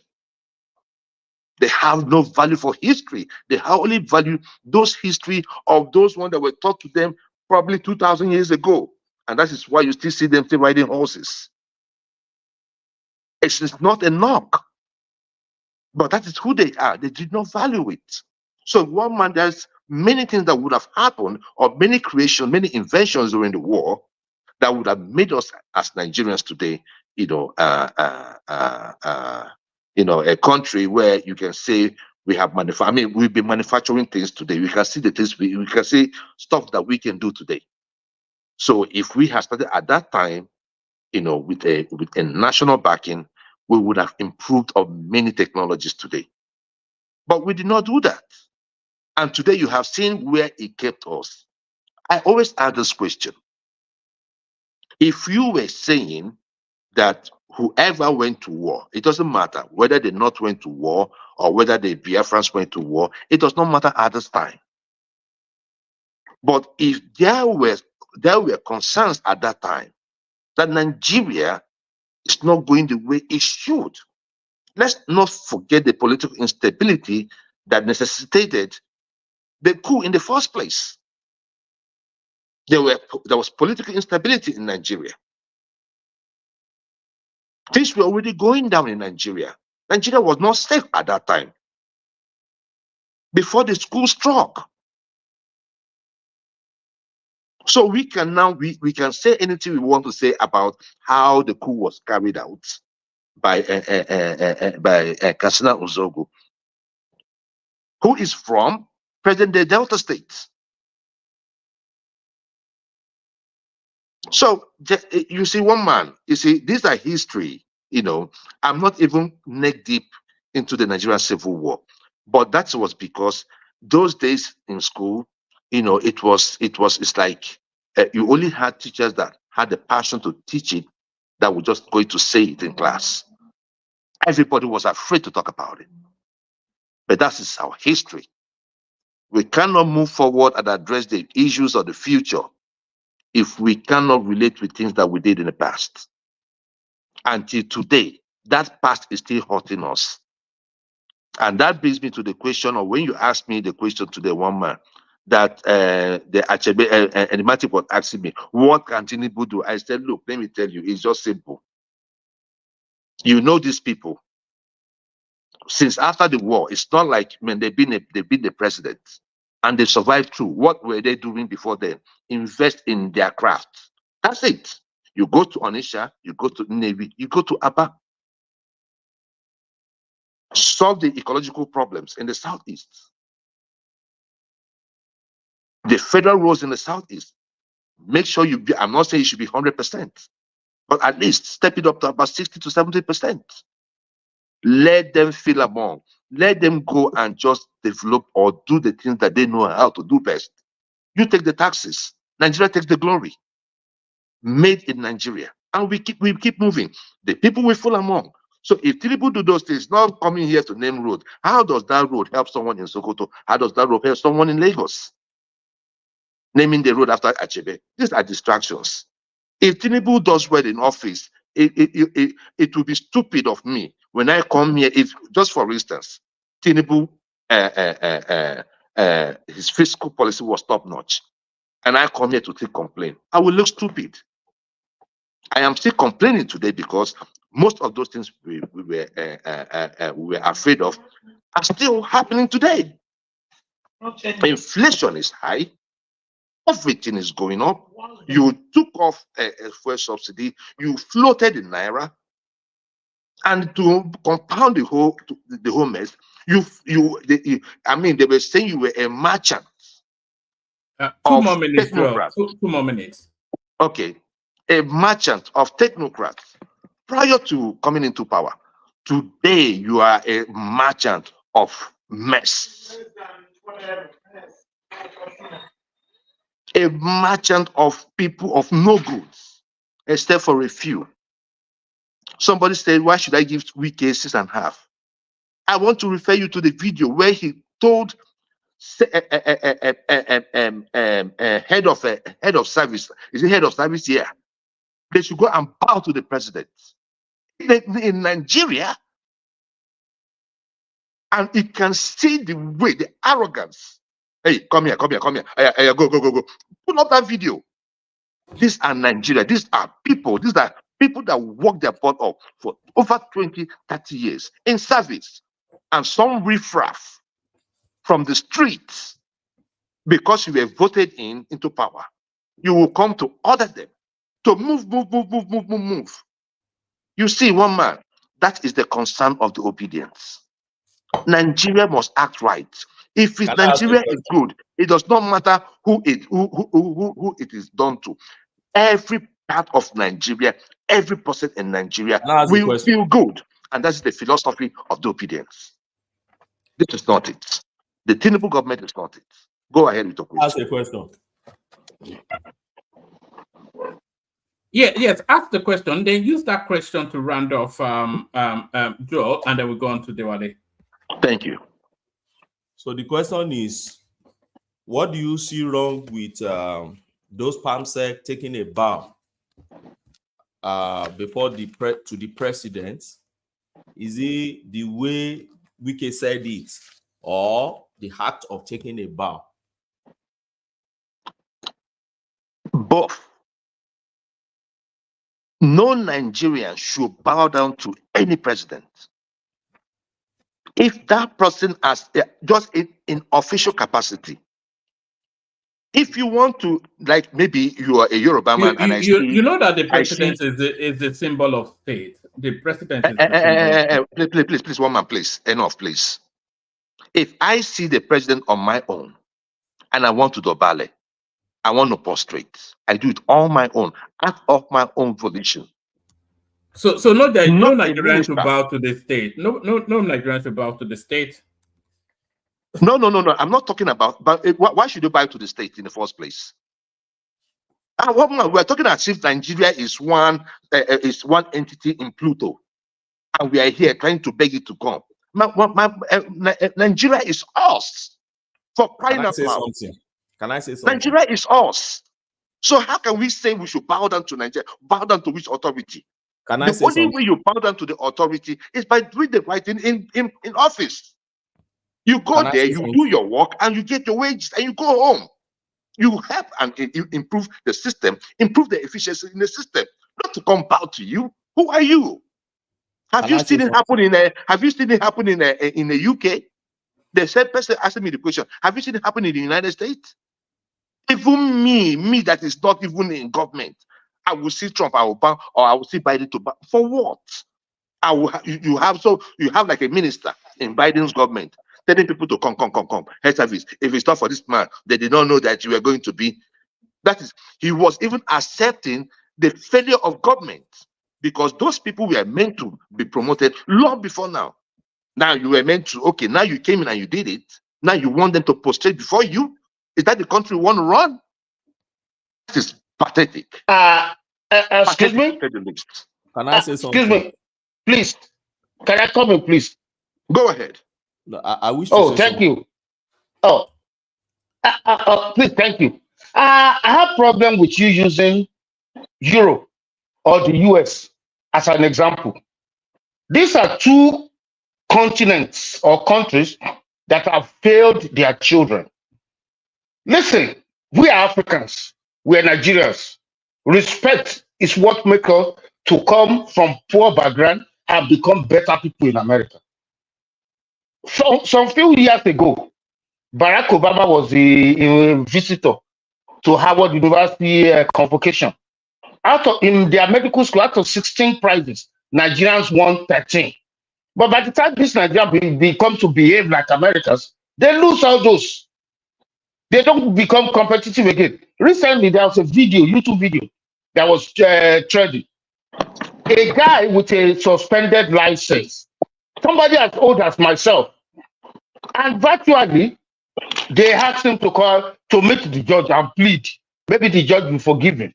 They have no value for history. They only value those history of those ones that were taught to them probably 2,000 years ago. And that is why you still see them still riding horses. It's not a knock. But that is who they are. They did not value it. So one man, there's many things that would have happened, or many creations, many inventions during the war that would have made us as Nigerians today, a country where you can say we have we've been manufacturing things today. We can see the things we can see stuff that we can do today. So if we had started at that time, with a national backing, we would have improved on many technologies today. But we did not do that. And today you have seen where it kept us. I always ask this question. If you were saying that whoever went to war, it doesn't matter whether the North went to war or whether the Biafrans went to war, it does not matter at this time. But if there were concerns at that time that Nigeria is not going the way it should, let's not forget the political instability that necessitated the coup in the first place. There was political instability in Nigeria. Things were already going down in Nigeria. Nigeria was not safe at that time, before the school struck. So we can now we can say anything we want to say about how the coup was carried out by Katsina Uzogu, who is from present-day Delta State. So you see, one man, you see, these are history. I'm not even neck deep into the Nigerian Civil War, but that was because those days in school, it's like you only had teachers that had the passion to teach it, that were just going to say it in class. Everybody was afraid to talk about it. But that is our history. We cannot move forward and address the issues of the future if we cannot relate with things that we did in the past. Until today, that past is still hurting us. And that brings me to the question of when you asked me the question today, one man, that the Achebe enigmatic was asking me, what can Tinubu do? I said, look, let me tell you, it's just simple. You know these people. Since after the war, it's not like they've been the president and they survived through. What were they doing before then? Invest in their craft. That's it. You go to Onisha, you go to Navy, you go to Aba. Solve the ecological problems in the southeast. The federal roads in the southeast. Make sure I'm not saying you should be 100%, but at least step it up to about 60 to 70%. Let them feel among. Let them go and just develop or do the things that they know how to do best. You take the taxes. Nigeria takes the glory. Made in Nigeria. And we keep moving. The people we feel among. So if Tinubu do those things, not coming here to name road, how does that road help someone in Sokoto? How does that road help someone in Lagos? Naming the road after Achebe. These are distractions. If Tinubu does well in office, it would be stupid of me when I come here. If, just for instance, Tinubu, his fiscal policy was top notch, and I come here to take complaint, I will look stupid. I am still complaining today because most of those things we were afraid of are still happening today. Inflation is high. Everything is going up. You took off a fuel subsidy. You floated in Naira. And to compound the whole mess, they were saying you were a merchant. Two more minutes, Joe. Two more minutes. Okay. A merchant of technocrats prior to coming into power. Today, you are a merchant of mess. A merchant of people of no goods, except for a few. Somebody said, why should I give Wike 6.5? I want to refer you to the video where he told head of service, is it head of service here? They should go and bow to the president. In Nigeria, and it can see the way, the arrogance. Hey, come here. Go. Pull up that video. These are Nigeria. These are people that work their butt off for over 20, 30 years in service. And some riffraff from the streets, because you were voted into power, you will come to order them to move. You see, one man, that is the concern of the obedience. Nigeria must act right. If Nigeria is good, it does not matter who it is done to. Every part of Nigeria, every person in Nigeria will feel good. And that's the philosophy of the obedience. This is not it. The Tinubu government is not it. Go ahead with your question. Ask a question. Yes, ask the question. Then use that question to round off Joel, and then we'll go on to Dewale. Thank you. So the question is, what do you see wrong with those PAMSEC taking a bow before the president? Is it the way Wike said it, or the act of taking a bow? Both. No Nigerian should bow down to any president. If that person has just in official capacity, if you want to, like maybe you are a Yoruba man, you know that the president is the symbol of state. The president is the symbol of please, one man, please, enough, please. If I see the president on my own and I want to do ballet, I want to prostrate, I do it on my own, out of my own volition. So no Nigerian should bow to the state. No Nigerian should bow to the state. No. I'm not talking about. But why should you bow to the state in the first place? We're talking as if Nigeria is one entity in Pluto, and we are here trying to beg it to come. Nigeria is us. For crying out loud. Can I say something? Nigeria is us. So how can we say we should bow down to Nigeria? Bow down to which authority? The only way you bow down to the authority is by doing the right thing in office. You go there, you do your work, and you get your wages, and you go home. You help and improve the system, improve the efficiency in the system. Not to come bow to you. Who are you? Have you seen it happen in the UK? The same person asking me the question. Have you seen it happen in the United States? Even me that is not even in government, I will see Trump, I will bow, or I will see Biden to bow. For what? You have like a minister in Biden's government telling people to come. Head service. If it's not for this man, they did not know that you were going to be. That is, he was even accepting the failure of government because those people were meant to be promoted long before now. Now you were meant to, okay, now you came in and you did it. Now you want them to prostrate before you? Is that the country you want to run? This is pathetic. Excuse me? Can I say something? Excuse me. Please. Can I come in, please? Go ahead. No, I wish to say thank something. you. Please, thank you. I have problem with you using Europe or the US as an example. These are two continents or countries that have failed their children. Listen, we are Africans, we are Nigerians. Respect is what makes us to come from poor background and become better people in America. So, some few years ago, Barack Obama was a visitor to Harvard University convocation. In their medical school, out of 16 prizes, Nigerians won 13. But by the time these Nigerians become to behave like Americans, they lose all those. They don't become competitive again. Recently, there was a video, YouTube video, that was trending. A guy with a suspended license, somebody as old as myself, and virtually they asked him to meet the judge and plead. Maybe the judge will forgive him.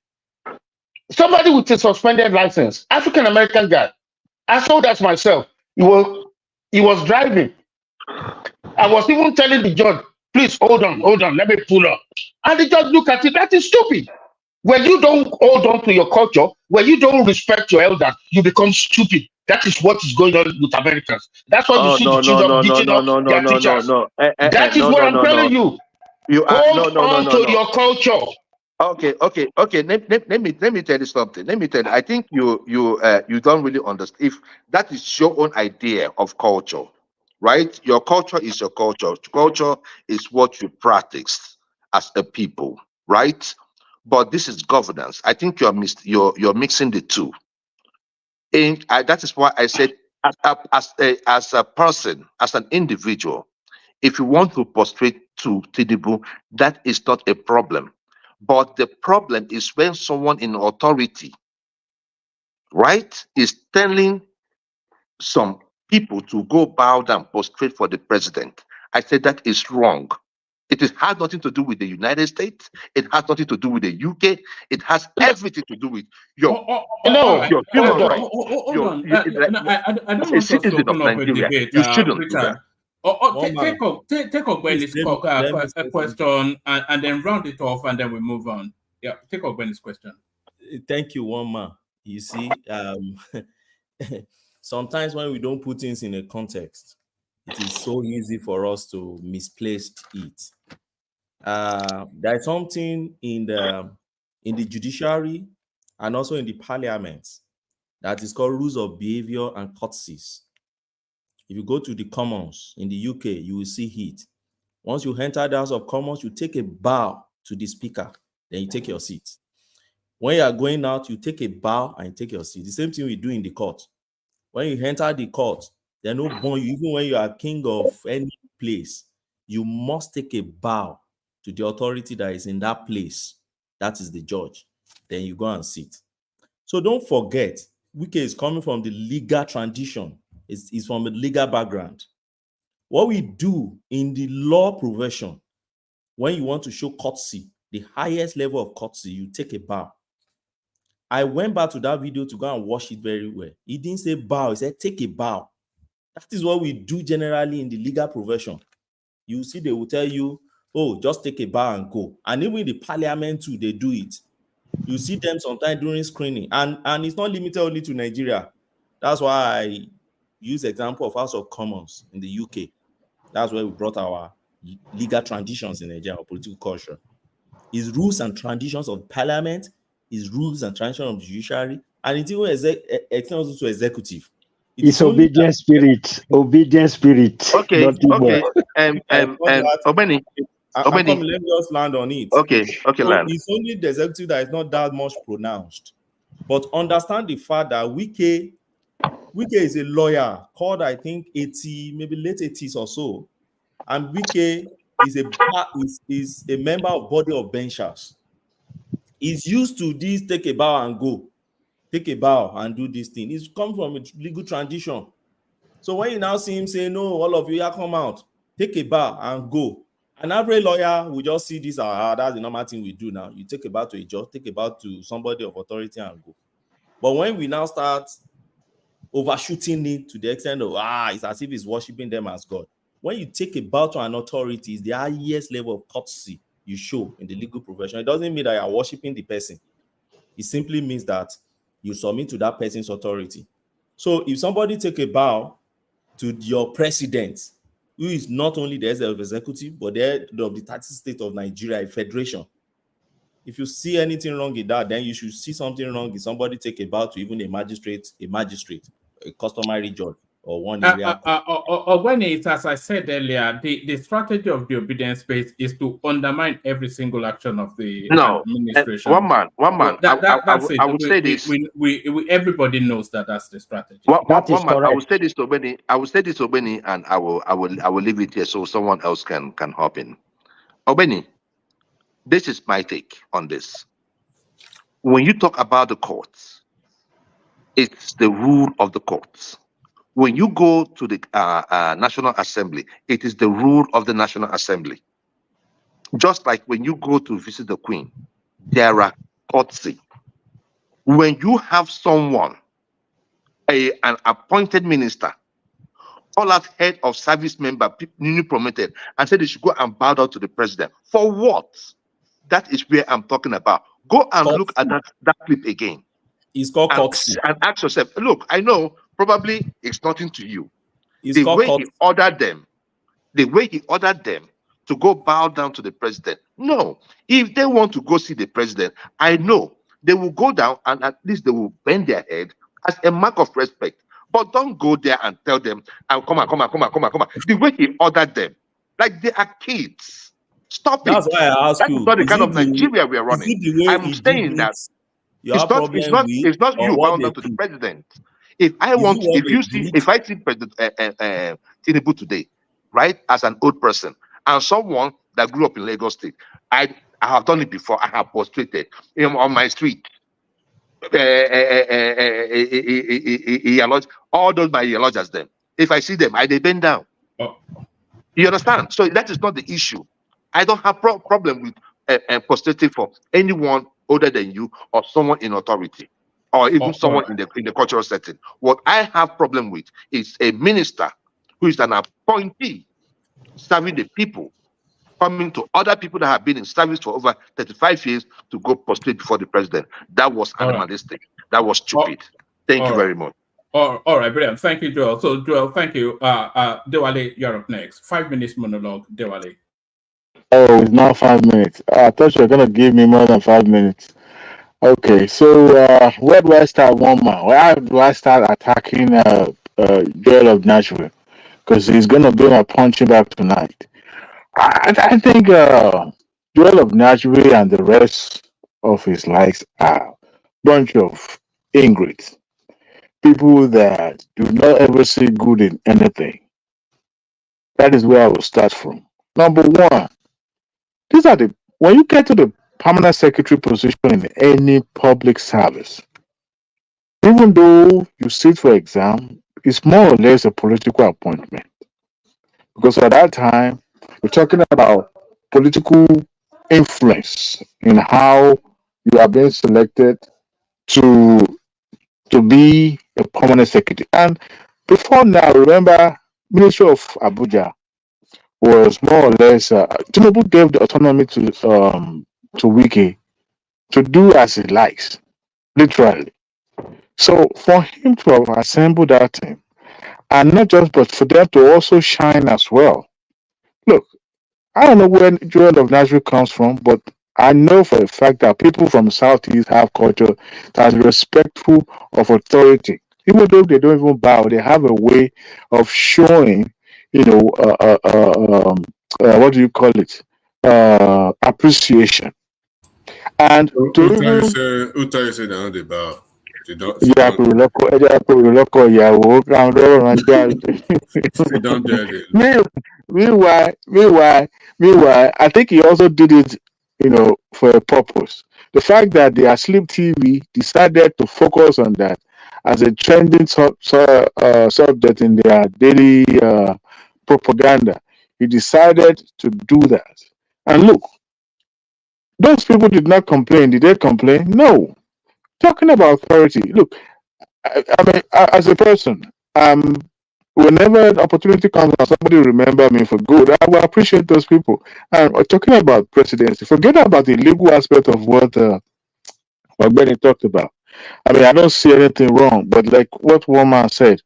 Somebody with a suspended license, African American guy, as old as myself, he was driving. I was even telling the judge, please hold on, let me pull up. And the judge looked at it, that is stupid. When you don't hold on to your culture, when you don't respect your elders, you become stupid. That is what is going on with Americans. That's why you see the children beating up their teachers. That is what I'm telling you. You are Hold on to your culture. Okay. Let me tell you something. Let me tell you. I think you don't really understand. If that is your own idea of culture, right? Your culture is your culture. Culture is what you practice as a people, right? But this is governance. I think you're mixing the two. And that is why I said, as a person, as an individual, if you want to prostrate to Tinubu, that is not a problem. But the problem is when someone in authority, right, is telling some people to go bow down, prostrate for the president. I said that is wrong. It has nothing to do with the United States. It has nothing to do with the UK. It has everything to do with your human right. Hold on. I don't As a want us to citizen of open up a Nigeria, debate, you shouldn't do Richard. that. Take up Benny's question and then round it off, and then we move on. Yeah, take up Benny's question. Thank you, one man. You see, sometimes when we don't put things in a context, it is so easy for us to misplace it. There is something in the judiciary and also in the parliament that is called rules of behavior and courtesies. If you go to the Commons in the UK, you will see it. Once you enter the House of Commons, you take a bow to the speaker, then you take your seat. When you are going out, you take a bow and you take your seat. The same thing we do in the court. When you enter the court, they no bond you. Even when you are king of any place, you must take a bow to the authority that is in that place. That is the judge. Then you go and sit. So don't forget, Wike is coming from the legal tradition. It's from a legal background. What we do in the law profession, when you want to show courtesy, the highest level of courtesy, you take a bow. I went back to that video to go and watch it very well. He didn't say bow, he said take a bow. That is what we do generally in the legal profession. You see, they will tell you, oh, just take a bow and go. And even in the parliament too, they do it. You see them sometimes during screening. And it's not limited only to Nigeria. That's why I use the example of House of Commons in the UK. That's where we brought our legal traditions in Nigeria, our political culture. It's rules and traditions of parliament, is rules and traditions of the judiciary, and it's even extends also to executive. It's obedient spirit. Obedient spirit. Okay. Obeni. Let me just land on it. Okay, so land. It's only the executive that is not that much pronounced. But understand the fact that Wike is a lawyer called, I think, 80, maybe late 80s or so. And Wike is a member of body of benchers. He's used to this take a bow and go. Take a bow and do this thing. He's come from a legal tradition. So when you now see him say, no, all of you, come out, take a bow and go. An average lawyer will just see this, that's the normal thing we do now. You take a bow to a judge, take a bow to somebody of authority and go. But when we now start overshooting it to the extent of, it's as if he's worshiping them as God. When you take a bow to an authority, it's the highest level of courtesy you show in the legal profession. It doesn't mean that you are worshiping the person. It simply means that you submit to that person's authority. So if somebody take a bow to your president, who is not only the head of executive, but the head of the 30 state of Nigeria, a federation, if you see anything wrong in that, then you should see something wrong if somebody take a bow to even a magistrate, a customary judge, or one area. When it's, as I said earlier, the strategy of the obedience space is to undermine every single action of the administration. One man. That's it. I would say this. Everybody knows that that's the strategy. That is correct. I will say this to Obeni, and I will leave it here so someone else can hop in. Obeni, This is my take on this. When you talk about the courts, it's the rule of the courts. When you go to the National Assembly, it is the rule of the National Assembly. Just like when you go to visit the Queen, there are courtesy. When you have someone, an appointed minister, all out head of service member, newly promoted, and said they should go and bow down to the president. For what? That is where I'm talking about. Go and look at that clip again. It's called courtesy. And ask yourself, look, I know probably it's nothing to you. It's The called way courtesy. he ordered them to go bow down to the president. No, if they want to go see the president, I know they will go down and at least they will bend their head as a mark of respect. But don't go there and tell them, come on. The way he ordered them, like they are kids. Stop That's it. why I ask That's you, not the is kind it of Nigeria we are running. the way I'm he saying did that it you have problem with, it's not or you what bow they down to the do? president. If I Is it want, what they did? if I see President Tinubu today, right, as an old person and someone that grew up in Lagos State, I have done it before. I have prostrated on my street. All those my as them. If I see them, I they bend down. Oh. You understand? So that is not the issue. I don't have problem with prostrating for anyone older than you or someone in authority or even someone in the cultural setting. What I have problem with is a minister who is an appointee serving the people, coming to other people that have been in service for over 35 years to go prostrate before the president. That was animalistic. That was stupid. Thank you very much. All right, brilliant. Thank you, Joel. So, Joel, thank you. Dewale, you're up next. 5 minutes monologue, Dewale. Oh, it's now 5 minutes. I thought you were gonna give me more than 5 minutes. Okay, so where do I start, one man? Where do I start attacking Joel of Nashville? Because he's gonna be my punching bag tonight. I think Joel of Nashville and the rest of his likes are bunch of ingrates, people that do not ever see good in anything. That is where I will start from. Number one, these are the when you get to the permanent secretary position in any public service, even though you sit for exam, it's more or less a political appointment. Because at that time, we're talking about political influence in how you are being selected to be a permanent secretary. And before now, remember, Ministry of Abuja was more or less Tinubu gave the autonomy to Wiki to do as he likes, literally. So for him to have assembled that team, and not just but for them to also shine as well. Look, I don't know where Joel of Nashville comes from, but I know for a fact that people from Southeast have culture that is respectful of authority. Even though they don't even bow, they have a way of showing, you know, what do you call it? Appreciation. And Who to tell you even say they don't dey bow? They don't yeah, ìyàwó káwọn lọ́rọ̀ ránṣẹ́ sit down there. Meanwhile, I think he also did it, for a purpose. The fact that the Asleep TV decided to focus on that as a trending subject in their daily propaganda, he decided to do that. And look, those people did not complain. Did they complain? No. Talking about authority, look, I mean, as a person, whenever an opportunity comes and somebody remember me for good, I will appreciate those people. And talking about presidency, forget about the legal aspect of what Benny talked about. I mean, I don't see anything wrong, but like what one man said,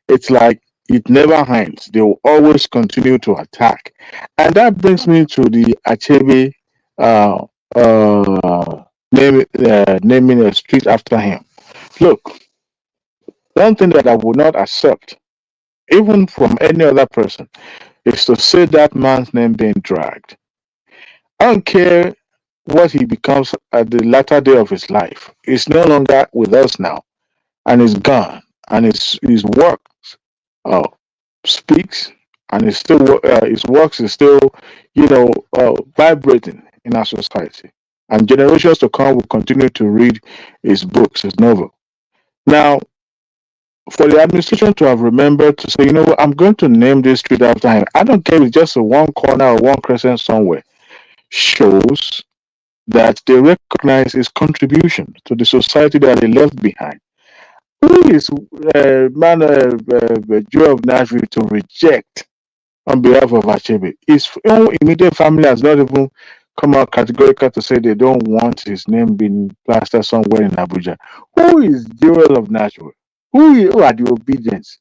it's like it never ends. They will always continue to attack. And that brings me to the Achebe uh, naming a street after him. Look, one thing that I would not accept, even from any other person, is to see that man's name being dragged. I don't care what he becomes at the latter day of his life. He's no longer with us now, and he's gone. And his work uh, speaks, and his works is still, vibrating in our society. And generations to come will continue to read his books, his novel. Now, for the administration to have remembered to say, you know what, I'm going to name this street after him. I don't care if it's just a one corner or one crescent somewhere. Shows that they recognize his contribution to the society that they left behind. Who is Joe of Nashville to reject on behalf of Achebe? His own immediate family has not even come out categorical to say they don't want his name being plastered somewhere in Abuja. Who is Joel of Nashville? Who are the obedience?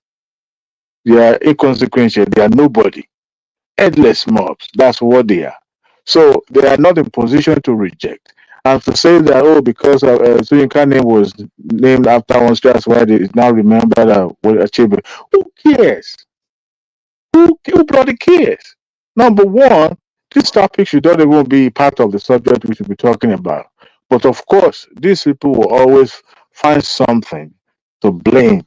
They are inconsequential. They are nobody. Headless mobs. That's what they are. So they are not in position to reject. And to say that, oh, because Soyinka name was named after one, that's why they now remember that what Achebe. Who cares? Who bloody cares? Number one, this topic should not even be part of the subject we should be talking about. But of course, these people will always find something to blame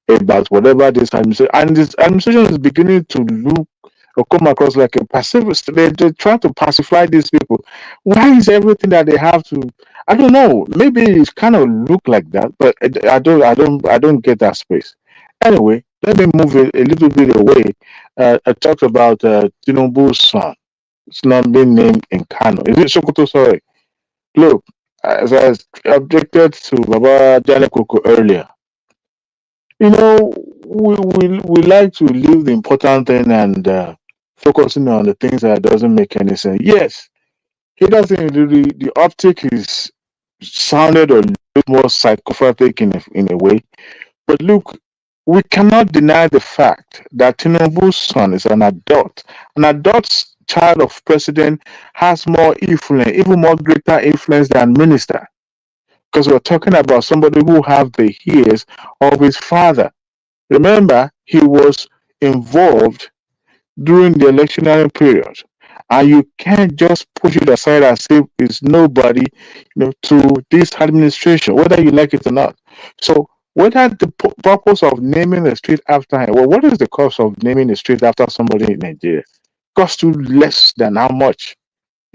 about whatever this administration, and this administration is beginning to look or come across like a pacifist. They're trying to pacify these people. Why is everything that they have to? I don't know. Maybe it kind of look like that, but I don't get that space. Anyway, let me move a little bit away. I talked about Tinubu's son. It's not been named in Kano. Is it Sokoto? Sorry. Look, as I objected to Baba Jale Koko earlier, you know, we like to leave the important thing and focusing on the things that doesn't make any sense. Yes, he doesn't really, the optic is sounded a little more psychopathic in a way. But look, we cannot deny the fact that Tinubu's son is an adult. An adult child of president has more influence, even more greater influence than minister. Because we're talking about somebody who have the ears of his father. Remember, he was involved during the electionary period. And you can't just push it aside as if it's nobody, to this administration, whether you like it or not. So whether the purpose of naming a street after him, well, what is the cost of naming a street after somebody in Nigeria? Cost you less than how much?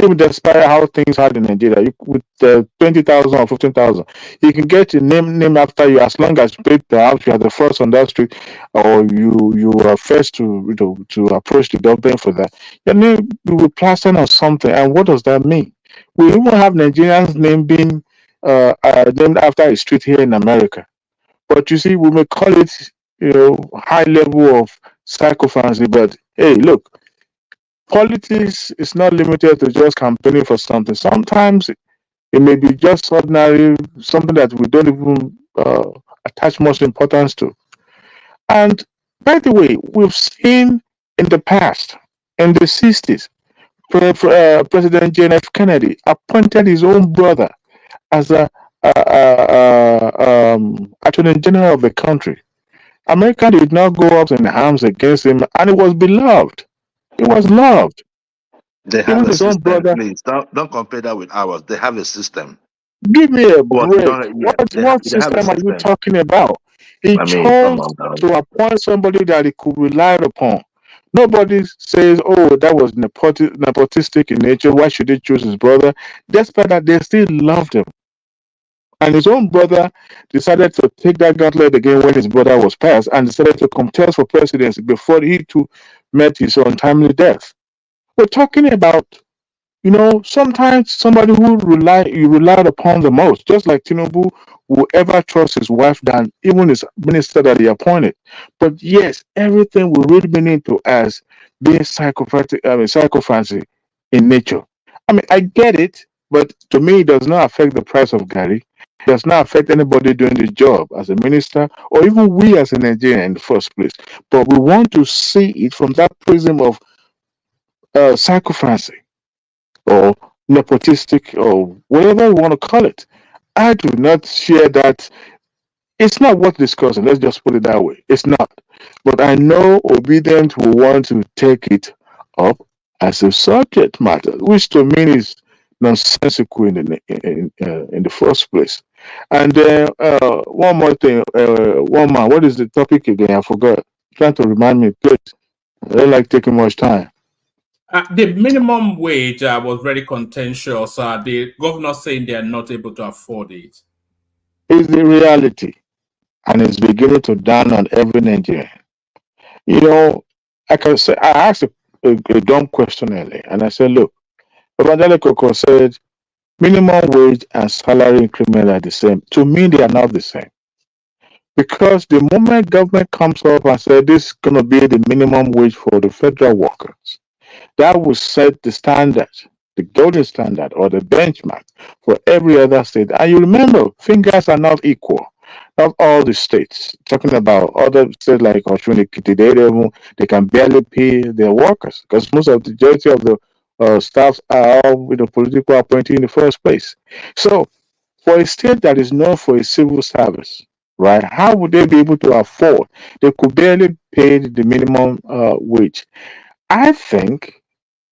Even despite how things are in Nigeria, with 20,000 or 15,000, you can get a name after you as long as you pay the house, you are the first on that street, or you are first to approach the government for that. Your name will be plastered on something, and what does that mean? We even have Nigerians' name being named after a street here in America, but you see, we may call it high level of psychophancy, but hey, look. Politics is not limited to just campaigning for something. Sometimes it may be just ordinary, something that we don't even attach much importance to. And by the way, we've seen in the past, in the 60s, President John F. Kennedy appointed his own brother as a Attorney General of the country. America did not go up in arms against him, and it was beloved. It was loved. They have Even a his own system, brother. please. Don't compare that with ours. They have a system. Give me a What you break. don't, yeah, What they have a system are you system. talking about? He I mean, come chose on now. to appoint somebody that he could rely upon. Nobody says, oh, that was nepotistic in nature. Why should he choose his brother? Despite that, they still loved him. And his own brother decided to take that gauntlet again when his brother was passed and decided to contest for presidency before he too met his untimely death. We're talking about, sometimes somebody who you relied upon the most, just like Tinubu, will ever trust his wife than even his minister that he appointed. But yes, everything we read meaning to as being psychophancy in nature. I mean, I get it, but to me, it does not affect the price of Gary. It does not affect anybody doing the job as a minister or even we as a Nigerian in the first place. But we want to see it from that prism of psychophancy or nepotistic or whatever we want to call it. I do not share that. It's not worth discussing. Let's just put it that way. It's not. But I know Obedient will want to take it up as a subject matter, which to me is nonsensical in the first place. And one more thing, one man, what is the topic again? I forgot. Trying to remind me, please. I don't like taking much time. The minimum wage was very contentious. The governor saying they are not able to afford it. It's the reality, and it's beginning to dawn on every Nigerian. You know, I can say I asked a dumb question earlier, and I said, "Look, Babajale Koko said minimum wage and salary increment are the same. To me, they are not the same because the moment government comes up and says this is going to be the minimum wage for the federal workers, that will set the standard, the golden standard or the benchmark for every other state. And you remember, fingers are not equal. Not all the states. Talking about other states like Oshun, Ekiti, they can barely pay their workers because most of the majority of the staffs are all with a political appointee in the first place. So, for a state that is known for a civil service, right? How would they be able to afford? They could barely pay the minimum wage. I think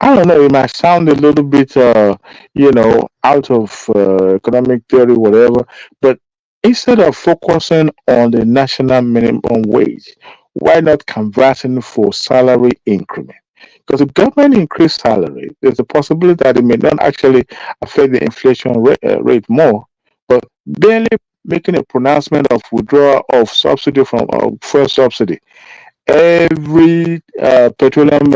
I don't know. It might sound a little bit, out of economic theory, whatever. But instead of focusing on the national minimum wage, why not conversing for salary increment? Because if government increase salary, there's a possibility that it may not actually affect the inflation rate more, but barely making a pronouncement of withdrawal of subsidy from fuel subsidy every petroleum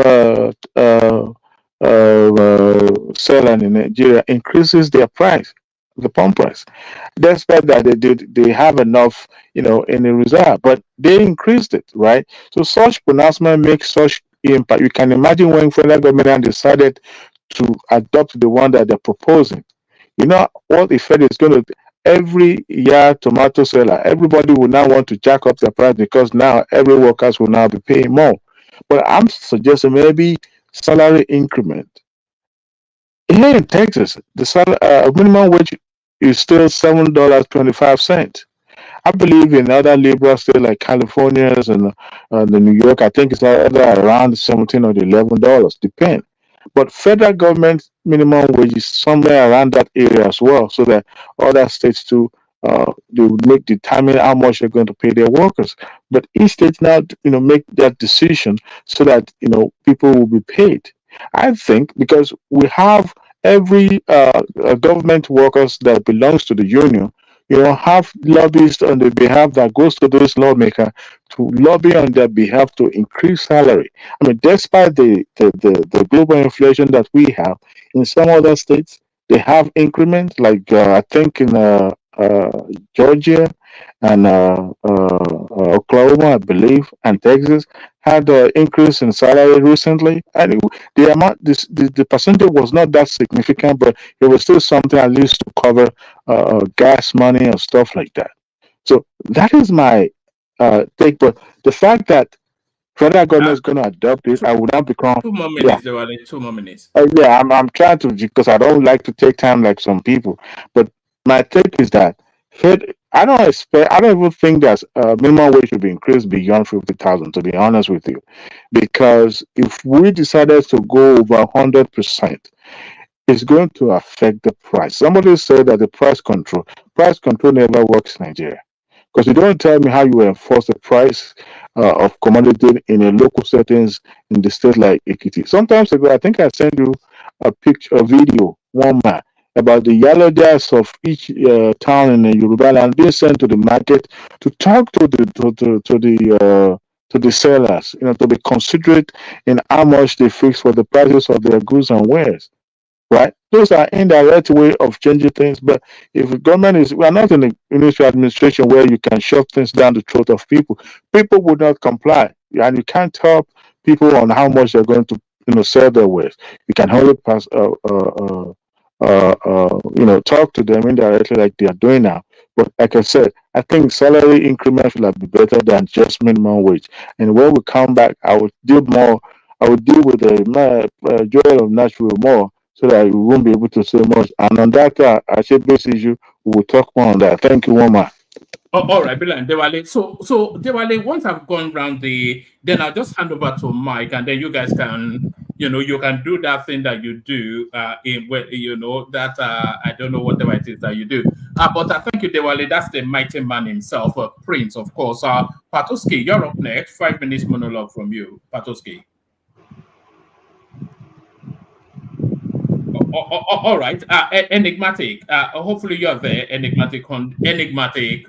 seller in Nigeria increases their price, the pump price. Despite that, they have enough, in the reserve, but they increased it, right? So such pronouncement makes such impact. You can imagine when federal government decided to adopt the one that they're proposing. You know what the Fed is going to every year tomato seller, everybody will now want to jack up their price because now every workers will now be paying more. But I'm suggesting maybe salary increment. Here in Texas, the minimum wage is still $7.25. I believe in other liberal states like California and the New York, I think it's either around 17 or $11, depend. But federal government minimum wage is somewhere around that area as well, so that other states too they would make determine how much they're going to pay their workers. But each state now, make that decision so that people will be paid. I think because we have every government workers that belongs to the union, have lobbyists on their behalf that goes to those lawmakers to lobby on their behalf to increase salary. I mean, despite the global inflation that we have, in some other states, they have increments, like I think in Georgia and Oklahoma, I believe, and Texas had an increase in salary recently. And the amount, the percentage was not that significant, but it was still something at least to cover gas money and stuff like that. So that is my take. But the fact that federal government is going to adopt it, I would not become 2 more yeah. minutes, Dewale, 2 more minutes. Yeah, I'm trying to because I don't like to take time like some people. But my take is that I don't even think that minimum wage should be increased beyond 50,000. To be honest with you, because if we decided to go over 100%, it's going to affect the price. Somebody said that the price control never works in Nigeria. Because you don't tell me how you enforce the price of commodity in a local settings in the state like Ekiti. Sometimes ago, I think I sent you a video, one man, about the yellow jazz of each town in the Yoruba land being sent to the market to talk to the sellers, to be considerate in how much they fix for the prices of their goods and wares, right? Those are indirect way of changing things. But if the government we are not in a ministry administration where you can shove things down the throat of people. People would not comply, and you can't tell people on how much they're going to, sell their wares. You can only talk to them indirectly like they are doing now. But like I said, I think salary increment should be better than just minimum wage. And when we come back, I will deal more. I will deal with the Joel of Nashville more so that we won't be able to say much. And on that actually base issue, we will talk more on that. Thank you, Woman. Oh, all right, Bill and Dewale. So Dewale, once I've gone round then I'll just hand over to Mike, and then you guys can, you can do that thing that you do in where that I don't know whatever it is that you do. But I thank you, Dewale. That's the mighty man himself, Prince, of course. Patoski, you're up next. 5 minutes monologue from you, Patoski. All right. Enigmatic. Hopefully you are there. Enigmatic Honday.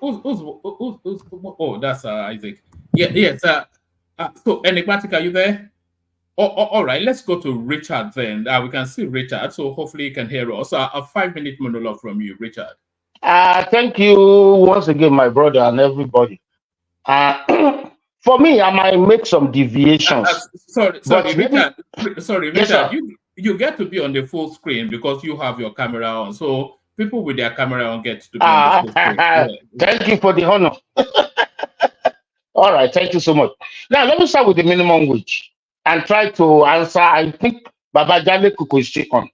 Oh, that's Isaac. Yeah, yes. So Enigmatic, are you there? All right. Let's go to Richard then. We can see Richard, so hopefully you can hear us. A 5-minute monologue from you, Richard. Thank you once again, my brother and everybody. For me, I might make some deviations. Sorry, Richard. Sorry, Yes, Richard. sir. You get to be on the full screen because you have your camera on. So people with their camera on get to be on the full screen. Thank you for the honor. All right, thank you so much. Now let me start with the minimum wage and try to answer. I think Baba Jale Kuku is on.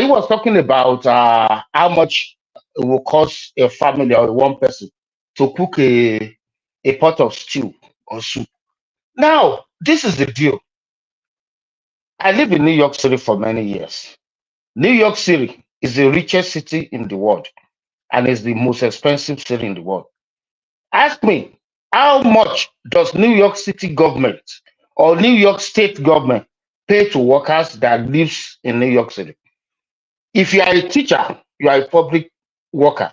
He was talking about how much it will cost a family or one person to cook a pot of stew or soup. Now, this is the deal. I live in New York City for many years. New York City is the richest city in the world and is the most expensive city in the world. Ask me, how much does New York City government or New York State government pay to workers that lives in New York City? If you are a teacher, you are a public worker.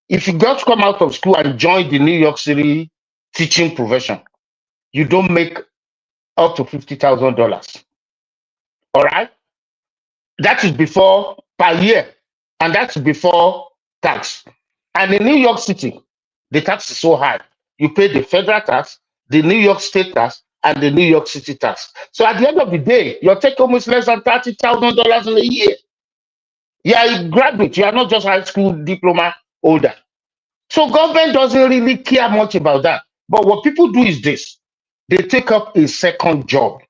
If you got to come out of school and join the New York City teaching profession, you don't make up to $50,000. All right? That is before per year, and that's before tax. And in New York City, the tax is so high. You pay the federal tax, the New York State tax, and the New York City tax. So at the end of the day, your take home is less than $30,000 in a year. You are a graduate. You are not just high school diploma holder. So government doesn't really care much about that. But what people do is this: they take up a second job.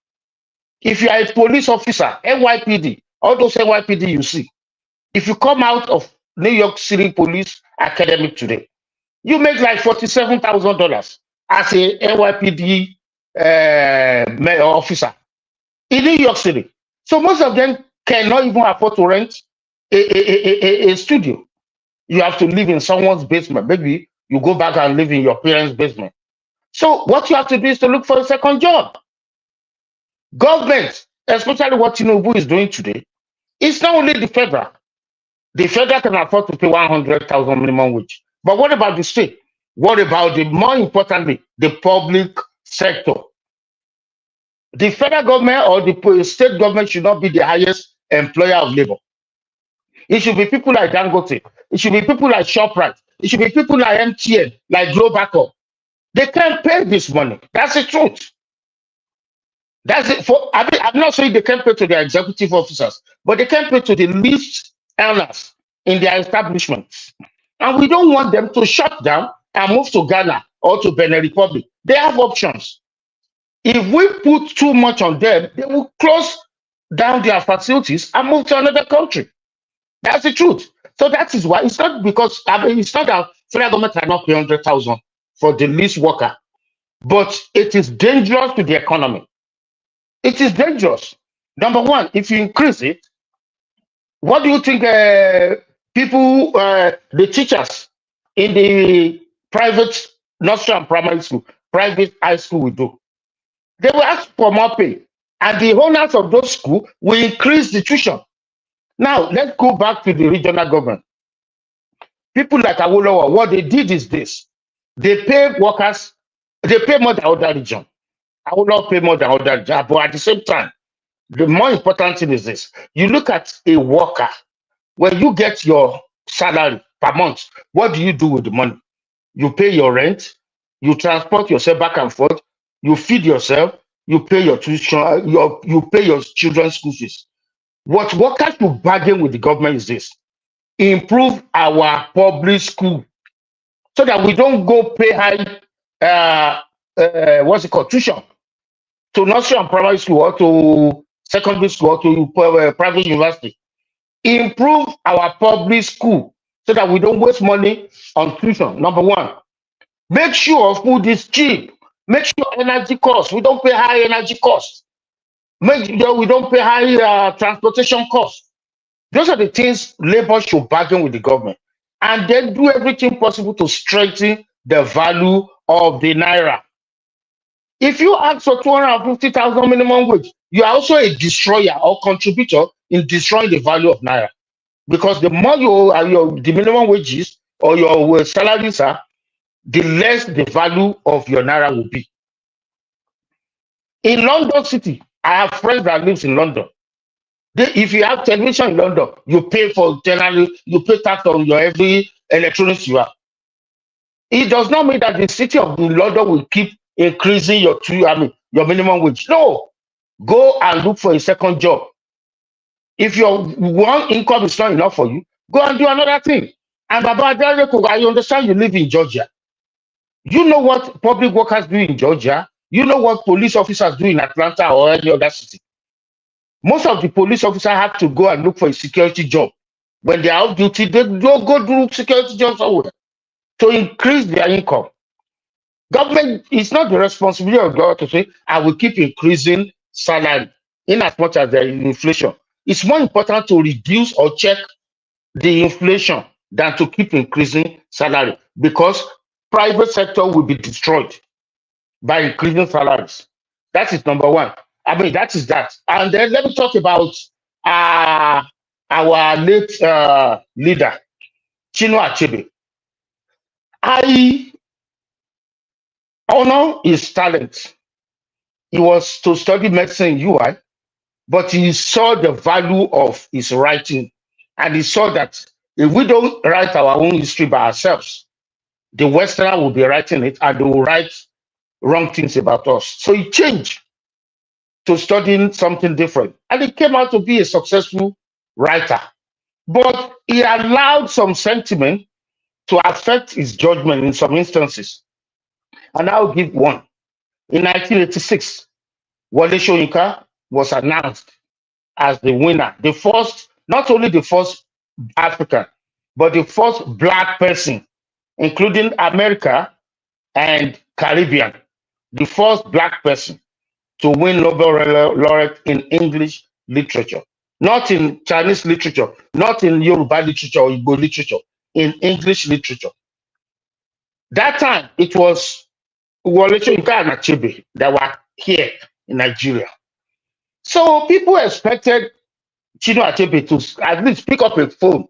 If you are a police officer, NYPD, all those NYPD you see, if you come out of New York City Police Academy today, you make like $47,000 as a NYPD officer in New York City. So most of them cannot even afford to rent a studio. You have to live in someone's basement. Maybe you go back and live in your parents' basement. So what you have to do is to look for a second job. Government, especially what Tinubu is doing today, it's not only the federal. The federal can afford to pay 100,000 minimum wage. But what about the state? What about more importantly, the public sector? The federal government or the state government should not be the highest employer of labor. It should be people like Dangote. It should be people like ShopRite. It should be people like MTN, like Globacom. They can't pay this money. That's the truth. That's it. I'm not saying they can't pay to their executive officers, but they can't pay to the least earners in their establishments. And we don't want them to shut down and move to Ghana or to Benin Republic. They have options. If we put too much on them, they will close down their facilities and move to another country. That's the truth. So that is why it's not because it's not that federal government cannot pay 100,000 for the least worker, but it is dangerous to the economy. It is dangerous. Number one, if you increase it, what do you think people, the teachers in the private nursery and primary school, private high school will do? They will ask for more pay, and the owners of those schools will increase the tuition. Now, let's go back to the regional government. People like Awolowo, what they did is this. They pay workers, they pay more than other region. Awolowo pay more than other region, but at the same time, the more important thing is this. You look at a worker, when you get your salary per month, what do you do with the money? You pay your rent, you transport yourself back and forth, you feed yourself, you pay your tuition, you pay your children's school fees. What workers should bargain with the government is this: improve our public school so that we don't go pay high tuition to nursery and primary school or to secondary school or to private university. Improve our public school so that we don't waste money on tuition. Number one, make sure food is cheap. Make sure energy costs, we don't pay high energy costs. Make sure we don't pay high transportation costs. Those are the things labor should bargain with the government, and then do everything possible to strengthen the value of the naira. If you ask for 250,000 minimum wage, you are also a destroyer or contributor in destroying the value of naira. Because the more the minimum wages or your salaries are, the less the value of your naira will be. In London City, I have friends that lives in London. If you have television in London, you pay for generally, you pay tax on your every electronics you have. It does not mean that the city of London will keep increasing your minimum wage. No, go and look for a second job. If your one income is not enough for you, go and do another thing. And Baba Adeleko, I understand you live in Georgia. You know what public workers do in Georgia. You know what police officers do in Atlanta or any other city. Most of the police officers have to go and look for a security job. When they are off duty, they don't go do security jobs somewhere to increase their income. Government, it's not the responsibility of government to say, I will keep increasing salary in as much as there is inflation. It's more important to reduce or check the inflation than to keep increasing salary, because private sector will be destroyed by increasing salaries. That is number one. I mean, that is that. And then let me talk about our late leader, Chinua Achebe. I honor his talent. He was to study medicine in UI, but he saw the value of his writing, and he saw that if we don't write our own history by ourselves, the Westerner will be writing it and they will write wrong things about us. So he changed to studying something different, and he came out to be a successful writer. But he allowed some sentiment to affect his judgment in some instances. And I'll give one. In 1986, Wole Soyinka was announced as the winner, the first, not only the first African, but the first Black person, including America and Caribbean, the first Black person to win Nobel laureate in English literature, not in Chinese literature, not in Yoruba literature or Igbo literature, in English literature. That time, it was Wole Soyinka and Achebe that were here in Nigeria. So people expected Chinua Achebe to at least pick up a phone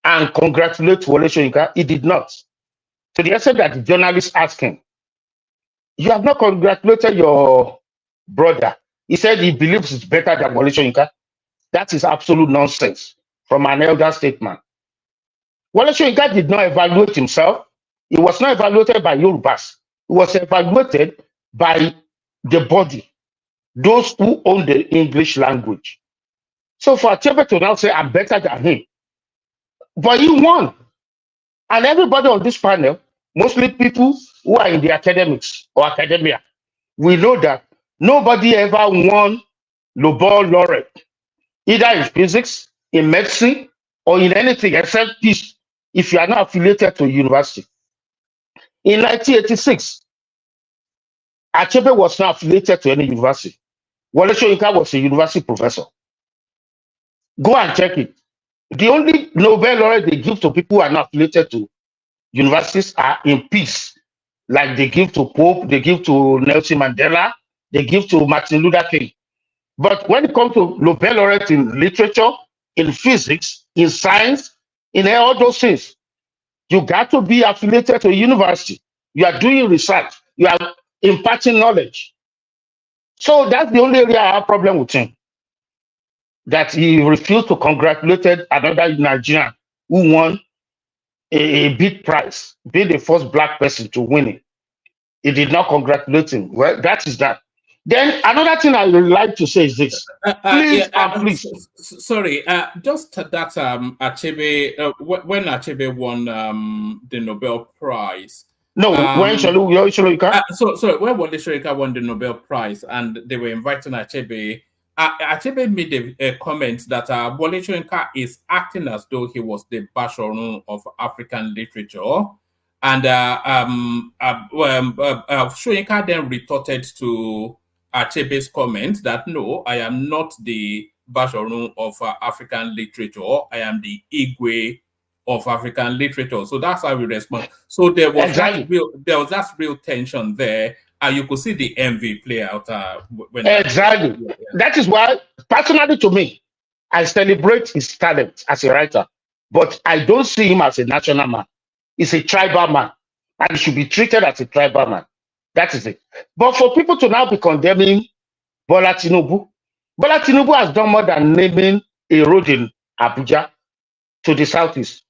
and congratulate Wole Soyinka. He did not. To the extent that the journalist asked him, "You have not congratulated your brother." He said he believes it's better than Wole Soyinka. That is absolute nonsense from an elder statesman. Wole Soyinka did not evaluate himself. He was not evaluated by Yorubas. He was evaluated by the body, those who own the English language. So for Achebe to now say, I'm better than him, but he won. And everybody on this panel, mostly people who are in the academics or academia, we know that nobody ever won Nobel laureate, either in physics, in medicine, or in anything except peace, if you are not affiliated to a university. In 1986, Achebe was not affiliated to any university. Wole Soyinka was a university professor. Go and check it. The only Nobel laureate they give to people who are not affiliated to universities are in peace. Like they give to Pope, they give to Nelson Mandela, they give to Martin Luther King. But when it comes to Nobel laureate in literature, in physics, in science, in all those things, you got to be affiliated to a university. You are doing research. You are imparting knowledge. So that's the only area I have problem with him. That he refused to congratulate another Nigerian who won a big prize, being the first Black person to win it. He did not congratulate him. Well, that is that. Then another thing I would like to say is this. Please, please. Sorry, just that Achebe, when Achebe won the Nobel Prize. No, when Soyinka? Sorry, when Wole Soyinka won the Nobel Prize and they were inviting Achebe, Achebe made a comment that Wole Soyinka is acting as though he was the Bashorun of African literature. And Soyinka then retorted to Achebe's comment that no, I am not the Bashorun of African literature. I am the Igwe of African literature. So that's how we respond. So there was that real tension there. and you could see the envy play out when exactly. That is why, personally to me, I celebrate his talent as a writer, but I don't see him as a national man. He's a tribal man, and he should be treated as a tribal man. That is it. But for people to now be condemning Bola Tinubu has done more than naming a road in Abuja to the southeast.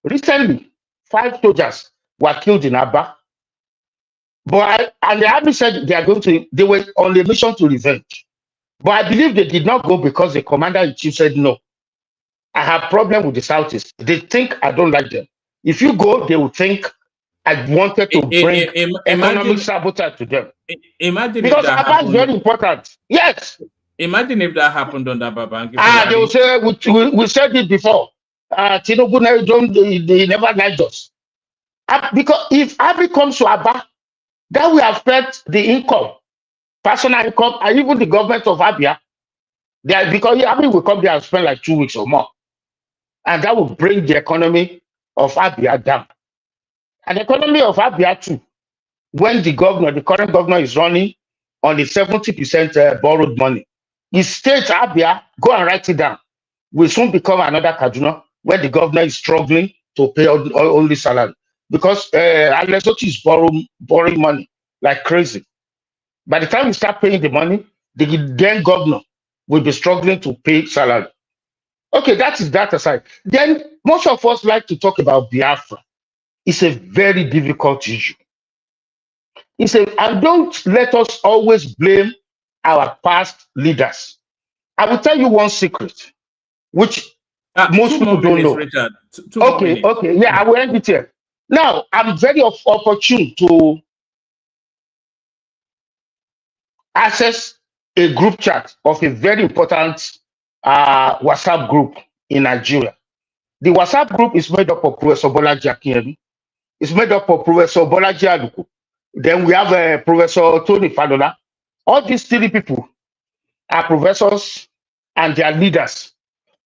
Recently, 5 soldiers were killed in Aba. And the army said they were on a mission to revenge. But I believe they did not go because the commander-in-chief said, no, I have problem with the Southeast. They think I don't like them. If you go, they will think I wanted to bring economic sabotage to them. Imagine because if that Abba is very important. Yes. Imagine if that happened under Babangida. They will say, we said it before. Tinubu they never liked us. Because if Abi comes to Abba, that will affect the income, personal income, and even the government of Abia. Because Abi will come there and spend like 2 weeks or more. And that will bring the economy of Abia down. And the economy of Abia too, when the current governor is running on the 70% borrowed money, his state Abia, go and write it down, will soon become another Kaduna when the governor is struggling to pay only salary. Because Alessoti is borrowing money like crazy. By the time we start paying the money, the then governor will be struggling to pay salary. Okay, that is that aside. Then most of us like to talk about Biafra. It's a very difficult issue. And don't let us always blame our past leaders. I will tell you one secret, which most people don't know. Richard. Okay, yeah, I will end it here. Now, I'm very opportune to access a group chat of a very important WhatsApp group in Nigeria. The WhatsApp group is made up of Professor Bolaji Akinyemi. It's made up of Professor Bolaji Aluko. Then we have Professor Tony Fadola. All these 3 people are professors and they are leaders.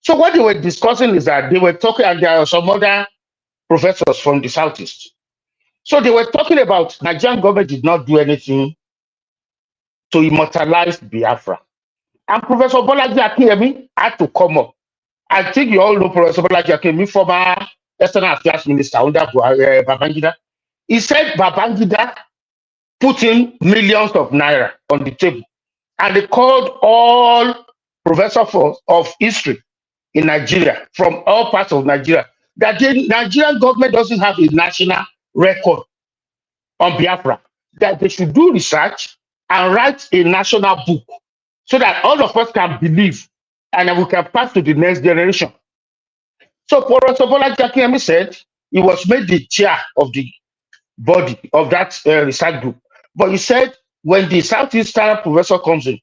So what they were discussing is that they were talking, and there are some other professors from the Southeast. So they were talking about Nigerian government did not do anything to immortalize Biafra. And Professor Bolaji Akinyemi had to come up. I think you all know Professor Bolaji Akinyemi, former External Affairs Minister under Babangida. He said Babangida put in millions of naira on the table. And they called all professors of history in Nigeria, from all parts of Nigeria, that the Nigerian government doesn't have a national record on Biafra, that they should do research and write a national book so that all of us can believe and we can pass to the next generation. So Professor Bolaji Akinyemi said he was made the chair of the body of that research group. But he said when the Southeastern professor comes in,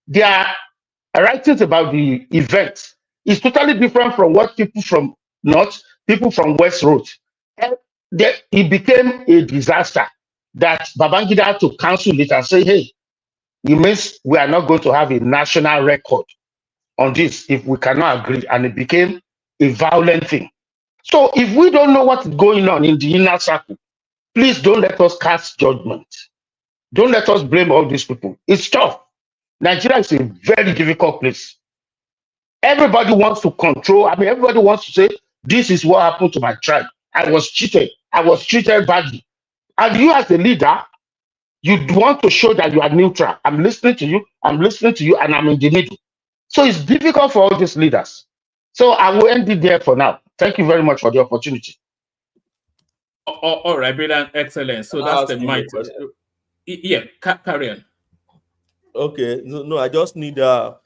their writings about the event is totally different from what people from North, people from West wrote. And it became a disaster that Babangida had to cancel it and say, hey, it means we are not going to have a national record on this if we cannot agree. And it became a violent thing. So if we don't know what's going on in the inner circle, please don't let us cast judgment. Don't let us blame all these people. It's tough. Nigeria is a very difficult place. Everybody wants to control. Everybody wants to say, this is what happened to my tribe. I was cheated. I was treated badly. And you as a leader, you want to show that you are neutral. I'm listening to you, and I'm in the middle. So it's difficult for all these leaders. So I will end it there for now. Thank you very much for the opportunity. All right, brilliant, excellent. So that's the mic. Yeah, carry on. Okay, no, I just need a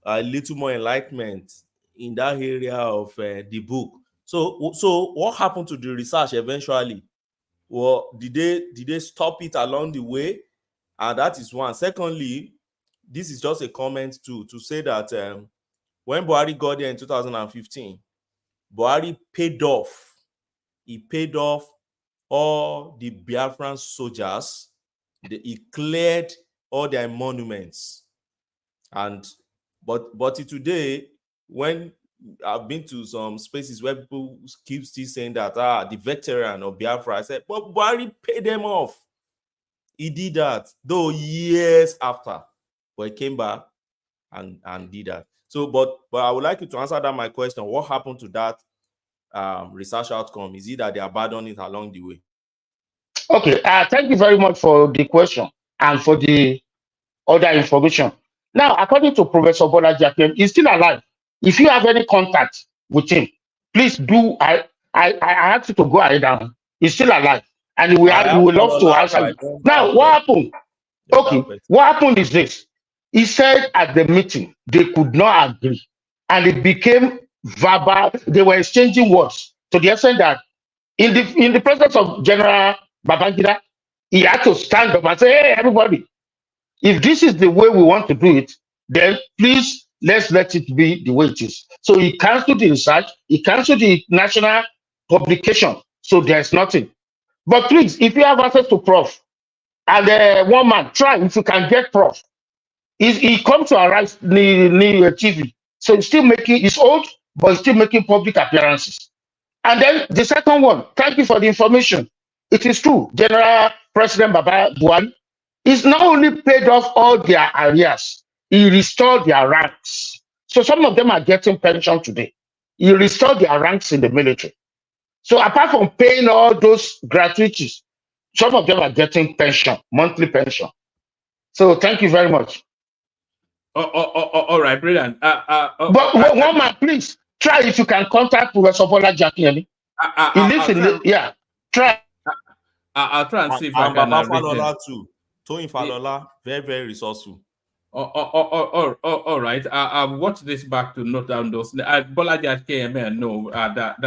little more enlightenment in that area of the book. So what happened to the research eventually? Well, did they stop it along the way? And that is one. Secondly, this is just a comment to say that when Buhari got there in 2015, Buhari paid off. He paid off all the Biafran soldiers. He cleared all their monuments. But today, when I've been to some spaces where people keep still saying that the veteran of Biafra. I said, but Buhari paid them off. He did that, though years after, but he came back and did that. So, but I would like you to answer that my question. What happened to that research outcome? Is it that they abandoned it along the way? Okay, thank you very much for the question and for the other information. Now, according to Professor Bolaji Akem, he's still alive. If you have any contact with him, please do. I ask you to go ahead and he's still alive, and he will love to answer you. Now, what happened? Okay, what happened is this. He said at the meeting they could not agree, and it became verbal. They were exchanging words to the extent that in the presence of General Babangida, he had to stand up and say, "Hey, everybody, if this is the way we want to do it, then please let's let it be the way it is." So he cancelled the research, he cancelled the national publication. So there's nothing. But please, if you have access to Prof, and one man, try if you can get Prof. He comes to Arise near TV. So he's still making, he's old, but he's still making public appearances. And then the second one, thank you for the information. It is true, General President Baba Buhari is not only paid off all their arrears, he restored their ranks. So some of them are getting pension today. He restored their ranks in the military. So apart from paying all those gratuities, some of them are getting pension, monthly pension. So thank you very much. All right, brilliant. But one man, please try if you can contact Professor Bolaji Akem. He lives in yeah. Try. I'll try and see if I can. Baba Falola too. Toyin Falola, very, very resourceful. All right. I'll watch this back to note down those. Bolaji Akem, no, that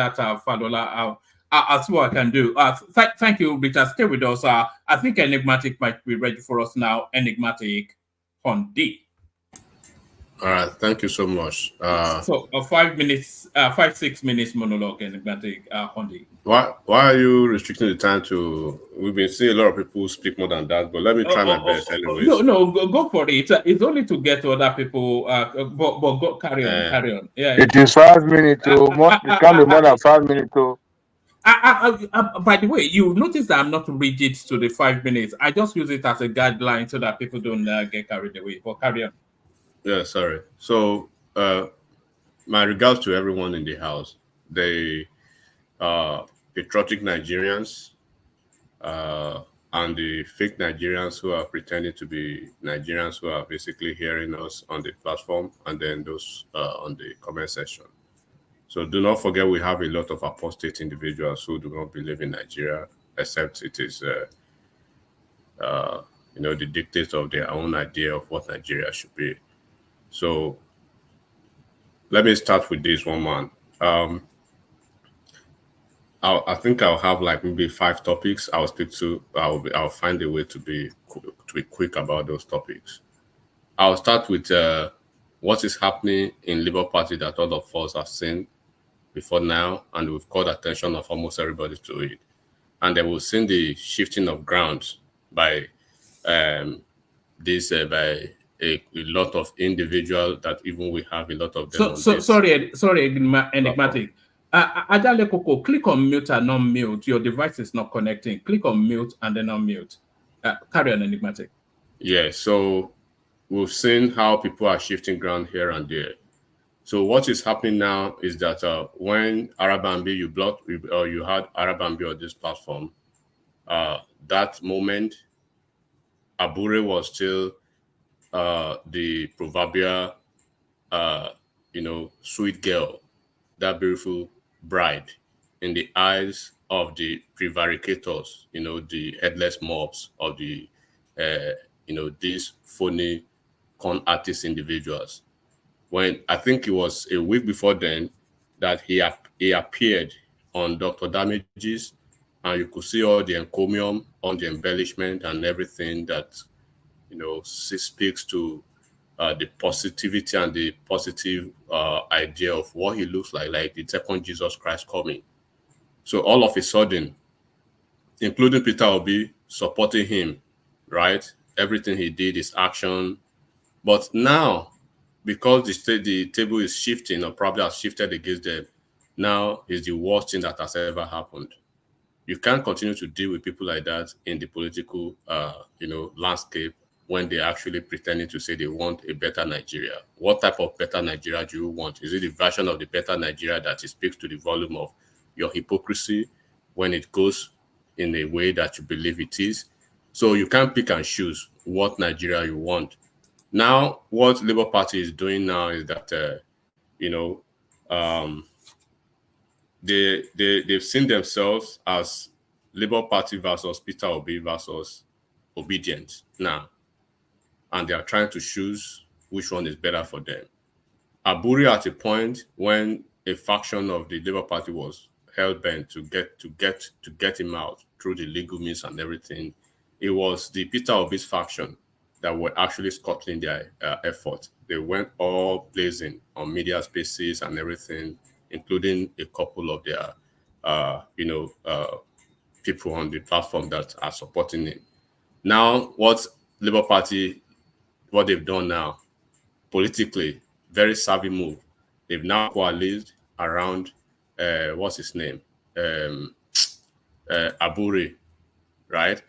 Falola. I'll see what I can do. Thank you, Richard. Stay with us. I think Enigmatic might be ready for us now. Enigmatic on D. All right, thank you so much. So 5-6 minutes monologue, Enigmatic Hondi. Why are you restricting the time to? We've been seeing a lot of people speak more than that, but let me try my best anyways. No, go for it. It's only to get to other people. But go carry on. Yeah. It is 5 minutes. It can be more than 5 minutes. By the way, you notice that I'm not rigid to the 5 minutes. I just use it as a guideline so that people don't get carried away. But carry on. Yeah, sorry. So, my regards to everyone in the house. They patriotic Nigerians and the fake Nigerians who are pretending to be Nigerians who are basically hearing us on the platform, and then those on the comment section. So do not forget we have a lot of apostate individuals who do not believe in Nigeria, except it is the dictates of their own idea of what Nigeria should be. So let me start with this one, man. I think I'll have like maybe 5 topics I'll stick to. I'll find a way to be quick about those topics. I'll start with what is happening in Labour Party that all of us have seen before now, and we've called attention of almost everybody to it. And then we've seen the shifting of ground by a lot of individuals that even we have a lot of them. Sorry, Enigmatic. Adale Koko, click on mute and non-mute. Your device is not connecting. Click on mute and then unmute. Carry on, Enigmatic. Yeah, so we've seen how people are shifting ground here and there. So what is happening now is that when Arabambi, you had Arabambi on this platform, that moment, Abure was still the proverbial, sweet girl, that beautiful bride in the eyes of the prevaricators, the headless mobs of the, these phony con artist individuals. When I think it was a week before then that he appeared on Dr. Damages, and you could see all the encomium on the embellishment and everything that, speaks to the positivity and the positive idea of what he looks like the second Jesus Christ coming. So all of a sudden, including Peter Obi supporting him, right? Everything he did is action. But now, because the table is shifting, or probably has shifted against them, now is the worst thing that has ever happened. You can't continue to deal with people like that in the political, landscape when they're actually pretending to say they want a better Nigeria. What type of better Nigeria do you want? Is it the version of the better Nigeria that speaks to the volume of your hypocrisy when it goes in a way that you believe it is? So you can't pick and choose what Nigeria you want. Now, what Labour Party is doing now is that, they've seen themselves as Labour Party versus Peter Obi versus Obedient now, and they are trying to choose which one is better for them. Aburi, at a point when a faction of the Labour Party was hell-bent to get him out through the legal means and everything, it was the Peter Obi's faction that were actually scuttling their effort. They went all blazing on media spaces and everything, including a couple of their, people on the platform that are supporting him. Now, what Labour Party, what they've done now, politically, very savvy move. They've now coalesced around, what's his name? Aburi, right?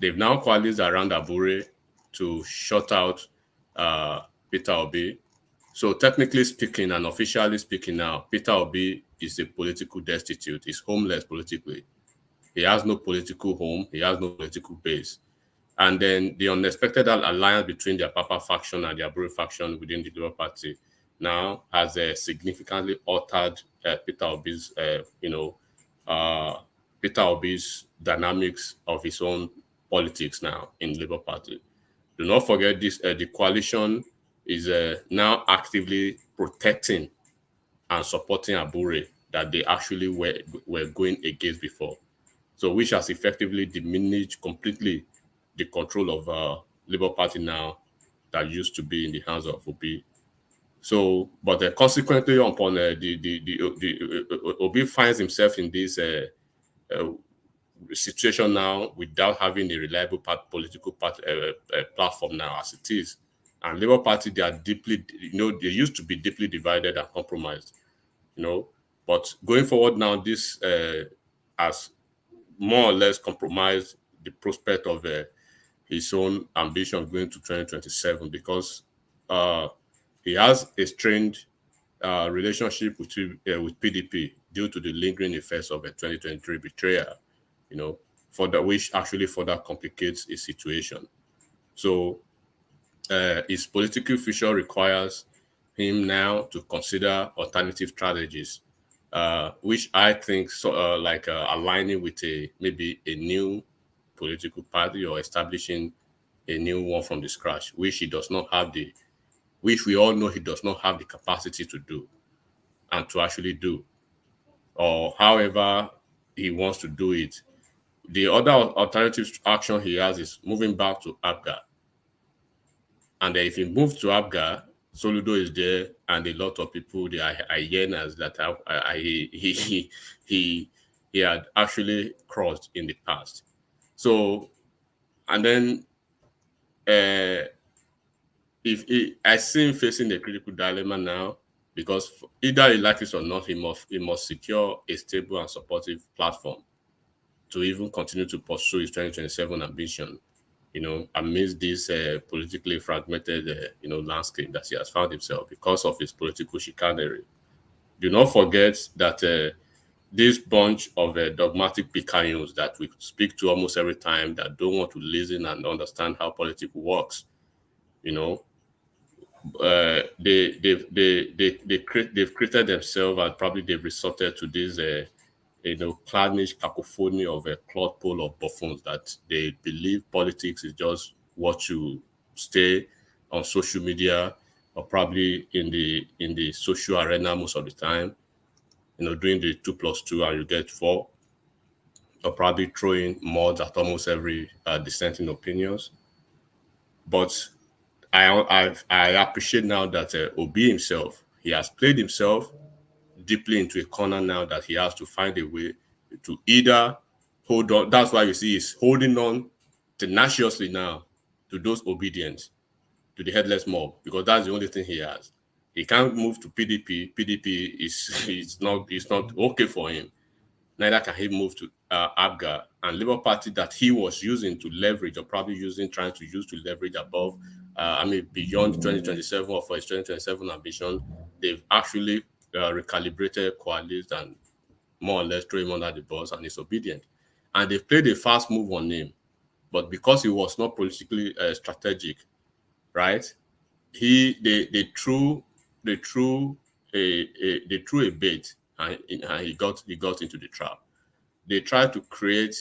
They've now coalesced around Aburi to shut out Peter Obi. So technically speaking and officially speaking now, Peter Obi is a political destitute. He's homeless politically. He has no political home. He has no political base. And then the unexpected alliance between the Papa faction and the Aburi faction within the Labour Party now has significantly altered Peter Obi's, Peter Obi's dynamics of his own politics now in Labour Party. Do not forget this, the coalition is now actively protecting and supporting Aburi that they actually were going against before. So which has effectively diminished completely the control of Labour Party now that used to be in the hands of Obi. So, but consequently upon Obi finds himself in this situation now without having a reliable political platform now as it is. And Labour Party, they are deeply, they used to be deeply divided and compromised, but going forward now, this has more or less compromised the prospect of his own ambition going to 2027 because he has a strained relationship with PDP due to the lingering effects of a 2023 betrayal, which actually further complicates his situation. So his political future requires him now to consider alternative strategies, which I think aligning with maybe a new political party or establishing a new one from the scratch, which he does not have which we all know he does not have the capacity to do and to actually do, or however he wants to do it. The other alternative action he has is moving back to APGA. And if he moves to APGA, Soludo is there, and a lot of people, the hyenas that he had actually crossed in the past. So, and then I see him facing the critical dilemma now, because either he likes it or not, he must secure a stable and supportive platform to even continue to pursue his 2027 ambition, amidst this politically fragmented, landscape that he has found himself because of his political chicanery. Do not forget that this bunch of dogmatic picayunes that we speak to almost every time that don't want to listen and understand how politics works, they've created themselves, and probably they've resorted to this clannish cacophony of a cloth pole of buffoons that they believe politics is just what you stay on social media or probably in the social arena most of the time, doing the 2+2 and you get 4, or probably throwing mods at almost every dissenting opinions. But I appreciate now that Obi himself, he has played himself deeply into a corner now that he has to find a way to either hold on. That's why you see he's holding on tenaciously now to those obedience, to the headless mob because that's the only thing he has. He can't move to PDP. PDP is not okay for him. Neither can he move to ABGA and Labour Party that he was using to leverage or probably trying to use to leverage above, beyond 2027 or for his 2027 ambition. They've actually recalibrated, coalesced, and more or less throw him under the bus, and he's obedient. And they've played a fast move on him, but because he was not politically strategic, right? They threw a bait, and he got into the trap. They tried to create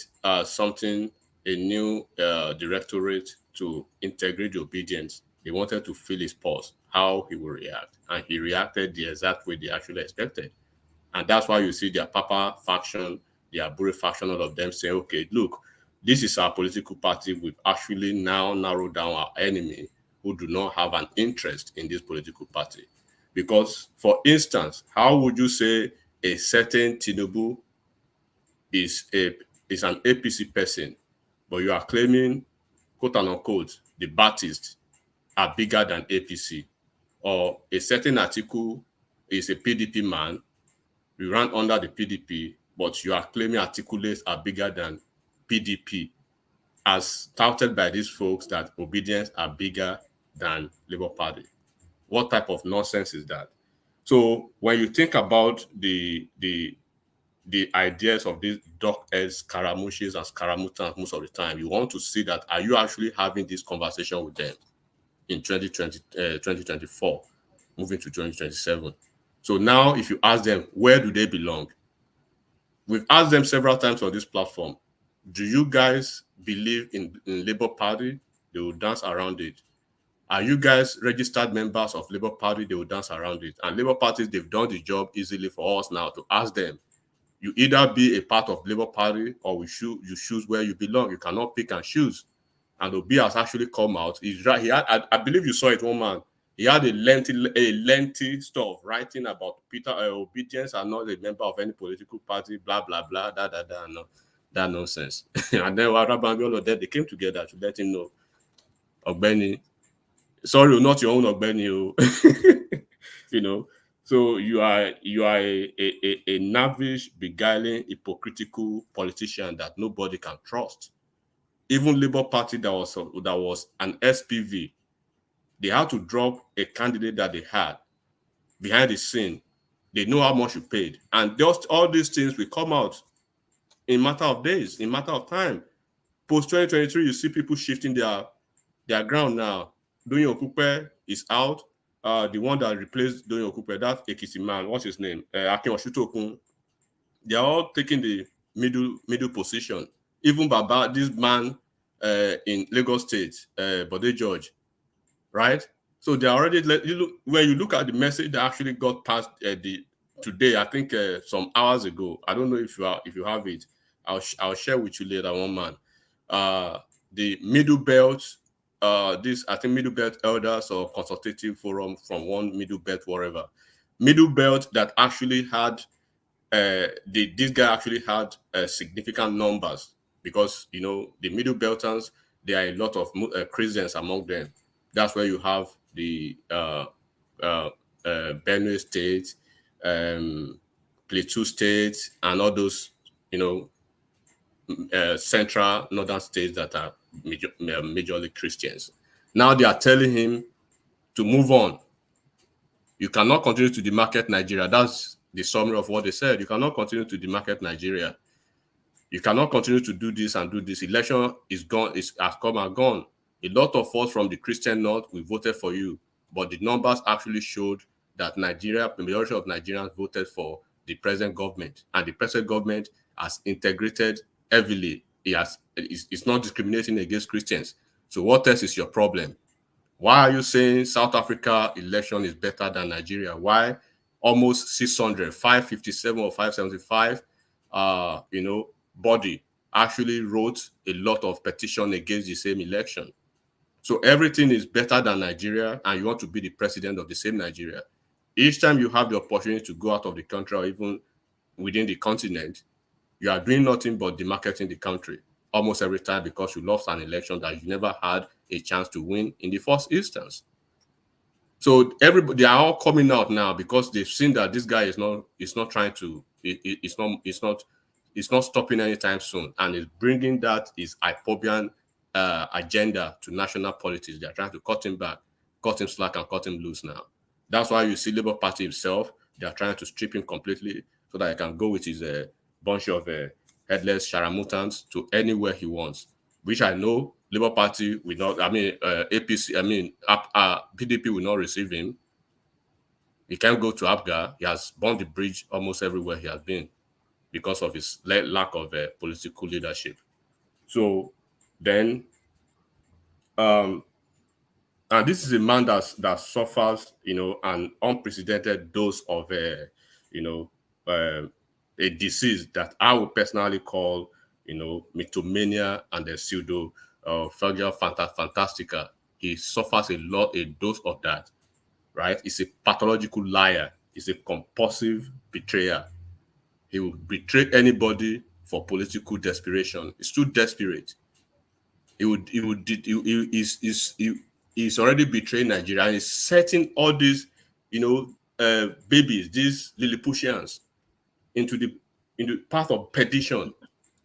something, a new directorate to integrate the obedience. They wanted to feel his pulse, how he will react, and he reacted the exact way they actually expected. And that's why you see their Papa faction, their Abure faction, all of them saying, okay, look, this is our political party. We've actually now narrowed down our enemy who do not have an interest in this political party. Because, for instance, how would you say a certain Tinubu is an APC person, but you are claiming, quote unquote, the Baptists are bigger than APC? Or a certain Atiku is a PDP man, you ran under the PDP, but you are claiming articulates are bigger than PDP, as touted by these folks that obedience are bigger than Labour Party. What type of nonsense is that? So when you think about the ideas of these dockheads, scaramuches, and scaramutans most of the time, you want to see that, are you actually having this conversation with them in 2024, moving to 2027? So now if you ask them, where do they belong? We've asked them several times on this platform, do you guys believe in Labour Party? They will dance around it. Are you guys registered members of Labour Party? They will dance around it. And Labour parties, they've done the job easily for us now to ask them, you either be a part of Labour Party or you choose where you belong. You cannot pick and choose. And Obi has actually come out. He's right. He had, I believe you saw it, one man. He had a lengthy stuff writing about Peter obedience and not a member of any political party, blah, blah, blah, no, that nonsense. And then all of them, they came together to let him know, Ogbeni, sorry, not your own Ogbeni, you know. So you are a nervous, beguiling, hypocritical politician that nobody can trust. Even Labour Party that was an SPV, they had to drop a candidate that they had behind the scene. They know how much you paid. And just all these things will come out in matter of days, in matter of time. Post-2023, you see people shifting their ground now. Doyin Okupe is out. The one that replaced Doyin Okupe, that Ekiti man, what's his name? Akin Oshutokun. They are all taking the middle position. Even Baba, this man in Lagos State, Bode George, right? So they are already when you look at the message that actually got passed today, I think some hours ago. I don't know if you have it. I'll share with you later, one man. The Middle Belt, this I think Middle Belt Elders or Consultative Forum from one Middle Belt wherever. Middle Belt that actually had this guy actually had significant numbers, because you know the Middle Belters, there are a lot of Christians among them. That's where you have the Benue State, Plateau State, and all those, you know, central northern states that are majorly Christians. Now they are telling him to move on. You cannot continue to demarket Nigeria. That's the summary of what they said. You cannot continue to demarket Nigeria. You cannot continue to do this and do this. Election is gone, has come and gone. A lot of us from the Christian North, we voted for you, but the numbers actually showed that Nigeria, the majority of Nigerians voted for the present government, and the present government has integrated heavily. It's not discriminating against Christians. So what else is your problem? Why are you saying South Africa election is better than Nigeria? Why almost 600, 557 or 575, you know, body actually wrote a lot of petition against the same election? So everything is better than Nigeria, and you want to be the president of the same Nigeria. Each time you have the opportunity to go out of the country or even within the continent, you are doing nothing but demarketing the country almost every time, because you lost an election that you never had a chance to win in the first instance. So everybody, they are all coming out now because they've seen that this guy is not trying to, it's not stopping anytime soon, and is bringing that his Ipobian agenda to national politics. They are trying to cut him back, cut him slack, and cut him loose now. That's why you see Labour Party himself, they are trying to strip him completely so that he can go with his bunch of headless sharamutans to anywhere he wants, which I know Labour Party will not, APC, PDP will not receive him. He can't go to Abga. He has burned the bridge almost everywhere he has been because of his lack of political leadership. So then, and this is a man that suffers, an unprecedented dose of, a disease that I would personally call, mythomania and the pseudo Fagia fantastica. He suffers a dose of that, right? He's a pathological liar. He's a compulsive betrayer. He will betray anybody for political desperation. He's too desperate. He's already betrayed Nigeria, and he's setting all these, babies, these Lilliputians, into the path of perdition.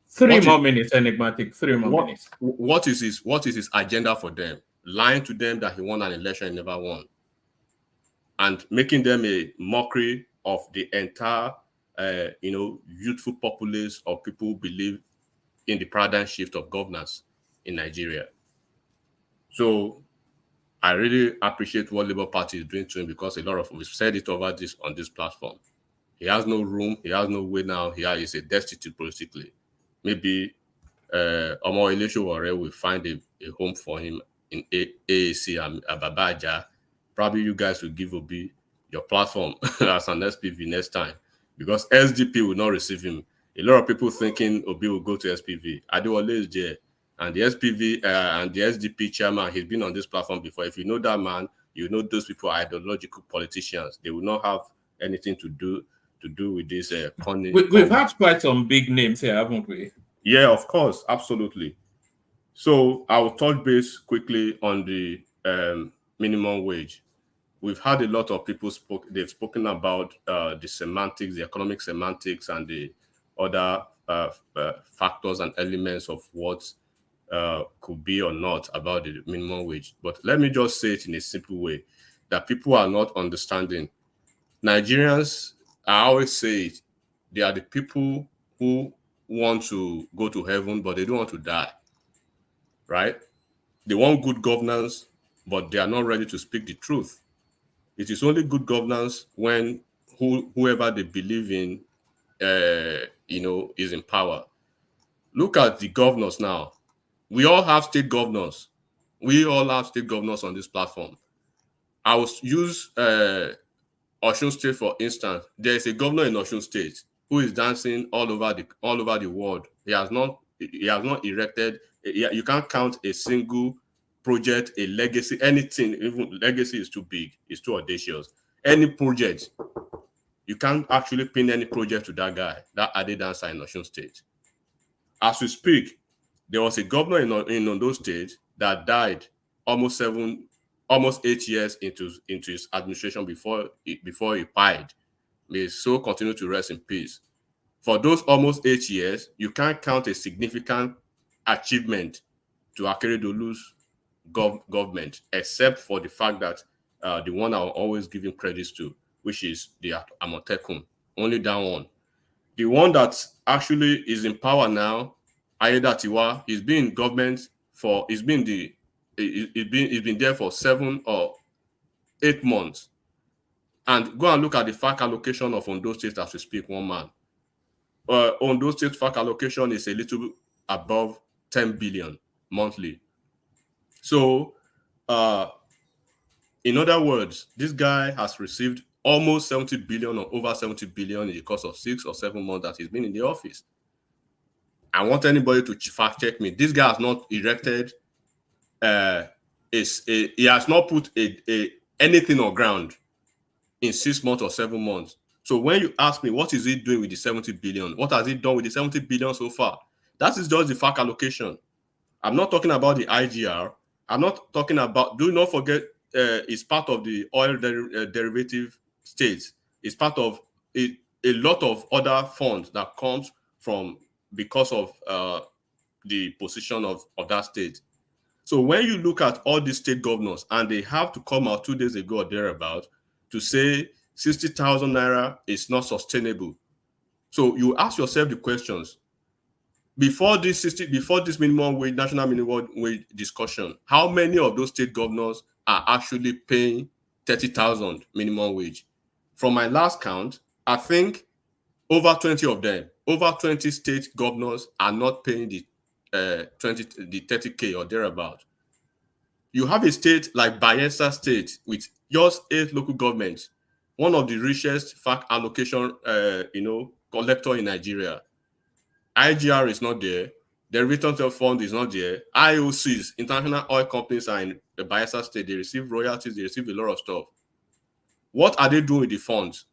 3 more minutes, enigmatic. 3 more minutes. What is his agenda for them? Lying to them that he won an election he never won, and making them a mockery of the entire, youthful populace of people who believe in the paradigm shift of governance in Nigeria. So I really appreciate what Labour Party is doing to him, because a lot of, we've said it over this on this platform. He has no room. He has no way now. He is a destitute politically. Maybe Omo Elesowore will find a home for him in AAC and Ababaja. Probably you guys will give Obi your platform as an SPV next time, because SDP will not receive him. A lot of people thinking Obi will go to SPV. Adewale is there, and the SPV and the SDP chairman, he's been on this platform before. If you know that man, you know those people are ideological politicians. They will not have anything to do with this. We've had quite some big names here, haven't we? Yeah, of course, absolutely. So I will touch base quickly on the minimum wage. We've had a lot of people they've spoken about the semantics, the economic semantics, and the other factors and elements of what could be or not about the minimum wage. But let me just say it in a simple way that people are not understanding. Nigerians, I always say it, they are the people who want to go to heaven, but they don't want to die, right? They want good governance, but they are not ready to speak the truth. It is only good governance when whoever they believe in, is in power. Look at the governors now. We all have state governors. We all have state governors on this platform. I will use Osun State, for instance. There is a governor in Osun State who is dancing all over the world. He has not erected. You can't count a single project, a legacy, anything. Even legacy is too big. It's too audacious. Any project, you can't actually pin any project to that guy, that Ade dancer in Osun State. As we speak, there was a governor in Ondo State that died almost 8 years into his administration before he died. May his soul continue to rest in peace. For those almost 8 years, you can't count a significant achievement to Akeredolu's government, except for the fact that the one I will always give him credits to, which is the Amotekun. Only that one. The one that actually is in power now, Ayedatiwa, he's been in government he's been there for 7 or 8 months. And go and look at the FAC allocation of Ondo State as we speak, one man. Ondo State FAC allocation is a little above 10 billion monthly. So, in other words, this guy has received almost 70 billion or over 70 billion in the course of 6 or 7 months that he's been in the office. I want anybody to fact check me. This guy has not erected, he has not put anything on ground in 6 months or 7 months. So when you ask me, what is he doing with the 70 billion? What has he done with the 70 billion so far? That is just the FAC allocation. I'm not talking about the IGR. I'm not talking about, do not forget, it's part of the oil derivative states. It's part of a lot of other funds that comes from because of the position of that state. So when you look at all these state governors, and they have to come out 2 days ago or thereabout to say 60,000 naira is not sustainable. So you ask yourself the questions. Before this minimum wage, national minimum wage discussion, how many of those state governors are actually paying 30,000 minimum wage? From my last count, I think over 20 of them, over 20 state governors are not paying the 30K or thereabout. You have a state like Bayelsa State with just 8 local governments, one of the richest fact allocation collector in Nigeria. IGR is not there. The Return Fund is not there. IOCs, international oil companies, are in the Bayelsa State. They receive royalties. They receive a lot of stuff. What are they doing with the funds?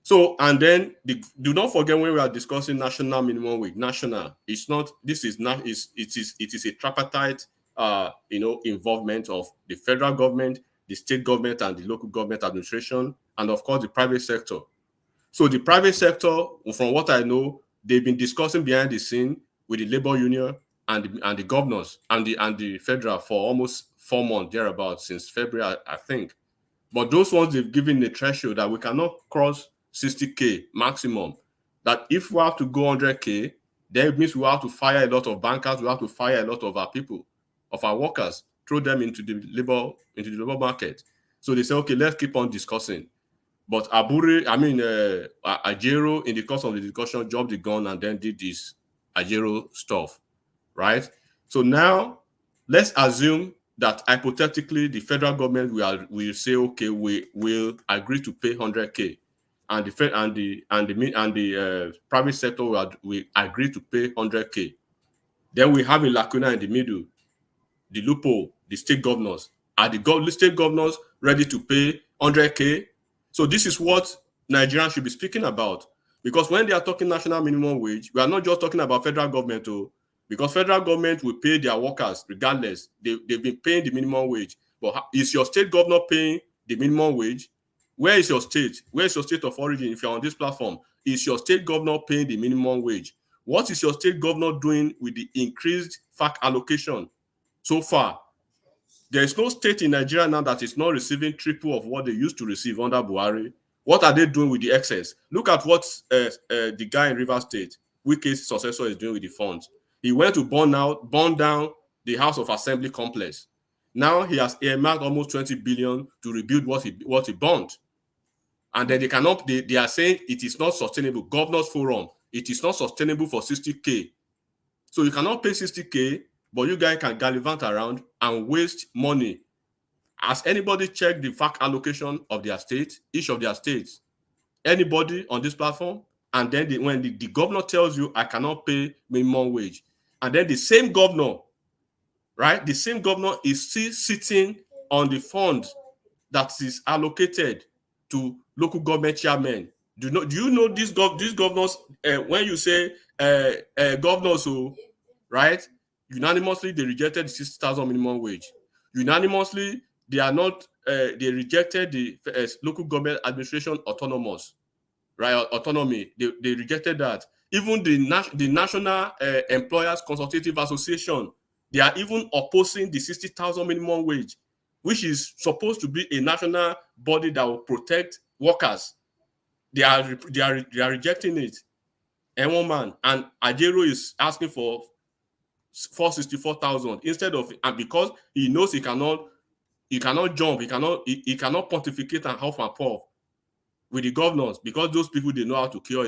So, and then do not forget, when we are discussing national minimum wage, national, it's not, this is not, it is a tripartite involvement of the federal government, the state government, and the local government administration, and of course the private sector. So the private sector, from what I know, they've been discussing behind the scene with the labor union and the governors and the federal for almost 4 months thereabouts, since February, I think. But those ones, they've given a threshold that we cannot cross 60K maximum. That if we have to go 100K, then it means we have to fire a lot of bankers, we have to fire a lot of our people, of our workers, throw them into the labor market. So they say, okay, let's keep on discussing. But Ajero, in the course of the discussion, jumped the gun and then did this Ajero stuff, right? So now, let's assume that hypothetically the federal government will say, okay, we will agree to pay 100K, and the private sector will agree to pay 100K. Then we have a lacuna in the middle, the loophole, the state governors. Are the state governors ready to pay 100K? So this is what Nigerians should be speaking about. Because when they are talking national minimum wage, we are not just talking about federal government, because federal government will pay their workers regardless. They've been paying the minimum wage. But is your state governor paying the minimum wage? Where is your state? Where is your state of origin? If you're on this platform, is your state governor paying the minimum wage? What is your state governor doing with the increased FAC allocation so far? There is no state in Nigeria now that is not receiving triple of what they used to receive under Buhari. What are they doing with the excess? Look at what the guy in Rivers State, Wike's successor, is doing with the funds. He went to burn down the House of Assembly complex. Now he has earmarked almost 20 billion to rebuild what he burned. And then they are saying it is not sustainable. Governors Forum, it is not sustainable for 60K. So you cannot pay 60K, but you guys can gallivant around and waste money. Has anybody checked the FAC allocation of their state, each of their states? Anybody on this platform? And then when the governor tells you, I cannot pay minimum wage, and then the same governor, right? The same governor is still sitting on the funds that is allocated to local government chairmen. Do you know these governors? When you say governors who, right? Unanimously, they rejected the 60,000 minimum wage. Unanimously, they are not. They rejected the local government administration autonomous, right? Autonomy. They rejected that. Even the National Employers Consultative Association, they are even opposing the 60,000 minimum wage, which is supposed to be a national body that will protect workers. They are rejecting it. And one man, and Ajero is asking for 464,000 instead of, and because he knows he cannot jump, he cannot pontificate and huff and puff with the governors, because those people, they know how to cure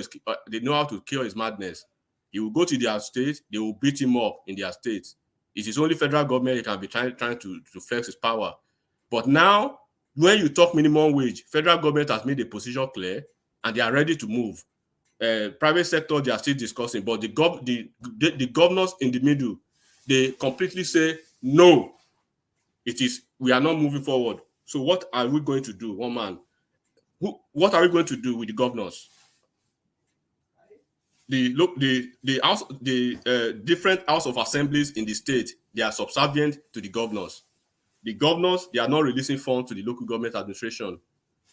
his madness. He will go to their state, they will beat him up in their state. It is only federal government he can be trying to flex his power. But now, when you talk minimum wage, federal government has made the position clear and they are ready to move. Private sector, they are still discussing, but the governors in the middle, they completely say no. We are not moving forward. So what are we going to do? One man, what are we going to do with the governors? The different house of assemblies in the state, they are subservient to the governors. The governors, they are not releasing funds to the local government administration.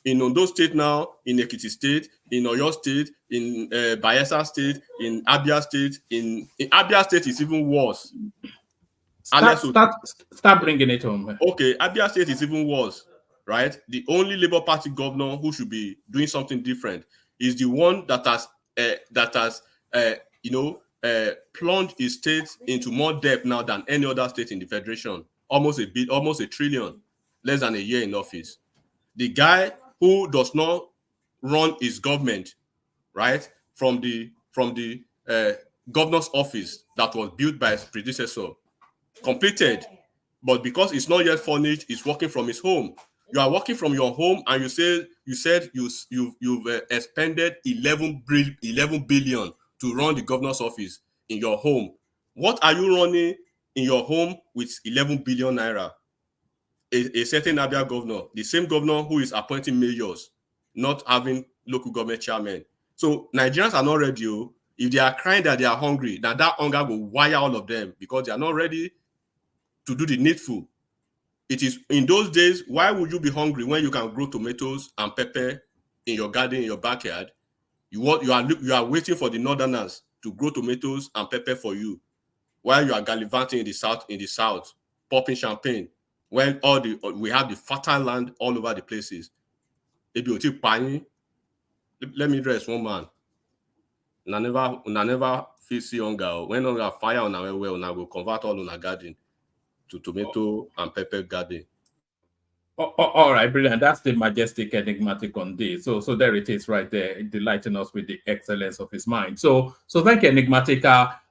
In Ondo State now, in Ekiti State, in Oyo State, in Bayelsa State, in Abia State, in Abia State is even worse. Start bringing it home. Okay, Abia State is even worse, right? The only Labour Party governor who should be doing something different is the one that has plunged his state into more debt now than any other state in the federation. Almost a trillion, less than a year in office. The guy who does not run his government, right, from the governor's office that was built by his predecessor, completed, but because it's not yet furnished, he's working from his home. You are working from your home, and you said you've expended 11 billion to run the governor's office in your home. What are you running in your home with 11 billion naira? A certain Abia governor, the same governor who is appointing mayors, not having local government chairmen. So Nigerians are not ready. If they are crying that they are hungry, that hunger will wire all of them because they are not ready to do the needful. It is in those days, why would you be hungry when you can grow tomatoes and pepper in your garden, in your backyard? You are waiting for the northerners to grow tomatoes and pepper for you, while you are gallivanting in the south, popping champagne, when we have the fertile land all over the places. Let me dress one man. Never feel see hunger. When hunger fire on our well, now will convert all on our garden to tomato and pepper garden. All right, brilliant. That's the majestic enigmatic on this. So there it is right there, delighting us with the excellence of his mind. So thank you, enigmatic.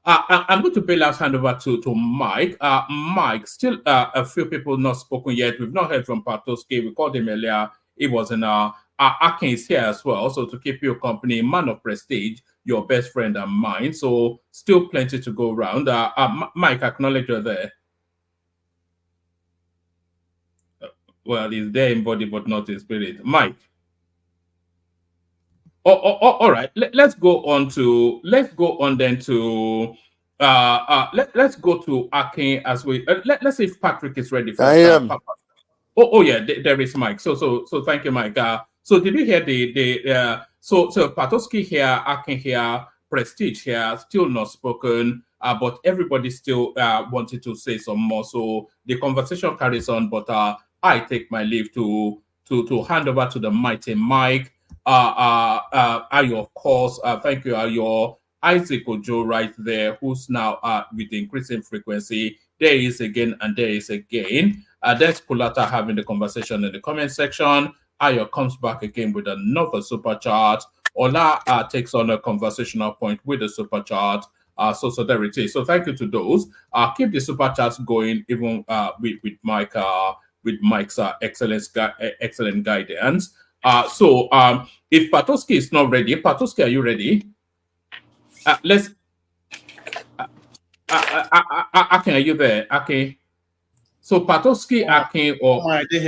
I'm going to bail out hand over to Mike. Mike, still a few people not spoken yet. We've not heard from Patoski. We called him earlier. He was in Akin is here as well. So to keep you company, man of prestige, your best friend and mine. So still plenty to go around. Mike, acknowledge you're there. Well, he's there in body, but not in spirit. Mike. All right. Let's go on then to let's go to Akin as we let's see if Patrick is ready first. Oh yeah, there is Mike. So thank you, Mike. So did you hear the so Patoski here, Akin here, Prestige here, still not spoken, but everybody still wanted to say some more. So the conversation carries on, but I take my leave to hand over to the mighty Mike. Ayo, of course, thank you, Ayo. Isaac Ojo right there, who's now with the increasing frequency. There is again and there is again. There's Kulata having the conversation in the comment section. Ayo comes back again with another super chat. Ola takes on a conversational point with the super chat. So there it is. So thank you to those. Keep the super chats going, even with Mike. With Mike's excellent guidance. If Patoski is not ready, Patoski, are you ready? Let's. Akin, are you there? Okay. So Patoski, Akin, or I did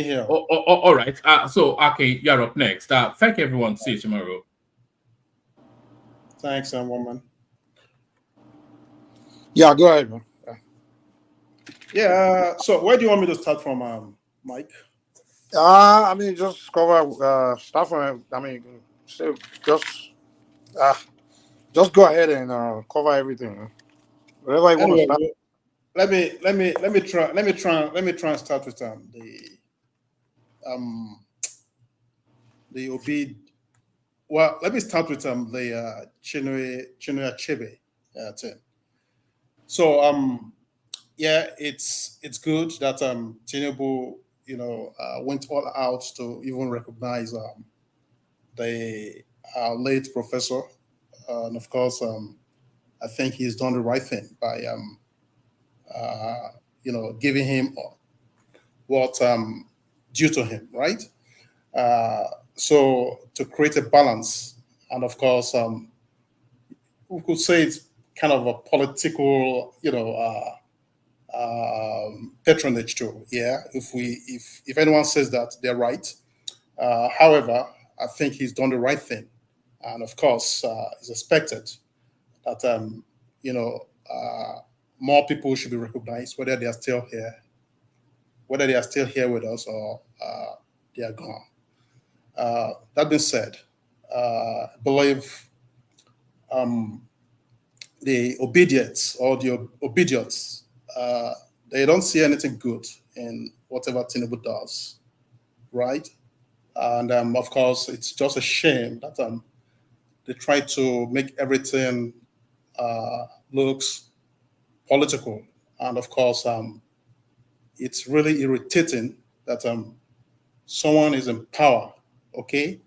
hear. All right. So Akin, you're up next. Thank you, everyone. See you tomorrow. Thanks, woman. Yeah, go ahead, man. Yeah. So where do you want me to start from, Mike? I mean, just cover stuff. I mean, so just go ahead and cover everything. Whatever you want to start. Let me try and start with the Obid. Well, let me start with the Chinua Achebe thing. So yeah, it's good that Tinubu went all out to even recognize the late professor, and of course I think he's done the right thing by giving him what due to him, right? So to create a balance, and of course we could say it's kind of a political patronage too. Yeah, if anyone says that, they're right. However, I think he's done the right thing, and of course it's expected that more people should be recognized, whether they are still here whether they are still here with us or they are gone. That being said, I believe the obedience or the obedience, they don't see anything good in whatever Tinubu does, right? And of course, it's just a shame that they try to make everything looks political. And of course, it's really irritating that someone is in power, okay,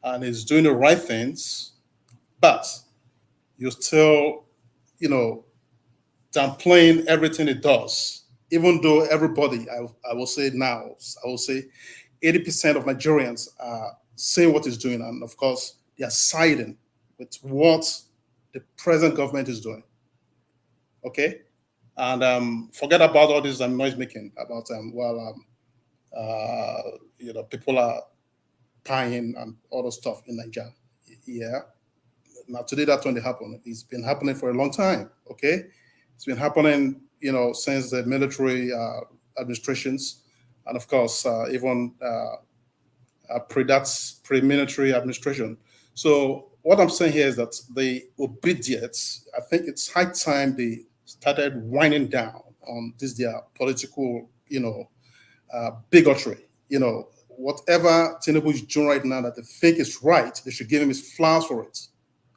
and is doing the right things, but you're still, downplaying everything it does, even though everybody, I will say now, I will say 80% of Nigerians are saying what it's doing, and of course, they are siding with what the present government is doing. Okay, and forget about all this noise making about people are dying and all the stuff in Nigeria. Yeah, now today that's when it happened. It's been happening for a long time. Okay, it's been happening, since the military administrations, and of course even pre-military administration. So what I'm saying here is that the obedience, I think it's high time they started winding down on this their political, bigotry. Whatever Tinubu is doing right now that they think is right, they should give him his flowers for it.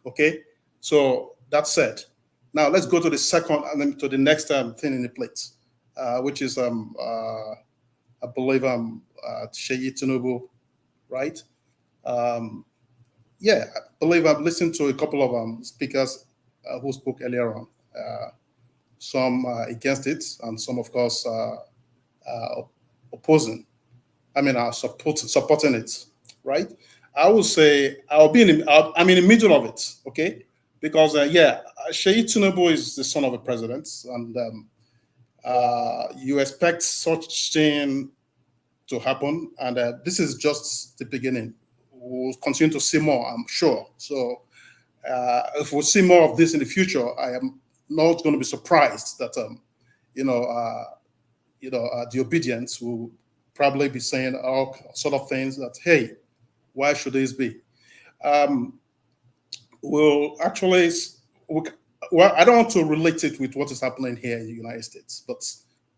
Okay, so that said, now let's go to the second and then to the next thing in the plate, which is I believe Sheyi Tinubu, right? Yeah, I believe I've listened to a couple of speakers who spoke earlier on. Some against it, and some, of course, opposing. I mean, supporting it, right? I would say I'm in the middle of it, okay? Because Sheyi Tinubu is the son of a president, and you expect such thing to happen, and this is just the beginning. We'll continue to see more, I'm sure. So if we see more of this in the future, I am not going to be surprised that the obedience will probably be saying all sort of things that, hey, why should this be? Well, I don't want to relate it with what is happening here in the United States, but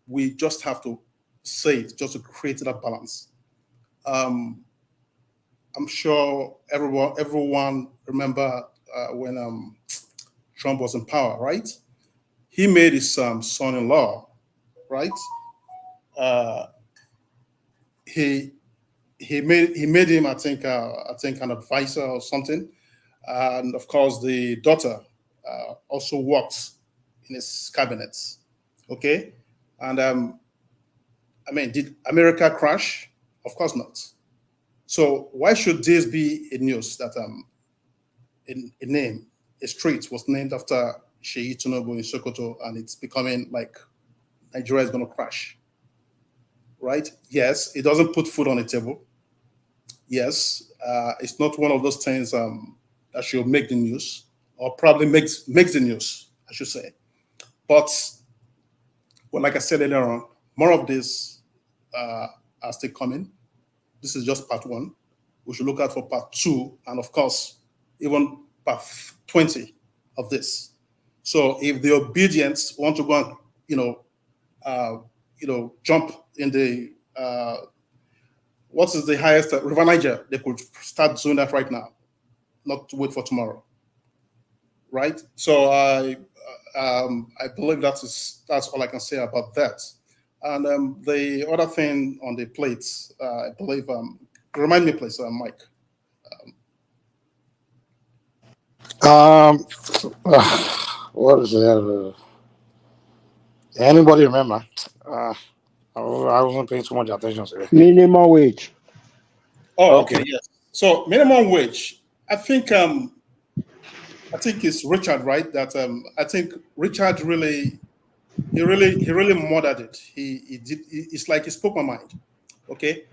we just have to say it just to create that balance. I'm sure everyone remember when Trump was in power, right? He made his son-in-law, right? He made him, I think an advisor or something, and of course the daughter also worked in his cabinet. Okay, and I mean, did America crash? Of course not. So why should this be a news that a street was named after Sheyi Tinubu in Sokoto, and it's becoming like Nigeria is going to crash, right? Yes, it doesn't put food on the table. Yes, it's not one of those things that should make the news, or probably makes the news, I should say. But, well, like I said earlier on, more of this are still coming. This is just part one. We should look out for part two, and of course, even part 20 of this. So if the obedience want to go and jump in the what is the highest River Niger, they could start doing that right now, not to wait for tomorrow, right? So I believe that's all I can say about that. And the other thing on the plates, I believe, remind me, please, Mike. What is it? Anybody remember? I wasn't paying too much attention to it. Minimum wage. Oh, okay, yes. So minimum wage, I think it's Richard, right? That I think Richard really murdered it. He did. It's like he spoke my mind. Okay,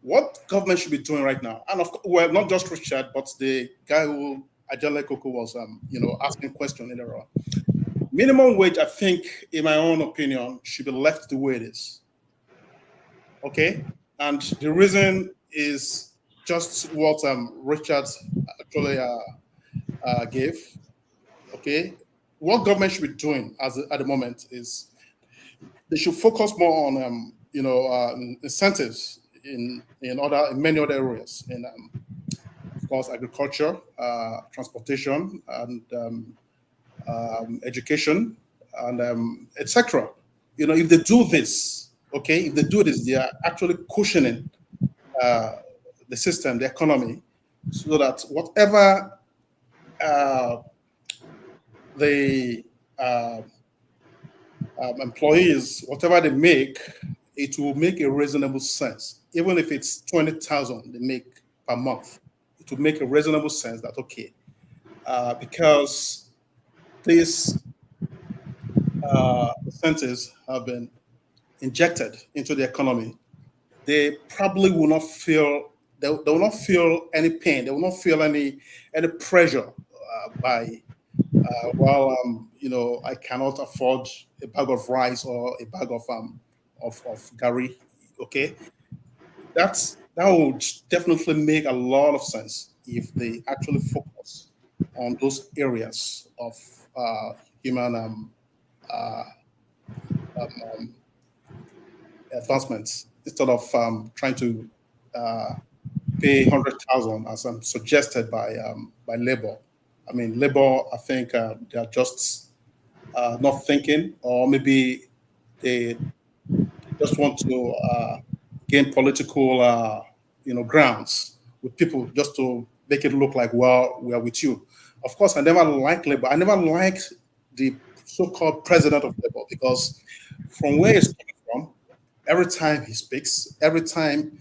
what government should be doing right now, and well, not just Richard, but the guy who Ajale Koko was asking question in the row. Minimum wage, I think, in my own opinion, should be left the way it is. Okay, and the reason is just what Richard actually gave. Okay, what government should be doing at the moment is they should focus more on incentives in many other areas, in of course agriculture, transportation, and education, and etc. If they do this, okay, if they do this, they are actually cushioning the system, the economy, so that whatever the employees, whatever they make, it will make a reasonable sense. Even if it's 20,000 they make per month, it will make a reasonable sense that, okay, because these incentives have been injected into the economy, they probably will not feel, they will not feel any pain, they will not feel any pressure by I cannot afford a bag of rice or a bag of gari. Okay, that would definitely make a lot of sense if they actually focus on those areas of human advancements instead of trying to pay 100,000 as suggested by Labour. I mean, Labour, I think they are just not thinking, or maybe they just want to gain political, grounds with people just to make it look like, well, we are with you. Of course, I never liked Labour. I never liked the so-called president of Labour, because from where he's coming from, every time he speaks, every time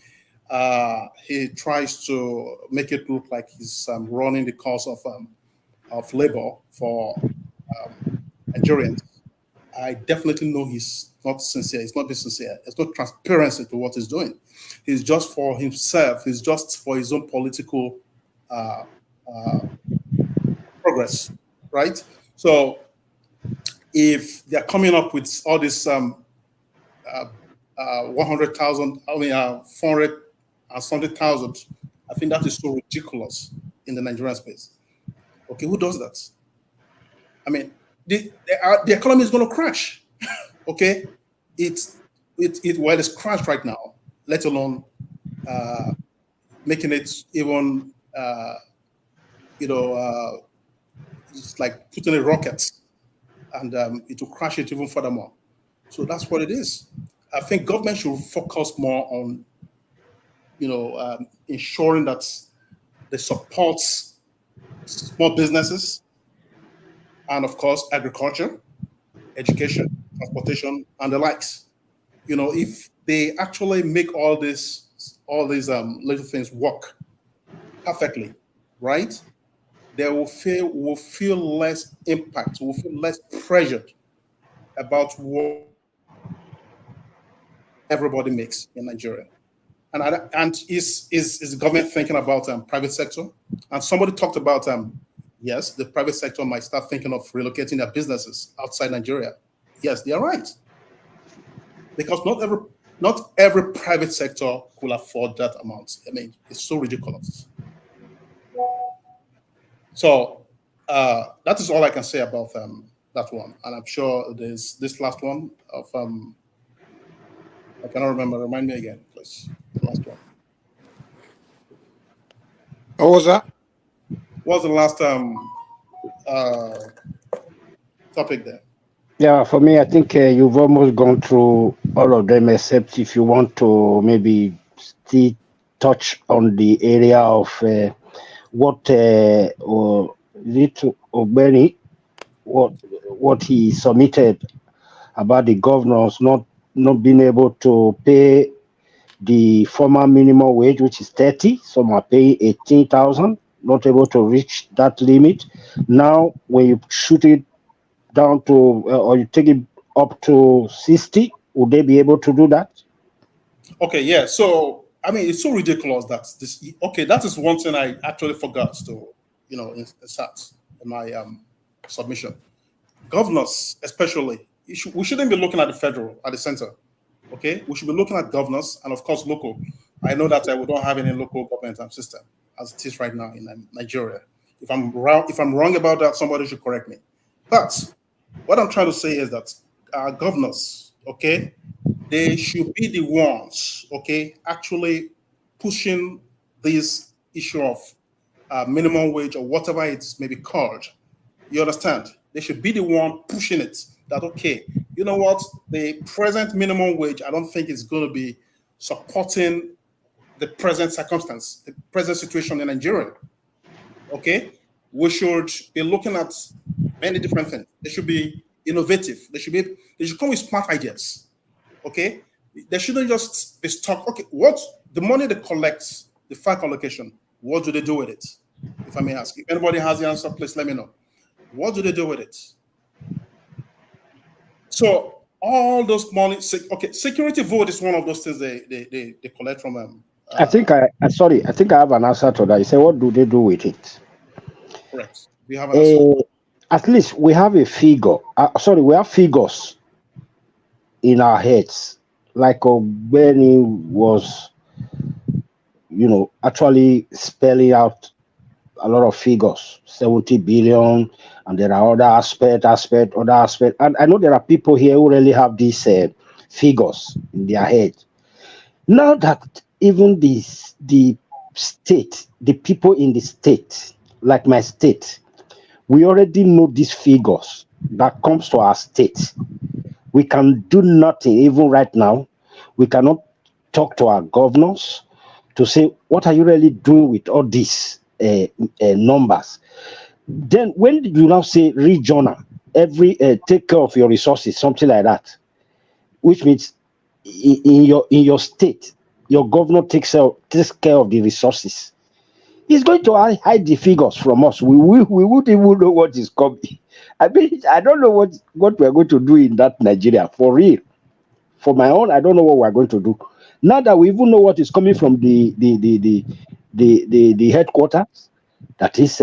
he tries to make it look like he's running the cause of labor for Nigerians, I definitely know he's not sincere. He's not being sincere. There's no transparency to what he's doing. He's just for himself. He's just for his own political progress, right? So if they're coming up with all this 100,000, 400 and something thousand, I think that is so ridiculous in the Nigerian space. Okay, who does that? I mean, the economy is going to crash. Okay, it's crashed right now, let alone making it even it's like putting a rocket, and it will crash it even furthermore. So that's what it is. I think government should focus more on ensuring that they support small businesses, and of course agriculture, education, transportation, and the likes. If they actually make all these little things work perfectly, right, they will feel less impact, will feel less pressured about what everybody makes in Nigeria. And is the government thinking about private sector? And somebody talked about yes, the private sector might start thinking of relocating their businesses outside Nigeria. Yes, they are right, because not every private sector could afford that amount. I mean, it's so ridiculous. So that is all I can say about that one. And I'm sure there's this last one of I cannot remember. Remind me again, please. The last one. What was that? What was the last topic there? Yeah, for me, I think you've almost gone through all of them, except if you want to maybe still touch on the area of what Ogbeni, what he submitted about the governors not being able to pay the former minimum wage, which is 30. Some are paying 18,000, not able to reach that limit. Now, when you shoot it down to, or you take it up to 60, would they be able to do that? Okay, yeah. So, I mean, it's so ridiculous that this. Okay, that is one thing I actually forgot to, insert in my submission. Governors, especially, we shouldn't be looking at the federal, at the center. Okay, we should be looking at governors and of course local. I know that we don't have any local government system as it is right now in Nigeria. If I'm wrong about that, somebody should correct me. But what I'm trying to say is that governors, okay, they should be the ones, okay, actually pushing this issue of minimum wage or whatever it may be called. You understand? They should be the one pushing it. That okay, you know what? The present minimum wage, I don't think is going to be supporting the present circumstance, the present situation in Nigeria. Okay, we should be looking at many different things. They should be innovative. They should come with smart ideas. Okay, they shouldn't just be stuck. Okay, what the money they collect, the FAC allocation, what do they do with it? If I may ask, if anybody has the answer, please let me know. What do they do with it? So all those money, okay, security vote is one of those things they collect from them. I think I have an answer to that. You say, what do they do with it? Correct. We have an answer. At least we have a figure. We have figures in our heads. Like Benny was, actually spelling out a lot of figures, 70 billion, and there are other aspect. And I know there are people here who really have these figures in their head. Now that even the state, the people in the state, like my state, we already know these figures that comes to our state. We can do nothing even right now. We cannot talk to our governors to say, what are you really doing with all these numbers? Then when you now say regional, every take care of your resources, something like that, which means in your state, your governor takes care of the resources. He's going to hide the figures from us. We wouldn't even know what is coming. I mean, I don't know what we're going to do in that Nigeria, for real. For my own, I don't know what we're going to do. Now that we even know what is coming from the headquarters, that is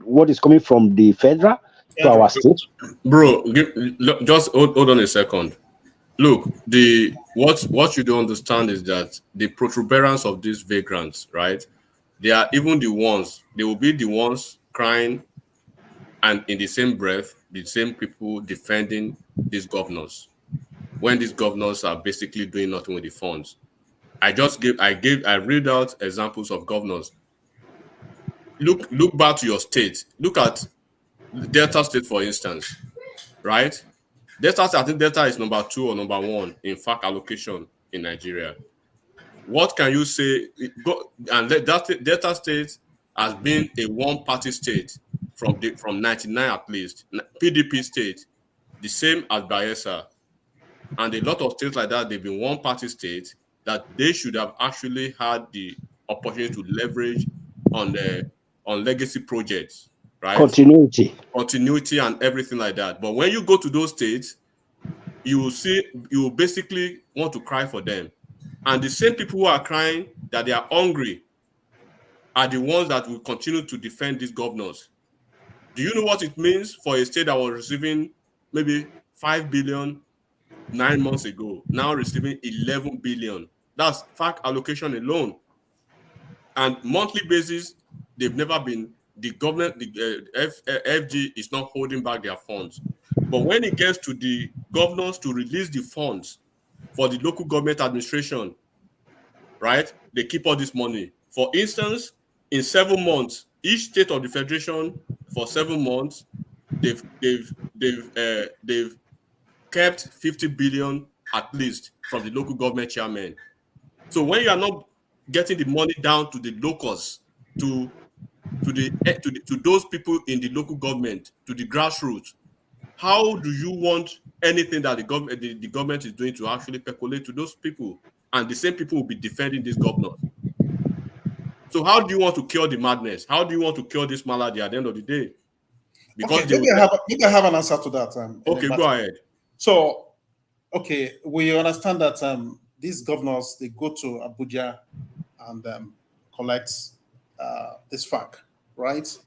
what is coming from the federal to our state. Bro, just hold on a second. Look, what you don't understand is that the protuberance of these vagrants, right? They are even the ones, they will be the ones crying, and in the same breath, the same people defending these governors, when these governors are basically doing nothing with the funds. I read out examples of governors. Look back to your state. Look at Delta State, for instance, right? I think Delta is number 2 or number 1 in FAC allocation in Nigeria. What can you say? Delta State has been a one-party state from 99 at least. PDP state, the same as Bayelsa, and a lot of states like that. They've been one-party states that they should have actually had the opportunity to leverage on legacy projects, right? Continuity and everything like that. But when you go to those states, you will basically want to cry for them. And the same people who are crying that they are hungry are the ones that will continue to defend these governors. Do you know what it means for a state that was receiving maybe 5 billion 9 months ago, now receiving 11 billion? That's FAC allocation alone. And monthly basis, they've never been, the government, the FG is not holding back their funds. But when it gets to the governors to release the funds for the local government administration, right, they keep all this money. For instance, in 7 months, each state of the federation for 7 months, they've kept 50 billion at least from the local government chairman. So when you are not getting the money down to the locals, to those people in the local government, to the grassroots, how do you want anything that the government is doing to actually percolate to those people? And the same people will be defending this governor. So how do you want to cure the madness? How do you want to cure this malady at the end of the day? Because maybe I have an answer to that. Okay, go ahead. So, okay, we understand that these governors, they go to Abuja and collect this FAC, right?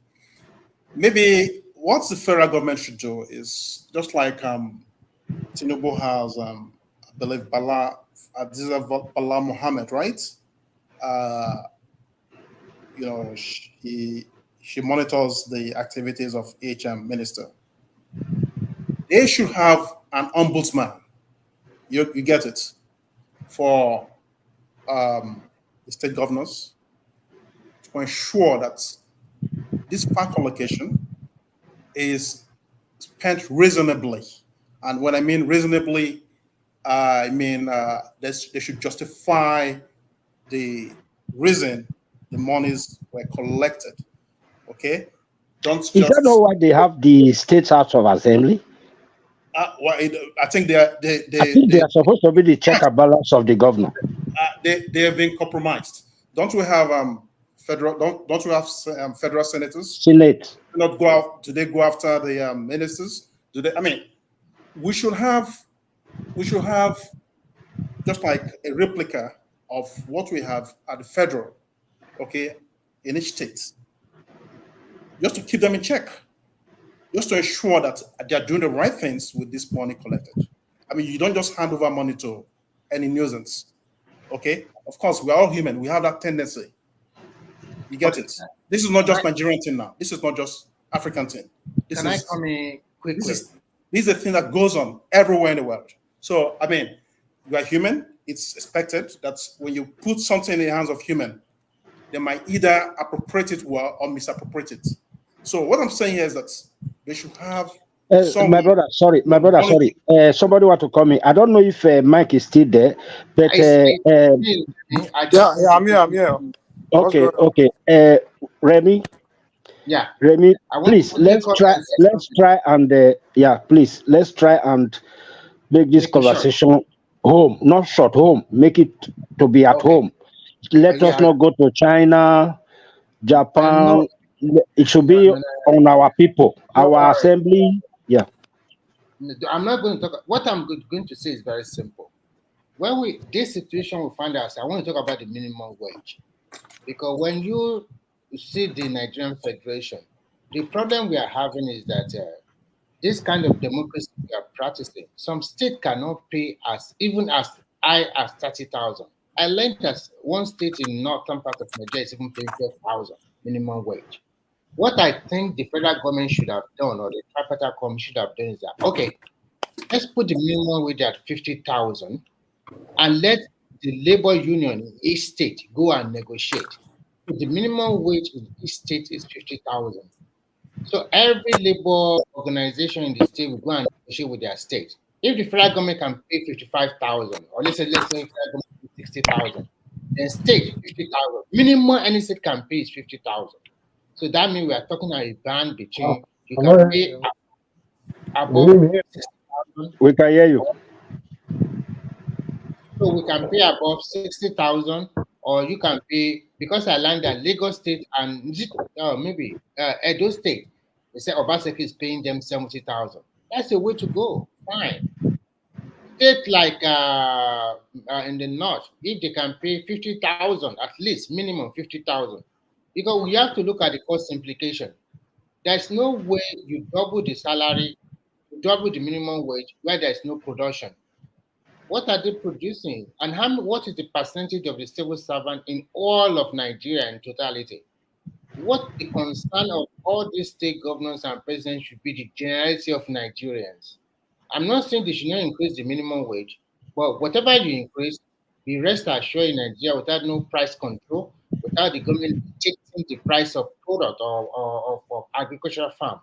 Maybe what the federal government should do is just like Tinubu has believe Bala Bala Muhammad, right? You know, she monitors the activities of each minister. They should have an ombudsman. You get it, for the state governors to ensure that this park allocation is spent reasonably. And when I mean reasonably, I mean they should justify the reason the monies were collected. Okay, don't Is that not just. why they have the State House of Assembly? Well, I think I think they are supposed to be the check and balance of the governor. they have been compromised. Don't we have federal? Don't we have federal senators? Senate. Do not go out. Do they go after the ministers? Do they? I mean, we should have just like a replica of what we have at the federal, okay, in each state, just to keep them in check, just to ensure that they are doing the right things with this money collected. I mean, you don't just hand over money to any nuisance, okay? Of course, we're all human. We have that tendency. You get it? This is not just Nigerian thing now. This is not just African thing. This Can is, I come in quickly? This is a thing that goes on everywhere in the world. So, I mean, you are human. It's expected that when you put something in the hands of human, they might either appropriate it well or misappropriate it. So what I'm saying here is that they should have My brother, sorry. Somebody want to come in. I don't know if Mike is still there, but I'm here. Okay. Remy. Yeah. Remy, please let's try and make this conversation home, not short home. Make it to be at home. Let us not go to China, Japan. It should be on our people, our assembly. Yeah. I'm not going to talk. What I'm going to say is very simple. When this situation we find ourselves, I want to talk about the minimum wage, because when you see the Nigerian Federation, the problem we are having is that this kind of democracy we are practicing, some state cannot pay even as high as 30,000. I learned that one state in northern part of Nigeria is even paying 12,000 minimum wage. What I think the federal government should have done, or the tripartite commission should have done, is that, okay, let's put the minimum wage at 50,000 and let the labor union in each state go and negotiate. So the minimum wage in each state is 50,000. So every labor organization in the state will go and negotiate with their state. If the federal government can pay 55,000, or let's say federal government pay 60,000, then state 50,000. Minimum any state can pay is 50,000. So that means we are talking about a band between you can pay above 60,000. We can hear you. So we can pay above 60,000, or you can pay, because I learned that Lagos State and maybe Edo State, they say Obaseki is paying them 70,000. That's the way to go. Fine. State like in the north, if they can pay 50,000, at least minimum 50,000, because we have to look at the cost implication. There's no way you double the salary, double the minimum wage where there's no production. What are they producing? And what is the percentage of the civil servant in all of Nigeria in totality? What the concern of all these state governors and presidents should be the generality of Nigerians. I'm not saying they should not increase the minimum wage, but whatever you increase, be rest assured in Nigeria without no price control, without the government dictating the price of product or agricultural farm.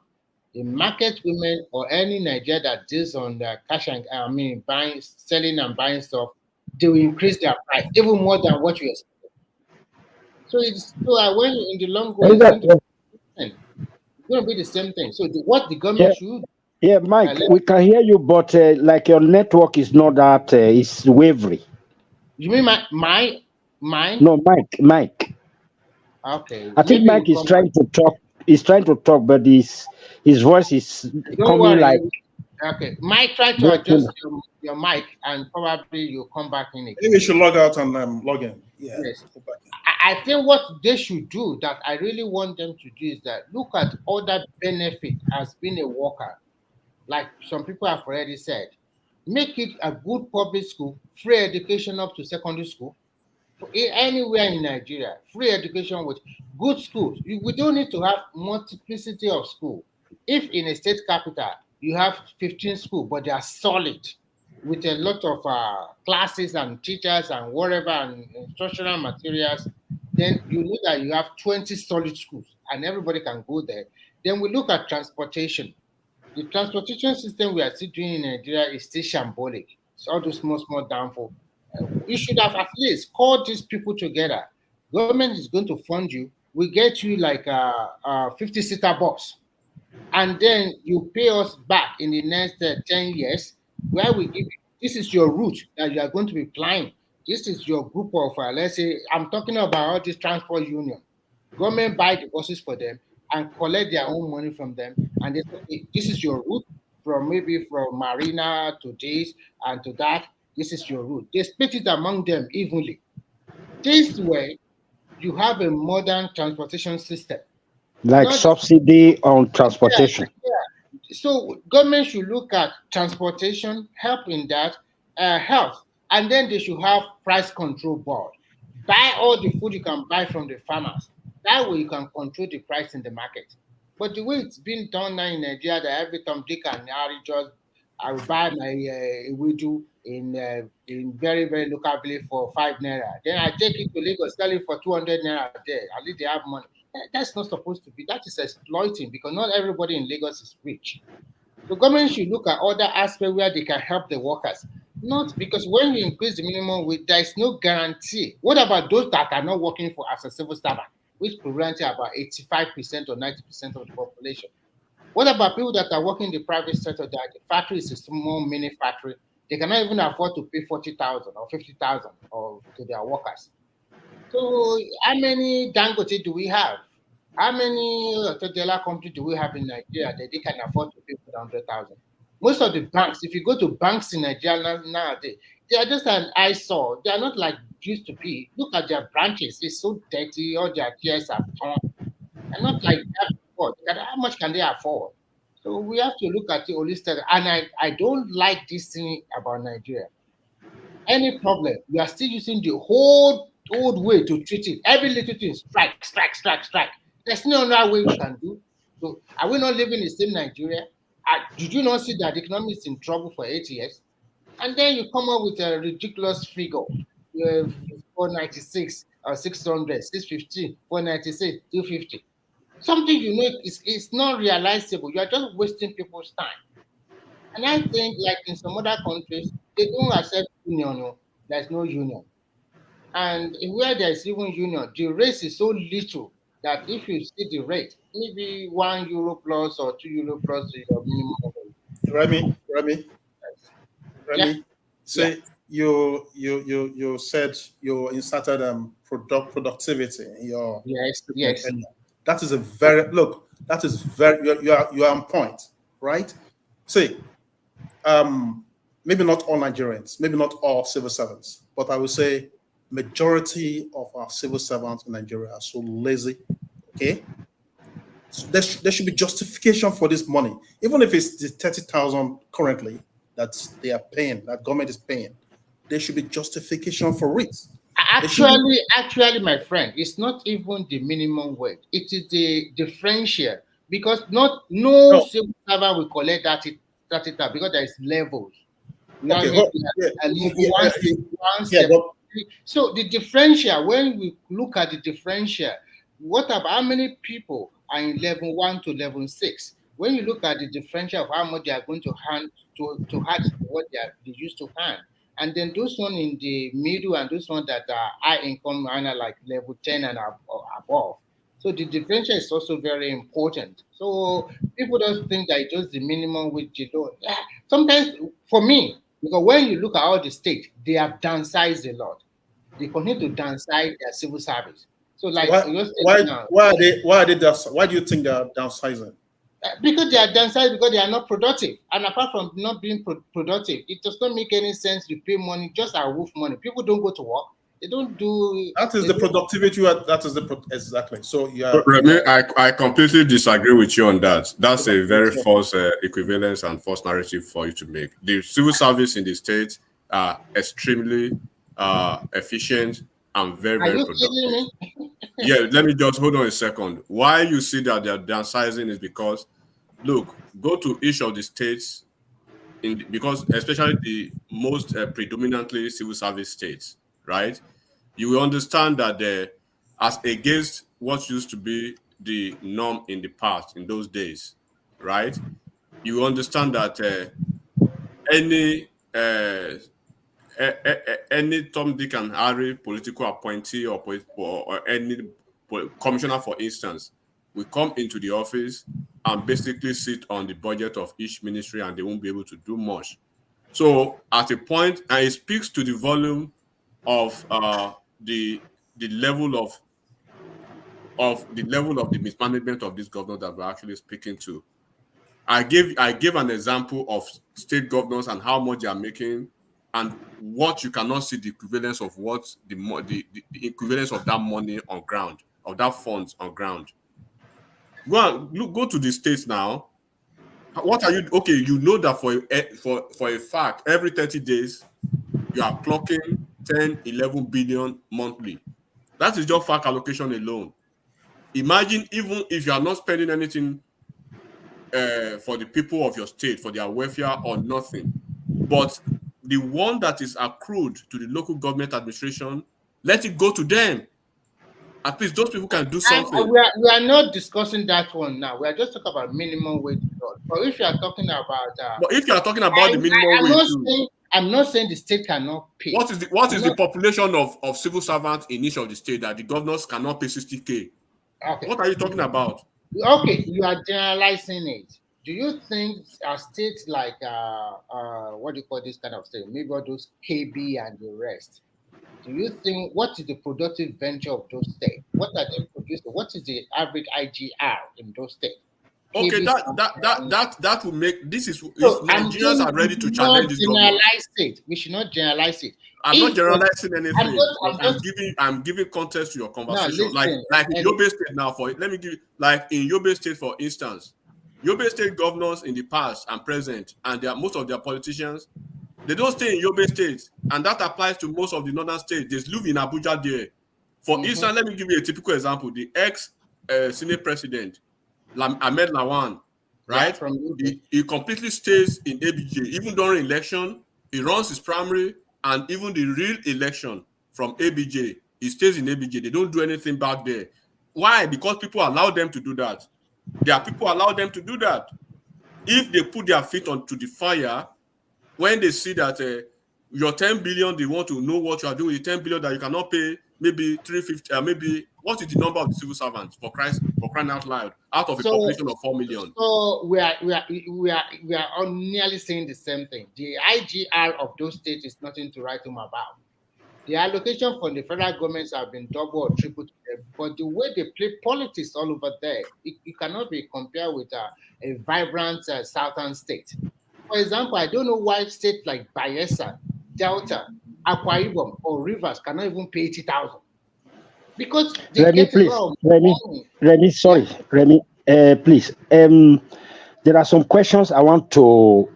The market women or any Nigeria that deals on the cash and buying, selling and buying stuff, they will increase their price even more than what you expect. So when in the long run, it's going to be the same thing. So what the government should. Yeah, Mike, we can hear you, but like your network is not that it's wavering. You mean mine? No, Mike. Okay. I think Mike is trying to talk. He's trying to talk, but his voice is coming like. Okay, Mike, try to adjust your mic, and probably you'll come back in again. Maybe you should log out and log in. Yeah. Yes. I think what they should do, that I really want them to do, is that look at other benefit as being a worker. Like some people have already said, make it a good public school, free education up to secondary school, anywhere in Nigeria, free education with good schools. We don't need to have multiplicity of schools. If in a state capital you have 15 schools, but they are solid with a lot of classes and teachers and whatever and instructional materials, then you know that you have 20 solid schools and everybody can go there. Then we look at transportation. The transportation system we are still doing in Nigeria is still shambolic. It's all those small downfall. You should have at least called these people together. Government is going to fund you. We get you like a 50-seater bus, and then you pay us back in the next 10 years, where we give you, this is your route that you are going to be flying. This is your group of, let's say, I'm talking about all this transport union. Government buy the buses for them and collect their own money from them, and they say, okay, this is your route from maybe from Marina to this and to that. This is your route. They split it among them evenly. This way, you have a modern transportation system. Like Not subsidy on transportation. So government should look at transportation, help in that, health, and then they should have price control board. Buy all the food you can buy from the farmers. That way you can control the price in the market. But the way it's been done now in Nigeria, that every time Dick and Harry just, I will buy my ewedu in very very local village for 5 naira. Then I take it to Lagos, sell it for 200 naira there. At least they have money. That's not supposed to be. That is exploiting because not everybody in Lagos is rich. The government should look at other aspects where they can help the workers. Not because when you increase the minimum wage, there is no guarantee. What about those that are not working for as a civil servant, which represent about 85% or 90% of the population? What about people that are working in the private sector? That the factory is a small mini factory. They cannot even afford to pay 40,000 or 50,000 to their workers. So how many Dangote do we have? How many Totela companies do we have in Nigeria that they can afford to pay 100,000? Most of the banks, if you go to banks in Nigeria nowadays, they are just an eyesore. They are not like used to be. Look at their branches; it's so dirty. All their chairs are torn. They're not like that before. How much can they afford? So we have to look at the holistic. And I don't like this thing about Nigeria. Any problem, we are still using the whole old way to treat it. Every little thing, strike. There's no other way we can do. So are we not living in the same Nigeria? Did you not see that the economy is in trouble for 8 years? And then you come up with a ridiculous figure, 496 or 600, 650, 496, 250. Something you know is not realizable. You are just wasting people's time. And I think, like in some other countries, they don't accept union. There's no union. And where there's even union, the rate is so little that if you see the rate, maybe €1 plus or €2 plus to your minimum. Remy. Say you said you inserted productivity in your yes. That is a very that is very you are on point, right? See, maybe not all Nigerians, maybe not all civil servants, but I would say majority of our civil servants in Nigeria are so lazy. Okay, so there should be justification for this money, even if it's the 30,000 currently that they are paying, that government is paying. There should be justification for it. Actually, my friend, it's not even the minimum wage. It is the differential because no civil servant will collect that 30,000 because there is levels. So the differential, when we look at the differential, what about how many people are in level 1 to level 6? When you look at the differential of how much they are going to hand to add what they used to hand, and then those one in the middle and those one that are high income are like level 10 and above. So the differential is also very important. So people don't think that it's just the minimum wage alone. Yeah. Sometimes for me, because when you look at all the states, they have downsized a lot. They continue to downsize their civil service. So like why are they why do you think they are downsizing? Because they are downsized because they are not productive. And apart from not being productive, it does not make any sense to pay money just our wolf money. People don't go to work. They don't do. That is the productivity. That is the exactly. So yeah. Remy, I completely disagree with you on that. That's a very false equivalence and false narrative for you to make. The civil service in the state are extremely efficient and very, Are very you productive. kidding me? Yeah, let me just hold on a second. Why you see that they're downsizing is because, look, go to each of the states, because especially the most predominantly civil service states, right? You will understand that as against what used to be the norm in the past, in those days, right? You will understand that any any Tom, Dick, and Harry political appointee or any commissioner, for instance, will come into the office and basically sit on the budget of each ministry, and they won't be able to do much. So at a point, and it speaks to the volume of the level of the mismanagement of this governor that we're actually speaking to. I gave an example of state governors and how much they are making, and what you cannot see the equivalence of what the equivalence of that money on ground, of that funds on ground. Go to the states now. What are you okay? You know that for a fact, every 30 days you are clocking 10, 11 billion monthly. That is just fact allocation alone. Imagine even if you are not spending anything for the people of your state, for their welfare or nothing, but the one that is accrued to the local government administration, let it go to them. At least those people can do something. We are not discussing that one now. We are just talking about minimum wage. But if you are talking about, the minimum wage, I'm not saying the state cannot pay. What is the population of civil servants in each of the state that the governors cannot pay 60K? Okay. What are you talking about? Okay, you are generalizing it. Do you think a state like what do you call this kind of state? Maybe all those KB and the rest. Do you think what is the productive venture of those states? What are they producing? What is the average IGR in those states? Okay, that will make this is if Nigerians are ready to challenge this government. We should not generalize it. I'm not generalizing anything. I'm giving context to your conversation. No, like in Yobe State now, let me give like in Yobe State, for instance, Yobe State governors in the past and present, and most of their politicians, they don't stay in Yobe State, and that applies to most of the northern states. They live in Abuja there. For instance, let me give you a typical example. The ex-Senate president, Ahmed Lawan, right? Yeah, he completely stays in ABJ. Even during election, he runs his primary, and even the real election from ABJ, he stays in ABJ. They don't do anything back there. Why? Because people allow them to do that. There are people allow them to do that. If they put their feet onto the fire, when they see that your 10 billion, they want to know what you are doing with 10 billion that you cannot pay, maybe 350, maybe what is the number of the civil servants for crying out loud, out of a population of 4 million? So we are all nearly saying the same thing. The IGR of those states is nothing to write home about. The allocation from the federal governments have been double or triple to them, but the way they play politics all over there, it cannot be compared with a vibrant southern state. For example, I don't know why states like Bayelsa, Delta, Akwa Ibom, or Rivers cannot even pay 80,000. Because they Remy, get please. a lot of money. Remy, sorry. Yeah. Remy, please. There are some questions I want to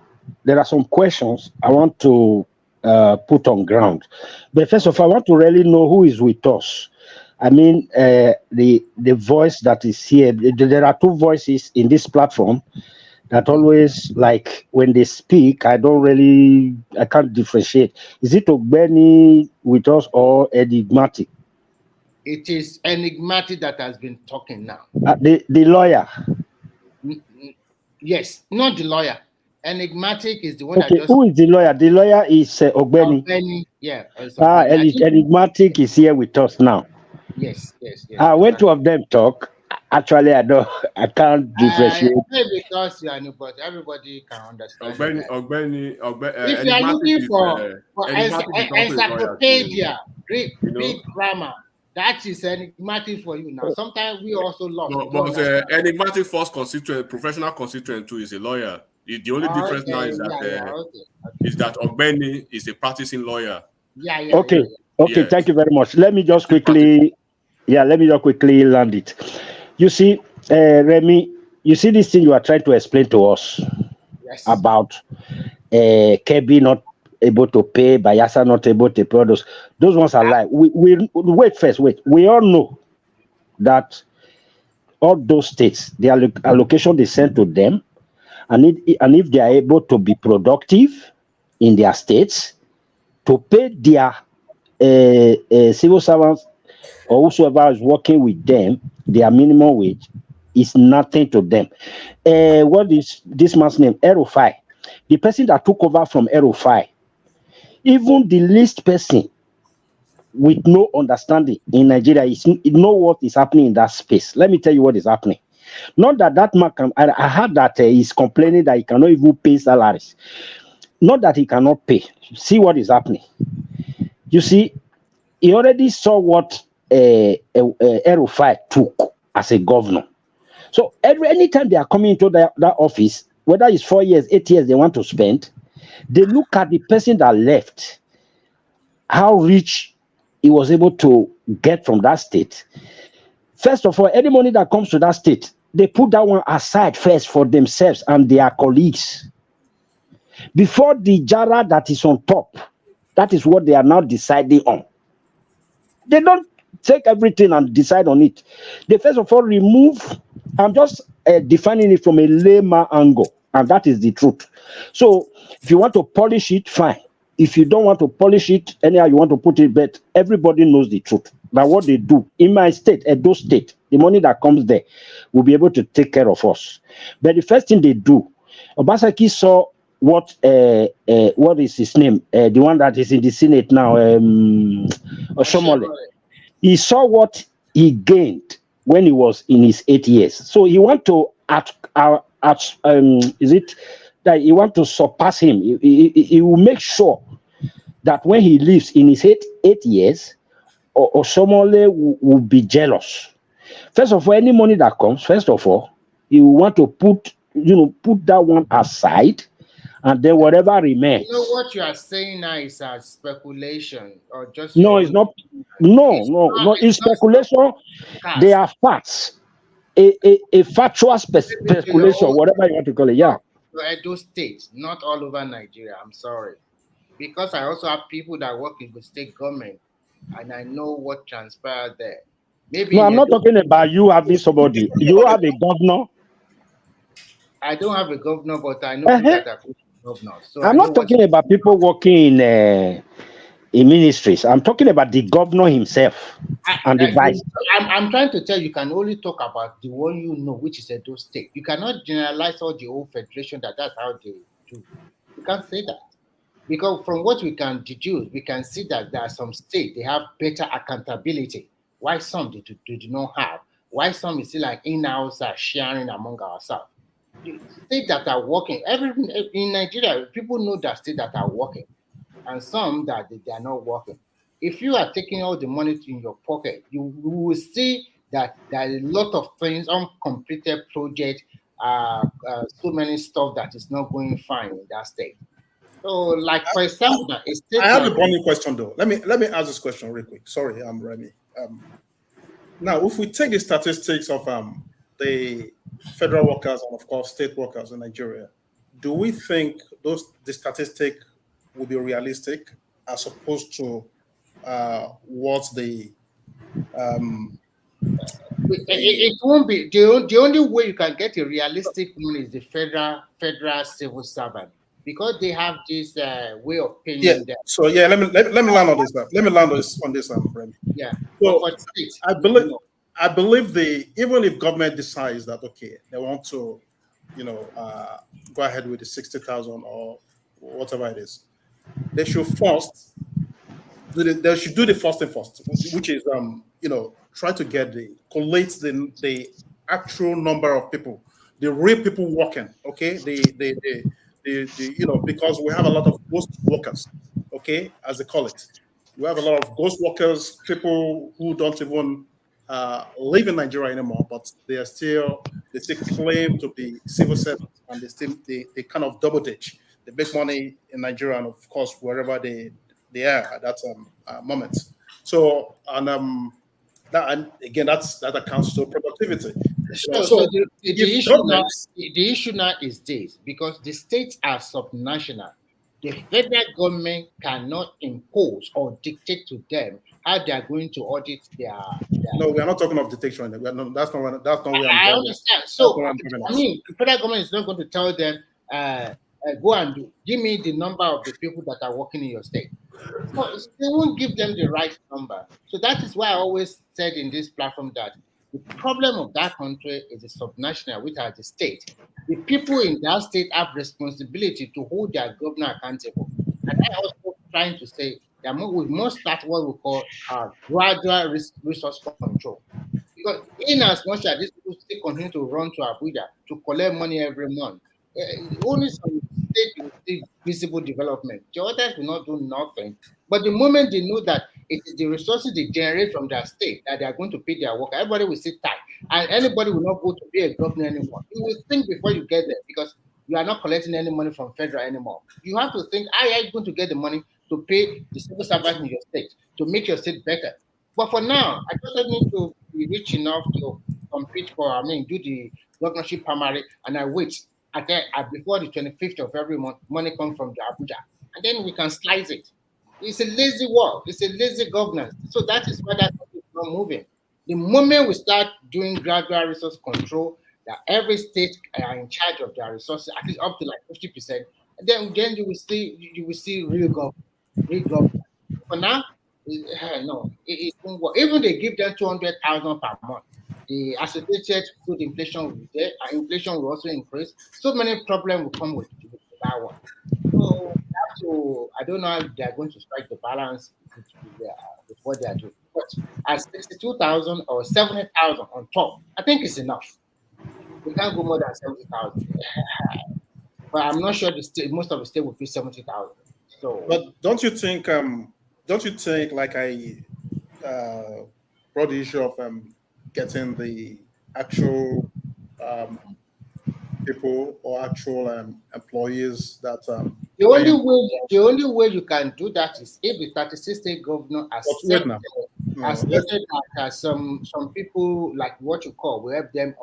put on ground. But first of all, I want to really know who is with us. I mean, the voice that is here. There are two voices in this platform that always, like, when they speak, I can't differentiate. Is it Ogbeni with us or Enigmatic? It is Enigmatic that has been talking now. The lawyer. Yes, not the lawyer. Enigmatic is the one that just... Who is the lawyer? The lawyer is Ogbeni. Ogbeni, yeah. Enigmatic is here with us now. Yes. When two of them talk, actually, I can't differentiate. Because you are new, but everybody can understand. Ogbeni, if you are looking for encyclopedia, great grammar, that is Enigmatic for you now. Sometimes we also lost. But Enigmatic first constituent, professional constituent too, is a lawyer. The only difference now is that is that Ogbeni is a practicing lawyer. Yeah. Okay. Okay, Yes. thank you very much. Let me just quickly land it. You see, Remy, you see this thing you are trying to explain to us Yes. about Kebi not able to pay, Bayasa not able to pay. Those ones are lie. We wait first. Wait, we all know that all those states, the allocation they send to them, and if they are able to be productive in their states to pay their civil servants or whosoever is working with them, their minimum wage is nothing to them. What is this man's name? Erufai. The person that took over from Erufai, even the least person with no understanding in Nigeria is know what is happening in that space. Let me tell you what is happening. Not that man can. I heard that he's complaining that he cannot even pay salaries. Not that he cannot pay. See what is happening. You see, he already saw what Erufai took as a governor. So anytime they are coming into that office, whether it's 4 years, 8 years they want to spend, they look at the person that left, how rich he was able to get from that state. First of all, any money that comes to that state, they put that one aside first for themselves and their colleagues. Before the jara that is on top, that is what they are now deciding on. They don't take everything and decide on it. They first of all remove. I'm just defining it from a layman angle, and that is the truth. So, if you want to polish it, fine. If you don't want to polish it, anyhow you want to put it, but everybody knows the truth. That what they do in my state, Edo State, the money that comes there will be able to take care of us. But the first thing they do, Obasaki saw what is his name? The one that is in the Senate now, Oshomole. He saw what he gained when he was in his 8 years. So he want to is it that he want to surpass him? He will make sure that when he leaves in his 8 years, Oshomole will be jealous. First of all, any money that comes, first of all, he will want to put that one aside. And then whatever remains. You know what you are saying now is a speculation or just no, it's not. No, it's speculation. They are facts. A factual speculation, whatever you want to call it. Yeah. Edo State, not all over Nigeria. I'm sorry, because I also have people that work in the state government, and I know what transpired there. Maybe no, I'm not talking about you having somebody. You have a governor. I don't have a governor, but I know people that are governors. So I'm not talking about people working in ministries. I'm talking about the governor himself and the vice. I'm trying to tell you, can only talk about the one you know, which is Edo State. You cannot generalize all the whole federation that's how they do. You can't say that. Because from what we can deduce, we can see that there are some states, they have better accountability. Why some they do not have? Why some is still like in-house sharing among ourselves? The states that are working, in Nigeria, people know that states that are working and some that they are not working. If you are taking all the money in your pocket, you will see that there are a lot of things, uncompleted projects, so many stuff that is not going fine in that state. So, like for example, I have a burning question though. Let me ask this question real quick. Sorry, I'm Remy. Now, if we take the statistics of the federal workers and of course state workers in Nigeria, do we think the statistic will be realistic as opposed to what the it won't be the only way you can get a realistic one is the federal civil servant, because they have this way of paying them. So let me land on this. Let me land on this, Remy. Yeah. So I believe even if government decides that okay, they want to, go ahead with the 60,000 or whatever it is, they should first do the first thing first, which is try to collate the actual number of people, the real people working. Okay, because we have a lot of ghost workers. Okay, as they call it, we have a lot of ghost workers, people who don't even live in Nigeria anymore, but they still claim to be civil servants, and they kind of double ditch. They make money in Nigeria, and of course wherever they the air at that moment. So, and again, that accounts to productivity. So If governments, the issue now is this, because the states are subnational. The federal government cannot impose or dictate to them how they are going to audit their. No, we are not talking of detection. That's not where I'm I going. understand. That's So, not where I'm going I at. mean, the federal government is not going to tell them, go and give me the number of the people that are working in your state. So they won't give them the right number. So that is why I always said in this platform that the problem of that country is the subnational, which are the state. The people in that state have responsibility to hold their governor accountable. And I also trying to say that we must start what we call gradual resource control. Because in as much as these people still continue to run to Abuja to collect money every month, only some states will see visible development. The others will not do nothing. But the moment they know that it is the resources they generate from their state that they are going to pay their work, everybody will sit tight. And anybody will not go to be a governor anymore. You will think before you get there because you are not collecting any money from federal anymore. You have to think, how are you going to get the money to pay the civil servants in your state, to make your state better? But for now, I just need to be rich enough to compete for, do the governorship primary, and I wait before the 25th of every month, money comes from the Abuja, and then we can slice it. It's a lazy work. It's a lazy governance. So that is why that is not moving. The moment we start doing gradual resource control, that every state are in charge of their resources, at least up to like 50%, then you will see real government. For now, no, it won't work. Even they give them 200,000 per month, the associated food inflation will be there, and inflation will also increase. So many problems will come with that one. So I don't know how they are going to strike the balance with what they are doing. But at 62,000 or 70,000 on top, I think it's enough. We can't go more than 70,000. But I'm not sure most of the state will pay 70,000. So, but don't you think like I brought the issue of getting the actual people or actual employees that the only way you can do that is if the 36 state governor accepted that some people, like what you call, will help them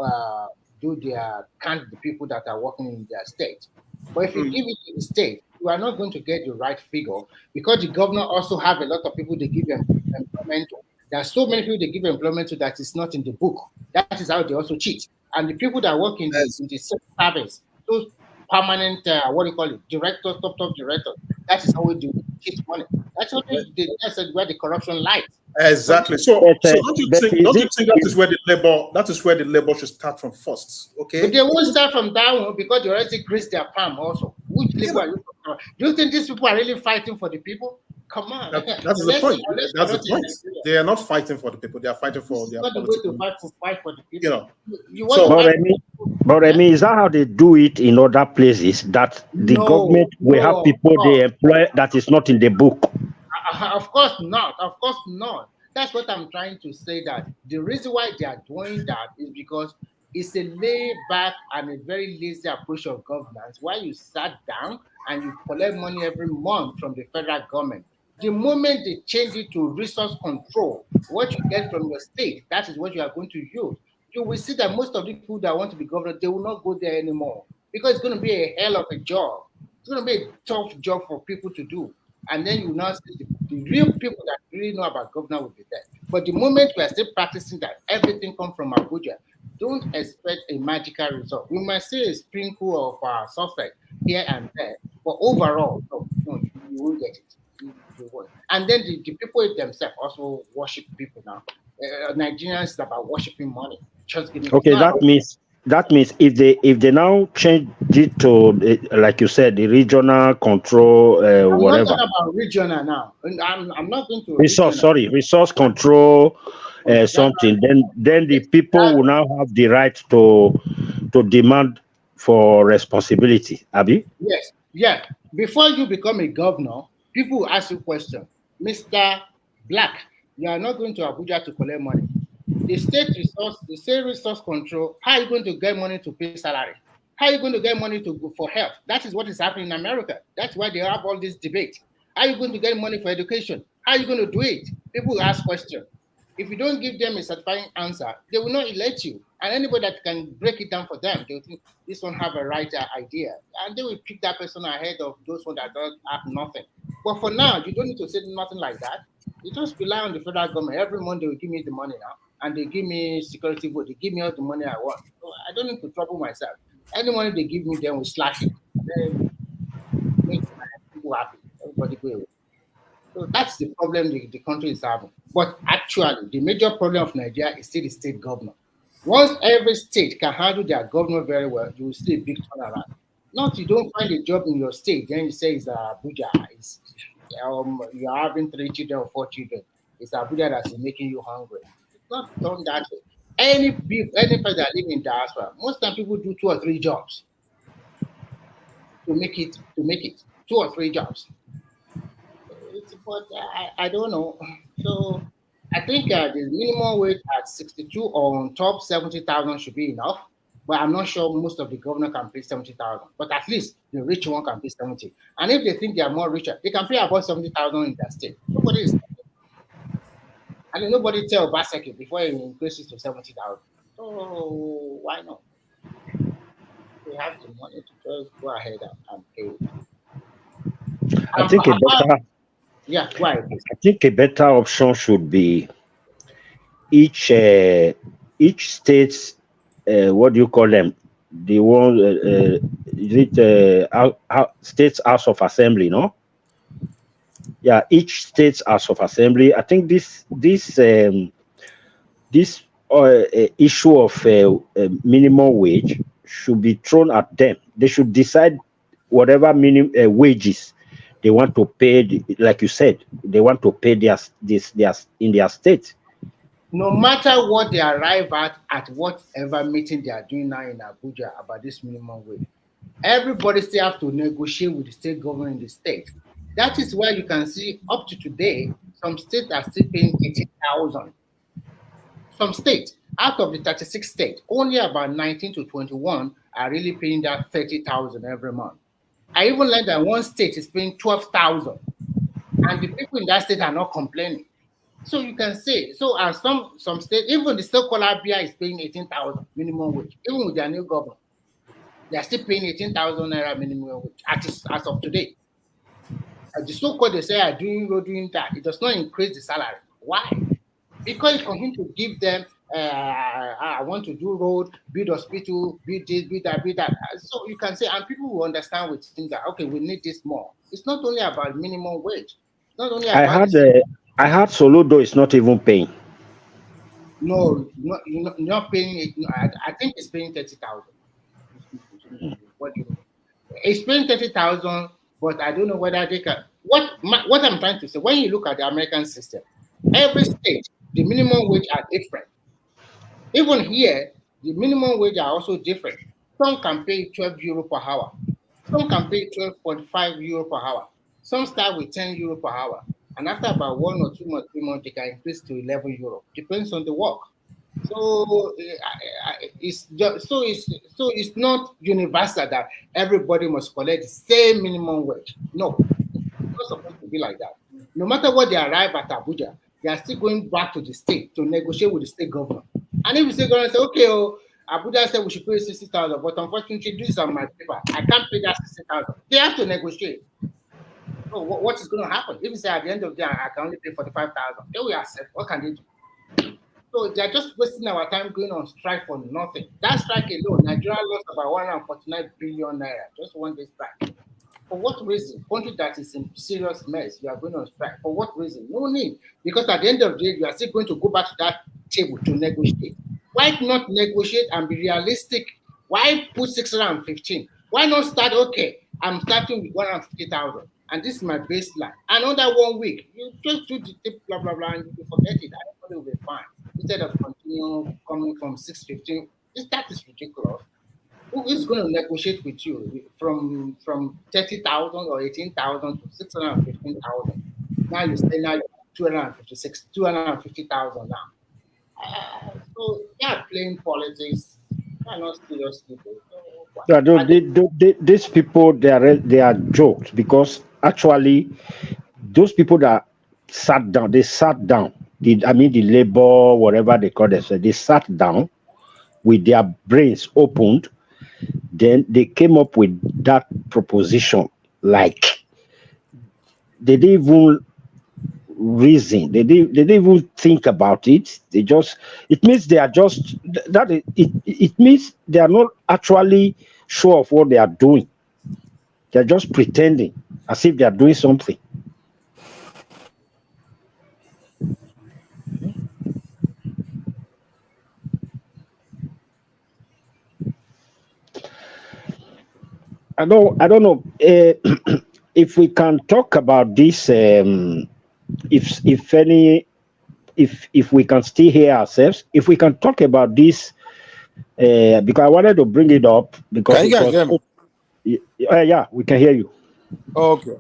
do their count the people that are working in their state. But if you give it to the state, you are not going to get the right figure, because the governor also have a lot of people they give employment to. There are so many people they give employment to that is not in the book. That is how they also cheat. And the people that work in the service, those permanent, what do you call it, directors, top directors, that is how we do cheat money. That's where the corruption lies. Exactly. So don't you think that is where the labor should start from first? Okay. But they won't start from that one because they already greased their palm also. Which labor are you talking about? Do you think these people are really fighting for the people? Come on. That's the point. That's the point. They are not fighting for the people. They are fighting for their political. Fight for the people. But Remy, is that how they do it in other places? That the government will have people they employ that is not in the book? Of course not. Of course not. That's what I'm trying to say, that the reason why they are doing that is because it's a laid back and a very lazy approach of governance, where you sat down and you collect money every month from the federal government. The moment they change it to resource control, what you get from your state, that is what you are going to use. You will see that most of the people that want to be governor, they will not go there anymore, because it's going to be a hell of a job. It's going to be a tough job for people to do. And then you now see the real people that really know about governance will be there. But the moment we are still practicing that everything comes from Abuja, don't expect a magical result. We might see a sprinkle of suspect here and there, but overall, no, you won't get it. You won't. And then the people themselves also worship people now. Nigerians is about worshiping money. Just giving. Okay, that means if they now change it to like you said, the regional control, whatever. I'm not talking about regional now. I'm not going to resource control, something. Then the people will now have the right to demand for responsibility. Abi? Yes, yeah. Before you become a governor, people will ask you question, Mr. Black. You are not going to Abuja to collect money. The state resource control, how are you going to get money to pay salary? How are you going to get money to go for health? That is what is happening in America. That's why they have all this debate. How are you going to get money for education? How are you going to do it? People ask questions. If you don't give them a satisfying answer, they will not elect you. And anybody that can break it down for them, they will think this one have a right idea. And they will pick that person ahead of those ones that don't have nothing. But for now, you don't need to say nothing like that. You just rely on the federal government. Every month they will give me the money now. And they give me security vote. They give me all the money I want. So I don't need to trouble myself. Any money they give me, then we slash it. Then make my people happy. Everybody go away. So that's the problem the country is having. But actually, the major problem of Nigeria is still the state governor. Once every state can handle their governor very well, you will see a big turnaround. Not you don't find a job in your state, then you say it's Abuja. You are having 3 children or 4 children. It's Abuja that's making you hungry. It's not done that way. Any person that live in diaspora, most time people do 2 or 3 jobs to make it. 2 or 3 jobs. But I don't know. So I think the minimum wage at 62 or on top 70,000 should be enough. But I'm not sure most of the governor can pay 70,000. But at least the rich one can pay 70. And if they think they are more richer, they can pay about 70,000 in their state. Nobody is. And then nobody tell Baseki before he increases to 70,000. So why not? They have the money to just go ahead and pay it. I think a better. Yeah, why? I think a better option should be each state's what do you call them? The one is it state's House of Assembly, no? Yeah, each state's House of Assembly. I think this issue of minimum wage should be thrown at them. They should decide whatever minimum wages they want to pay, like you said, they want to pay their in their state. No matter what they arrive at whatever meeting they are doing now in Abuja about this minimum wage, everybody still have to negotiate with the state government in the state. That is why you can see up to today, some states are still paying 80,000. Some states, out of the 36 states, only about 19 to 21 are really paying that 30,000 every month. I even learned that one state is paying 12,000, and the people in that state are not complaining. So you can say, so and some states, even the so-called Abia is paying 18,000 minimum wage, even with their new government. They are still paying 18,000 naira minimum wage as of today. The so-called they say are doing that. It does not increase the salary. Why? Because it continues to give them, I want to do road, build hospital, build this, build that. So you can say, and people will understand with things that, okay, we need this more. It's not only about minimum wage. It's not only about I heard Soludo is not even paying. No, you're not paying it. No, I think it's paying 30,000. What do you mean? It's paying 30,000, but I don't know whether they can. What I'm trying to say, when you look at the American system, every state, the minimum wage are different. Even here, the minimum wage are also different. Some can pay 12 euro per hour. Some can pay 12.5 euro per hour. Some start with 10 euro per hour. And after about 1 or 2 months, 3 months, they can increase to 11 euro. Depends on the work. So it's not universal that everybody must collect the same minimum wage. No, it's not supposed to be like that. No matter what they arrive at Abuja, they are still going back to the state to negotiate with the state government. And if the state government say, okay, Abuja said we should pay 60,000, but unfortunately, this is on my paper. I can't pay that 60,000. They have to negotiate. So what is going to happen? If you say at the end of the day, I can only pay 45,000, they will accept. What can they do? So they're just wasting our time going on strike for nothing. That strike alone, Nigeria lost about 149 billion naira. Just one day strike. For what reason? Country that is in serious mess, you are going on strike. For what reason? No need. Because at the end of the day, you are still going to go back to that table to negotiate. Why not negotiate and be realistic? Why put 615? Why not start, okay, I'm starting with 150,000. And this is my baseline. Another 1 week, you just do the tip, blah, blah, blah, and you forget it. Everybody will be fine. Instead of continuing coming from 615, that is ridiculous. Who is going to negotiate with you from 30,000 or 18,000 to 615,000? Now you say now 250,000 now. So they are playing politics. They are not serious people. These people they are jokes because actually those people that sat down, they sat down. The labor, whatever they call themselves, they sat down with their brains opened. Then they came up with that proposition. Like they didn't even reason. They didn't even think about it. They just, it means they are just that it means they are not actually sure of what they are doing. They're just pretending as if they are doing something. I don't know if we can talk about this. If we can still hear ourselves, if we can talk about this, because I wanted to bring it up because Can you guys hear me? Yeah, we can hear you. Okay.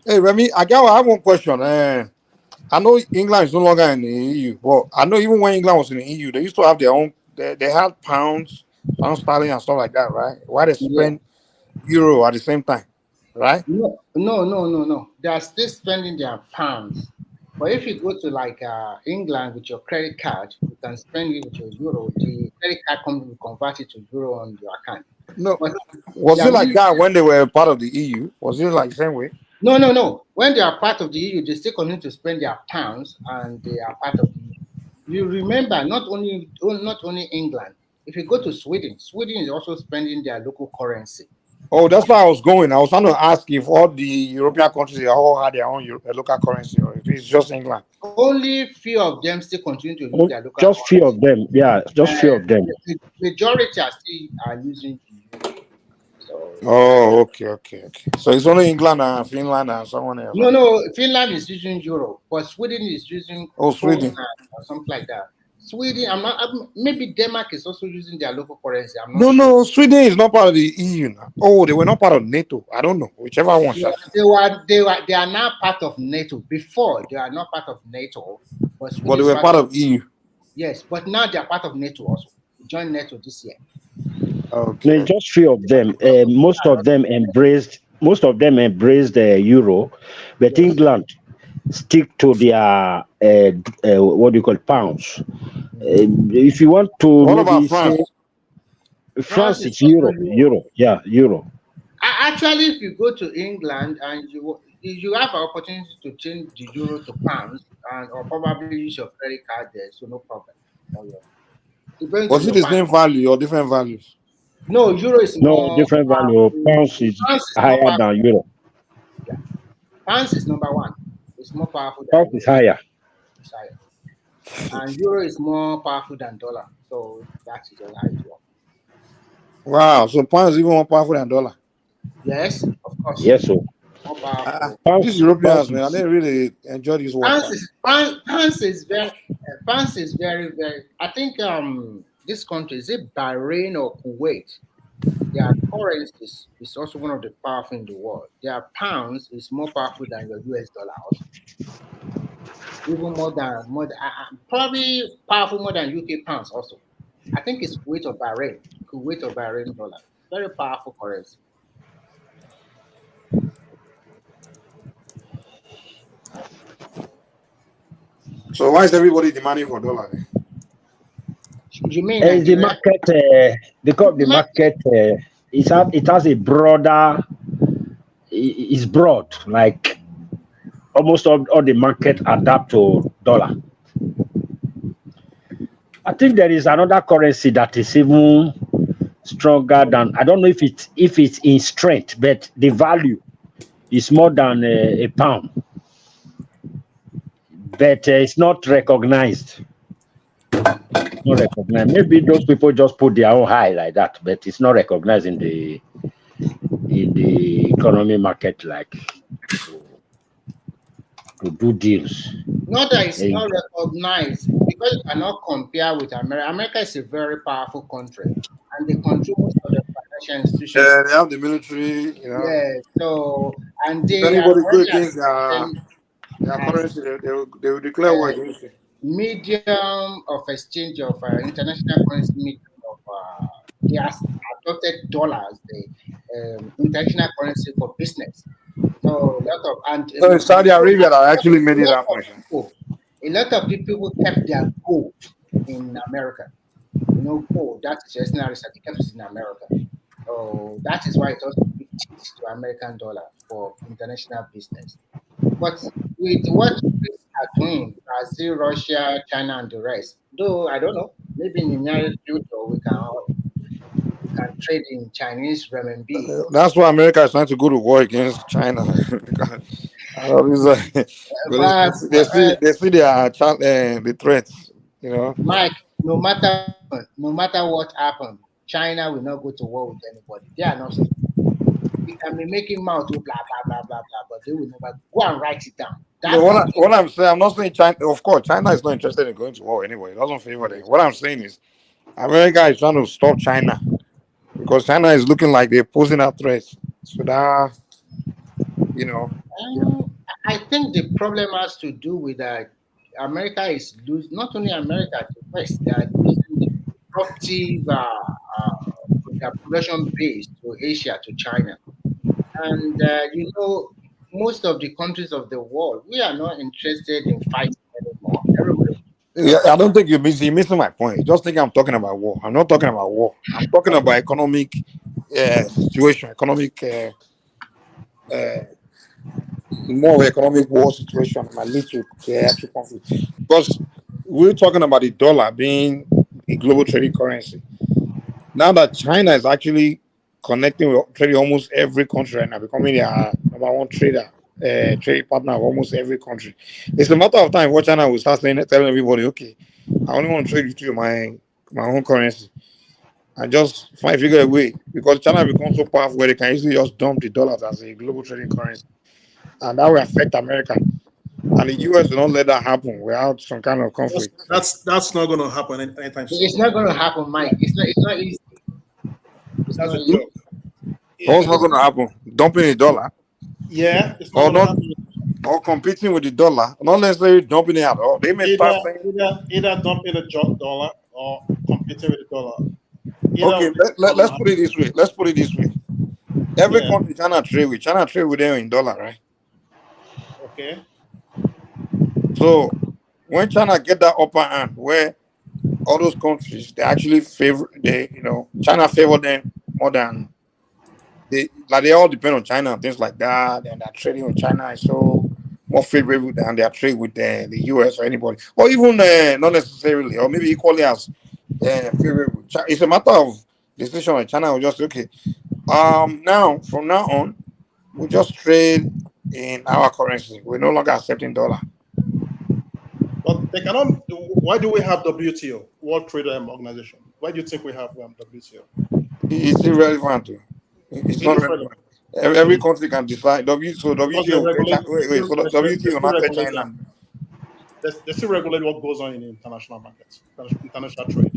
Hey, Remy, I have one question. I know England is no longer in the EU, but I know even when England was in the EU, they used to have their own. They had pounds sterling, and stuff like that, right? Why they spend euro at the same time, right? No. They are still spending their pounds. But if you go to like England with your credit card, you can spend it with your euro. The credit card company will convert it to euro on your account. No, but was it like that when they were part of the EU? Was it like the same way? No. When they are part of the EU, they still continue to spend their pounds, and they are part of the EU. You remember, not only England. If you go to Sweden is also spending their local currency. Oh, that's why I was going. I was trying to ask if all the European countries they all had their own local currency, or if it's just England. Only few of them still continue to use their local just currency. few of them, yeah, just few of them. The majority are using the euro. So, oh, okay. So it's only England and Finland and someone else. No. Finland is using euro, but Sweden is using Sweden or something like that. Sweden, maybe Denmark is also using their local currency. No, Sweden is not part of the EU now. Oh, they were not part of NATO. I don't know, whichever one. Yeah, they are now part of NATO. Before they are not part of NATO, but they were part of EU. Yes, but now they are part of NATO also. They joined NATO this year. Okay. No, just few of them. Most of them embraced the euro, but yes. England stick to their what do you call pounds. If you want to, what about France? France is euro. Yeah, euro. Actually, if you go to England and you have an opportunity to change the euro to pounds, or probably use your credit card there, so no problem. Was it the same value or different values? No, euro is more different value. Pounds is higher than euro. Yeah, pounds is number one. It's more powerful than pounds is higher. It's higher. And euro is more powerful than dollar. So that is how it works. Wow, so pounds is even more powerful than dollar. Yes, of course. Yes, sir. More powerful. These Europeans, man, they really enjoy this work. Pounds is very, very. I think this country, is it Bahrain or Kuwait? Their currency is also one of the powerful in the world. Their pounds is more powerful than your US dollar also. Even more than probably powerful more than UK pounds also. I think it's Kuwait or Bahrain dollar. Very powerful currency. So why is everybody demanding for dollar? You mean the market? Because the market it has a broader. It's broad, like almost all the market adapt to dollar. I think there is another currency that is even stronger than. I don't know if it's in strength, but the value is more than a pound. But it's not recognized. Not recognized. Maybe those people just put their own high like that, but it's not recognized in the economy market, like to do deals. Not that it's not recognized, because you cannot compare with America. America is a very powerful country, and they control most of the financial institutions. Yeah, they have the military. Yeah, so and they anybody go against their currency, they will declare war against it. Medium of exchange of international currency, medium of they are adopted dollars, the international currency for business. So a lot of So it's Saudi Arabia that actually made it happen. a lot of people kept their gold in America. You know, gold, that is just not research, kept it in America. So that is why it also shifted to American dollar for international business. But with what we are doing, Brazil, Russia, China, and the rest, though I don't know, maybe in the near future we can trade in Chinese renminbi. That's why America is trying to go to war against China. But They see the threats. You know. Mike, no matter what happened, China will not go to war with anybody. They are not stupid. We can be making mouth blah blah blah blah blah, but they will never go and write it down. No, That country. what I'm saying, I'm not saying China. Of course, China is not interested in going to war anyway. It doesn't favor them. What I'm saying is, America is trying to stop China because China is looking like they're posing a threat. So that, you know. I think the problem has to do with that America is losing, not only America, the West, they are losing the disruptive their production base to Asia, to China. And, most of the countries of the world, we are not interested in fighting anymore. Everybody. Yeah, I don't think you're missing my point. Just think I'm talking about war. I'm not talking about war. I'm talking about economic situation, economic more economic war situation might lead to actual conflict. Because we're talking about the dollar being a global trading currency. Now that China is actually connecting with trading almost every country right now, becoming their number one trading partner of almost every country. It's a matter of time what China will start telling everybody, okay, I only want to trade with you my own currency. And just figure a way because China becomes so powerful where they can easily just dump the dollars as a global trading currency. And that will affect America. And the US will not let that happen without some kind of conflict. That's not going to happen anytime soon. It's not going to happen, Mike. It's not easy. It's That's not a easy. joke. What's not going to happen? Dumping the dollar? Yeah, it's not going to happen. Or competing with the dollar, not necessarily dumping it at all. They may start saying either dumping the dollar or competing with the dollar. Okay, let's put it this way. Let's put it this way. Every country China trade with them in dollar, right? Okay. So when China get that upper hand, where all those countries they actually China favor them more than they all depend on China and things like that, and their trading with China is so more favorable than their trade with the US or anybody, or even not necessarily, or maybe equally as favorable. It's a matter of decision. And China will just say, okay, now from now on, we just trade in our currency. We're no longer accepting dollar. But they cannot. Why do we have WTO, World Trade Organization? Why do you think we have WTO? It's irrelevant. It's not relevant. Every country can decide. WTO. WTO not China. They still regulate what goes on in the international markets, international trade.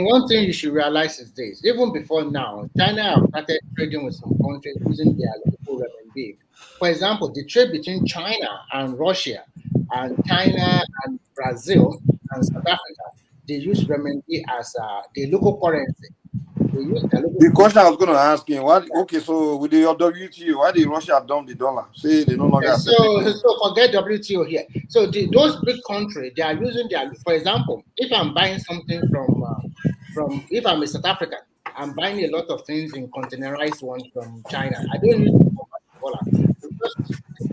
One thing you should realize is this: even before now, China have started trading with some countries using their local renminbi. For example, the trade between China and Russia, and China and Brazil and South Africa, they use renminbi as the local currency. The question I was going to ask him, so with the WTO, why did Russia dump the dollar? Say they no longer accept it. So forget WTO here. So those big countries, they are using for example, if I'm buying something if I'm a South African, I'm buying a lot of things in containerized ones from China. I don't use dollar. We just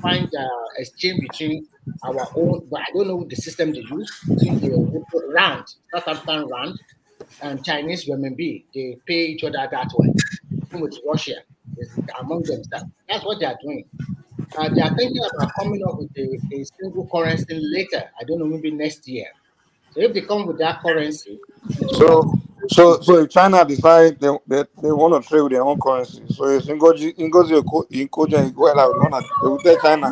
find exchange between our own, but I don't know the system they use, between the rand, South African rand, and Chinese renminbi. They pay each other that way. Even with Russia, among themselves. That's what they are doing. They are thinking about coming up with a single currency later. I don't know, maybe next year. So if they come with that currency, so if China decide they want to trade with their own currency, so if Ngozi they will tell China.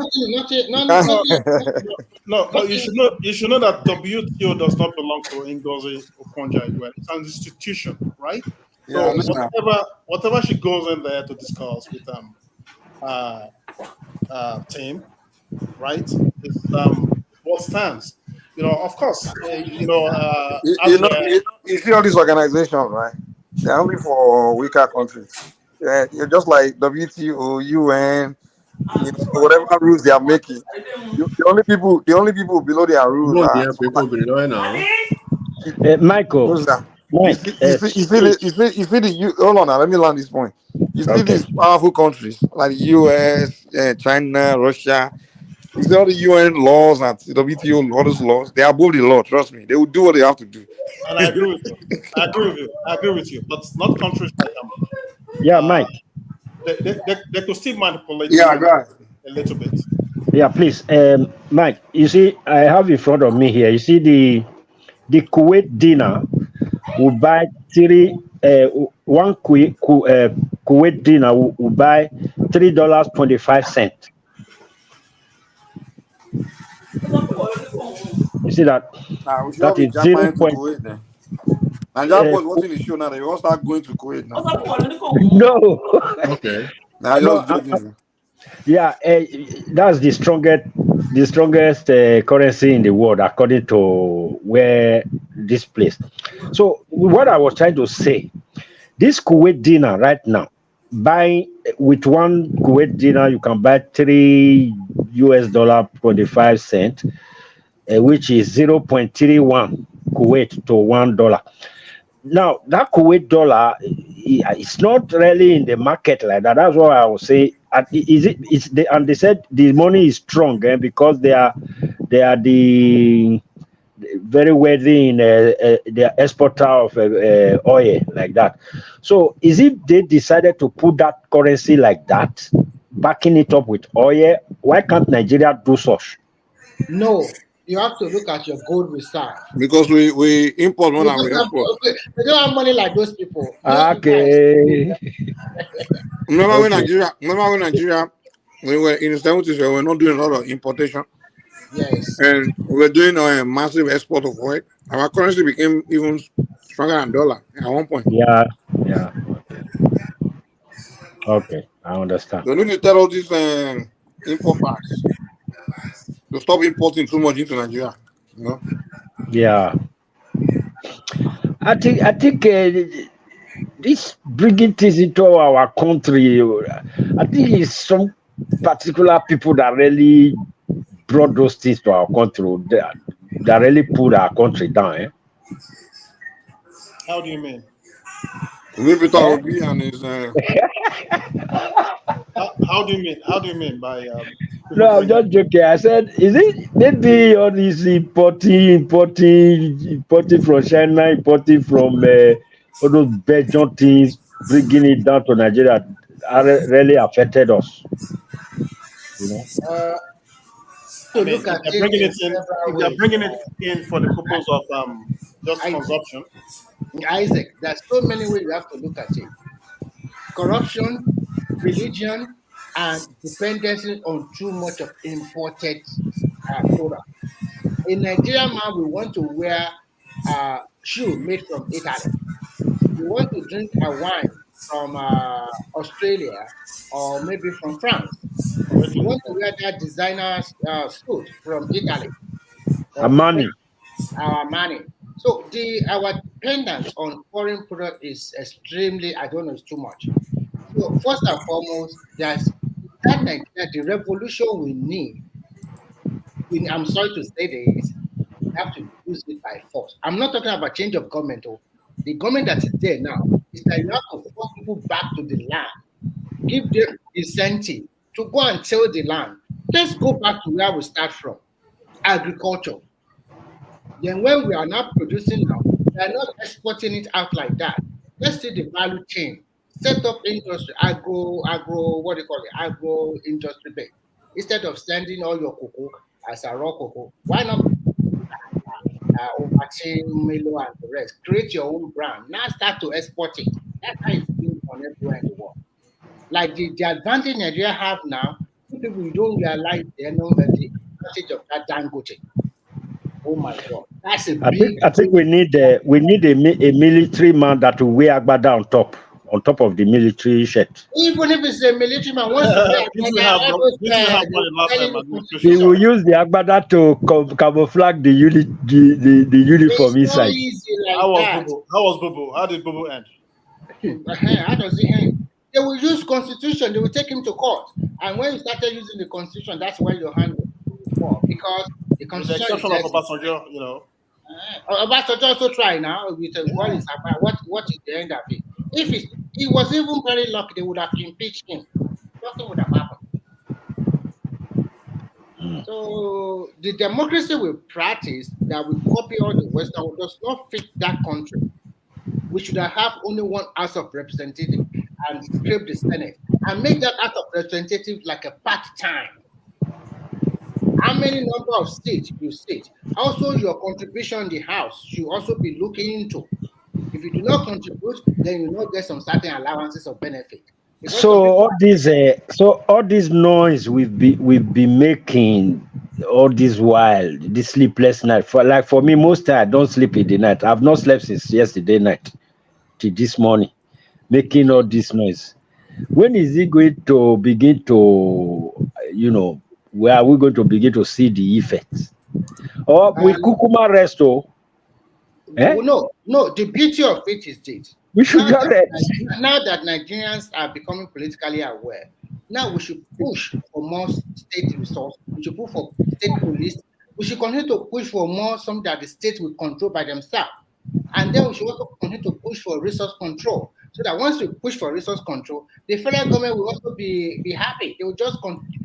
No, you should know that WTO does not belong to Ngozi Okonjo-Iweala. It's an institution, right? Yeah, so whatever she goes in there to discuss with team, right, is what stands. Of course, you see all these organizations, right? They're only for weaker countries. You're just like WTO, UN, whatever rules they are making. The only people below their rules are Michael, those that Mike, hold on now, let me land this point. You see okay. these powerful countries like the US, China, Russia. You see all the UN laws and WTO, all those laws, they are above the law. Trust me, they will do what they have to do. And I agree with you. I agree with you. But not countries like Yeah, Mike. They could still manipulate Yeah, you guys. a little bit. Yeah, please. Mike, you see, I have in front of me here. You see the Kuwait dinar will buy one Kuwait dinar will buy $3.25. You see that? Nah, we should not That be is 0. jamming to Kuwait then. And that boys watching the show now, they won't start going to Kuwait now. No. Okay. Nah, No, just joking. yeah, that's the strongest currency in the world according to where this place. So what I was trying to say, this Kuwait dinar right now, buying with one Kuwait dinar, you can buy $3.25, which is 0.31 Kuwait to $1. Now that Kuwait dollar, it's not really in the market like that. That's what I would say. Is it? And they said the money is strong, because they are the very wealthy in the exporter of oil like that. So is it they decided to put that currency like that, backing it up with oil? Why can't Nigeria do such? No, you have to look at your gold reserve. Because we import more than we export. They don't have money like those people. Okay. Remember when Nigeria, when we were in the 70s, we were not doing a lot of importation. Yes. And we were doing a massive export of oil. Our currency became even stronger than dollar at one point. Yeah. Okay, I understand. They need to tell all these importers to stop importing too much into Nigeria. You know? Yeah. I think this bringing things into our country, I think it's some particular people that really brought those things to our country, that really put our country down. How do you mean? Maybe Obi and his. How do you mean? How do you mean by? No, I'm just joking. I said, is it maybe all these importing from China, importing from all those Belgian things, bringing it down to Nigeria, really affected us? You know. I mean, if they're bringing it in for the purpose of just consumption. Isaac, there's so many ways you have to look at it. Corruption, religion, and dependency on too much of imported product. In Nigeria, man, we want to wear shoe made from Italy. We want to drink a wine from Australia or maybe from France. We want to wear that designer suit from Italy. Armani. So our dependence on foreign product is extremely, I don't know, it's too much. So first and foremost, there's that Nigeria, the revolution we need. I'm sorry to say this, we have to use it by force. I'm not talking about change of government. The government that is there now is that you have to force people back to the land, give them incentive to go and till the land. Let's go back to where we start from, agriculture. Then when we are not producing now, we are not exporting it out like that. Let's see the value chain. Set up industry, agro, what do you call it? Agro industry base. Instead of sending all your cocoa as a raw cocoa, why not Milo and the rest? Create your own brand. Now start to export it. That's how it's being done everywhere in the world. Like the advantage Nigeria have now, people you don't realize the advantage of that Dangote. Oh my God, that's a big. I think we need a military man that will wear agbada on top of the military shirt. Even if it's a military man, once he will use the agbada to camouflage the uniform inside. How was Bobo? How did Bobo end? How does it end? They will use constitution. They will take him to court. And when you started using the constitution, that's where your hand will fall, because the With the constitution is exception of there. Obasanjo, you know. Obasanjo also try now with what is about. What is the end of it? If he was even very lucky, they would have impeached him. Nothing would have happened. So the democracy we practice, that we copy all the Western world, does not fit that country. We should have only one House of Representatives and scrape the Senate and make that House of Representatives like a part-time. How many number of states you sit? Also, your contribution in the House should also be looking into. If you do not contribute, then you not get some certain allowances or benefit. Because So all this noise we've been making all this while, this sleepless night. For me, most time I don't sleep in the night. I've not slept since yesterday night till this morning, making all this noise. When is it going to begin to, where are we going to begin to see the effects? Or we kukuma rest? No. The beauty of it is this. We should just rest. Now that Nigerians are becoming politically aware, now we should push for more state resources. We should push for state police. We should continue to push for more something that the state will control by themselves. And then we should also continue to push for resource control. So that once we push for resource control, the federal government will also be happy. They will just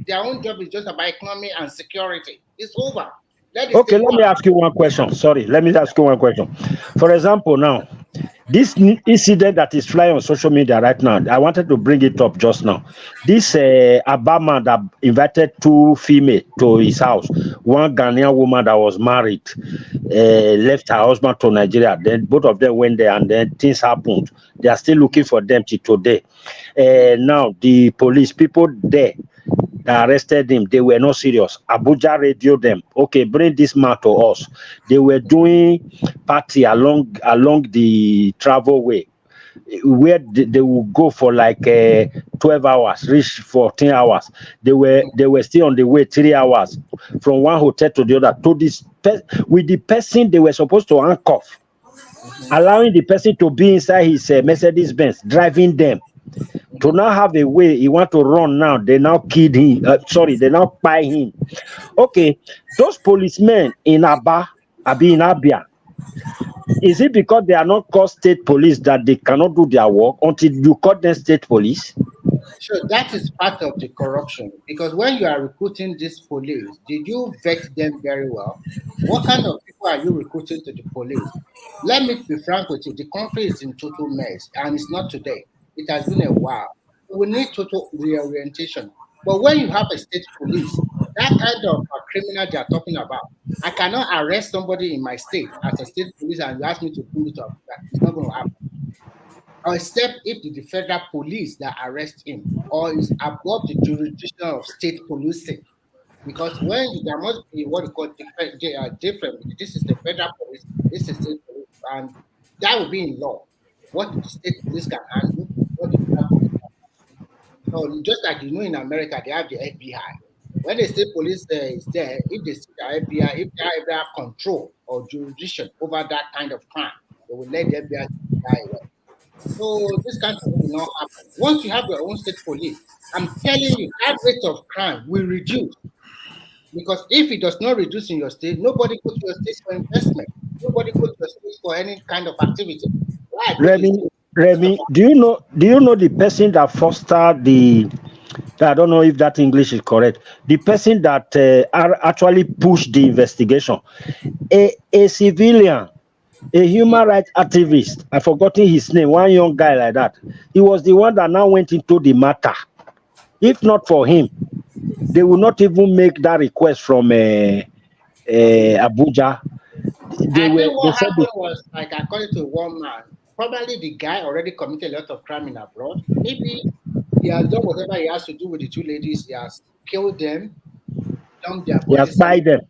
their own job is just about economy and security. It's over. Okay, let me ask you one question. Let me ask you one question. For example, now, this incident that is flying on social media right now, I wanted to bring it up just now. This Obama that invited two females to his house, one Ghanaian woman that was married, left her husband to Nigeria. Then both of them went there, and then things happened. They are still looking for them till today. Now, the police people there that arrested him, they were not serious. Abuja radioed them. Okay, bring this man to us. They were doing party along the travel way, where they will go for like 12 hours, reach 14 hours. They were still on the way 3 hours from one hotel to the other. To this with the person they were supposed to handcuff, allowing the person to be inside his Mercedes Benz, driving them. To now have a way he want to run now, they now killed him. They now buy him. Okay, those policemen in in Abia, is it because they are not called state police that they cannot do their work until you call them state police? Sure, that is part of the corruption. Because when you are recruiting this police, did you vet them very well? What kind of people are you recruiting to the police? Let me be frank with you. The country is in total mess, and it's not today. It has been a while. We need total reorientation. But when you have a state police, that kind of criminal they are talking about, I cannot arrest somebody in my state as a state police and you ask me to bring it up. It's not going to happen. Except if the federal police that arrest him or is above the jurisdiction of state policing. Because when there must be what we call different. This is the federal police, this is state police, and that will be in law. What the state police can handle, what the federal police can handle. So just like in America, they have the FBI. When the state police is there, if they see the FBI, if they have control or jurisdiction over that kind of crime, they will let the FBI away. So this kind of thing will not happen. Once you have your own state police, I'm telling you, that rate of crime will reduce. Because if it does not reduce in your state, nobody goes to your state for investment. Nobody goes to your state for any kind of activity. Remy, do you know the person that fostered the? I don't know if that English is correct. The person that actually pushed the investigation, a civilian, a human rights activist. I've forgotten his name. One young guy like that. He was the one that now went into the matter. If not for him, they would not even make that request from Abuja. I think what happened was, like, according to one man, probably the guy already committed a lot of crime in abroad. Maybe he has done whatever he has to do with the two ladies. He has killed them, dumped their bodies. He has tied them.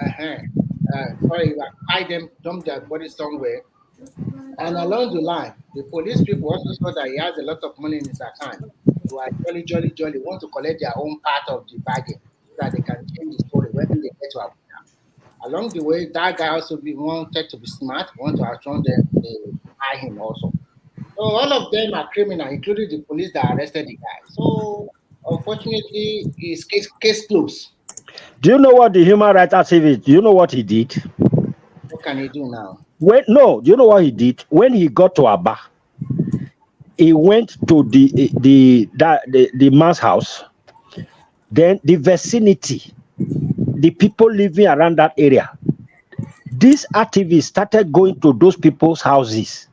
He has tied them, dumped their bodies somewhere. And along the line, the police people also saw that he has a lot of money in his account. So I jolly want to collect their own part of the bargain so that they can change the story when they get to Abuja. Along the way, that guy also wanted to be smart, want to outrun them, they hire him also. So all of them are criminal, including the police that arrested the guy. So unfortunately, his case closed. Do you know what the human rights activist? Do you know what he did? What can he do now? Do you know what he did? When he got to Aba, he went to the man's house. Then the vicinity, the people living around that area, these activists started going to those people's houses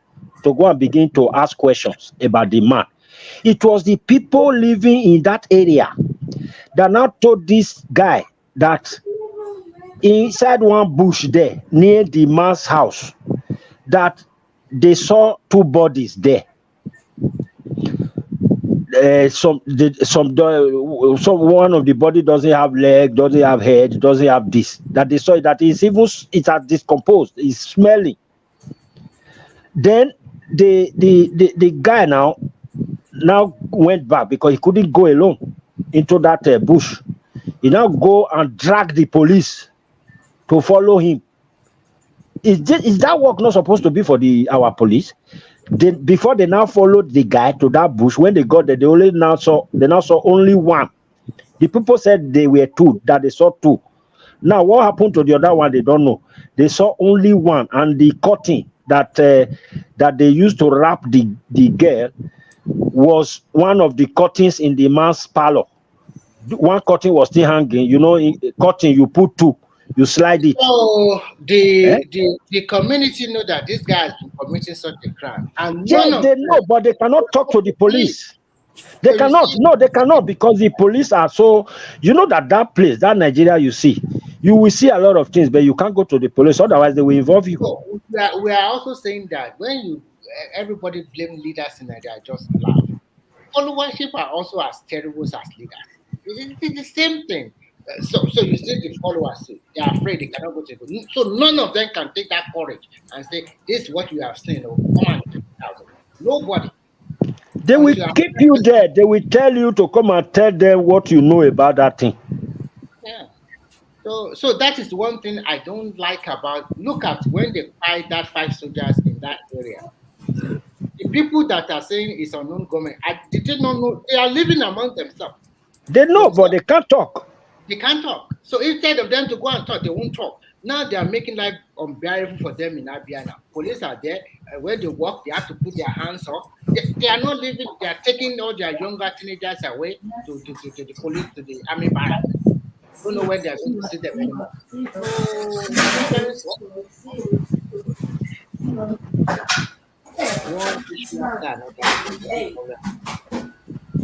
to go and begin to ask questions about the man. It was the people living in that area that now told this guy that inside one bush there near the man's house that they saw two bodies there. Some one of the body doesn't have leg, doesn't have head, doesn't have this. That they saw that it's even it has decomposed, it's smelling. Then the guy now went back because he couldn't go alone into that bush. He now go and drag the police to follow him. Is that work not supposed to be for our police? Before they now followed the guy to that bush, when they got there, they now saw only one. The people said they were two, that they saw two. Now, what happened to the other one, they don't know. They saw only one, and the curtain that they used to wrap the girl was one of the curtains in the man's parlor. One curtain was still hanging. You know, curtain you put two, you slide it. So the community know that this guy has been committing such a crime, and yes, they know, but they cannot talk to the police. They cannot. No, they cannot, because the police are so. You know that place, that Nigeria, you will see a lot of things, but you can't go to the police. Otherwise, they will involve you. So we are also saying that when everybody blame leaders in Nigeria, just laugh. Followership are also as terrible as leaders. It's the same thing. So you see the followers, they are afraid they cannot go to the. So none of them can take that courage and say, "This is what you have seen." Oh, come on, nobody. They will keep you there. They will tell you to come and tell them what you know about that thing. Yeah. So that is one thing I don't like about. Look at when they fight that 5 soldiers in that area. The people that are saying it's unknown government, they did not know. They are living among themselves. They know, but they can't talk. They can't talk. So instead of them to go and talk, they won't talk. Now they are making life unbearable for them in Abia now. Police are there. When they walk, they have to put their hands up. They are not living. They are taking all their younger teenagers away to the police, to the army barracks. Don't know when they are going to see them anymore.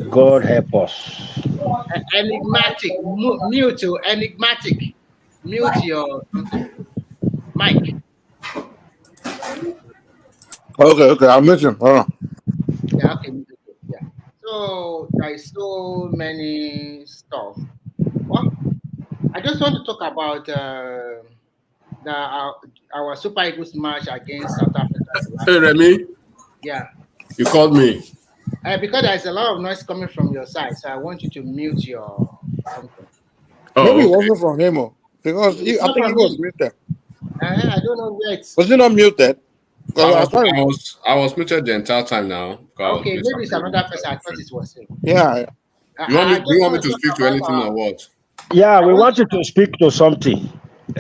God help us. Enigmatic, enigmatic. Mute your something. Mike. Okay, I'll mute him. Hold on. Yeah, okay. Yeah. So there is so many stuff. Well, I just want to talk about our Super Eagles match against South Africa. Hey, Remy. Yeah. You called me. Because there's a lot of noise coming from your side, so I want you to mute your something. Oh, maybe it wasn't from him, because I think he was muted. I don't know where it's. Was he not muted? I was muted the entire time now. Okay, maybe it's another person. I thought it was him. Yeah. Do you want me to speak to anything or what? Yeah, we want you to speak to something.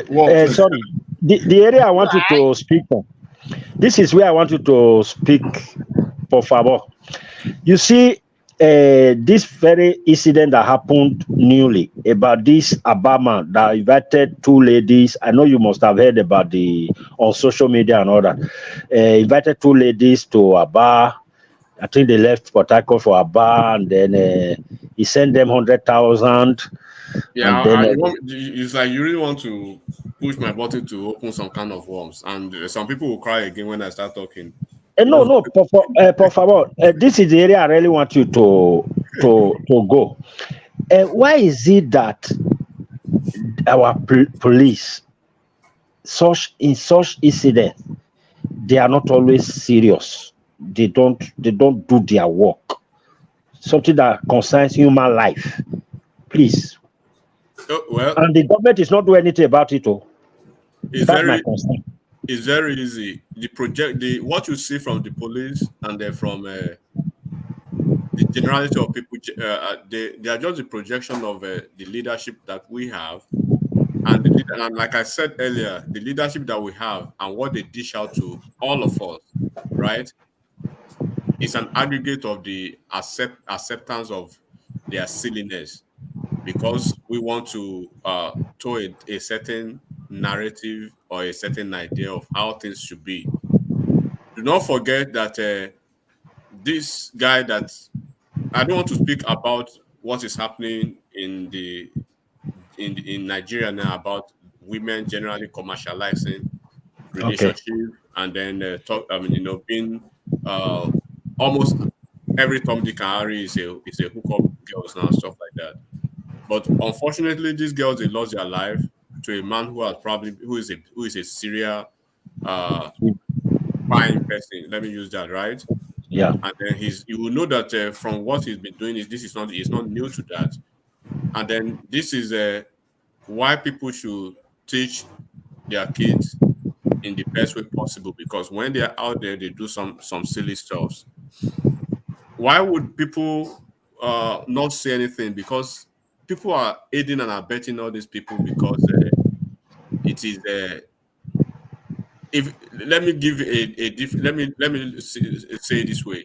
Sorry, the area I want you to speak on. This is where I want you to speak, por favor. You see, this very incident that happened newly about this Obama that invited 2 ladies. I know you must have heard about on social media and all that. Invited 2 ladies to a bar. I think they left Port Harcourt for a bar, and then he sent them 100,000. Yeah, it's like you really want to push my button to open some kind of worms, and some people will cry again when I start talking. No, por favor. This is the area I really want you to go. Why is it that our police, in such incidents, they are not always serious? They don't do their work. Something that concerns human life, please. Well, and the government is not doing anything about it. That's my concern. It's very easy. What you see from the police and from the generality of people, they are just the projection of the leadership that we have, and and like I said earlier, the leadership that we have and what they dish out to all of us, right, is an aggregate of the acceptance of their silliness, because we want to tow a certain narrative or a certain idea of how things should be. Do not forget that this guy that I don't want to speak about what is happening in Nigeria now about women generally commercializing Okay. relationship, and then being almost every Tom Dick and Harry is a hookup girls now, stuff like that. But unfortunately, these girls, they lost their life to a man who is a serial crime person. Let me use that, right? Yeah. And then you will know that from what he's been doing it's not new to that. And then this is why people should teach their kids in the best way possible, because when they're out there, they do some silly stuff. Why would people not say anything? Because people are aiding and abetting all these people, because it is if let me give let me say it this way,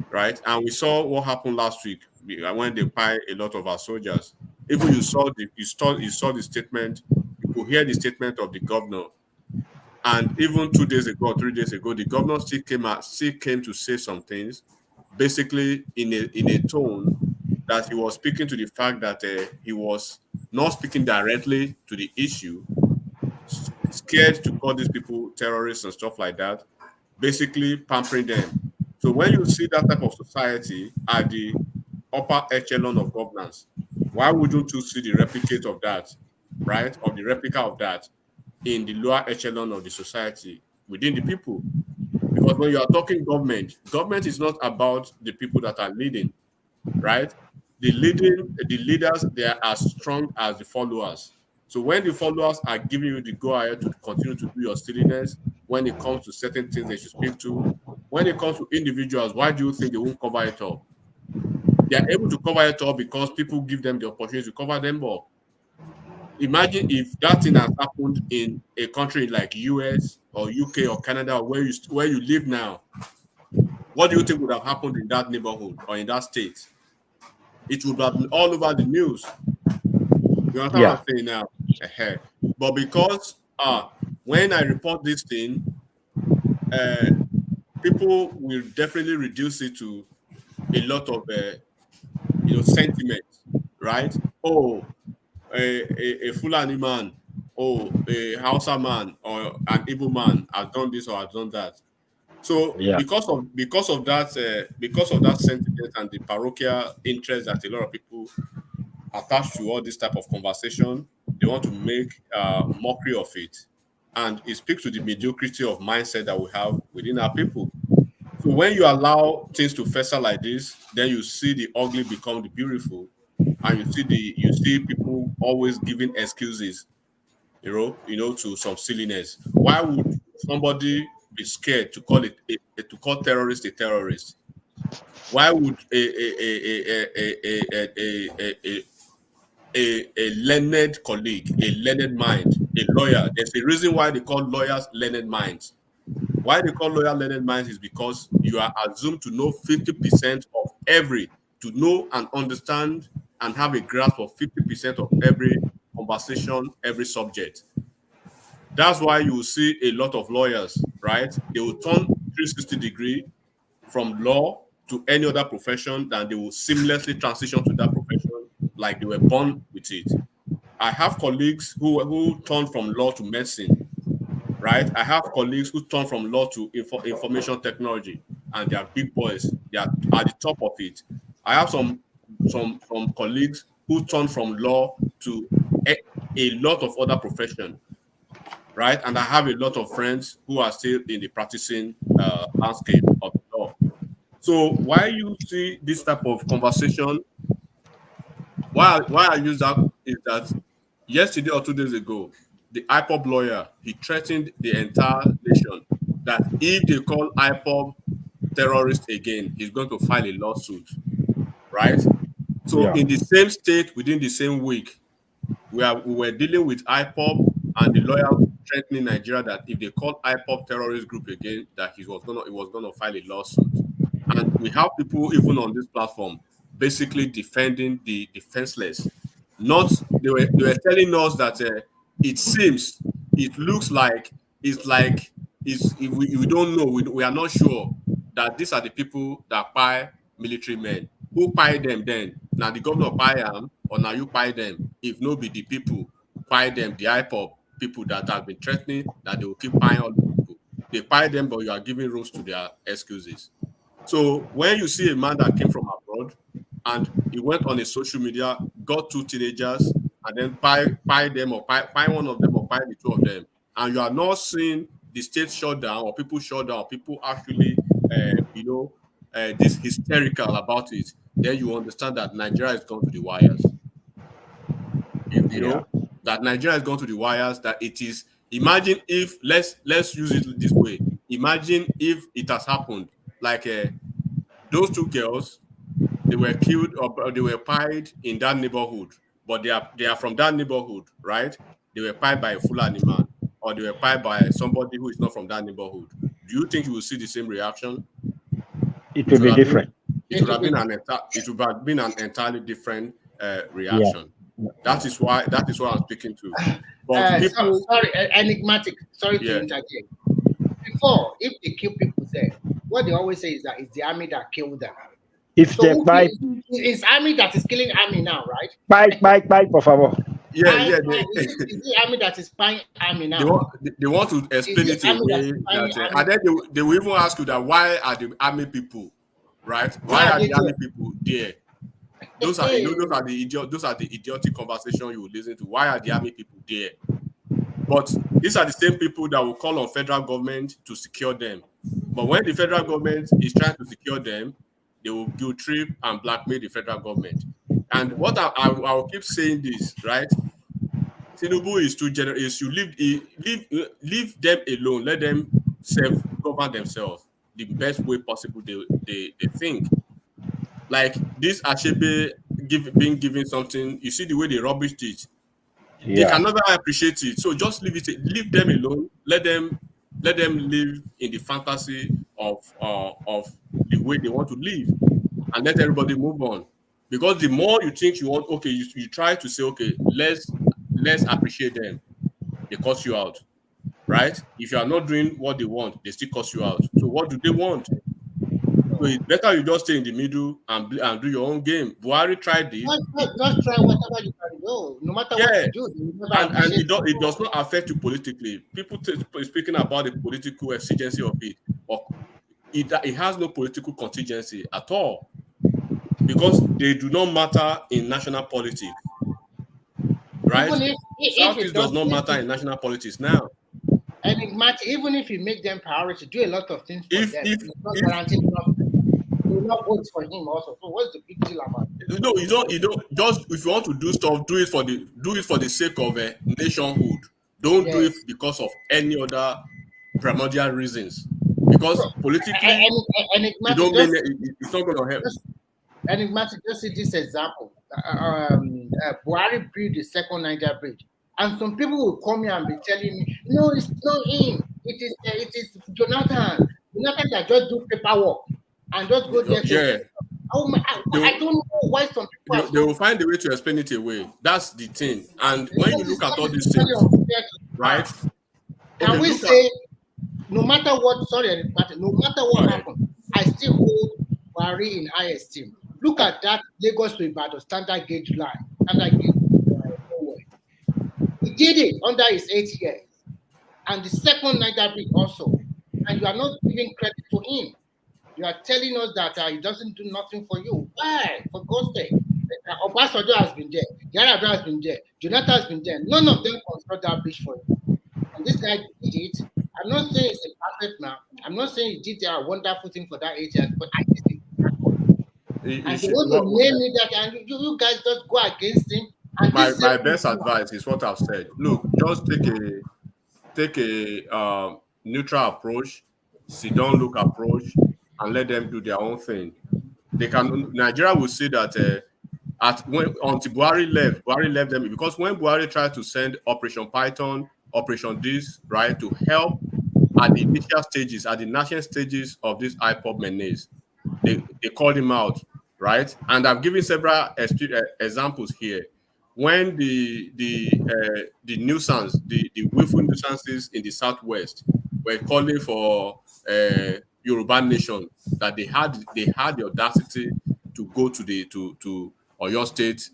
right? And we saw what happened last week when they piled a lot of our soldiers. Even you saw the statement, you could hear the statement of the governor. And even 2 days ago or 3 days ago, the governor still came to say some things, basically in a tone that he was speaking to the fact that he was not speaking directly to the issue, scared to call these people terrorists and stuff like that, basically pampering them. So when you see that type of society at the upper echelon of governance, why wouldn't you see the replicate of that, right? Of the replica of that in the lower echelon of the society within the people? Because when you are talking government is not about the people that are leading, right? The leaders, they are as strong as the followers. So when the followers are giving you the go ahead to continue to do your silliness, when it comes to certain things they should speak to, when it comes to individuals, why do you think they won't cover it up? They are able to cover it up because people give them the opportunity to cover them up. Imagine if that thing has happened in a country like US or UK or Canada, or where you live now. What do you think would have happened in that neighborhood or in that state? It would have been all over the news. You understand what I'm saying now? But because when I report this thing, people will definitely reduce it to a lot of sentiment, right? Oh, a Fulani man, a Hausa man, or an Igbo man has done this or has done that. So Yeah. because of that sentiment and the parochial interest that a lot of people attach to all this type of conversation, they want to make mockery of it, and it speaks to the mediocrity of mindset that we have within our people. So when you allow things to fester like this, then you see the ugly become the beautiful, and you see people always giving excuses, to some silliness. Why would somebody be scared to call to call terrorist a terrorist? Why would a learned colleague, a learned mind, a lawyer? There's a reason why they call lawyers learned minds. Why they call lawyer learned minds is because you are assumed to know 50% of to know and understand and have a grasp of 50% of every conversation, every subject. That's why you will see a lot of lawyers, right? They will turn 360-degree from law to any other profession, then they will seamlessly transition to that profession like they were born with it. I have colleagues who turn from law to medicine, right? I have colleagues who turn from law to information technology, and they are big boys. They are at the top of it. I have some colleagues who turn from law to a lot of other professions, right? And I have a lot of friends who are still in the practicing landscape of law. So why you see this type of conversation? Why I use that is that yesterday or 2 days ago, the IPOB lawyer, he threatened the entire nation that if they call IPOB terrorists again, he's going to file a lawsuit, right? So in the same state, within the same week, we were dealing with IPOB and the lawyer threatening Nigeria that if they call IPOB terrorist group again, that he was gonna file a lawsuit. And we have people even on this platform basically defending the defenseless. They were telling us that it looks like we don't know, we are not sure that these are the people that buy military men. Who buy them then? Now the governor buy them, or now you buy them? If no be the people buy them, the IPOB people that have been threatening that they will keep buying all the people. They buy them, but you are giving rooms to their excuses. So when you see a man that came from abroad and he went on a social media, got two teenagers, and then buy them or buy one of them or buy the two of them, and you are not seeing the state shut down or people shut down, or people actually, this hysterical about it, then you understand that Nigeria is gone to the wires. You know that Nigeria has gone to the wires. That it is. Imagine if let's use it this way. Imagine if it has happened like those two girls, they were killed or they were pied in that neighborhood, but they are from that neighborhood, right? They were pied by a Fulani man, or they were pied by somebody who is not from that neighborhood. Do you think you will see the same reaction? It will be different. It would have been an entirely different reaction. Yeah. That is what I'm speaking to. But people, sorry, enigmatic. Sorry to interject. Before, if they kill people there, what they always say is that it's the army that killed them. If so they buy, it's army that is killing army now, right? Buy, por favor. Yeah. Is the army that is buying army now? They want to explain it away. And then they will even ask you that why are the army people, right? Why are the army people there? Those are the idiotic conversation you will listen to. Why are the army people there? But these are the same people that will call on federal government to secure them. But when the federal government is trying to secure them, they will guilt trip and blackmail the federal government. And what I will keep saying this, right? Tinubu is too generous. You leave them alone. Let them self-govern themselves the best way possible they think. Like this Achebe being given something, you see the way they rubbished it. Yeah. They can never appreciate it. So just leave them alone. Let them live in the fantasy of the way they want to live, and let everybody move on. Because the more you think you want, okay, you try to say, okay, let's appreciate them. They cuss you out, right? If you are not doing what they want, they still cuss you out. So what do they want? So it's better you just stay in the middle and do your own game. Buhari tried this. Just try whatever you can do, no matter what you do. And it does not affect you politically. People speaking about the political exigency of it, or it has no political contingency at all, because they do not matter in national politics, right? Southeast does not matter in national politics now. And it matters even if you make them priority, do a lot of things for them. It's not guaranteed nothing. You will not vote for him also. So what's the big deal about it? No, you don't just if you want to do stuff, do it for the sake of nationhood. Don't do it because of any other primordial reasons. Because politically, it's not going to help. Enigmatic, just see this example. Buhari built the second Niger bridge. And some people will come here and be telling me, no, it's not him. It is Jonathan. Jonathan that just do paperwork and just go there. Yeah. I don't know why some people they will find a way to explain it away. That's the thing. And when you look at all these things, right? Can we say, no matter what, no matter what happened, I still hold Buhari in high esteem. Look at that Lagos to Ibadan standard gauge line. He did it under his 8 years. And the second Niger bridge also. And you are not giving credit to him. You are telling us that he doesn't do nothing for you. Why? For God's sake. Obasanjo has been there. Yar'Adua has been there. Jonathan has been there. None of them construct that bridge for you. And this guy did it. I'm not saying it's a perfect man. I'm not saying he did a wonderful thing for that 8 years, but I did it. And they want to name me that, and you guys just go against him. my best advice is what I've said. Look, just take a neutral approach, sit down, look approach, and let them do their own thing. Nigeria will see that until Buhari left them, because when Buhari tried to send Operation Python, Operation this, right, to help at the initial stages, at the national stages of this IPOB menace, they called him out, right? And I've given several examples here. When the nuisance, the willful nuisances in the southwest were calling for Yoruba nation, that they had the audacity to go to Oyo State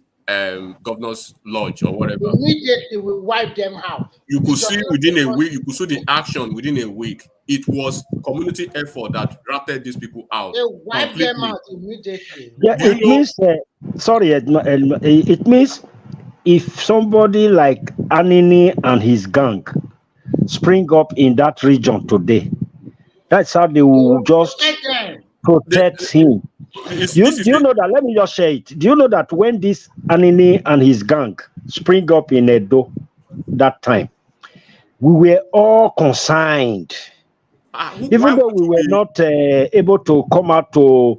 Governor's Lodge or whatever. Immediately we wipe them out. You could see within a week, you could see the action within a week. It was community effort that routed these people out. They wipe them out immediately. Yeah, it means, it means if somebody like Anini and his gang spring up in that region today, that's how they will just protect him. Do you know that? Let me just share it. Do you know that when this Anini and his gang spring up in Edo that time, we were all consigned. Even though we were not able to come out to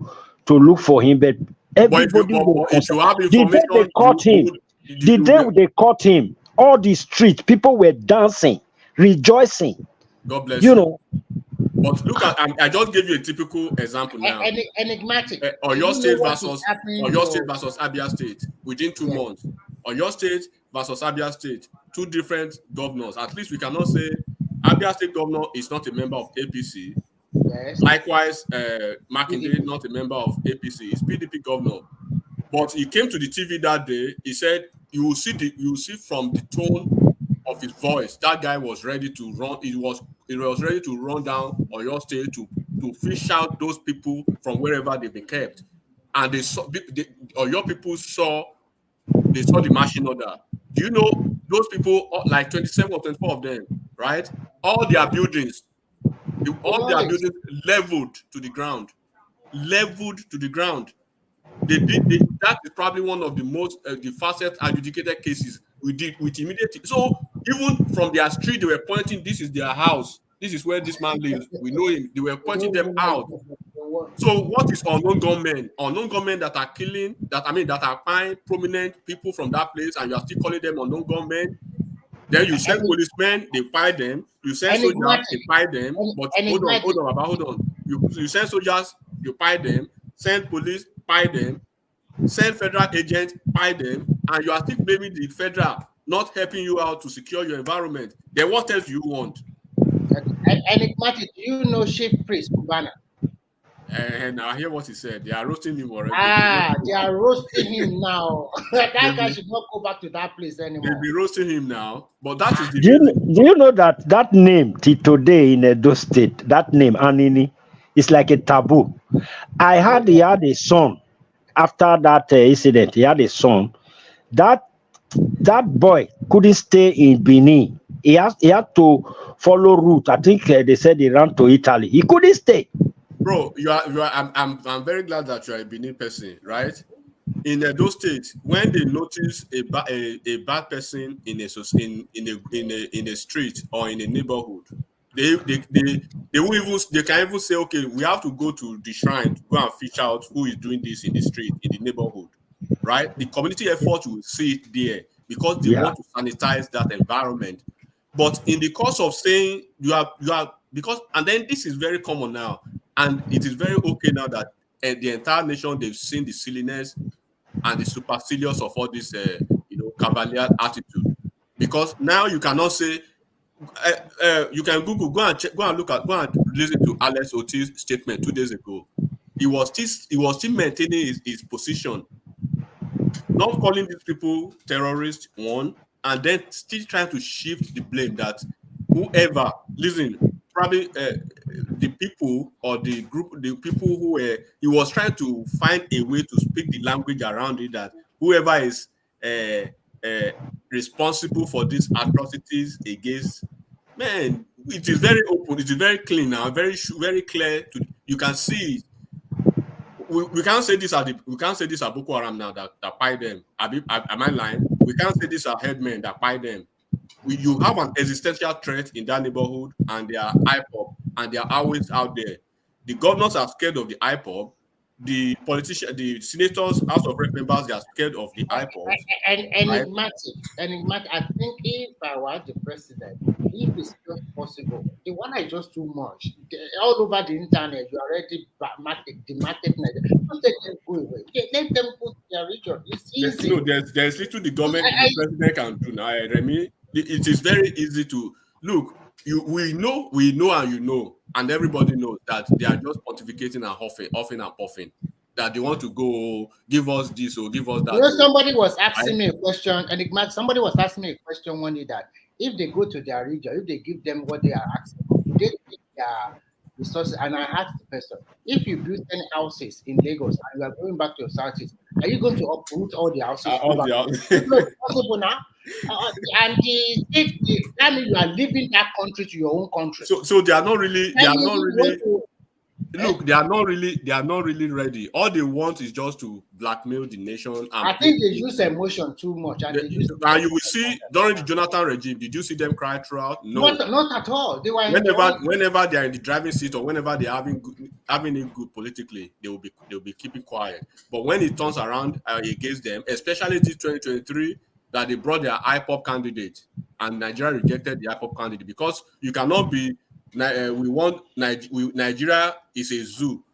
look for him, but everybody was consigned. The day they caught him, they caught him, all the streets, people were dancing, rejoicing. God bless you. Know. But look at, I just gave you a typical example now. Enigmatic. Oyo State versus Abia State within 2 months. Oyo State versus Abia State, 2 different governors. At least we cannot say Abia State governor is not a member of APC. Yes. Likewise, Makinde not a member of APC. He's PDP governor. But he came to the TV that day. He said, "You will see from the tone of his voice, that guy was ready to run. He was ready to run down Oyo State to fish out those people from wherever they've been kept." And Oyo people saw the marching order. Do you know those people, like 27 or 24 of them, right? All their buildings leveled to the ground. Leveled to the ground. That is probably one of the most the fastest adjudicated cases we did with immediate. So even from their street, they were pointing, this is their house. This is where this man lives. We know him. They were pointing them out. So what is unknown gunmen? Unknown gunmen that are killing, that are finding prominent people from that place, and you are still calling them unknown gunmen. Then you send policemen, they fight them. You send soldiers, they fight them. But hold on. You send soldiers, you fight them. Send police, fight them. Send federal agents, fight them. And you are still blaming the federal not helping you out to secure your environment. Then what else do you want? Enigmatic, do you know Chief Priest Kubana? And I hear what he said. They are roasting him already. They are roasting him now. That guy should not go back to that place anymore. They'll be roasting him now. But that is the do you know that name today in Edo State, that name Anini, is like a taboo. I heard he had a son after that incident. He had a son. That boy couldn't stay in Benin. He had to follow route. I think they said he ran to Italy. He couldn't stay. Bro, I'm very glad that you're a Benin person, right? In those states, when they notice a bad person in a street or in a neighborhood, they can even say, okay, we have to go to the shrine to go and fish out who is doing this in the street, in the neighborhood, right? The community effort will see it there because they want to sanitize that environment. But in the course of saying you are because, and then this is very common now, and it is very okay now that the entire nation, they've seen the silliness and the supercilious of all this, cavalier attitude. Because now you cannot say, you can Google, go and listen to Alex Oti's statement 2 days ago. He was still maintaining his position, not calling these people terrorists, one, and then still trying to shift the blame that whoever, probably the people or the group, the people who were, he was trying to find a way to speak the language around it, that whoever is responsible for these atrocities against, man, it is very open, it is very clean now, very clear. You can see. We can't say this are Boko Haram now that fight them. Am I lying? We can't say these are headmen that buy them. You have an existential threat in that neighborhood, and they are IPOB, and they are always out there. The governors are scared of the IPOB. The politicians, the senators, House of Rep members, they are scared of the IPOBs. And right? enigmatic. I think if I were the president, if it's just possible, the one is just too much. All over the internet, you already demarket Nigeria. Don't let them go away. Let them go to their region. It's easy. There's little the president can do now, Remy. It is very easy to look. We know, and you know, and everybody knows that they are just pontificating and huffing and puffing. That they want to go give us this or give us that. You know, somebody was asking me a question, enigmatic. Somebody was asking me a question one day that if they go to their region, if they give them what they are asking, do they take their resources? And I asked the person, if you build 10 houses in Lagos and you are going back to your southeast, are you going to uproot all the houses? It's possible now. And that means you are leaving that country to your own country. So they are not really. Look, they are not really ready. All they want is just to blackmail the nation. And I think they use emotion too much. And you will see during the Jonathan regime, did you see them cry throughout? No, not at all. They were whenever they are in the driving seat or whenever they are having it good politically, they will be keeping quiet. But when it turns around against them, especially this 2023, that they brought their IPOP candidate and Nigeria rejected the IPOP candidate, because you cannot be. Nigeria is a zoo.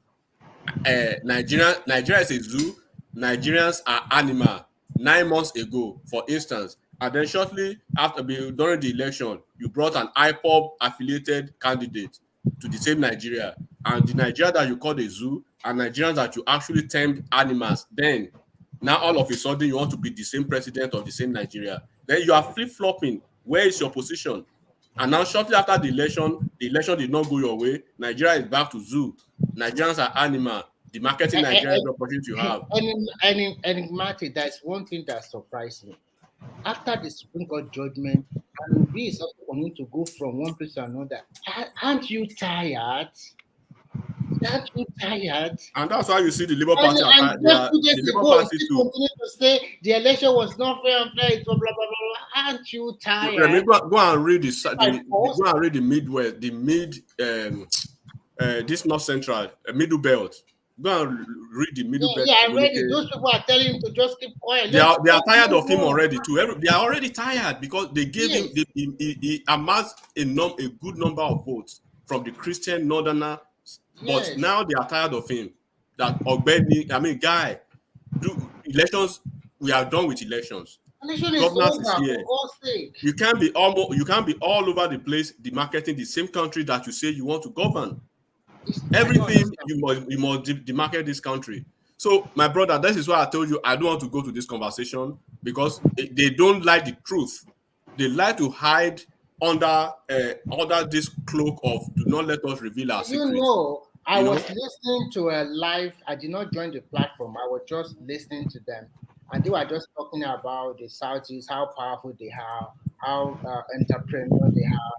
Nigeria is a zoo. Nigerians are animal. 9 months ago, for instance, and then shortly after, during the election, you brought an IPOB affiliated candidate to the same Nigeria, and the Nigeria that you call a zoo and Nigerians that you actually termed animals. Then now all of a sudden you want to be the same president of the same Nigeria. Then you are flip-flopping. Where is your position? And now, shortly after the election did not go your way. Nigeria is back to zoo. Nigerians are animal. The marketing Nigeria is the opportunity you have. Enigmatic, that's one thing that surprised me. After the Supreme Court judgment, and we is also going to go from one place to another. Aren't you tired? Aren't you tired? And that's why you see the Labour Party. And just 2 days ago, you continue to say the election was not fair and fair. Blah, blah, blah, blah. Aren't you tired? Go and read the Midwest, this North Central, Middle Belt. Go and read the Middle Belt. Yeah, I read it. Those people are telling him to just keep quiet. They are tired of him already too. They are already tired because they gave him. He amassed a good number of votes from the Christian Northerner. But now they are tired of him. That guy, do elections. We are done with elections. Governance is here. You can't be all over the place demarketing the same country that you say you want to govern. Everything you must demarket this country. So, my brother, this is why I told you I don't want to go to this conversation, because they don't like the truth. They like to hide under this cloak of do not let us reveal our secrets. I was listening to a live. I did not join the platform. I was just listening to them, and they were just talking about the Saudis, how powerful they are, how entrepreneurial they are.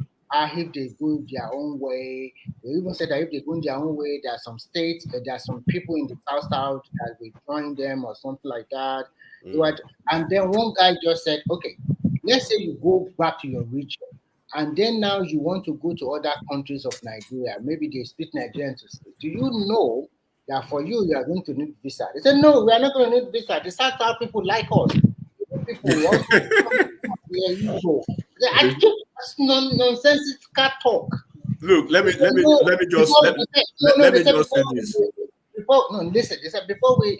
If they go their own way, they even said that if they go their own way, there are some states, there are some people in the south that will join them or something like that. And then one guy just said, okay, let's say you go back to your region, and then now you want to go to other countries of Nigeria. Maybe they split Nigeria into states. Do you know that for you are going to need visa? They said, no, we are not going to need visa. The South people like us. People want to where you go. That's nonsensical talk. Look, let me just say this. Listen. They said before we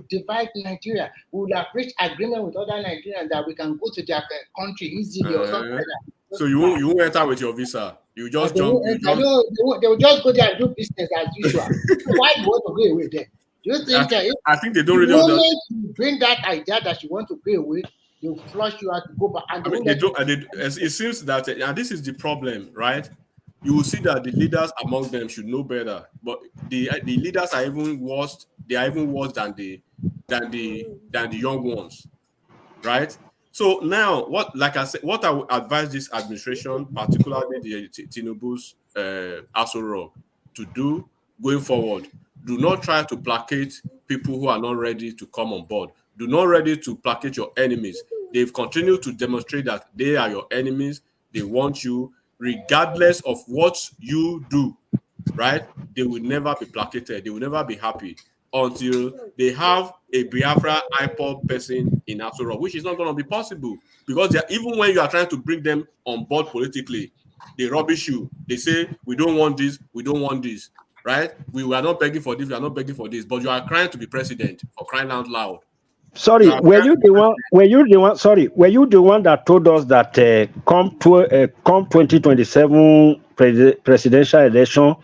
divide Nigeria, we will have reached agreement with other Nigerians that we can go to their country easily or something like that. So you won't enter with your visa. You just jump. They will just go there and do business as usual. Why do you want to go away then? Do you think I think they don't really know that. You bring that idea that you want to go away, they'll flush you out to go back. And it seems that, and this is the problem, right? You will see that the leaders among them should know better, but the leaders are even worse. They are even worse than the young ones, right? So now, what I would advise this administration, particularly the Tinubu's Aso Rock, to do going forward, do not try to placate people who are not ready to come on board. Do not ready to placate your enemies. They've continued to demonstrate that they are your enemies. They want you, regardless of what you do, right? They will never be placated. They will never be happy until they have a Biafra IPOB person in Aso Rock, which is not going to be possible because even when you are trying to bring them on board politically, they rubbish you. They say, we don't want this, we don't want this, right? We are not begging for this, we are not begging for this, but you are trying to be president, for crying out loud. Sorry, were you the one? Were you the one? Sorry, were you the one that told us that come 2027 presidential election,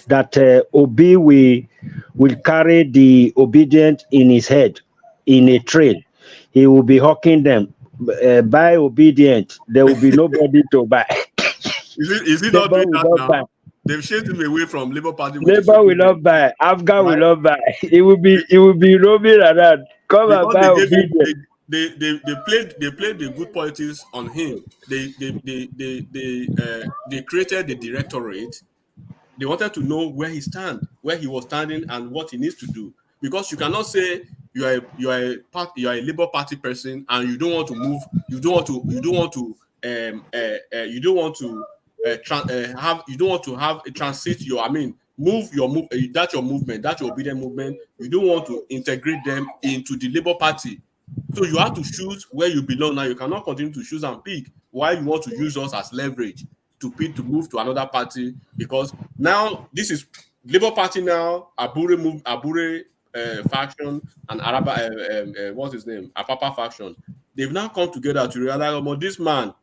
that Obi will carry the obedient in his head in a train? He will be hawking them. Buy obedient. There will be nobody to buy. Is he not doing that now? Buy. They've chased him away from Labour Party. Labour will not buy. Afghan will not buy. It will be roaming around. Come and buy obedient. They played the good politics on him. They created the directorate. They wanted to know where he was standing, and what he needs to do. Because you cannot say you are a Labour Party person and you don't want to move. You don't want to have a transit move your that's your movement, that's your obedient movement. You don't want to integrate them into the Labour Party. So you have to choose where you belong now. You cannot continue to choose and pick why you want to use us as leverage to move to another party, because now this is Labour Party now, Abure faction and Araba what's his name? Apapa faction. They've now come together to realize, this man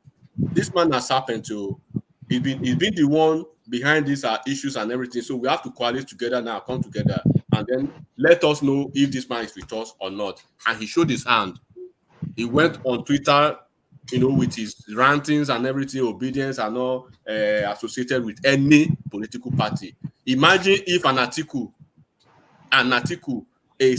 has happened to. He's been the one behind these issues and everything. So we have to coalesce together now, come together, and then let us know if this man is with us or not. And he showed his hand. He went on Twitter, with his rantings and everything. Obedience are not associated with any political party. Imagine if an Atiku, a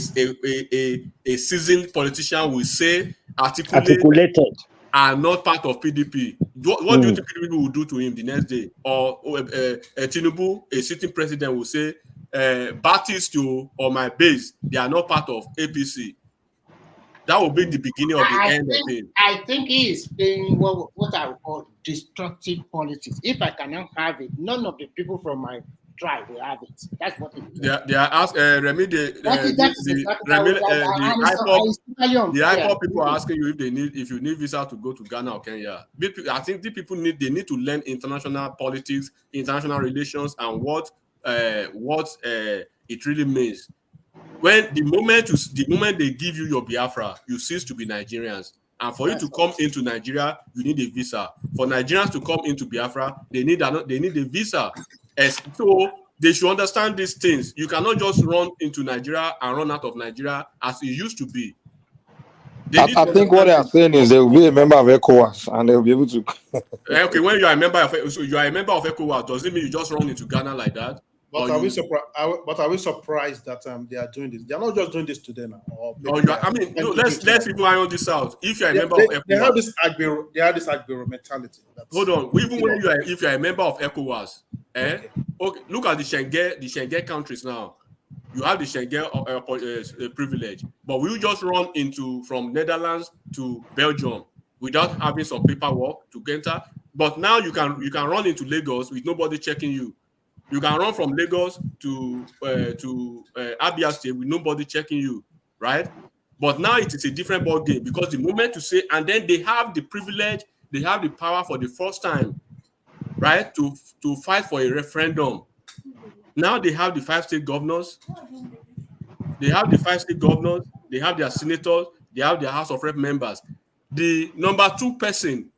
seasoned politician, will say articulated are not part of PDP. What do you think PDP will do to him the next day? Or Tinubu, a sitting president, will say, Baptist or my base, they are not part of APC. That will be the beginning of the end of it. I think he is playing what I would call destructive politics. If I cannot have it, none of the people from my tribe will have it. That's what it is. They are asking Remy, the IPOB people are asking you if you need visa to go to Ghana or Kenya. I think the people need to learn international politics, international relations, and what it really means. When the moment they give you your Biafra, you cease to be Nigerians. And for you to come into Nigeria, you need a visa. For Nigerians to come into Biafra, they need a visa. So they should understand these things. You cannot just run into Nigeria and run out of Nigeria as it used to be. I think what they are saying is they will be a member of ECOWAS and they will be able to. Okay, when you are a member of ECOWAS, does it mean you just run into Ghana like that? But are we surprised that they are doing this? They are not just doing this today now. Let's even iron this out. If you are a member of ECOWAS, they have this Agbero mentality. Hold on. Even when if you are a member of ECOWAS, okay, look at the Schengen countries now. You have the Schengen privilege, but will you just run from Netherlands to Belgium without having some paperwork to enter? But now you can run into Lagos with nobody checking you. You can run from Lagos to Abia State with nobody checking you, right? But now it is a different ball game, because the moment you say, and then they have the privilege, they have the power for the first time, right, to fight for a referendum. Now they have the 5 state governors. They have the 5 state governors. They have their senators. They have their House of Rep members. The number 2 person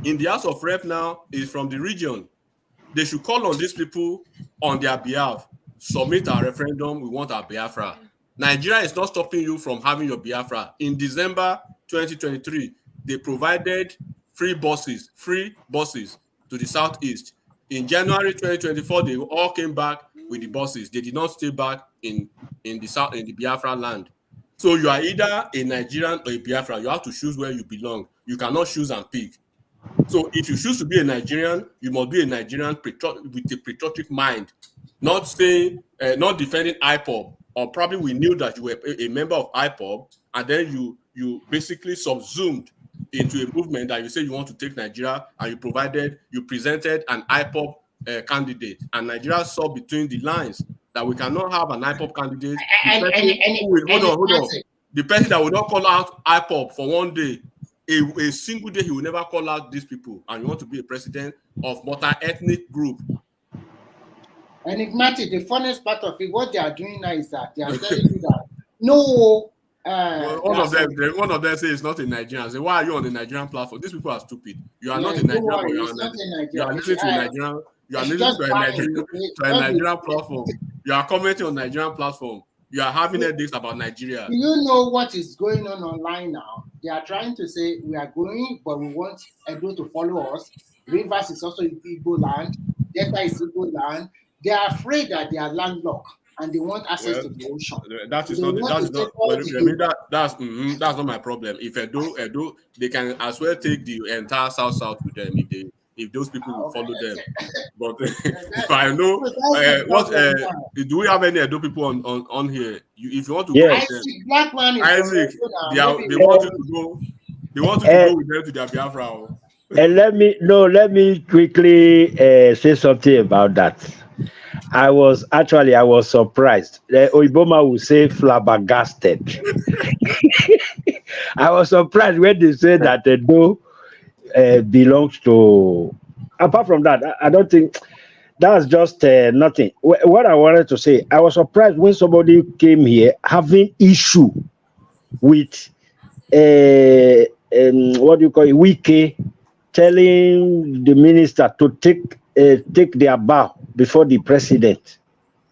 in the House of Rep now is from the region. They should call on these people on their behalf. Submit our referendum. We want our Biafra. Nigeria is not stopping you from having your Biafra. In December 2023, they provided free buses to the southeast. In January 2024, they all came back with the buses. They did not stay back in the south, in the Biafra land. So you are either a Nigerian or a Biafra. You have to choose where you belong. You cannot choose and pick. So if you choose to be a Nigerian, you must be a Nigerian with a patriotic mind, not defending IPOB, or probably we knew that you were a member of IPOB, and then you basically subsumed into a movement that you say you want to take Nigeria, and you presented an IPOP candidate, and Nigeria saw between the lines that we cannot have an IPOP candidate. Hold on. The person that will not call out IPOP for one day, a single day, he will never call out these people, and you want to be a president of multi-ethnic group. Enigmatic, the funniest part of it, what they are doing now is that they are telling you that no. One of them say it's not in Nigerian. Say, why are you on the Nigerian platform? These people are stupid. You are not in Nigeria, but you are listening to Nigerian. You are listening to a Nigerian platform. You are commenting on Nigerian platform. You are having headaches about Nigeria. Do you know what is going on online now? They are trying to say we are going, but we want Edo to follow us. Rivers is also Igbo land. Delta is Igbo land. They are afraid that they are landlocked and they want access to the ocean. That's not my problem. If Edo, they can as well take the entire South with them if those people will follow them. But if I know do we have any Edo people on here? If you want to go with them, Black man Isaac, they want you to go. They want you to go with them to their Biafra. And let me quickly say something about that. I was surprised. Oiboma would say flabbergasted. I was surprised when they said that Edo belongs to. Apart from that, I don't think that's just nothing. What I wanted to say, I was surprised when somebody came here having issue with what do you call it, Wike, telling the minister to take their bow before the president.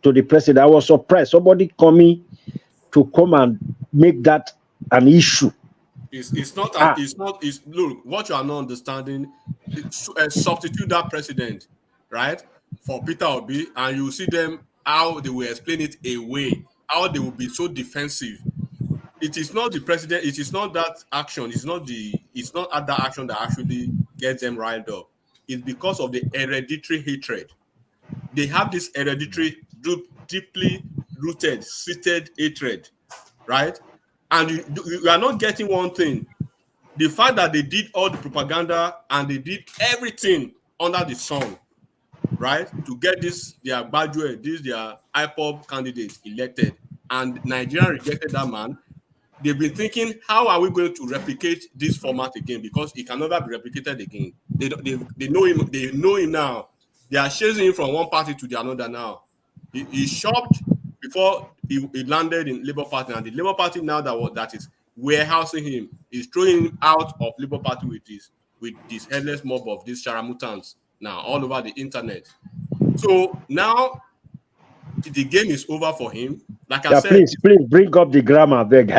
To the president, I was surprised. Somebody coming to come and make that an issue. Look, what you are not understanding. Substitute that president, right, for Peter Obi, and you see them how they will explain it away, how they will be so defensive. It is not the president. It is not that action. It's not that action that actually gets them riled up. It's because of the hereditary hatred. They have this hereditary, deeply rooted, seated hatred, right? And you are not getting one thing. The fact that they did all the propaganda and they did everything under the sun, right, to get their graduate, their IPOP candidate elected, and Nigeria rejected that man. They've been thinking, how are we going to replicate this format again? Because it can never be replicated again. They know him. They know him now. They are chasing him from one party to the another now. He shopped before he landed in Labour Party, and the Labour Party now that is warehousing him is throwing him out of Labour Party with this headless mob of these charamutans now all over the internet. So now the game is over for him. Like I said, please bring up the grammar, beg.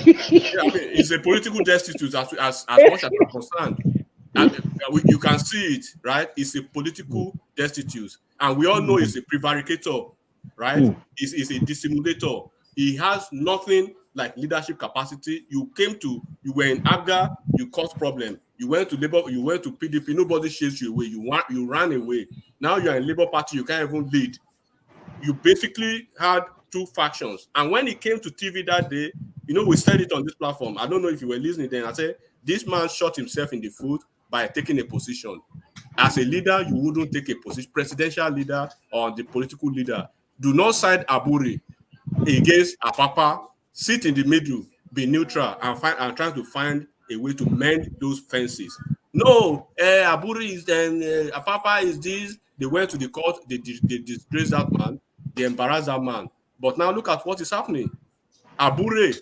It's a political destitute as much as I'm concerned. You can see it, right? It's a political destitute, and we all know it's a prevaricator, right? It's a dissimulator. He has nothing like leadership capacity. You were in ABGA, you caused problem. You went to Labour, you went to PDP. Nobody chased you away. You ran away. Now you're in Labour Party. You can't even lead. You basically had two factions. And when it came to TV that day, we said it on this platform. I don't know if you were listening then. I said, this man shot himself in the foot by taking a position. As a leader, you wouldn't take a position. Presidential leader or the political leader. Do not side Aburi against Apapa. Sit in the middle, be neutral, and try to find a way to mend those fences. No, Aburi is then, Apapa is this. They went to the court, they disgraced that man, they embarrassed that man. But now look at what is happening. Abure,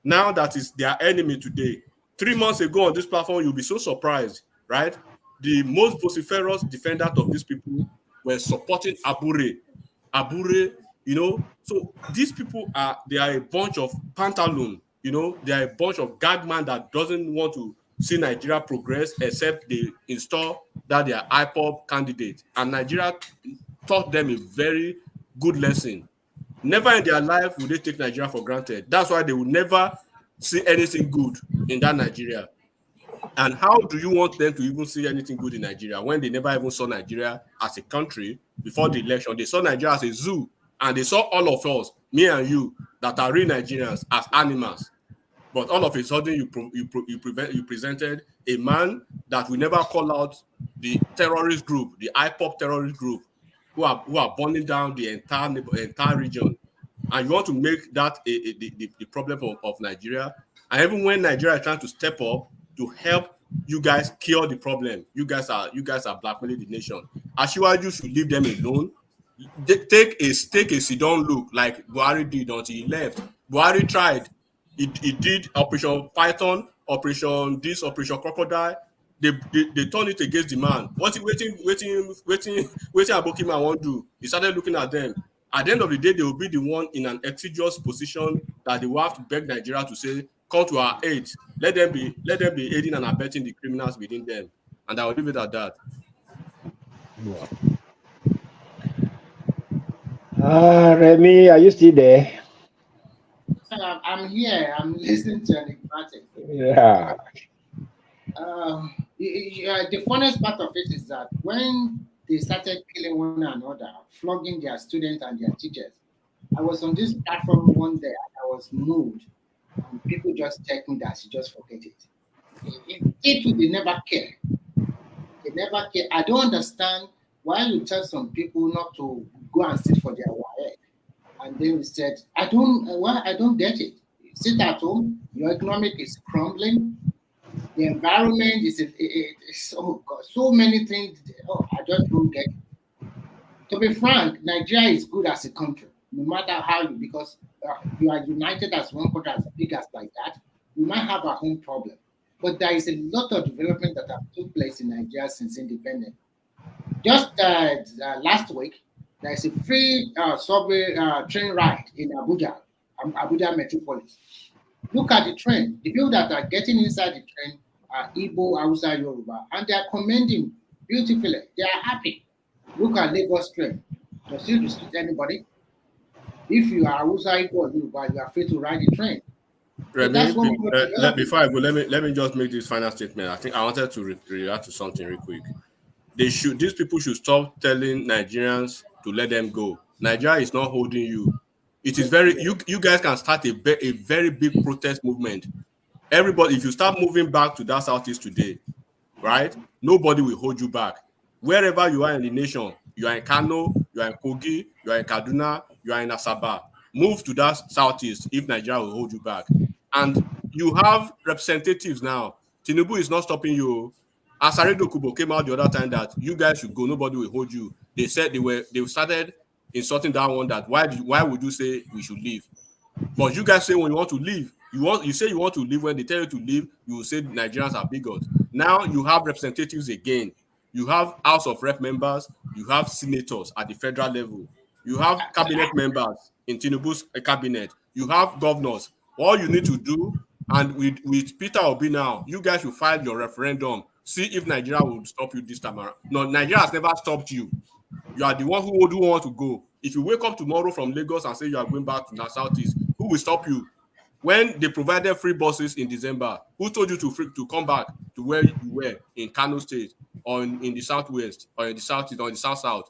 now that is their enemy today. 3 months ago on this platform, you'll be so surprised, right? The most vociferous defenders of these people were supporting Abure. Abure, so these people are a bunch of pantaloon, they are a bunch of gagman that doesn't want to see Nigeria progress except they install that they are IPOP candidate. And Nigeria taught them a very good lesson. Never in their life will they take Nigeria for granted. That's why they will never see anything good in that Nigeria. And how do you want them to even see anything good in Nigeria when they never even saw Nigeria as a country before the election? They saw Nigeria as a zoo, and they saw all of us, me and you, that are real Nigerians, as animals. But all of a sudden, you presented a man that will never call out the terrorist group, the IPOP terrorist group, who are burning down the entire region, and you want to make that the problem of Nigeria. And even when Nigeria is trying to step up to help you guys cure the problem, you guys are blackmailing the nation. Asiwaju should leave them alone. Take a sit-down look like Buhari did until he left. Buhari tried. He did Operation Python, Operation this, Operation Crocodile. They turned it against the man. Waiting Abokima won't do. He started looking at them. At the end of the day, they will be the one in an exiguous position that they will have to beg Nigeria to say, come to our aid. Let them be aiding and abetting the criminals within them. And I will leave it at that. Remy, are you still there? I'm here. I'm listening to Enigmatic. Yeah. The funniest part of it is that when they started killing one another, flogging their students and their teachers, I was on this platform one day and I was moved. And people just take me that, just forget it. They never care. They never care. I don't understand why you tell some people not to go and sit for their WAEC. And then we said, I don't get it. Sit at home, your economic is crumbling, the environment is oh God, so many things. Oh, I just don't get it. To be frank, Nigeria is good as a country, no matter how because you are united as one country as big as like that. We might have our own problem, but there is a lot of development that have took place in Nigeria since independence. Just last week, there is a free subway train ride in Abuja Metropolis. Look at the train. The people that are getting inside the train are Igbo, Hausa, Yoruba, and they are commending beautifully. They are happy. Look at Lagos train. Does it restrict anybody? If you are Hausa, Igbo, or Yoruba, you are free to ride the train. Remy, before I go, let me just make this final statement. I think I wanted to react to something real quick. These people should stop telling Nigerians to let them go. Nigeria is not holding you. It is you guys can start a very big protest movement. Everybody, if you start moving back to that southeast today, right? Nobody will hold you back. Wherever you are in the nation, you are in Kano, you are in Kogi, you are in Kaduna, you are in Asaba. Move to that southeast if Nigeria will hold you back. And you have representatives now. Tinubu is not stopping you. Asaredo Kubo came out the other time that you guys should go, nobody will hold you. They said they started insulting that one that why would you say we should leave? But you guys say when you want to leave, you say you want to leave. When they tell you to leave, you will say Nigerians are bigots. Now you have representatives again. You have House of Rep members, you have senators at the federal level, you have cabinet members in Tinubu's cabinet, you have governors. All you need to do, and with Peter Obi now, you guys should file your referendum. See if Nigeria will stop you this time around. No, Nigeria has never stopped you. You are the one who do want to go. If you wake up tomorrow from Lagos and say you are going back to the southeast, who will stop you? When they provided free buses in December, who told you to come back to where you were in Kano State or in the southwest or in the southeast or in the south?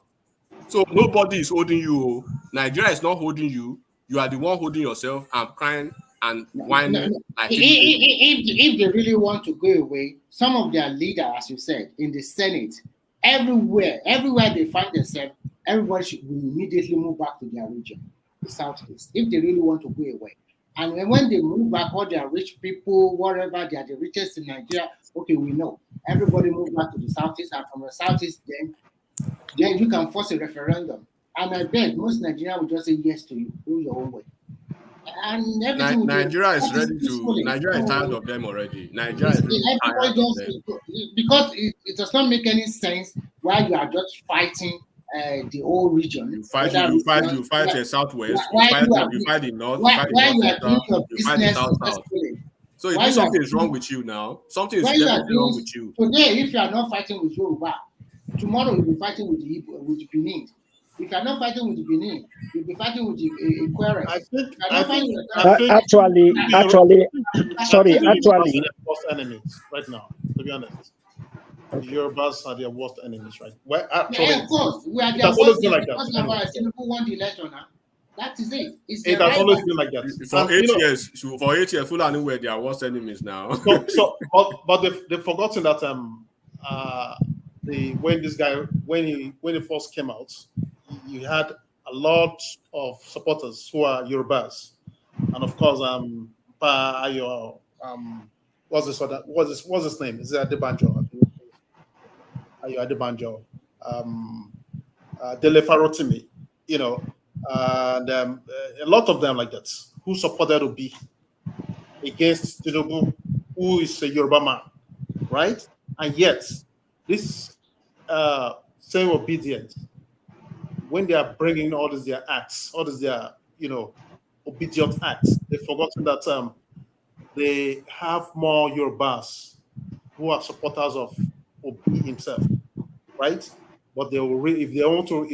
So nobody is holding you. Nigeria is not holding you. You are the one holding yourself and crying and whining. If they really want to go away, some of their leaders, as you said, in the Senate, everywhere they find themselves, everybody should immediately move back to their region, the southeast, if they really want to go away. And when they move back, all their rich people, whatever, they are the richest in Nigeria, okay, we know. Everybody move back to the southeast, and from the southeast, then you can force a referendum. And I bet most Nigerians will just say yes to you, go your own way. And everything Nigeria is ready to. Nigeria is tired of them already. Nigeria is really tired of them. Because it does not make any sense why you are just fighting the whole region. You fight the southwest. You fight the north. You fight the north central. You fight the south. So if something is wrong with you now, something is definitely wrong with you. Today, if you are not fighting with Yoruba, tomorrow you'll be fighting with the Benin. If you're not fighting with the Benin, you'll be fighting with the Aquarius. Actually, worst enemies right now, to be honest. The Yorubas are their worst enemies, right? Of course, we are their worst enemies. Tinubu won the election now. That is it. It's It the has right always man. been like that. For And, 8 years, Fulani were their worst enemies now. but they've forgotten that when he first came out, you had a lot of supporters who are Yorubas, and of course what's his name? Is it Adebanjo? Ayo Adebanjo, Dele Farotimi, and a lot of them like that who supported Obi against Tinubu, who is a Yoruba man, right? And yet, this same obedience, when they are bringing all these their acts, all these their obedient acts, they've forgotten that they have more Yorubas who are supporters of Obi himself, right? But they will if they want to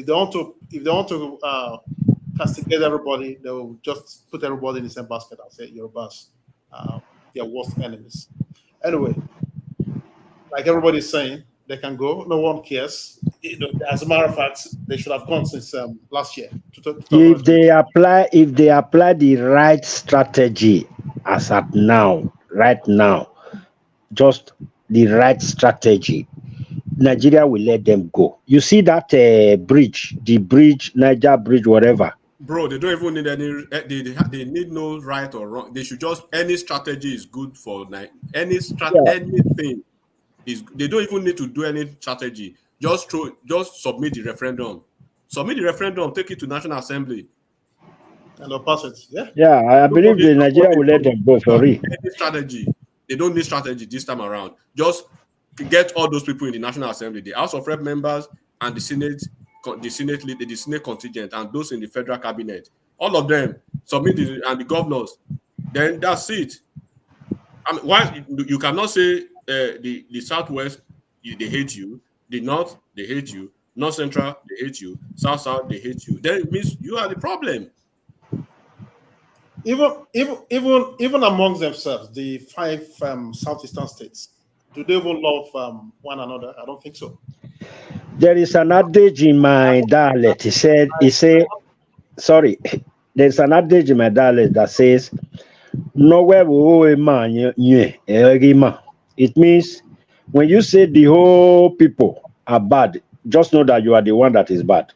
castigate everybody, they will just put everybody in the same basket and say Yorubas, their worst enemies. Anyway, like everybody's saying, they can go. No one cares. As a matter of fact, they should have gone since last year. If they apply the right strategy as at now, right now, just the right strategy, Nigeria will let them go. You see that bridge, Niger bridge, whatever. Bro, they don't even need any. They need no right or wrong. They should just any strategy is good for anything is. They don't even need to do any strategy. Just submit the referendum. Submit the referendum. Take it to National Assembly. And they'll pass it. Yeah. Yeah, I believe the Nigeria will let them go for real. Any strategy. They don't need strategy this time around. Just get all those people in the National Assembly, the House of Rep members and the Senate contingent, and those in the federal cabinet. All of them submit and the governors. Then that's it. I mean, why you cannot say the Southwest they hate you, the North they hate you, North Central they hate you, South they hate you. Then it means you are the problem. Even amongst themselves, the 5 southeastern states, do they even love one another? I don't think so. There is an adage in my dialect. Sorry, there's an adage in my dialect that says, nowhere will man. It means when you say the whole people are bad, just know that you are the one that is bad.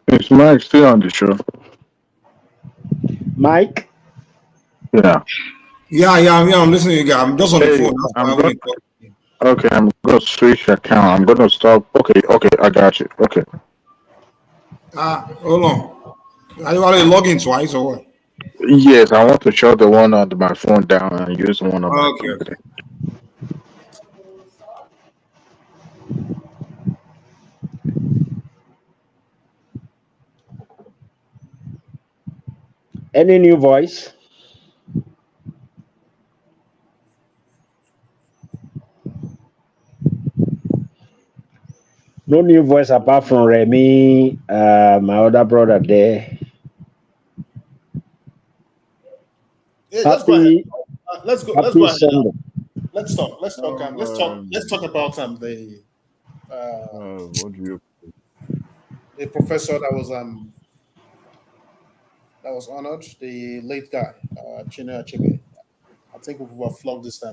Is Mike still on the show? Mike? Yeah. Yeah, I'm listening to you guys. I'm just on the phone. Okay, I'm gonna switch account. I'm gonna stop. Okay, I got you. Okay. Hold on. Are you already logging twice or what? Yes, I want to shut the one on my phone down and use the one on my computer. Any new voice? No new voice apart from Remy, my other brother there. Yeah, let's go ahead. Let's go ahead. Let's talk about the what do you the professor that was honored, the late guy, Chinua Achebe. I think we were flogged this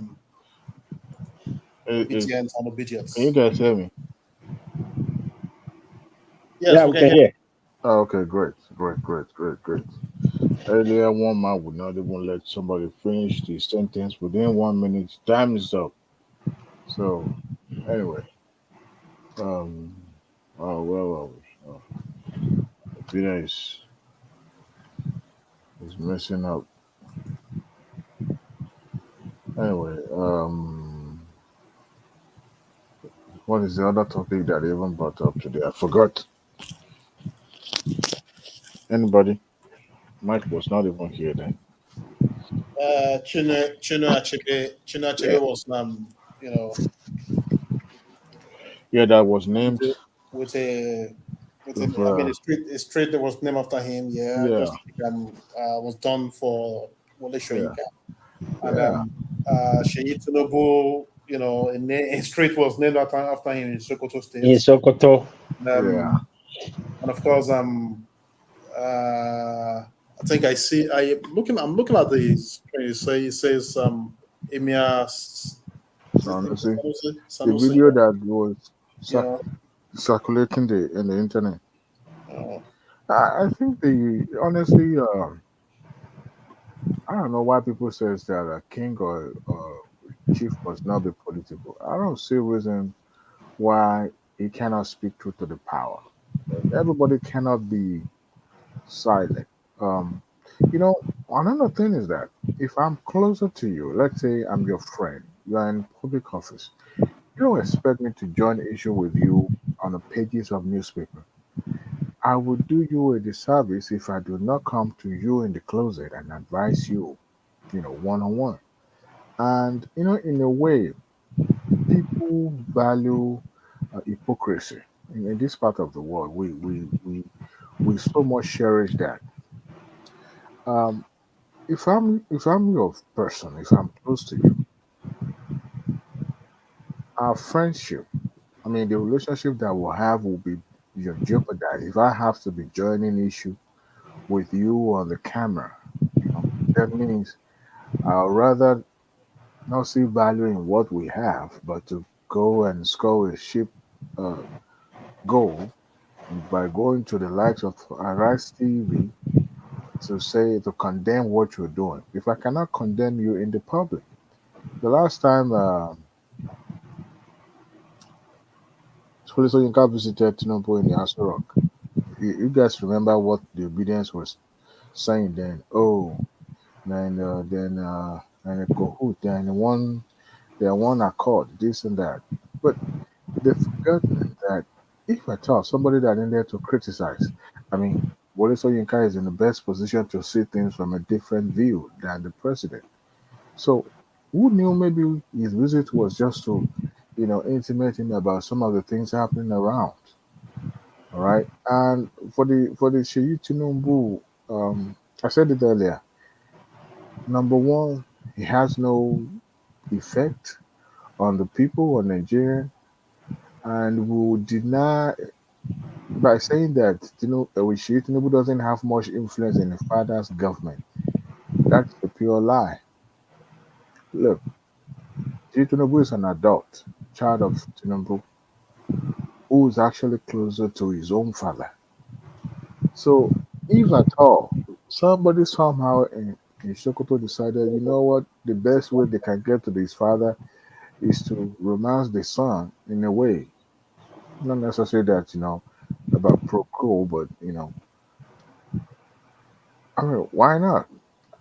obedience and obedience. Can you guys hear me? Yes, we can hear. Oh, okay, great. Earlier, one man would not even let somebody finish the sentence within 1 minute. Time is up. So, anyway, Peter is messing up. Anyway, what is the other topic that I even brought up today? I forgot. Anybody? Mike was not even here then. Chinua Achebe was Yeah, that was named with a With him, I mean, a street that was named after him. Yeah, yeah, just like, was done for Wole yeah, Soyinka. And yeah. Sheyi Tinubu, a street was named after him in Sokoto State. In Sokoto. Yeah. And of course, I think I see. I'm looking at the screen. So it says Emir. Is it Emir Sanusi. Sanusi? The Sanusi. video that was Yeah. circulating in the internet. Uh, I think the honestly, I don't know why people says that a king or chief must not be political. I don't see reason why he cannot speak truth to the power. Everybody cannot be silent. Um, another thing is that if I'm closer to you, let's say I'm your friend, you are in public office, you don't expect me to join issue with you on the pages of newspaper. I would do you a disservice if I do not come to you in the closet and advise you, one on one. And in a way, people value hypocrisy in this part of the world. We so much cherish that. Um, if I'm your person, if I'm close to you, our friendship, I mean, the relationship that we'll have will be jeopardized if I have to be joining issue with you on the camera. That means I'll rather not see value in what we have, but to go and score a cheap uh, goal by going to the likes of Arise TV to condemn what you're doing. If I cannot condemn you in the public, the last time Police Yinka visited Tinubu in the Aso Rock, you guys remember what the obedience was saying then? Oh, and a Kahoot, then one accord, this and that. But they've forgotten that if at all somebody that in there to criticize, I mean, Wole Soyinka is in the best position to see things from a different view than the president. So who knew maybe his visit was just to, intimate him about some of the things happening around. All right. And for the Sheyi Tinubu, I said it earlier. Number one, he has no effect on the people of Nigeria, and will deny by saying that Tinubu doesn't have much influence in the father's government. That's a pure lie. Look, Tinubu is an adult, child of Tinubu, who is actually closer to his own father. So, if at all somebody somehow in Sokoto decided, you know what, the best way they can get to his father is to romance the son in a way, not necessarily that, about pro, but, I mean, why not?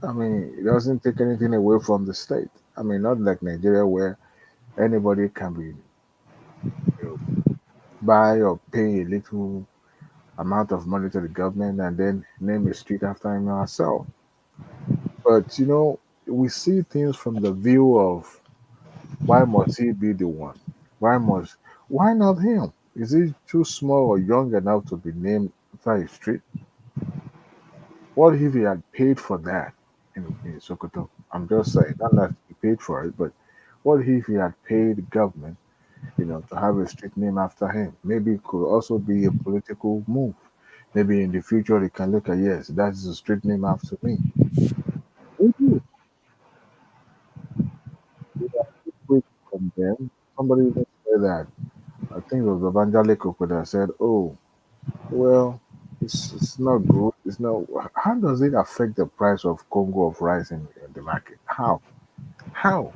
I mean, it doesn't take anything away from the state. I mean, not like Nigeria where anybody can be, buy or pay a little amount of money to the government and then name a street after him ourselves. But we see things from the view of why must he be the one? Why not him? Is he too small or young enough to be named after a street? What if he had paid for that in Sokoto? I'm just saying, not that he paid for it, but what if he had paid the government, to have a street name after him? Maybe it could also be a political move. Maybe in the future they can look at, yes, that is a street name after me. Maybe we are too quick to condemn. Somebody even said that. I think it was Evangeliko that said, "Oh, well, it's not good. It's not. How does it affect the price of Congo of rice in the market? How? How?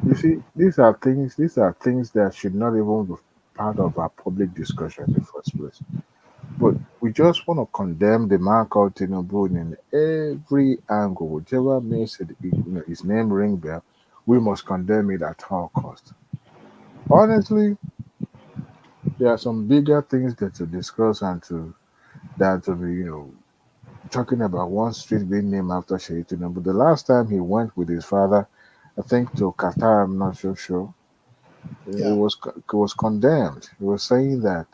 You see, these are things that should not even be part of our public discussion in the first place. But we just want to condemn the man called Tinubu in every angle. Whichever makes his name ring bell, we must condemn it at all cost. Honestly, there are some bigger things that to discuss and to be, talking about one street being named after Sheyi Tinubu. The last time he went with his father, I think to Qatar, I'm not so sure. It yeah. was condemned. He was saying that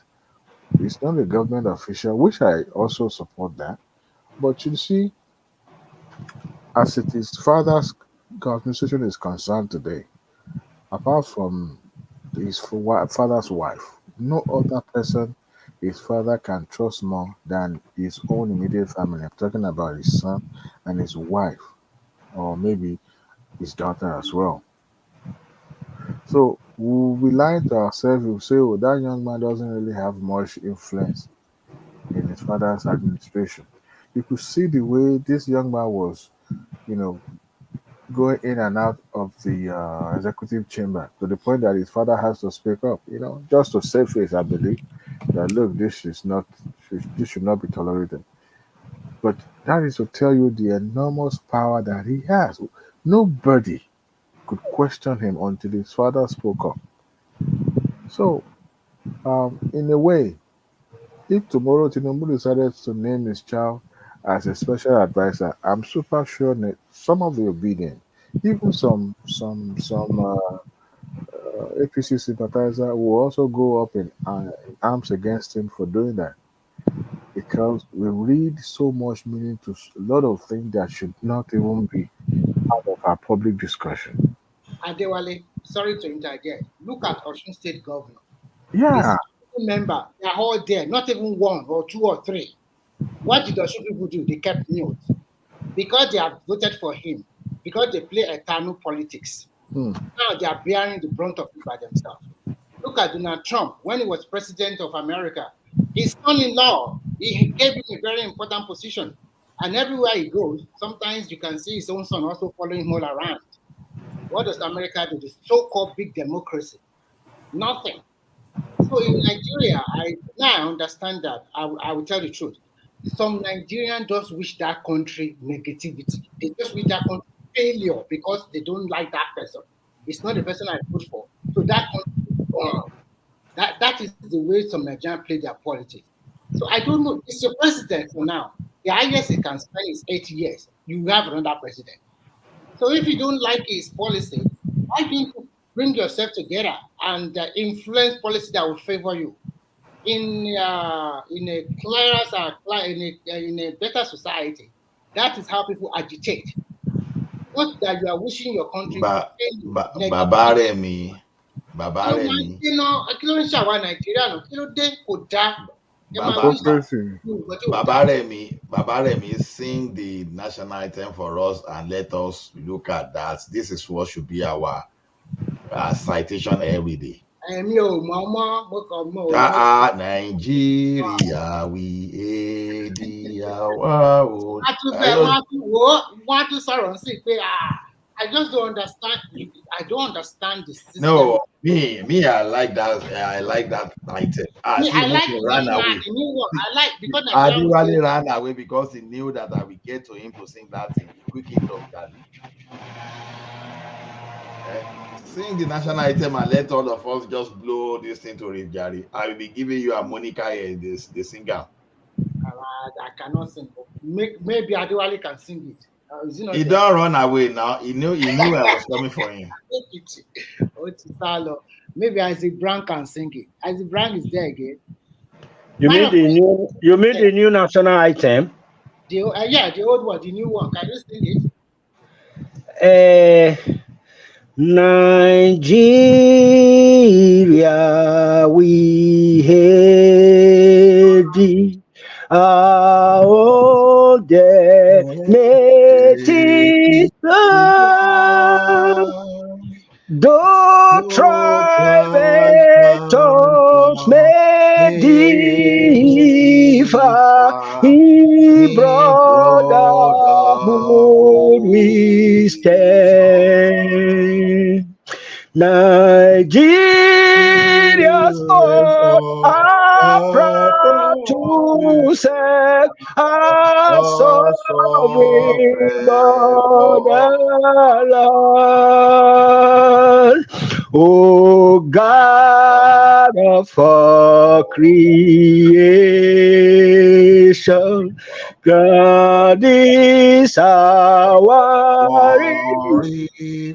It's not a government official, which I also support that. But you see, as it is father's administration is concerned today, apart from his father's wife, no other person his father can trust more than his own immediate family. I'm talking about his son and his wife, or maybe his daughter as well. So we'll be lying to ourselves if we say, oh, that young man doesn't really have much influence in his father's administration. You could see the way this young man was, you know, going in and out of the executive chamber to the point that his father has to speak up, just to save face, I believe, that look, this should not be tolerated. But that is to tell you the enormous power that he has. Nobody could question him until his father spoke up. So, in a way, if tomorrow Tinubu decided to name his child as a special advisor, I'm super sure that some of the obedient, even some APC sympathizer will also go up in arms against him for doing that, because we read so much meaning to a lot of things that should not even be part of our public discussion. Adewale, sorry to interject. Look at Osun State Governor. Yeah. His member, they are all there, not even one or two or three. What did Osun people do? They kept mute. Because they have voted for him, because they play eternal politics. Now they are bearing the brunt of it by themselves. Look at Donald Trump when he was president of America. His son-in-law, he gave him a very important position. And everywhere he goes, sometimes you can see his own son also following him all around. What does America do? The so-called big democracy. Nothing. So in Nigeria, I now understand that. I will tell the truth. Some Nigerians just wish that country negativity. They just wish that country failure because they don't like that person. It's not the person I vote for. So that country, that is the way some Nigerians play their politics. So I don't know. It's your president for now. The highest he can spend is 8 years. You have another president. So if you don't like his policy, why don't you bring yourself together and influence policy that will favor you? In a in a better society, that is how people agitate. Not that you are wishing your country to fail. Bàbá rẹ̀ mi, bàbá rẹ̀ mi. Kí ló ń ṣàwa Nàìjíríà náà? Kí ló dé kò dáa? Bàbá rẹ̀ mi, sing the national anthem for us and let us look at that. This is what should be our citation every day. Nàìjíríà wí èdè àwa o. I just don't understand. I don't understand the system. No, me, I like that. I like that item. I like ran away. The new one. I like because Adewale ran away because he knew that I will get to him to sing that thing. Quick intro, Daddy. Sing the national item and let all of us just blow this thing to Rift Jari. I will be giving you a Monica here, the singer. I cannot sing. Maybe Adewale can sing it. He don't run away now. He knew I was coming for him. Maybe Isaac Brown can sing it. Isaac Brown is there again. You mean the new national item? Yeah, the old one, the new one. Can you sing it? Nigeria, we hate thee. Our native land, though tribes may differ, in brotherhood we stand. Nigeria's all are proud to serve our sovereign motherland. O God of all creation, God is our request.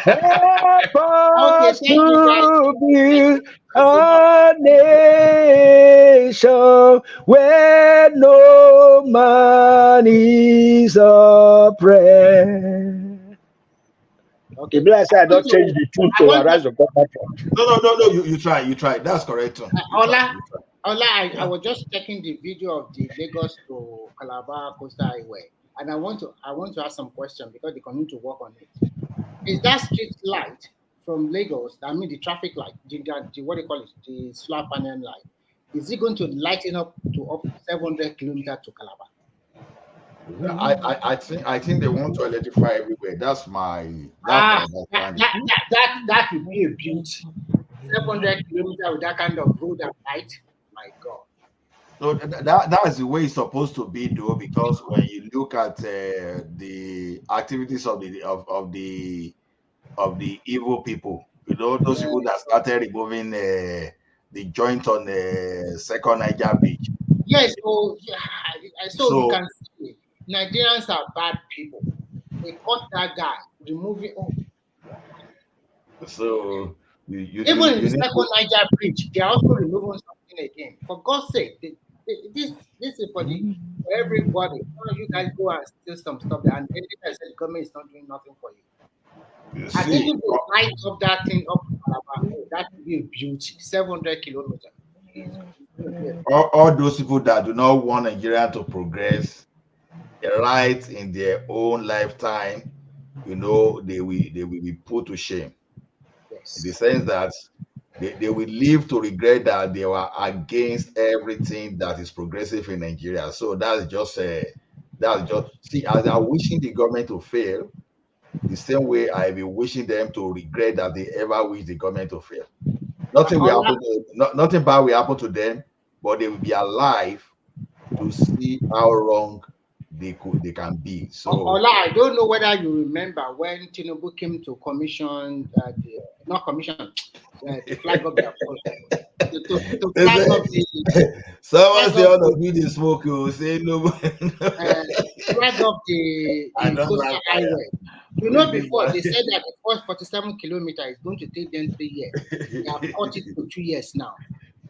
Help Okay, us thank you, guys. to build a nation where no man is oppressed. Okay. If I say I don't change the tune I to want to, Arise of God Patriot. No. You try. That's correct. Too. Ola, I Yeah. was just checking the video of the Lagos to Calabar Coastal Highway, and I want to ask some questions because they continue to work on it. Is that street light from Lagos? I mean, the traffic light, the what do you call it, the solar panel light. Is it going to lighten up to 700 kilometers to Calabar? I think they want to electrify everywhere. That's my understanding. That would be a beauty. 700 kilometers with that kind of road and light. My God. So that is the way it's supposed to be, though, because when you look at the activities of the evil people, those people that started removing the joint on the second Niger beach. Yes, so so you So can see Nigerians are bad people. They caught that guy removing. Oh, so you even in the need second to. Niger bridge, they are also removing something again. For God's sake, this is for everybody. You guys go and steal some stuff, and then I said the government is not doing nothing for you. I think See, if they light up that thing up to Calabar, that would be a beauty. 700 kilometers. all those people that do not want Nigeria to progress right in their own lifetime, they will be put to shame. Yes. In the sense that they will live to regret that they were against everything that is progressive in Nigeria. So that's just see, as I'm wishing the government to fail, the same way I be wishing them to regret that they ever wish the government to fail. Nothing will happen nothing bad will happen to them, but they will be alive to see how wrong they can be. So Ola, I don't know whether you remember when Tinubu came to commission the flag of their to flag up the someone say all of you dey smoke, you say no. flag up the coastal highway. Before they said that the first 47 kilometers is going to take them 3 years. They have cut it to 2 years now.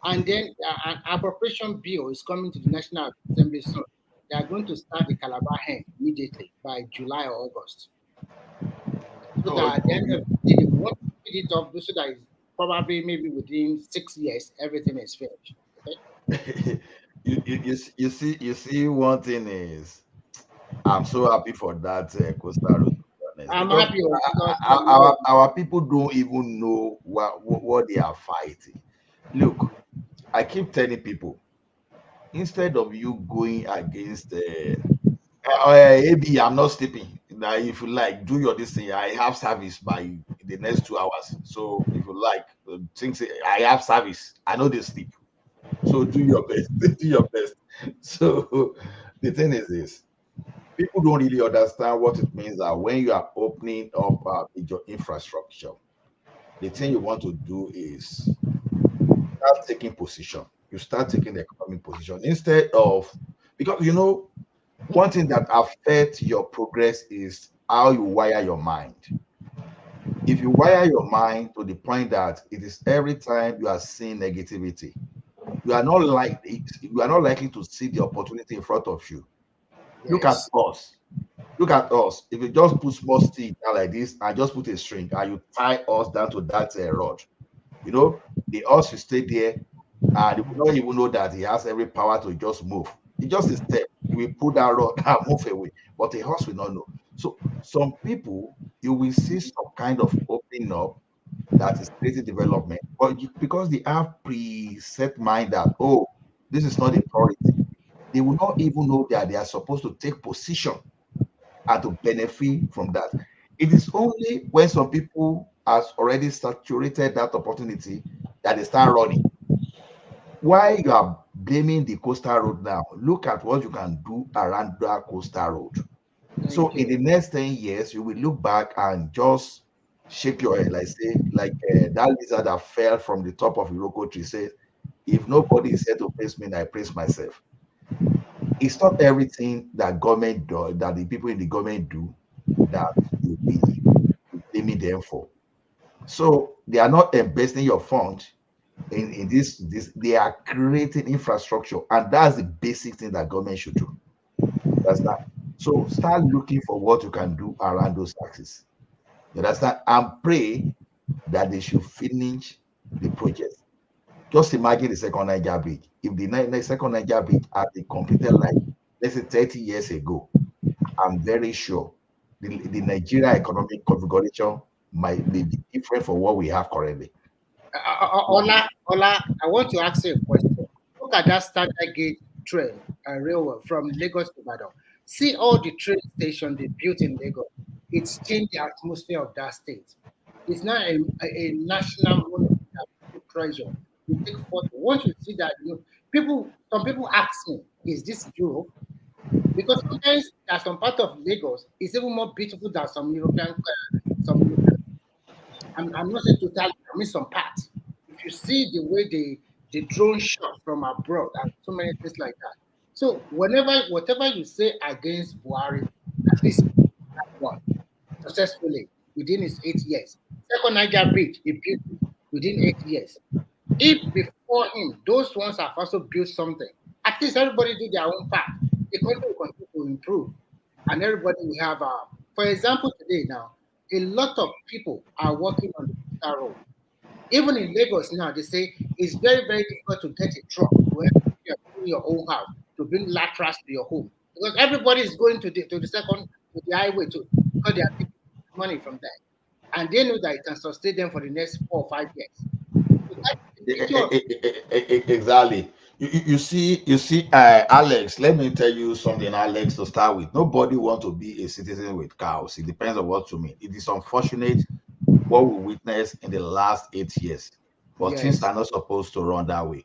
And then an appropriation bill is coming to the National Assembly soon. They are going to start the Calabar end immediately by July or August. So that at the end of the day, they want to speed it up so that it's probably maybe within 6 years, everything is finished. Okay? you see, one thing is, I'm so happy for that coastal road. I'm happy because our people don't even know what they are fighting. Look, I keep telling people, instead of you going against AB, I'm not sleeping. Now, if you like, do your this thing. I have service by the next 2 hours. So if you like, things I have service. I know they sleep. So do your best. Do your best. So the thing is this: people don't really understand what it means that when you are opening up your infrastructure, the thing you want to do is start taking position. You start taking the economic position instead of, because one thing that affects your progress is how you wire your mind. If you wire your mind to the point that it is every time you are seeing negativity, you are not likely to see the opportunity in front of you. Yes. Look at us. Look at us. If you just put small stick down like this and just put a string and you tie us down to that rod, the horse will stay there and he will not even know that he has every power to just move. He just a step. He will pull that rod and move away. But the horse will not know. So some people, you will see some kind of opening up that is creating development, but because they have preset mind that, oh, this is not a priority, they will not even know that they are supposed to take position and to benefit from that. It is only when some people has already saturated that opportunity that they start running. Why you are blaming the coastal road now? Look at what you can do around that coastal road. So in the next 10 years, you will look back and just shake your head, like that lizard that fell from the top of Iroko tree says, if nobody is here to praise me, I praise myself. It's not everything that government does, that the people in the government do, that you blaming them for. So they are not investing your fund in this. They are creating infrastructure, and that's the basic thing that government should do. That's that. So start looking for what you can do around those taxes. You understand? And pray that they should finish the project. Just imagine the second Niger bridge. If the second Niger bridge had been completed like, let's say, 30 years ago, I'm very sure the Nigeria economic configuration may be different from what we have currently. Ola, I want to ask you a question. Look at that standard gauge train and railway from Lagos to Ibadan. See all the train stations they built in Lagos. It's changed the atmosphere of that state. It's not a national pressure. You take photo. Once you see that, some people ask me, is this Europe? Because sometimes there's some part of Lagos is even more beautiful than some European. I'm not saying totally, I mean some parts. If you see the way the drone shot from abroad and so many things like that. So whatever you say against Buhari, at least that one successfully within his 8 years. Second Niger Bridge, he built it within 8 years. If before him, those ones have also built something, at least everybody do their own part. The country will continue to improve, and everybody will have. For example, today now, a lot of people are working on the Coastal Road. Even in Lagos now, they say it's very, very difficult to get a truck to help you in your own house to bring latrines to your home because everybody is going to the highway too because they are taking money from there, and they know that it can sustain them for the next 4 or 5 years. Exactly. You see, Alex, let me tell you something, Alex, to start with. Nobody wants to be a citizen with cows. It depends on what you mean. It is unfortunate what we witnessed in the last 8 years, but things are not supposed to run that way.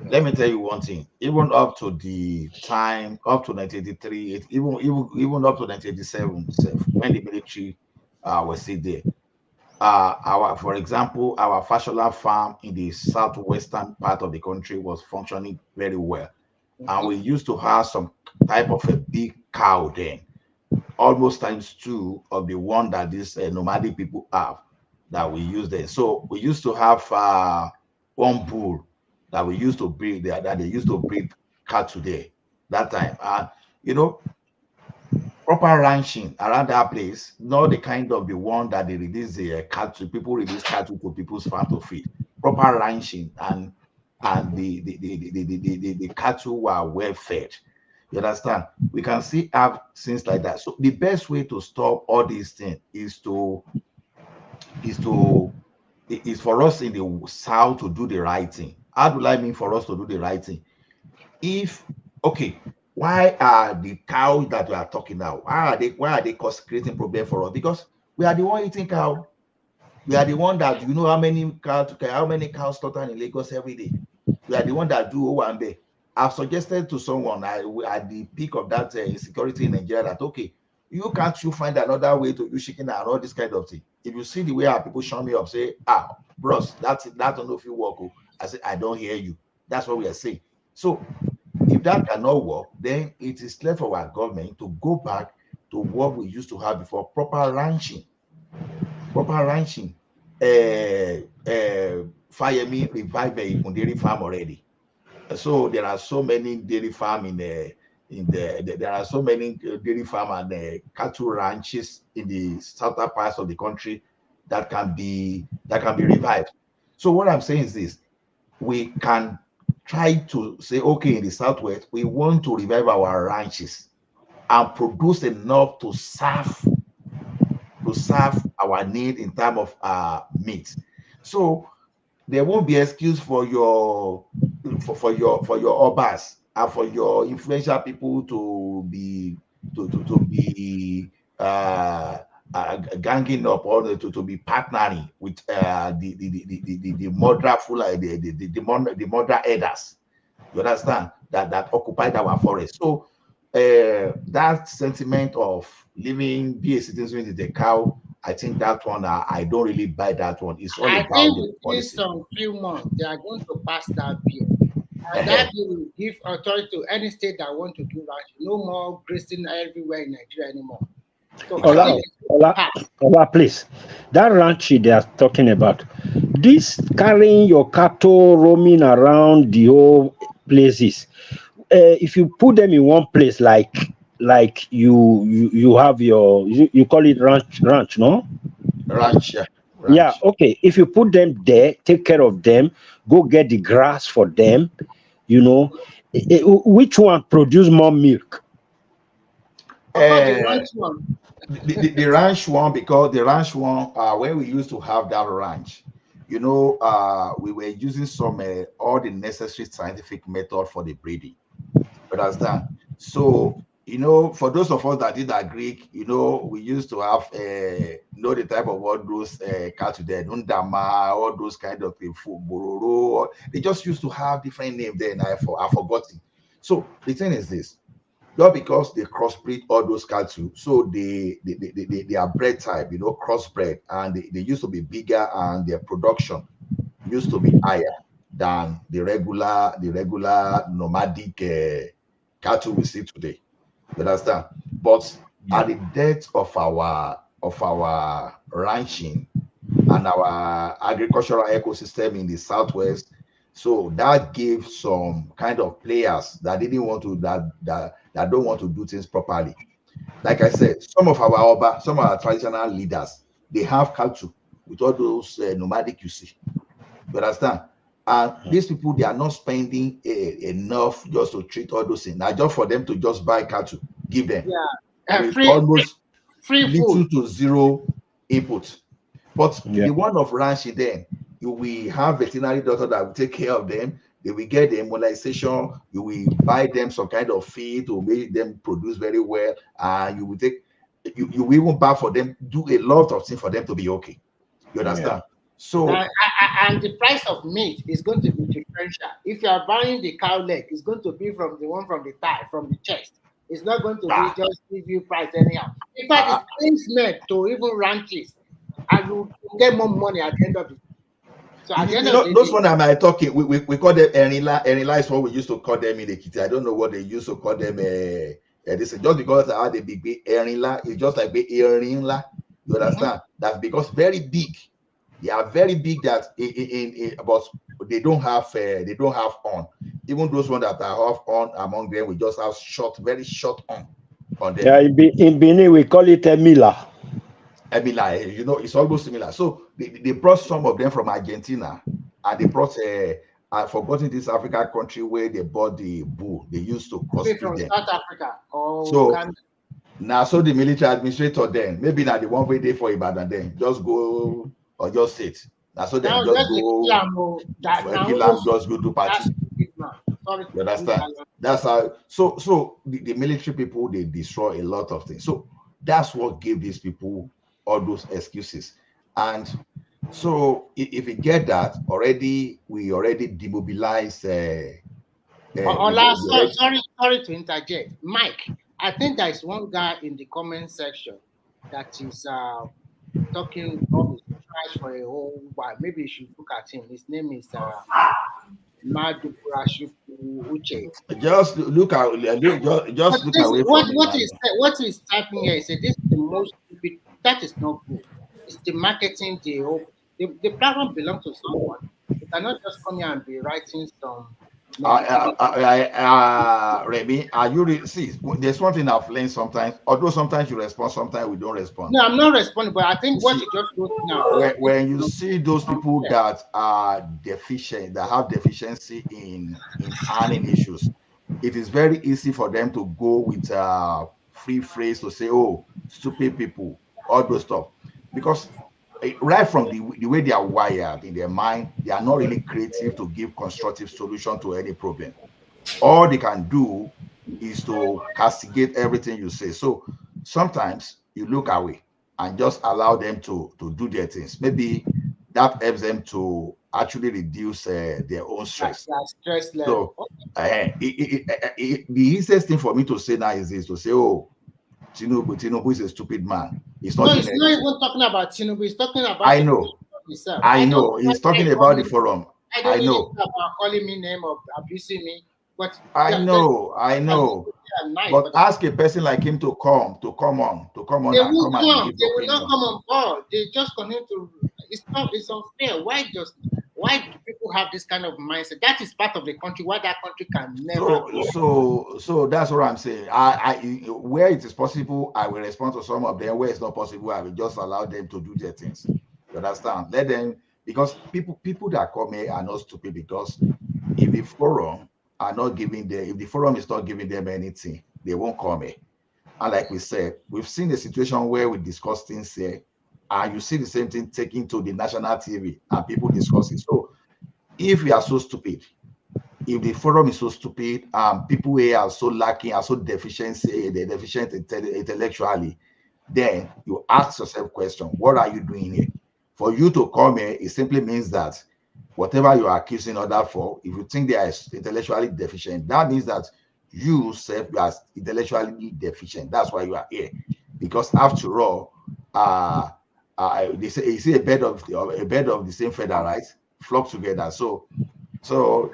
Let me tell you one thing. Even up to the time, up to 1983, even up to 1987, when the military was still there. For example, our Fashola farm in the southwestern part of the country was functioning very well. And we used to have some type of a big cow then, almost times 2 of the one that these nomadic people have that we use there. So we used to have one bull that we used to breed there, that they used to breed cattle there that time. Proper ranching around that place, not the kind of the one that they release the cattle, people release cattle to people's farm to feed. Proper ranching and the cattle were well fed. You understand? We can see have things like that. So the best way to stop all these things is for us in the south to do the right thing. How do I mean for us to do the right thing? Why are the cows that we are talking now? Why are they creating problem for us? Because we are the one eating cow. We are the one that how many cows slaughter in Lagos every day. We are the one that do Owambe. I've suggested to someone at the peak of that insecurity in Nigeria that you can't find another way to use chicken and all this kind of thing. If you see the way our people show me up, say, bros, that don't know if you work. I say, I don't hear you. That's what we are saying. So if that cannot work, then it is left for our government to go back to what we used to have before, proper ranching. Fayemi revived the dairy farm already. So there are so many dairy farm there are so many dairy farm and cattle ranches in the southern parts of the country that can be revived. So what I'm saying is this: we can try to say, in the southwest, we want to revive our ranches and produce enough to serve our need in terms of meat. So there won't be excuse for your obas and for your influential people to be ganging up or to be partnering with the murder the murder elders. You understand that occupied our forest. So that sentiment of be a citizen with a cow, I think that one I don't really buy that one. It's all about the policy. Some few months they are going to pass that bill. And that bill will give authority to any state that want to do that. No more grazing everywhere in Nigeria anymore. So Ola, please. that ranch they are talking about, this carrying your cattle roaming around the whole places, if you put them in one place, like you have your, you call it ranch, no? Ranch, yeah. Yeah, Ranch. okay. If you put them there, take care of them, go get the grass for them, which one produce more milk? Of course, the Uh, ranch one. the ranch one, because the ranch one, when we used to have that ranch, we were using some all the necessary scientific method for the breeding. Understand? So, for those of us that did Greek, we used to have know the type of what those cattle there, Nundama, all those kind of things, Bororo. They just used to have different names there, and I've forgotten. So the thing is this: just because they crossbreed all those cattle, so they are bred type, crossbred, and they used to be bigger, and their production used to be higher than the regular nomadic cattle we see today. You understand? But at the death of our ranching and our agricultural ecosystem in the southwest, so that gave some kind of players that didn't want to that don't want to do things properly. Like I said, some of our traditional leaders, they have cattle with all those nomadic you see. You understand? And these people, they are not spending enough just to treat all those things. Now, just for them to just buy cattle, give them with almost free little food to zero input. But Yeah. the one of ranching, then you will have veterinary doctor that will take care of them. They will get the immunization. You will buy them some kind of feed to make them produce very well, and you will you will even buy for them, do a lot of things for them to be okay. You understand? So and the price of meat is going to be differential. If you are buying the cow leg, it's going to be from the one from the thigh, from the chest. It's not going to be just give you price anyhow. In fact, it's placement to even ranches, and you get more money at the end of it. So at the end of the those day, one am I talking? We call them Erinla. Erinla is what we used to call them in the kitty. I don't know what they used to call them. This just because I had a big Erinla, it's just like Erinla. You understand? That's because very big. They are very big. That but they don't have on. Even those ones that are have on among them, we just have very short on them. Yeah, in Benin we call it a mila. Emila, it's almost similar. So they brought some of them from Argentina, and they brought I've forgotten this African country where they bought the bull. They used to crossbreed from them. South Africa or So Ghana. now, so the military administrator then, maybe not the one way there for Ibadan then, just go or just sit. Now, so then just go, just go do party. You understand? That's how. So the military people, they destroy a lot of things. So that's what gave these people all those excuses. And so if you get that already, we already demobilize. Sorry to interject, Mike. I think there is one guy in the comment section that is talking rubbish trash for a whole while. Maybe you should look at him. His name is Uche. Just look at just look away from what he's typing here. He said this is the most stupid. That is not good. It's the marketing. The platform belongs to someone. You cannot just come here and be writing some. Remy, are you see? There's one thing I've learned sometimes. Although sometimes you respond, sometimes we don't respond. No, I'm not responding. But I think what you just wrote now. When you see those people that are deficient, that have deficiency in earning issues, it is very easy for them to go with a free phrase to say, "Oh, stupid people," all those stuff, because right from the way they are wired in their mind, they are not really creative to give constructive solution to any problem. All they can do is to castigate everything you say. So sometimes you look away and just allow them to do their things. Maybe that helps them to actually reduce their own stress. Stress level. So the easiest thing for me to say now is this: to say, "Oh, Tinubu is a stupid man. He's not he's not even talking about Tinubu. He's talking about I know. himself. I know. He's talking about the forum. I don't really care about calling me name or abusing me. But I know. nice, But ask a person like him to come on they and will come and come. give They your will not opinion. come on board. They just continue to. It's unfair. Why do people have this kind of mindset? That is part of the country why that country can never grow. So that's what I'm saying. Where it is possible, I will respond to some of them. Where it's not possible, I will just allow them to do their things. You understand? Let them, because people that come here are not stupid, because if the forum are not giving them, if the forum is not giving them anything, they won't come here. And like we said, we've seen a situation where we discuss things here, and you see the same thing taken to the national TV and people discuss it. So if we are so stupid, if the forum is so stupid, people here are so lacking, are so deficient intellectually, then you ask yourself question, what are you doing here? For you to come here, it simply means that whatever you are accusing others for, if you think they are intellectually deficient, that means that you self you are intellectually deficient. That's why you are here. Because after all, they say you see a bed of the same feather, right? Flock together. So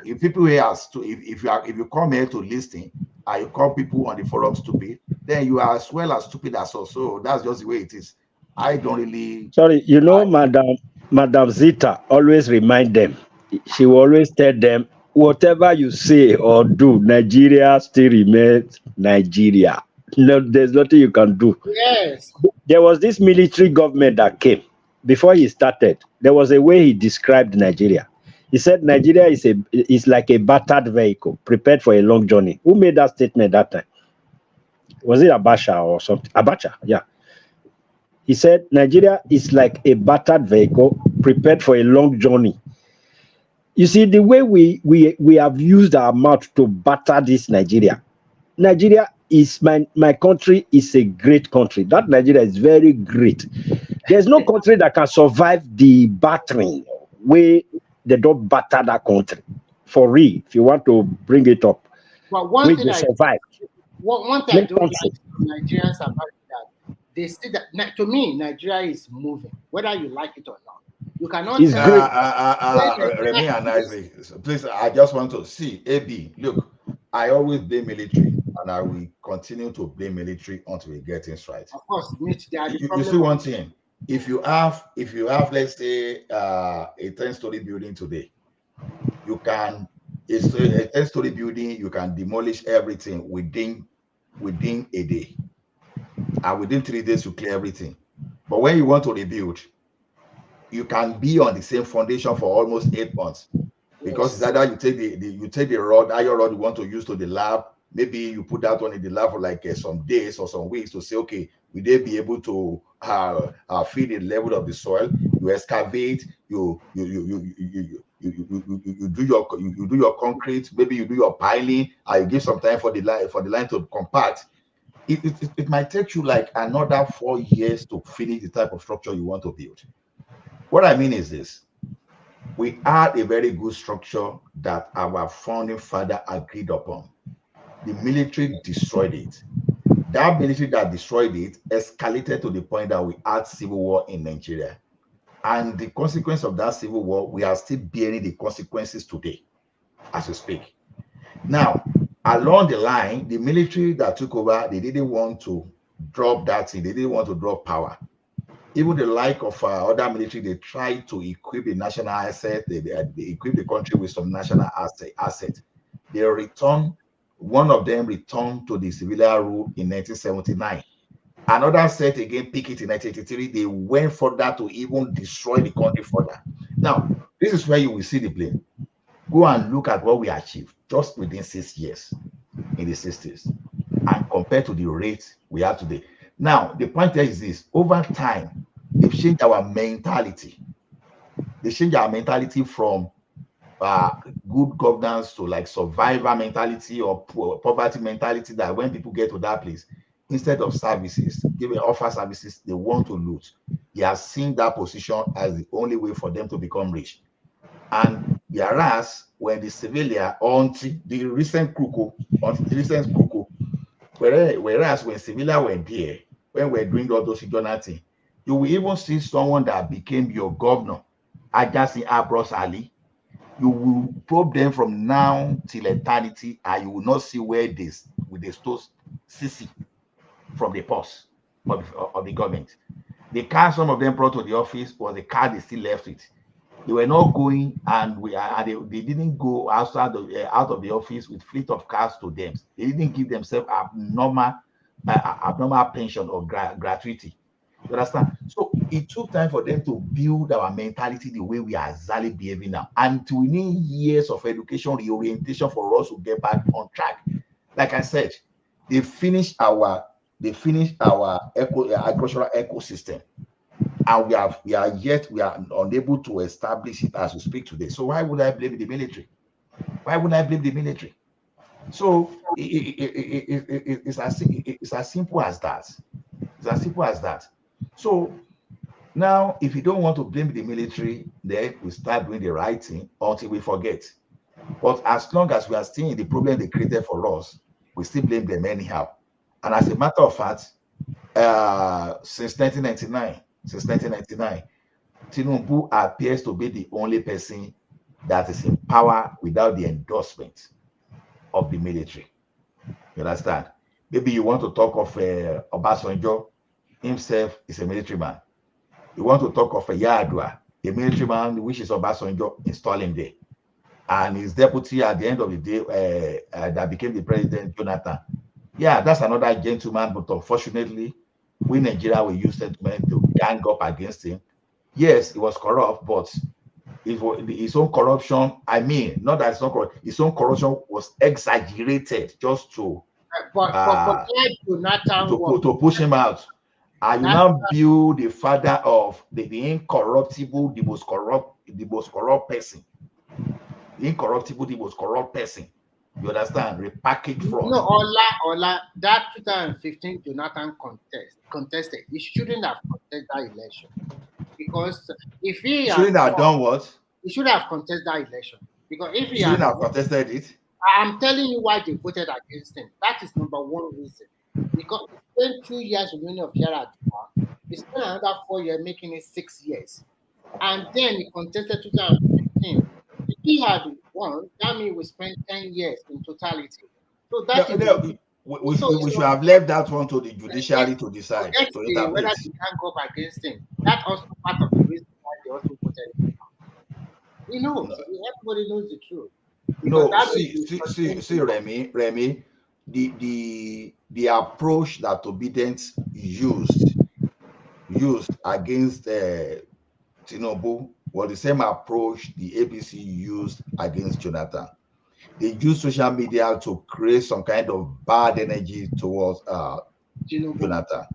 if people here are if you come here to listen and you call people on the forum stupid, then you are as well as stupid as us. So that's just the way it is. I don't really. Sorry, Madam Zita always remind them. She will always tell them, whatever you say or do, Nigeria still remains Nigeria. No, there's nothing you can do. Yes. There was this military government that came before he started. There was a way he described Nigeria. He said Nigeria is like a battered vehicle prepared for a long journey. Who made that statement that time? Was it Abacha or something? Abacha, yeah. He said Nigeria is like a battered vehicle prepared for a long journey. You see, the way we have used our mouth to batter this Nigeria. Nigeria is my country is a great country. That Nigeria is very great. There's no country that can survive the battering where they don't batter that country. For real, if you want to bring it up, But one thing I don't like from Nigerians about that, they see that to me, Nigeria is moving, whether you like it or not. You cannot it's tell great. Remy and Isaac, please, I just want to see AB. Look, I always blame military, and I will continue to blame military until we get things right. Of course, you see one thing. If you have, let's say, a 10-story building today, you can a 10-story building, you can demolish everything within a day, and within 3 days you clear everything. But when you want to rebuild, you can be on the same foundation for almost 8 months, because it's either you take the rod, iron rod you want to use to the lab. Maybe you put that one in the lab for like some days or some weeks to say, okay, will they be able to feel the level of the soil? You excavate, you do your concrete, maybe you do your piling, and you give some time for the line to compact. It might take you like another 4 years to finish the type of structure you want to build. What I mean is this: we had a very good structure that our founding father agreed upon. The military destroyed it. That military that destroyed it escalated to the point that we had civil war in Nigeria. And the consequence of that civil war, we are still bearing the consequences today as we speak. Now, along the line, the military that took over, they didn't want to drop that thing. They didn't want to drop power. Even the like of other military, they tried to equip the national asset. They equip the country with some national asset. They returned. One of them returned to the civilian rule in 1979. Another set again picked it in 1983. They went further to even destroy the country further. Now, this is where you will see the blame. Go and look at what we achieved just within 6 years in the 60s, and compared to the rate we have today. Now, the point there is this: over time, they've changed our mentality. They changed our mentality from good governance to like survivor mentality or poverty mentality, that when people get to that place, instead of services, offer services, they want to loot. They are seeing that position as the only way for them to become rich. And whereas when the civilian, until the recent Kuku, whereas when civilian were there, when we're doing all those things, you will even see someone that became your governor, Ajasin Abros Ali. You will probe them from now till eternity, and you will not see where this with the stores CC from the purse of the government. The car some of them brought to the office was the car they still left it. They were not going, and they didn't go outside out of the office with fleet of cars to them. They didn't give themselves abnormal pension or gratuity. You understand? So it took time for them to build our mentality the way we are exactly behaving now, and we need years of education reorientation for us to get back on track. Like I said, they finished our agricultural ecosystem, and we are unable to establish it as we speak today. So why would I blame the military? Why would I blame the military? So it's as simple as that. It's as simple as that. So now, if you don't want to blame the military, then we start doing the right thing until we forget. But as long as we are still in the problem they created for us, we still blame them anyhow. And as a matter of fact, since 1999, Tinubu appears to be the only person that is in power without the endorsement of the military. You understand? Maybe you want to talk of Obasanjo himself is a military man. You want to talk of a Yadua, a military man, which is Obasanjo, install him there. And his deputy at the end of the day that became the president, Jonathan. Yeah, that's another gentleman, but unfortunately, we Nigeria will use sentiment to gang up against him. Yes, he was corrupt, but his own corruption, I mean, not that it's not corrupt, his own corruption was exaggerated just to push him out. And you now build the father of the incorruptible, the most corrupt person. The incorruptible, the most corrupt person. You understand? Repackaged fraud. No, Ola, that 2015 Jonathan contested. He shouldn't have contested that election. Because if he shouldn't have done what? He should have contested that election. Because if he shouldn't have contested it. I'm telling you why they voted against him. That is number one reason. Because he spent 2 years remaining of Yaradua. He spent another 4 years, making it 6 years. And then he contested 2015. If he had won, that means we spent 10 years in totality. So that we should have left that one to the judiciary to decide. Whether they can go up against him. That's also part of the reason why they also voted him. We know. Everybody knows the truth. No, see, Remy, the approach that Obedient used against Tinubu was the same approach the APC used against Jonathan. They used social media to create some kind of bad energy towards Jonathan.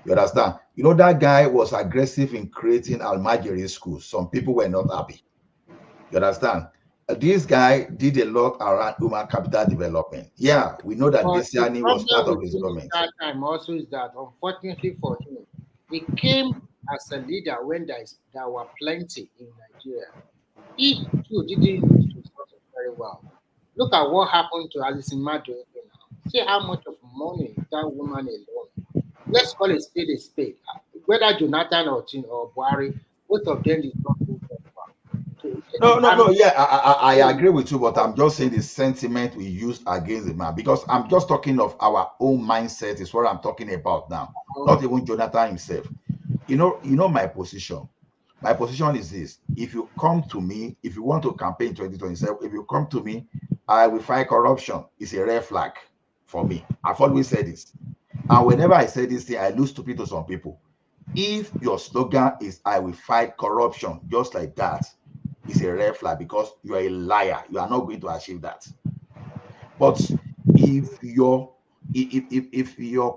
You understand? You know, that guy was aggressive in creating Almajiri schools. Some people were not happy. You understand? This guy did a lot around human capital development. Yeah, we know that this year was part of his government. That time also is that, unfortunately for him, he came as a leader when there were plenty in Nigeria. He too didn't do very well. Look at what happened to Alison Madu now. See how much of money that woman alone. Let's call it spade a spade. Whether Jonathan or Buhari, both of them did not do very well. No. Yeah, I agree with you, but I'm just saying the sentiment we used against the man, because I'm just talking of our own mindset is what I'm talking about now. Not even Jonathan himself. You know my position. My position is this: if you come to me, if you want to campaign in 2027, if you come to me, I will fight corruption. It's a red flag for me. I've always said this, and whenever I say this thing, I lose stupid to some people. If your slogan is "I will fight corruption," just like that, it's a red flag, because you are a liar. You are not going to achieve that. But if your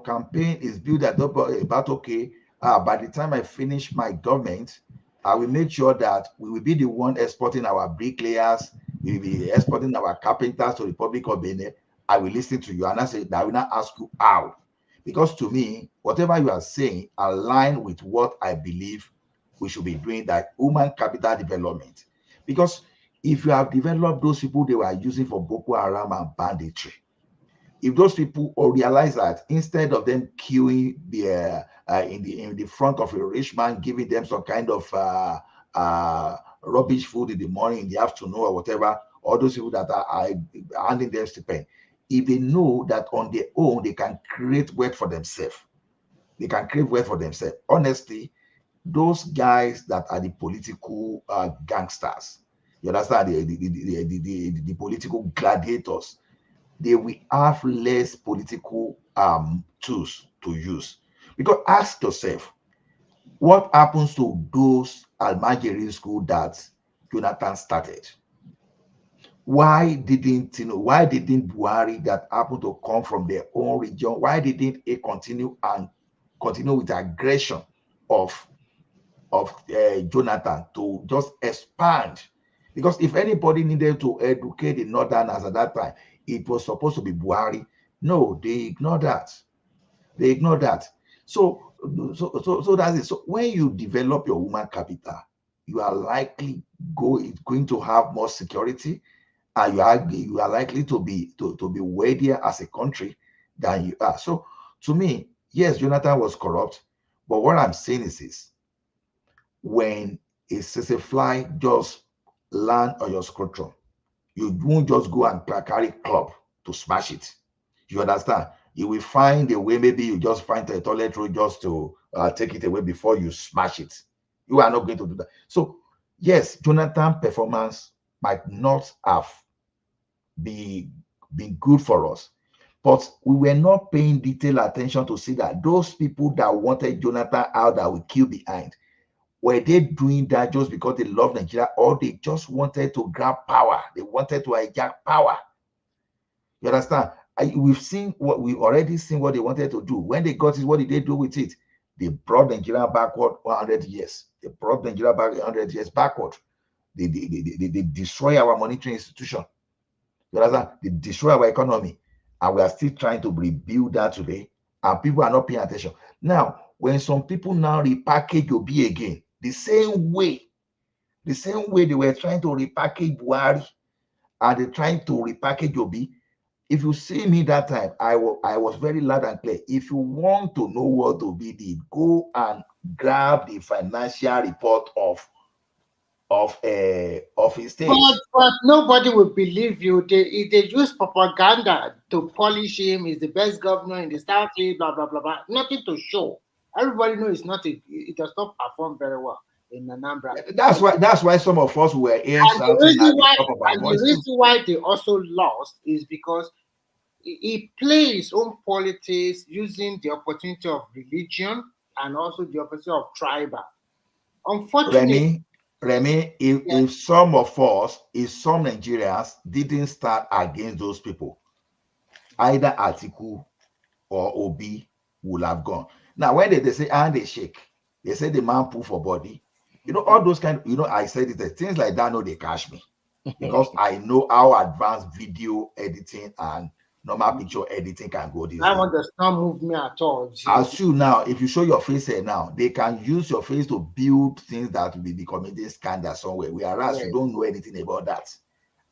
campaign is built about okay, by the time I finish my government, I will make sure that we will be the one exporting our bricklayers, we will be exporting our carpenters to the Republic of Benin. I will listen to you, and I will not ask you how, because to me, whatever you are saying align with what I believe we should be doing, that human capital development. Because if you have developed those people they were using for Boko Haram and banditry, if those people realize that instead of them queuing in the front of a rich man, giving them some kind of rubbish food in the morning, in the afternoon, or whatever, all those people that are handing them stipend, if they know that on their own they can create wealth for themselves, honestly, those guys that are the political gangsters, you understand, the political gladiators, they will have less political tools to use. Because ask yourself, what happens to those Almajiri school that Jonathan started? Why didn't Buhari, that happened to come from their own region, why didn't he continue with aggression of Jonathan to just expand? Because if anybody needed to educate the Northerners at that time, it was supposed to be Buhari. No, they ignored that. So that's it. So when you develop your human capital, you are likely going to have more security, and you are likely to be wealthier as a country than you are. So to me, yes, Jonathan was corrupt, but what I'm saying is this: when a fly just land on your scrotum, you won't just go and carry club to smash it. You understand? You will find a way. Maybe you just find a toilet roll just to take it away before you smash it. You are not going to do that. So yes, Jonathan's performance might not have been good for us, but we were not paying detailed attention to see that those people that wanted Jonathan out, that we kill behind, were they doing that just because they love Nigeria, or they just wanted to grab power? They wanted to hijack power. You understand? We've already seen what they wanted to do. When they got it, what did they do with it? They brought Nigeria backward 100 years. They brought Nigeria back 100 years backward. They destroy our monetary institution. You understand? They destroy our economy. And we are still trying to rebuild that today. And people are not paying attention. Now, when some people now repackage Obi again, the same way they were trying to repackage Buhari, and they're trying to repackage Obi. If you see me that time, I was very loud and clear. If you want to know what Obi did, go and grab the financial report of his state. But nobody will believe you. They use propaganda to polish him. He's the best governor in the Southeast, blah blah blah blah. Nothing to show. Everybody knows it's not. It does not perform very well in Anambra. That's why some of us were hearing something at the top of our voice. The reason why they also lost is because he plays his own politics using the opportunity of religion and also the opportunity of tribal. Unfortunately, Remy, if some Nigerians didn't start against those people, either Atiku or Obi would have gone. Now, when they say, and they shake, they say the man pull for body. You know, all those I said it, things like that, no, they catch me. Because I know how advanced video editing and normal picture editing can go. That one does not move me at all. As you now, if you show your face here now, they can use your face to build things that will be committing scandal somewhere. Whereas you don't know anything about that.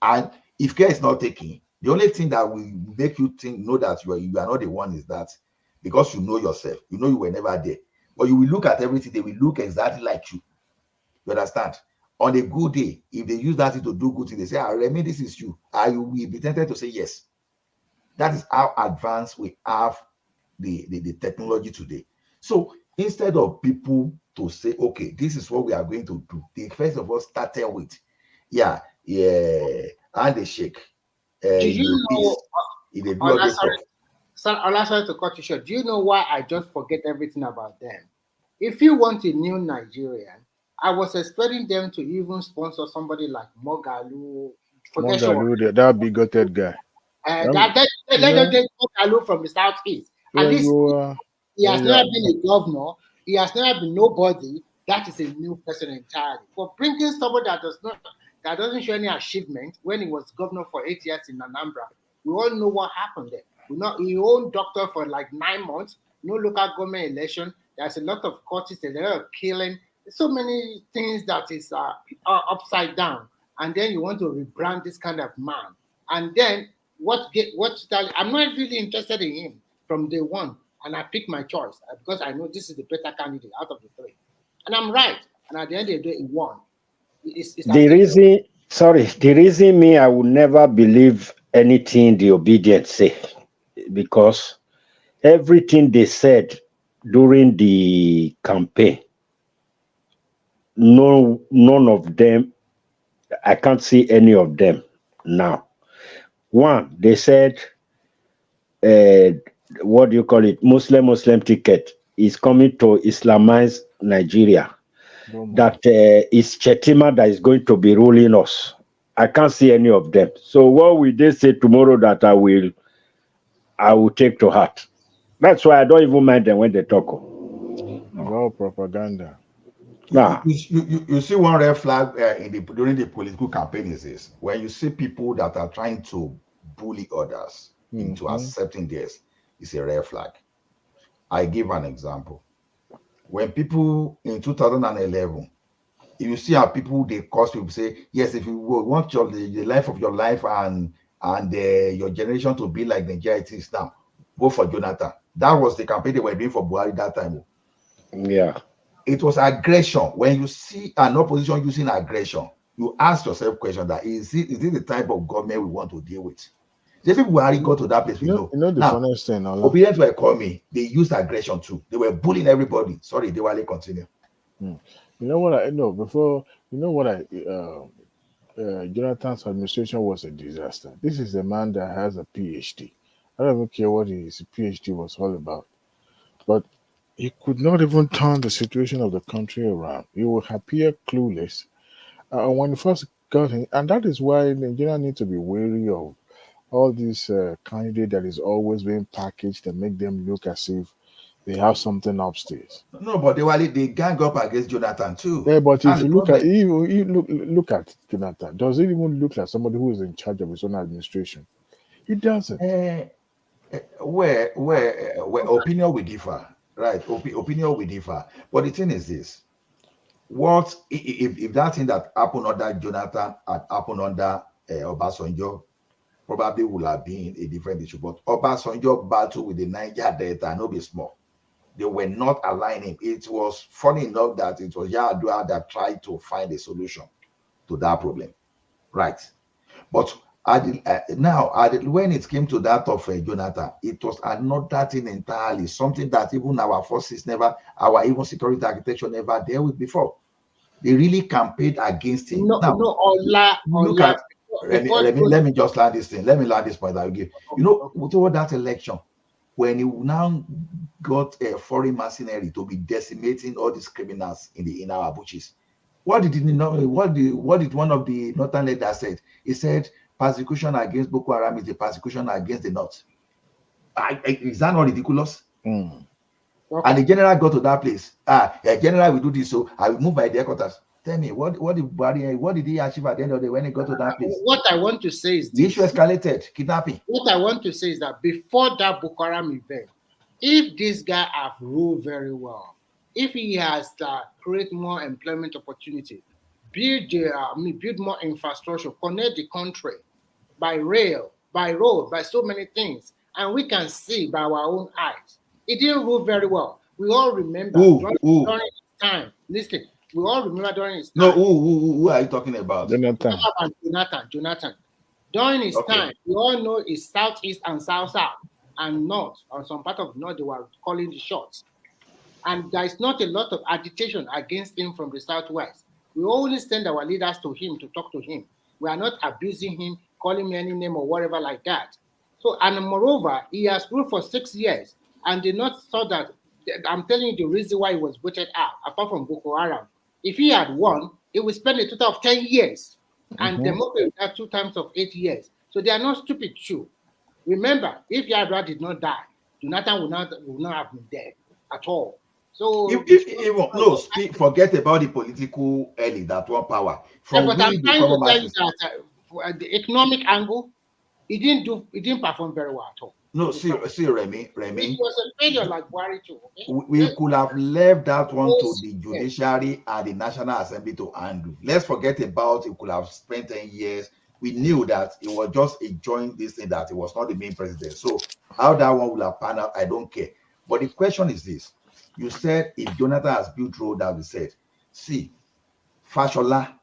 And if care is not taken, the only thing that will make you know that you are not the one is that because you know yourself, you know you were never there. But you will look at everything, they will look exactly like you. You understand? On a good day, if they use that to do good thing, they say, Remy, this is you. You will be tempted to say yes. That is how advanced we have the technology today. So instead of people to say, okay, this is what we are going to do, they first of all started with, and they shake. Do you know? Sorry to cut you short. Do you know why I just forget everything about them? If you want a new Nigerian, I was expecting them to even sponsor somebody like Mogalu. That bigoted guy. Let them take Mogalu from the Southeast. At least he has never been a governor. He has never been nobody. That is a new person entirely. For bringing somebody that doesn't show any achievement when he was governor for 8 years in Anambra, we all know what happened there. He owned doctor for like 9 months. No local government election. There's a lot of courts, a lot of killing. So many things that is upside down, and then you want to rebrand this kind of man, and then I'm not really interested in him from day one, and I pick my choice because I know this is the better candidate out of the three, and I'm right. And at the end of the day, he won. The reason me, I will never believe anything the obedient say, because everything they said during the campaign, none of them, I can't see any of them now. One, they said, what do you call it? Muslim ticket is coming to Islamize Nigeria. That is Chetima that is going to be ruling us. I can't see any of them. So what will they say tomorrow that I will take to heart? That's why I don't even mind them when they talk. It's all propaganda. You see one red flag during the political campaign is this: when you see people that are trying to bully others into accepting theirs, it's a red flag. I give an example. When people in 2011, if you see how people they cause people say, yes, if you want the life of your life and your generation to be like Nigeria it is now, vote for Jonathan. That was the campaign they were doing for Buhari that time. Yeah. It was aggression. When you see an opposition using aggression, you ask yourself question that is it the type of government we want to deal with? The people Buhari got to that place, we know. You know the now, funniest thing, obedience were coming, they used aggression too. They were bullying everybody. Sorry, they will continue. You know what I know before? You know what Jonathan's administration was a disaster. This is a man that has a PhD. I don't even care what his PhD was all about, but he could not even turn the situation of the country around. He would appear clueless when he first got in, and that is why Nigeria need to be wary of all these candidates that is always being packaged and make them look as if they have something upstairs. No, but they gang up against Jonathan too. Yeah, but if you look at look at Jonathan, does it even look like somebody who is in charge of his own administration? It doesn't. Where opinion will differ, right? Opinion will differ. But the thing is this: what if that thing that happened under Jonathan had happened under Obasanjo, probably would have been a different issue. But Obasanjo battle with the Niger Delta, no be small. They were not aligning. It was funny enough that it was Yar'Adua that tried to find a solution to that problem, right? But when it came to that of Jonathan, it was another thing entirely, something that even our forces our even security architecture never dealt with before. They really campaigned against him. Look at let me just land this thing. Let me land this point I will give. You know, toward that election, when you now got a foreign mercenary to be decimating all these criminals in our bushes, what did one of the northern leaders said? He said persecution against Boko Haram is the persecution against the North. Is that not ridiculous? And the general got to that place. A general will do this, so I will move my headquarters. Tell me, what did he achieve at the end of the day when he got to that place? What I want to say is the issue escalated, kidnapping. What I want to say is that before that Boko Haram event, if this guy have ruled very well, if he has create more employment opportunity, build more infrastructure, connect the country by rail, by road, by so many things, and we can see by our own eyes, it didn't rule very well. We all remember during his time. Listen. We all remember during his time. No, who are you talking about? Jonathan. During his time, we all know it's southeast and south and north, or some part of north they were calling the shots. And there is not a lot of agitation against him from the southwest. We always send our leaders to him to talk to him. We are not abusing him, calling him any name or whatever like that. So, and moreover, he has ruled for 6 years, and they not saw that. I'm telling you the reason why he was voted out, apart from Boko Haram. If he had won, he would spend a total of 10 years. And democracy had 2 times of 8 years. So they are not stupid too. Remember, if Yar'Adua did not die, Jonathan would not have been dead at all. So forget about the political elite that want power. But I'm trying to tell you that the economic angle, he didn't perform very well at all. No, see, Remy. It was a failure like Buhari too. Okay? We could have left that one to the judiciary and the National Assembly to handle. Let's forget about it. Could have spent 10 years. We knew that it was just a joint this thing, that it was not the main president. So how that one will have panned out, I don't care. But the question is this: you said if Jonathan has built road, that we said, see, Fashola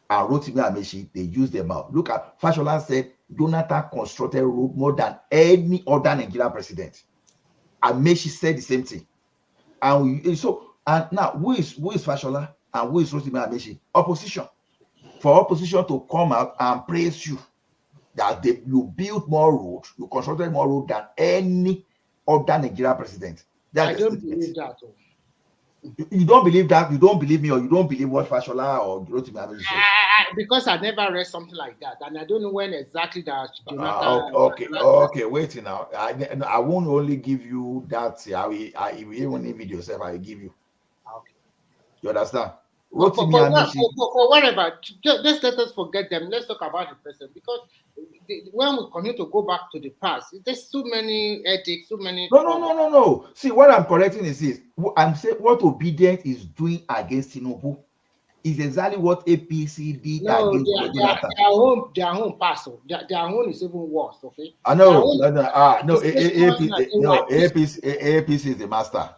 and Rotimi Amechi, they use them out. Look at Fashola said Jonathan constructed road more than any other Nigerian president. Amechi said the same thing. And now who is Fashola and who is Rotimi Amechi? Opposition. For opposition to come out and praise you that you built more road, you constructed more road than any other Nigerian president. I don't believe that. You don't believe that? You don't believe me, or you don't believe what Fashola or Rotimi Amechi said? Because I never read something like that, and I don't know when exactly that Jonathan. Okay. Wait now. I won't only give you that. I will even need video yourself. I will give you. Okay. You understand? For whatever, just let us forget them. Let's talk about the present, because when we continue to go back to the past, there's so many ethics, so many. No. See, what I'm correcting is this. I'm saying what Obedient is doing against Tinubu is exactly what APC did against Jonathan. Their own parcel. Their own is even worse. Okay. I know. APC is the master.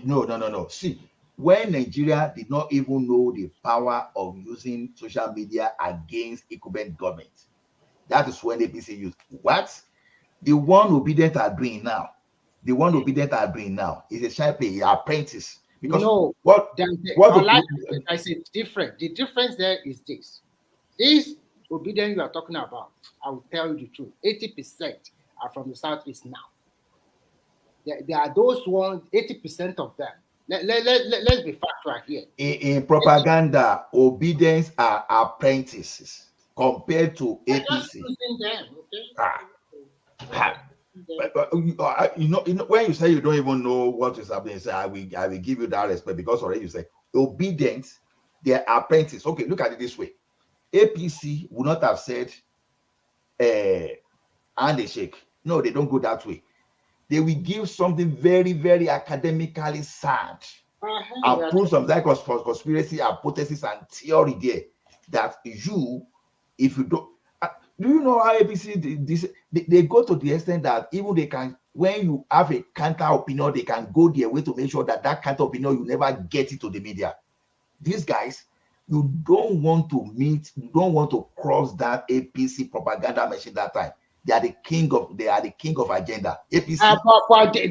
No. See, when Nigeria did not even know the power of using social media against incumbent government, that is when APC used what? The one Obedient are doing now. Is a sharp apprentice. Because I said different. The difference there is this. This Obedient you are talking about, I will tell you the truth. 80% are from the southeast now. There are those ones, 80% of them. Let's be factual here. In propaganda, Obedience are apprentices compared to APC. When you say you don't even know what is happening, say I will give you that respect, because already you say Obedience, they're apprentices. Okay, look at it this way. APC would not have said handshake. No, they don't go that way. They will give something very, very academically sound and prove some type of conspiracy hypothesis and theory there that if you don't. Do you know how APC this? They go to the extent that even they can, when you have a counter opinion, they can go their way to make sure that counter opinion you never get it to the media. These guys, you don't want to cross that APC propaganda machine that time. They are the king of agenda. APC.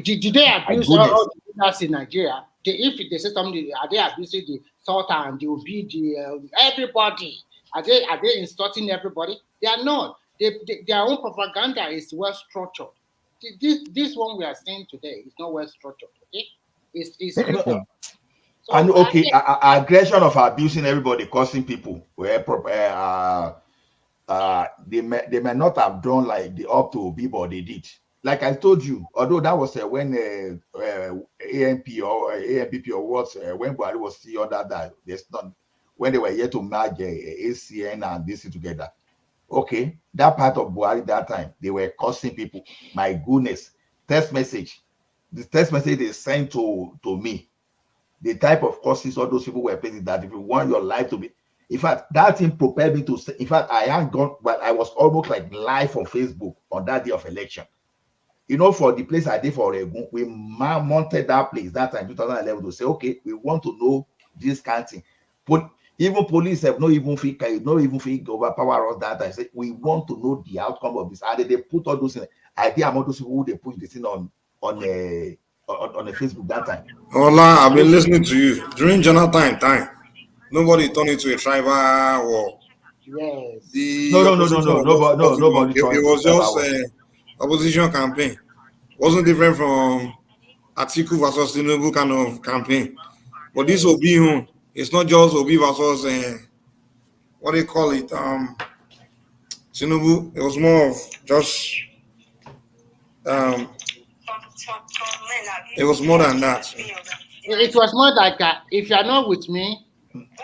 Did they abuse all the leaders in Nigeria? If they say something, are they abusing the Sultan, the Obi, everybody? Are they insulting everybody? They are not. Their own propaganda is well structured. This one we are seeing today is not well structured. Okay, it's aggression of abusing everybody, causing people. They may not have done like the up to Obi, but they did. Like I told you, although that was when AMP or AMPP or what, when Buhari was still under that, there's not, when they were yet to merge ACN and this together. Okay, that part of Buhari that time, they were cursing people. My goodness, text message. The text message they sent to me, the type of curses all those people were facing, that if you want your life to be, in fact, that thing prepared me to say, in fact, I hadn't gone, but I was almost like live on Facebook on that day of election. You know, for the place I did for Oregon, we mounted that place that time, 2011, to say, okay, we want to know this kind of thing. Even police have not even feel overpower us that time. Say, we want to know the outcome of this. And they put all those in. I think among those people who they put this in on the Facebook that time. Hola, I've been listening to you during Jonathan time. Nobody turned into a tribal war. Yes. Nobody. It was just opposition campaign. Wasn't different from Atiku versus Tinubu kind of campaign. But this Obi, it's not just Obi versus what do you call it? Tinubu. It was more of just it was more than that. It was more like if you are not with me,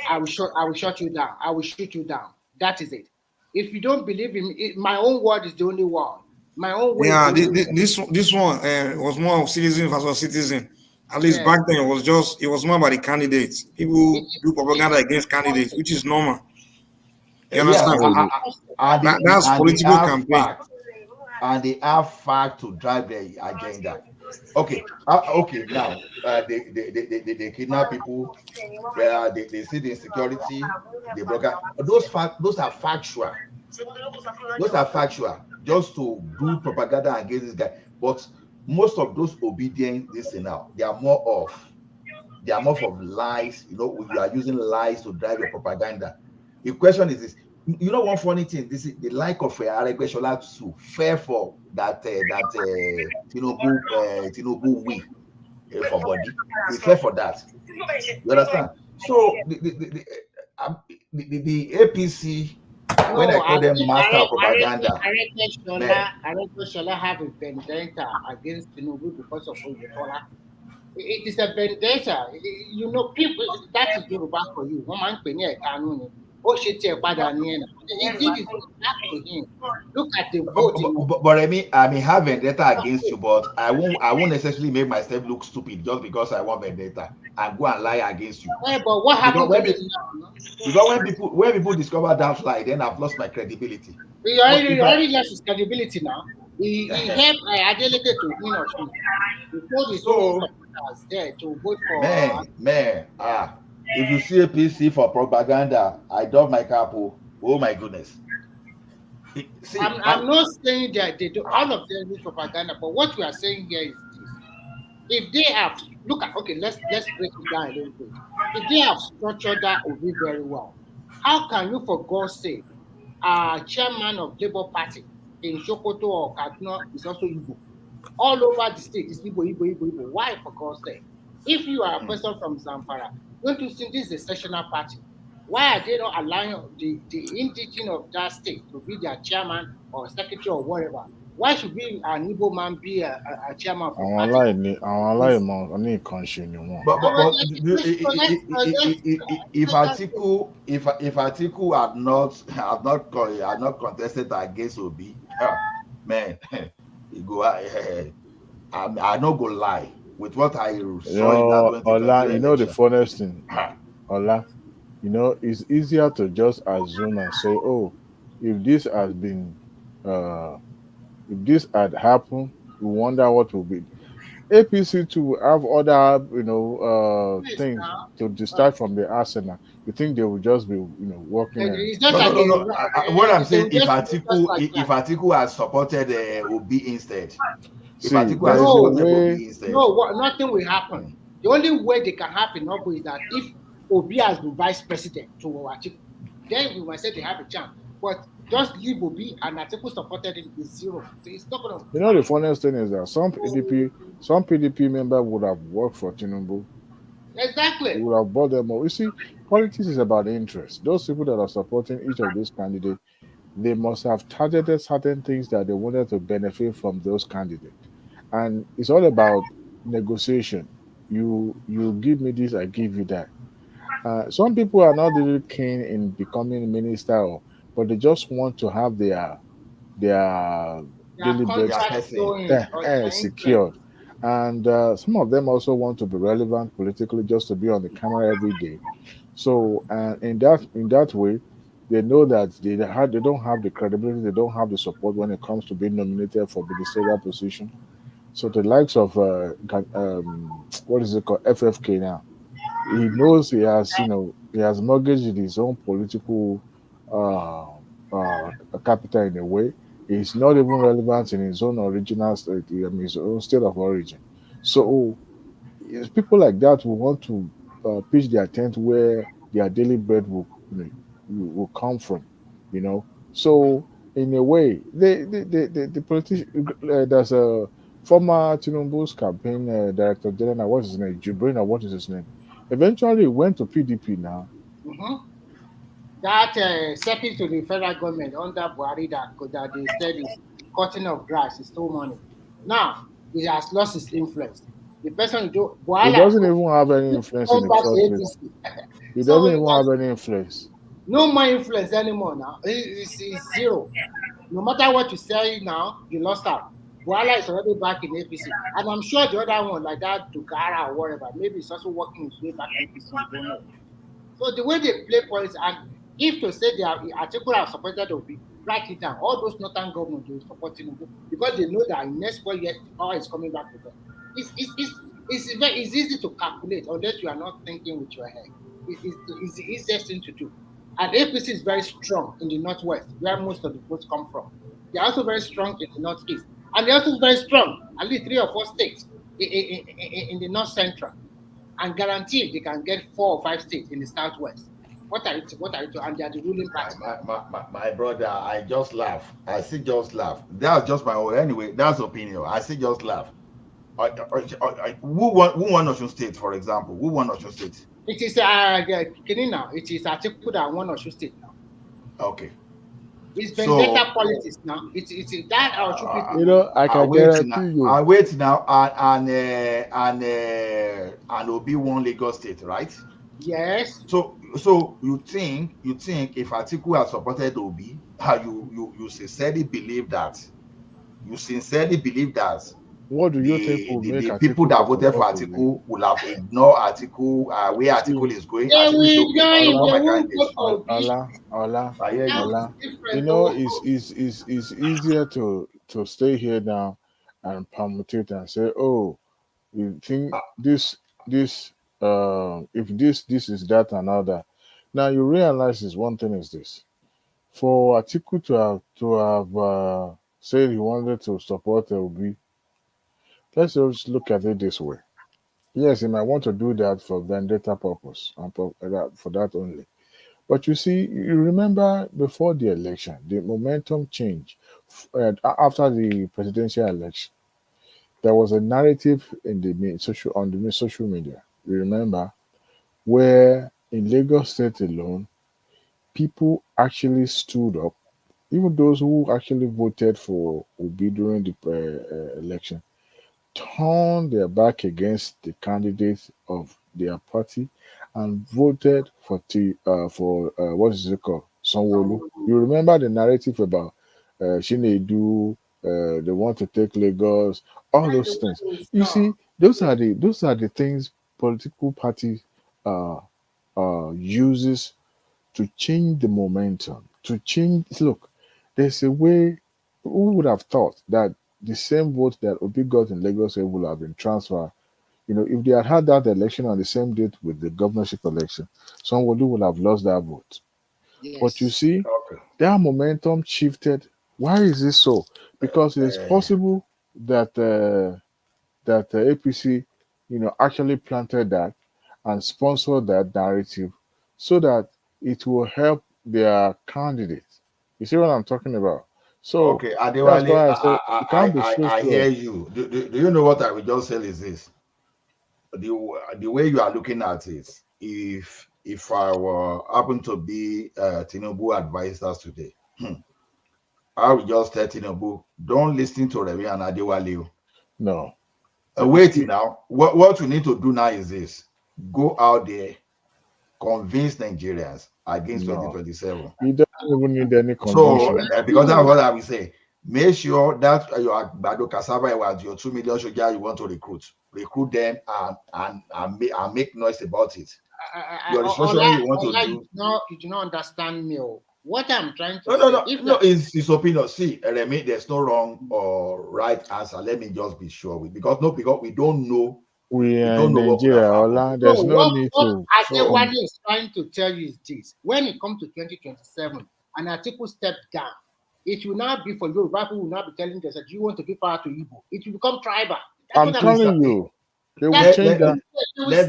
I will shut you down. I will shoot you down. That is it. If you don't believe in me, my own word is the only word. My own way. Yeah, this one was more of citizen versus citizen. At least back then, it was more about the candidates. People do propaganda against candidates, which is normal. You understand? That's political campaign. And they have fact to drive their agenda. Okay. Okay. Now, they kidnap people. They see the insecurity. They broker. Those are factual. Those are factual. Just to do propaganda against this guy. But most of those obedient, this now, they are more of lies. You know, you are using lies to drive your propaganda. The question is this: you know, one funny thing. This is the like of Aregbesola to fair for that Tinubu we for body. It's fair for that. You understand? So the APC, when I No, call I them think master of propaganda, man. Shola have a vendetta against Tinubu because of Oyetola. It is a vendetta. You know, people, that is Yoruba for you. One man penny a cannon. Oh, shit, he did it back to him. Look at the vote in But I may have vendetta against you, but I won't necessarily make myself look stupid just because I want vendetta and go and lie against you. yeah, but what Because happened to when him people, now? because when people discover that lie, then I've lost my credibility. But He if I already lost his credibility now. He helped Adeleke to win or two. He told his own so supporters there to vote for. man, if you see a PC for propaganda, I dove my cap. Oh my goodness. See, I'm not saying that they do all of them use propaganda, but what we are saying here is this: if they have look at okay, let's break it down a little bit. If they have structured that OB very well, how can you, for God's sake, chairman of Labour Party in Sokoto or Kaduna is also Igbo? All over the state is Igbo, Igbo, Igbo, Igbo. Why, for God's sake? If you are a person from Zamfara, don't you think this is a sectional party? Why are they not allowing the indigenous of that state to be their chairman or secretary or whatever? Why should be an Igbo man be a chairman of a party? àwọn aláìmọ ní nǹkan ṣe ni wọn. but if Atiku had not contested against Obi, man, he go. I not go lie with what I saw in that 2020 Ola, you know the election. funniest thing, Ola, you know, it's easier to just assume and say, oh, if this has been, if this had happened, we wonder what will be. APC to have other, things to start from the arsenal. You think they will just be, working and It's just No, like no. What I'm they saying, will just if Atiku has supported Obi instead, if see, Atiku has there is a no, supported way. Obi instead, no, nothing will happen. The only way they can have an is that if Obi has been vice president to Atiku, then we might say they have a chance. But just leave Obi and Atiku supported him is zero. So it's not going to You know, fly. the funniest thing is that some PDP member would have worked for Tinubu. He Exactly. would have bought them all. You see, politics is about interest. Those people that are supporting each of these candidates, they must have targeted certain things that they wanted to benefit from those candidates. And it's all about negotiation. You give me this, I give you that. Some people are not really keen in becoming minister, but they just want to have their Their daily bread their contract person. going or their interest. secured. And some of them also want to be relevant politically, just to be on the camera every day. So, in that way, they know that they don't have the credibility, they don't have the support when it comes to being nominated for ministerial position. So the likes of what is it called, FFK now, he knows he has mortgaged his own political uh, capital in a way. He's not even relevant in his own original state, I mean, his own state of origin. So it's people like that who want to pitch their tent where their daily bread will come from, you know. So in a way, the politician, there's a former Tinubu's campaign director general, what's his name, Jibrina, what is his name? Eventually he went to PDP now. Mm-hmm. That stepping to the federal government under Buhari that they said is cutting of grass, is still money. Now he has lost his influence. The person do He Buhari doesn't even have any influence in come the back to first place. APC. He So doesn't he even has have any influence. no more influence anymore now. It's zero. No matter what you say now, you lost out. Buhari is already back in APC. And I'm sure the other one, like that Dugara or whatever, maybe it's also working his way back in APC. We don't know. So the way they play politics, and if to say they are article have supported Obi, write it down. All those northern governments will support Tinubu because they know that in next 4 years the power is coming back to them. it's easy to calculate unless you are not thinking with your head. It's the easiest thing to do. And APC is very strong in the northwest, where most of the votes come from. They're also very strong in the northeast, and they're also very strong, at least 3 or 4 states in the north central, and guaranteed they can get 4 or 5 states in the southwest. What are you? And they are the ruling party. My brother, I just laugh. I see just laugh. That's just my own. Anyway, that's opinion. I see just laugh. Who won Osun State, for example? Who won Osun State? It is now. It is Atiku that won Osun State now. Okay. It's vendetta politics now. It's that Osun people. You know, I can guarantee you. I wait now, and Obi won Lagos State, right? Yes. So you think if Atiku had supported Obi, you sincerely believe that? What do you think will make the people that voted for Atiku will have ignored Atiku, where Atiku is going? Atiku is okay. Ola. You know, it's easier to stay here now and permutate and say, oh, you think this if this is that and other. Now you realize is one thing is this: for Atiku to have said he wanted to support Obi, let's just look at it this way. Yes, he might want to do that for vendetta purpose and for that only. But you see, you remember before the election, the momentum changed after the presidential election. There was a narrative in the social media. You remember where in Lagos State alone, people actually stood up, even those who actually voted for Obi during the election, turned their back against the candidates of their party and voted for what is it called, Sanwo-Olu. You remember the narrative about Shinedu, they want to take Lagos, all those things. You see, those are the things political parties uses to change the momentum, to change. Look, there's a way. Who would have thought that the same vote that Obi got in Lagos would have been transferred? You know, if they had that election on the same date with the governorship election, somebody would have lost that vote. Yes. But you see, that momentum shifted. Why is this so? Because it is possible that APC, actually planted that and sponsored that narrative so that it will help their candidates. You see what I'm talking about? So okay, that's Adewale, why I said it can't be so I slow. hear you. Do you know what I will just say is this? The way you are looking at it, if I were happen to be Tinubu advisors today, I would just tell Tinubu, don't listen to Remi and Adewale. No. Wait now. What you need to do now is this: go out there, convince Nigerians against 2027. You don't even need any So conviction. because that's what I will say. Make sure that your Bado Cassava was your 2 million soldiers you want to recruit them and make noise about it. Your restructuring you want to do. You do not understand me. What I'm trying to No, it's opinion. See, Remi, there's no wrong or right answer. Let me just be sure because we don't know. We are in Nigeria, Ola. There's no need to. What Adewale is trying to tell you is this: when it comes to 2027, and Atiku stepped down, it will now be for Yoruba people will now be telling us that you want to give power to Igbo. It will become tribal. I'm telling you. They will change that. Let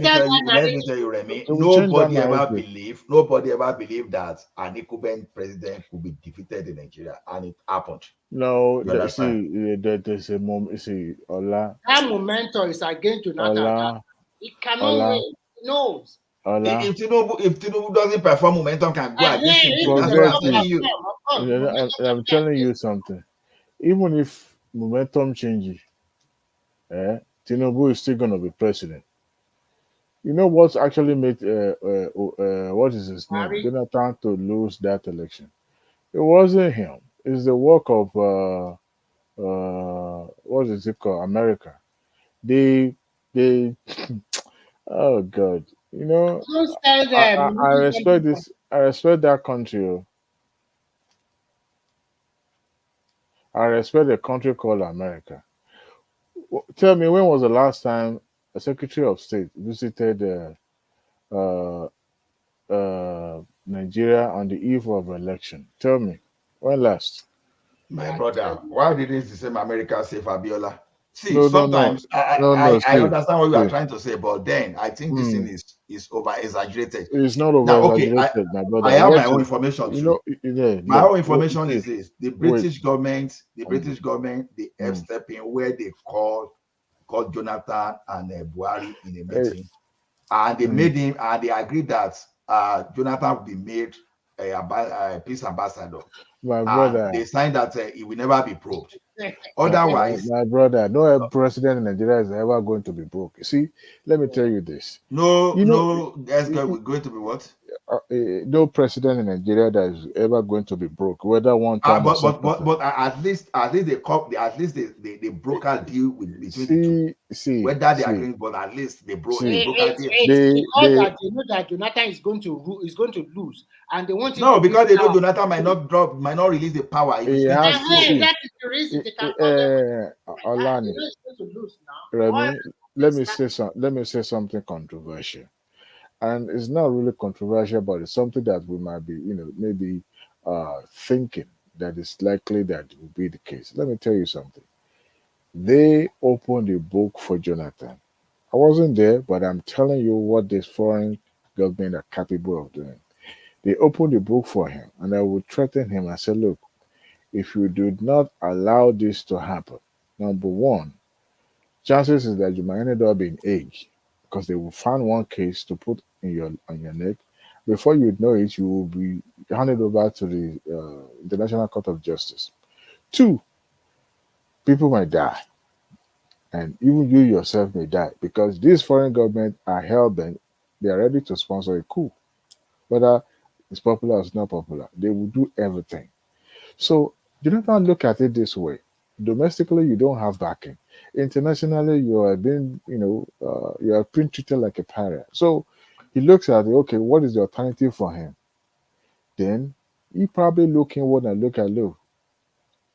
me tell you, Remi. Nobody ever believed that an incumbent president could be defeated in Nigeria, and it happened. No, there's a moment. See, Ola. That momentum is against Jonathan. It cannot win. It knows. If Tinubu doesn't perform, momentum can go against him. That's what I'm telling you. I'm telling you something. Even if momentum changes, Tinubu is still going to be president. You know what's actually made what is his name, Jonathan, to lose that election? It wasn't him. It's the work of what is it called? America. They oh God. You know, I respect this. I respect that country. I respect a country called America. Tell me, when was the last time a Secretary of State visited uh, Nigeria on the eve of election? Tell me, when last? My brother, why didn't the same America say Fabiola? See, No, no, no, sometimes I, no, I no. I I See, understand what you are see. trying to say, but then I think this thing Hmm. is over exaggerated. It's not over Now, okay, exaggerated, my I brother. have my What own you, information you know, too. yeah, My look, own what, information see, is this: wait. The Mm, British government, they have mm. stepped in where they called Jonathan and Buhari in a Hey, meeting, and they mm, made him, and they agreed that Jonathan would be made a peace ambassador, my and brother, they signed that he will never be probed. Otherwise, my brother, no president in Nigeria is ever going to be broke. You see, let me tell you this. no, You know, no, that's going to be what? no president in Nigeria that is ever going to be broke, whether one time or second time. But at least they broker a deal with between the two. See, see, Whether they see, agree, but at least they see. broke a deal. It's because They, that they know that Jonathan is going to lose, and they want him No, to be because they know power. Jonathan might not release the power if he it's going to has, be slow. see, That is the reason they can call them like that. They Olani, know he's going to lose now. All Remy, let me say something controversial. And it's not really controversial, but it's something that we might be, maybe thinking that it's likely that it will be the case. Let me tell you something. They opened a book for Jonathan. I wasn't there, but I'm telling you what this foreign government are capable of doing. They opened the book for him, and I would threaten him. I said, look, if you do not allow this to happen, number one, chances is that you might end up in age because they will find one case to put in your on your neck. Before you know it, you will be handed over to the International Court of Justice. Two, people might die, and even you yourself may die because these foreign governments are hell bent. They are ready to sponsor a coup, whether it's popular or it's not popular. They will do everything. So do not look at it this way. Domestically, you don't have backing. Internationally, you are being, you are being treated like a pariah. So he looks at it. Okay, what is the alternative for him? Then he probably look inward and look at, look,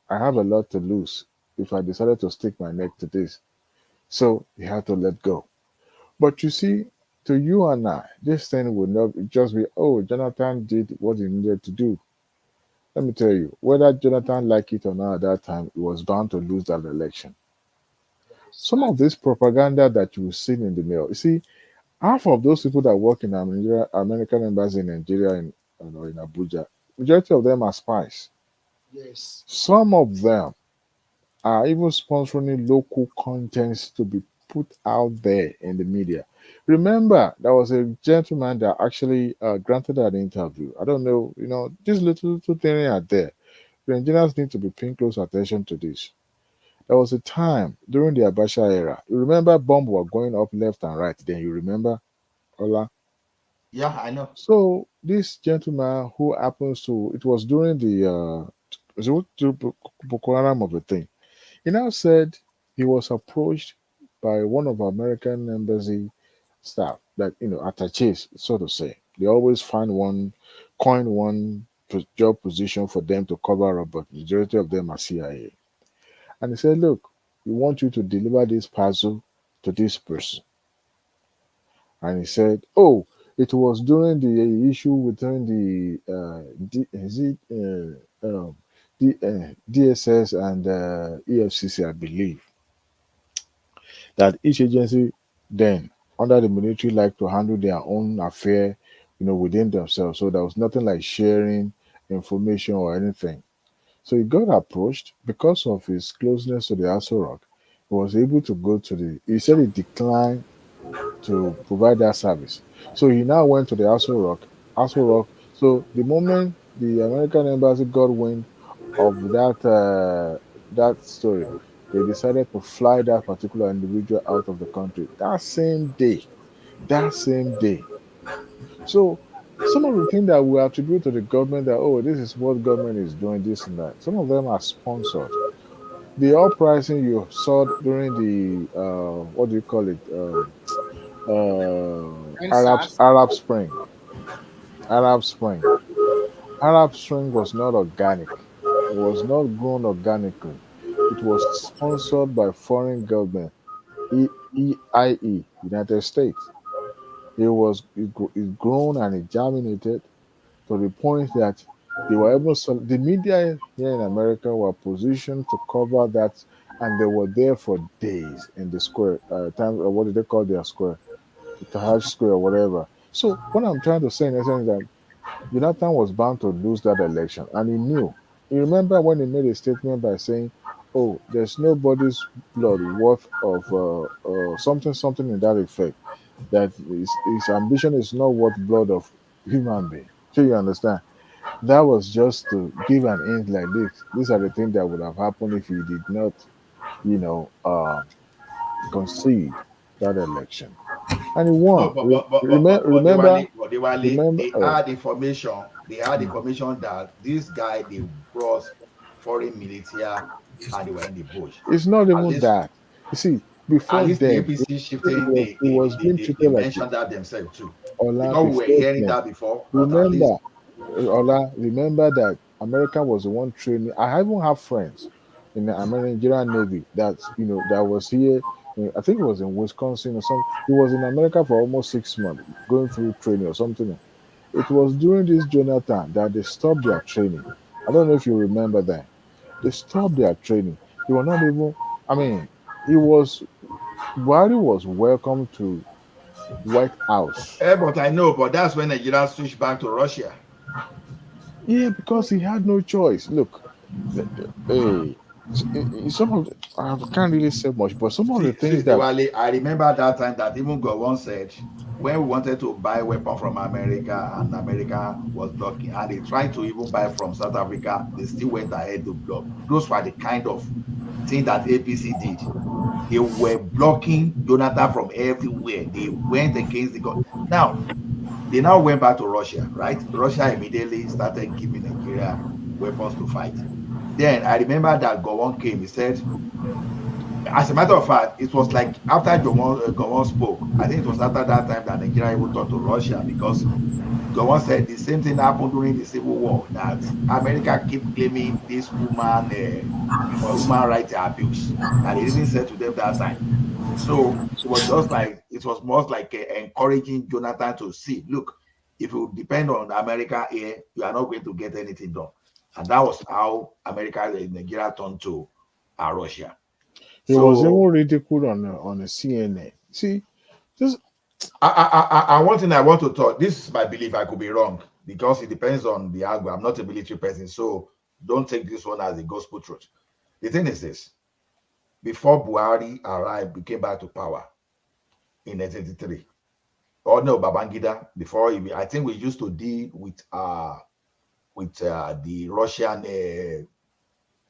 I have a lot to lose if I decided to stick my neck to this. So he had to let go. But you see, to you and I, this thing would not just be, oh, Jonathan did what he needed to do. Let me tell you, whether Jonathan liked it or not at that time, he was bound to lose that election. Some of this propaganda that you see in the mail, you see, half of those people that work in Nigeria, American embassy in Nigeria and in Abuja, majority of them are spies. Yes. Some of them are even sponsoring local contents to be put out there in the media. Remember, there was a gentleman that actually granted an interview. I don't know, these little things are there. The Nigerians need to be paying close attention to this. There was a time during the Abacha era. You remember bombs were going up left and right. Then you remember, Ola. Yeah, I know. So this gentleman who happens to, it was during the Boko Haram of the thing. He now said he was approached by one of American embassy staff that attaches, so to say. They always coin one job position for them to cover up, but majority of them are CIA. And he said, look, we want you to deliver this parcel to this person. And he said, oh, it was during the issue within the DSS and EFCC, I believe, that each agency then under the military like to handle their own affair, within themselves. So there was nothing like sharing information or anything. So he got approached because of his closeness to the Aso Rock. He was able to go to he said he declined to provide that service. So he now went to the Aso Rock. Aso Rock. So the moment the American embassy got wind of that story, they decided to fly that particular individual out of the country that same day. That same day. So some of the things that we attribute to the government that, oh, this is what government is doing, this and that. Some of them are sponsored. The uprising you saw during the what do you call it? And SARS. Arab Spring. Arab Spring. Arab Spring was not organic. It was not grown organically. It was sponsored by foreign government, EIE, United States. It grown and it germinated to the point that they were able to, the media here in America were positioned to cover that, and they were there for days in the square, what do they call their square? The Tahaj Square or whatever. So what I'm trying to say in essence is that Jonathan was bound to lose that election, and he knew. You remember when he made a statement by saying, "Oh, there's nobody's blood worth of something, something in that effect. That his ambition is not worth blood of human being." So you understand? That was just to give an hint like this. These are the things that would have happened if he did not, you know, concede that election, and he No, won. Remember, remember. they Oh, had information. They had information that this guy they brought foreign military and they were in the bush. it's not At even least, that. You see, at before least the then, APC it shifting, was it was being they treated like mentioned that themselves too. Ola Because we were before hearing then. that before, but at least Remember, Ola, remember that America was the one training. I even have friends in the American Nigerian Navy that was here. I think it was in Wisconsin or something. He was in America for almost 6 months going through training or something. It was during this Jonathan that they stopped their training. I don't know if you remember that. They stopped their training. They were not even, I mean, he was, Buhari was welcome to White House. but I know, but that's when Nigeria switched back to Russia. Yeah, because he had no choice. Look, hey, some of I can't really say much, but some of the See, things that Diwali, I remember that time that even Gowon said when we wanted to buy weapon from America and America was blocking, and they tried to even buy from South Africa, they still went ahead to block. Those were the kind of thing that APC did. They were blocking Jonathan from everywhere. They went against the God. Now, they now went back to Russia, right? Russia immediately started giving Nigeria weapons to fight. Then I remember that Gowon came, he said, as a matter of fact, it was like after Gowon spoke, I think it was after that time that Nigeria even turned to Russia because Gowon said the same thing happened during the Civil War, that America keep claiming this human rights abuse that they didn't say to them that time. So it was just like, it was more like encouraging Jonathan to see, look, if you depend on America here, you are not going to get anything done. And that was how Nigeria turned to Russia. he was even So ridiculed on a CNN. See, just one thing I want to talk, this is my belief, I could be wrong, because it depends on the angle. I'm not a military person, so don't take this one as a gospel truth. The thing is this: before Buhari arrived, we came back to power in 1983. Oh no, Babangida, before I think we used to deal with the Russian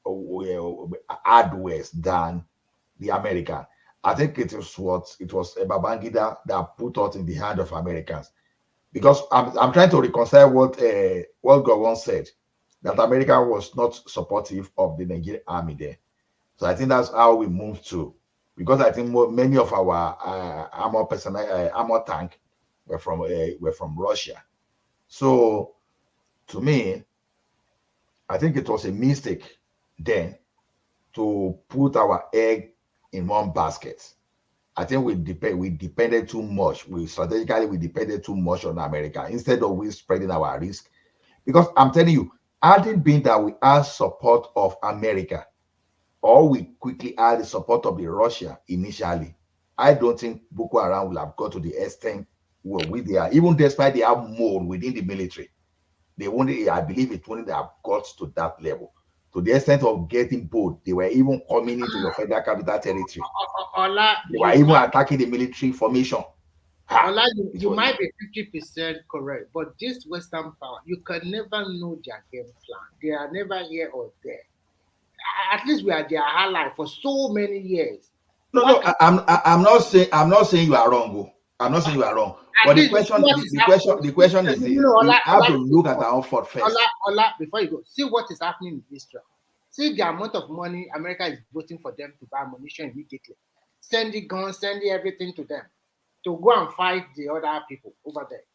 hardware than the American. I think it was Babangida that put us in the hand of Americans, because I'm trying to reconcile what Gowon said, that America was not supportive of the Nigerian army there. So I think that's how we moved to, because I think many of our armor tank were from Russia. So to me, I think it was a mistake then to put our egg in one basket. I think we depended too much. We depended too much on America instead of we spreading our risk. Because I'm telling you, had it been that we had support of America, or we quickly had the support of the Russia initially, I don't think Boko Haram will have got to the extent where they are. Even despite they have more within the military, they won't. I believe it wouldn't have got to that level. To the extent of getting bold, they were even coming into your federal capital territory. Ola, They were even attacking the military formation. Ola, you might be 50% correct, but this Western power, you can never know their game plan. They are never here or there. At least we are their ally for so many years. No, I'm not saying you are wrong. Oh. I'm not saying you are wrong. But the question is this: we have to look at our effort first. Ola, before you go, see what is happening in Israel. See the amount of money America is voting for them to buy ammunition immediately. Send the guns, send everything to them to go and fight the other people over there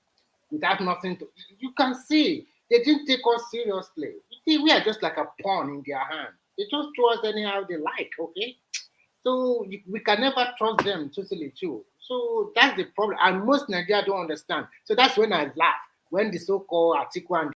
without nothing to. You can see they didn't take us seriously. We are just like a pawn in their hand. They just throw us anyhow they like, okay? So we can never trust them totally too. So that's the problem. And most Nigeria don't understand. So that's when I laugh. When the so-called Atiku and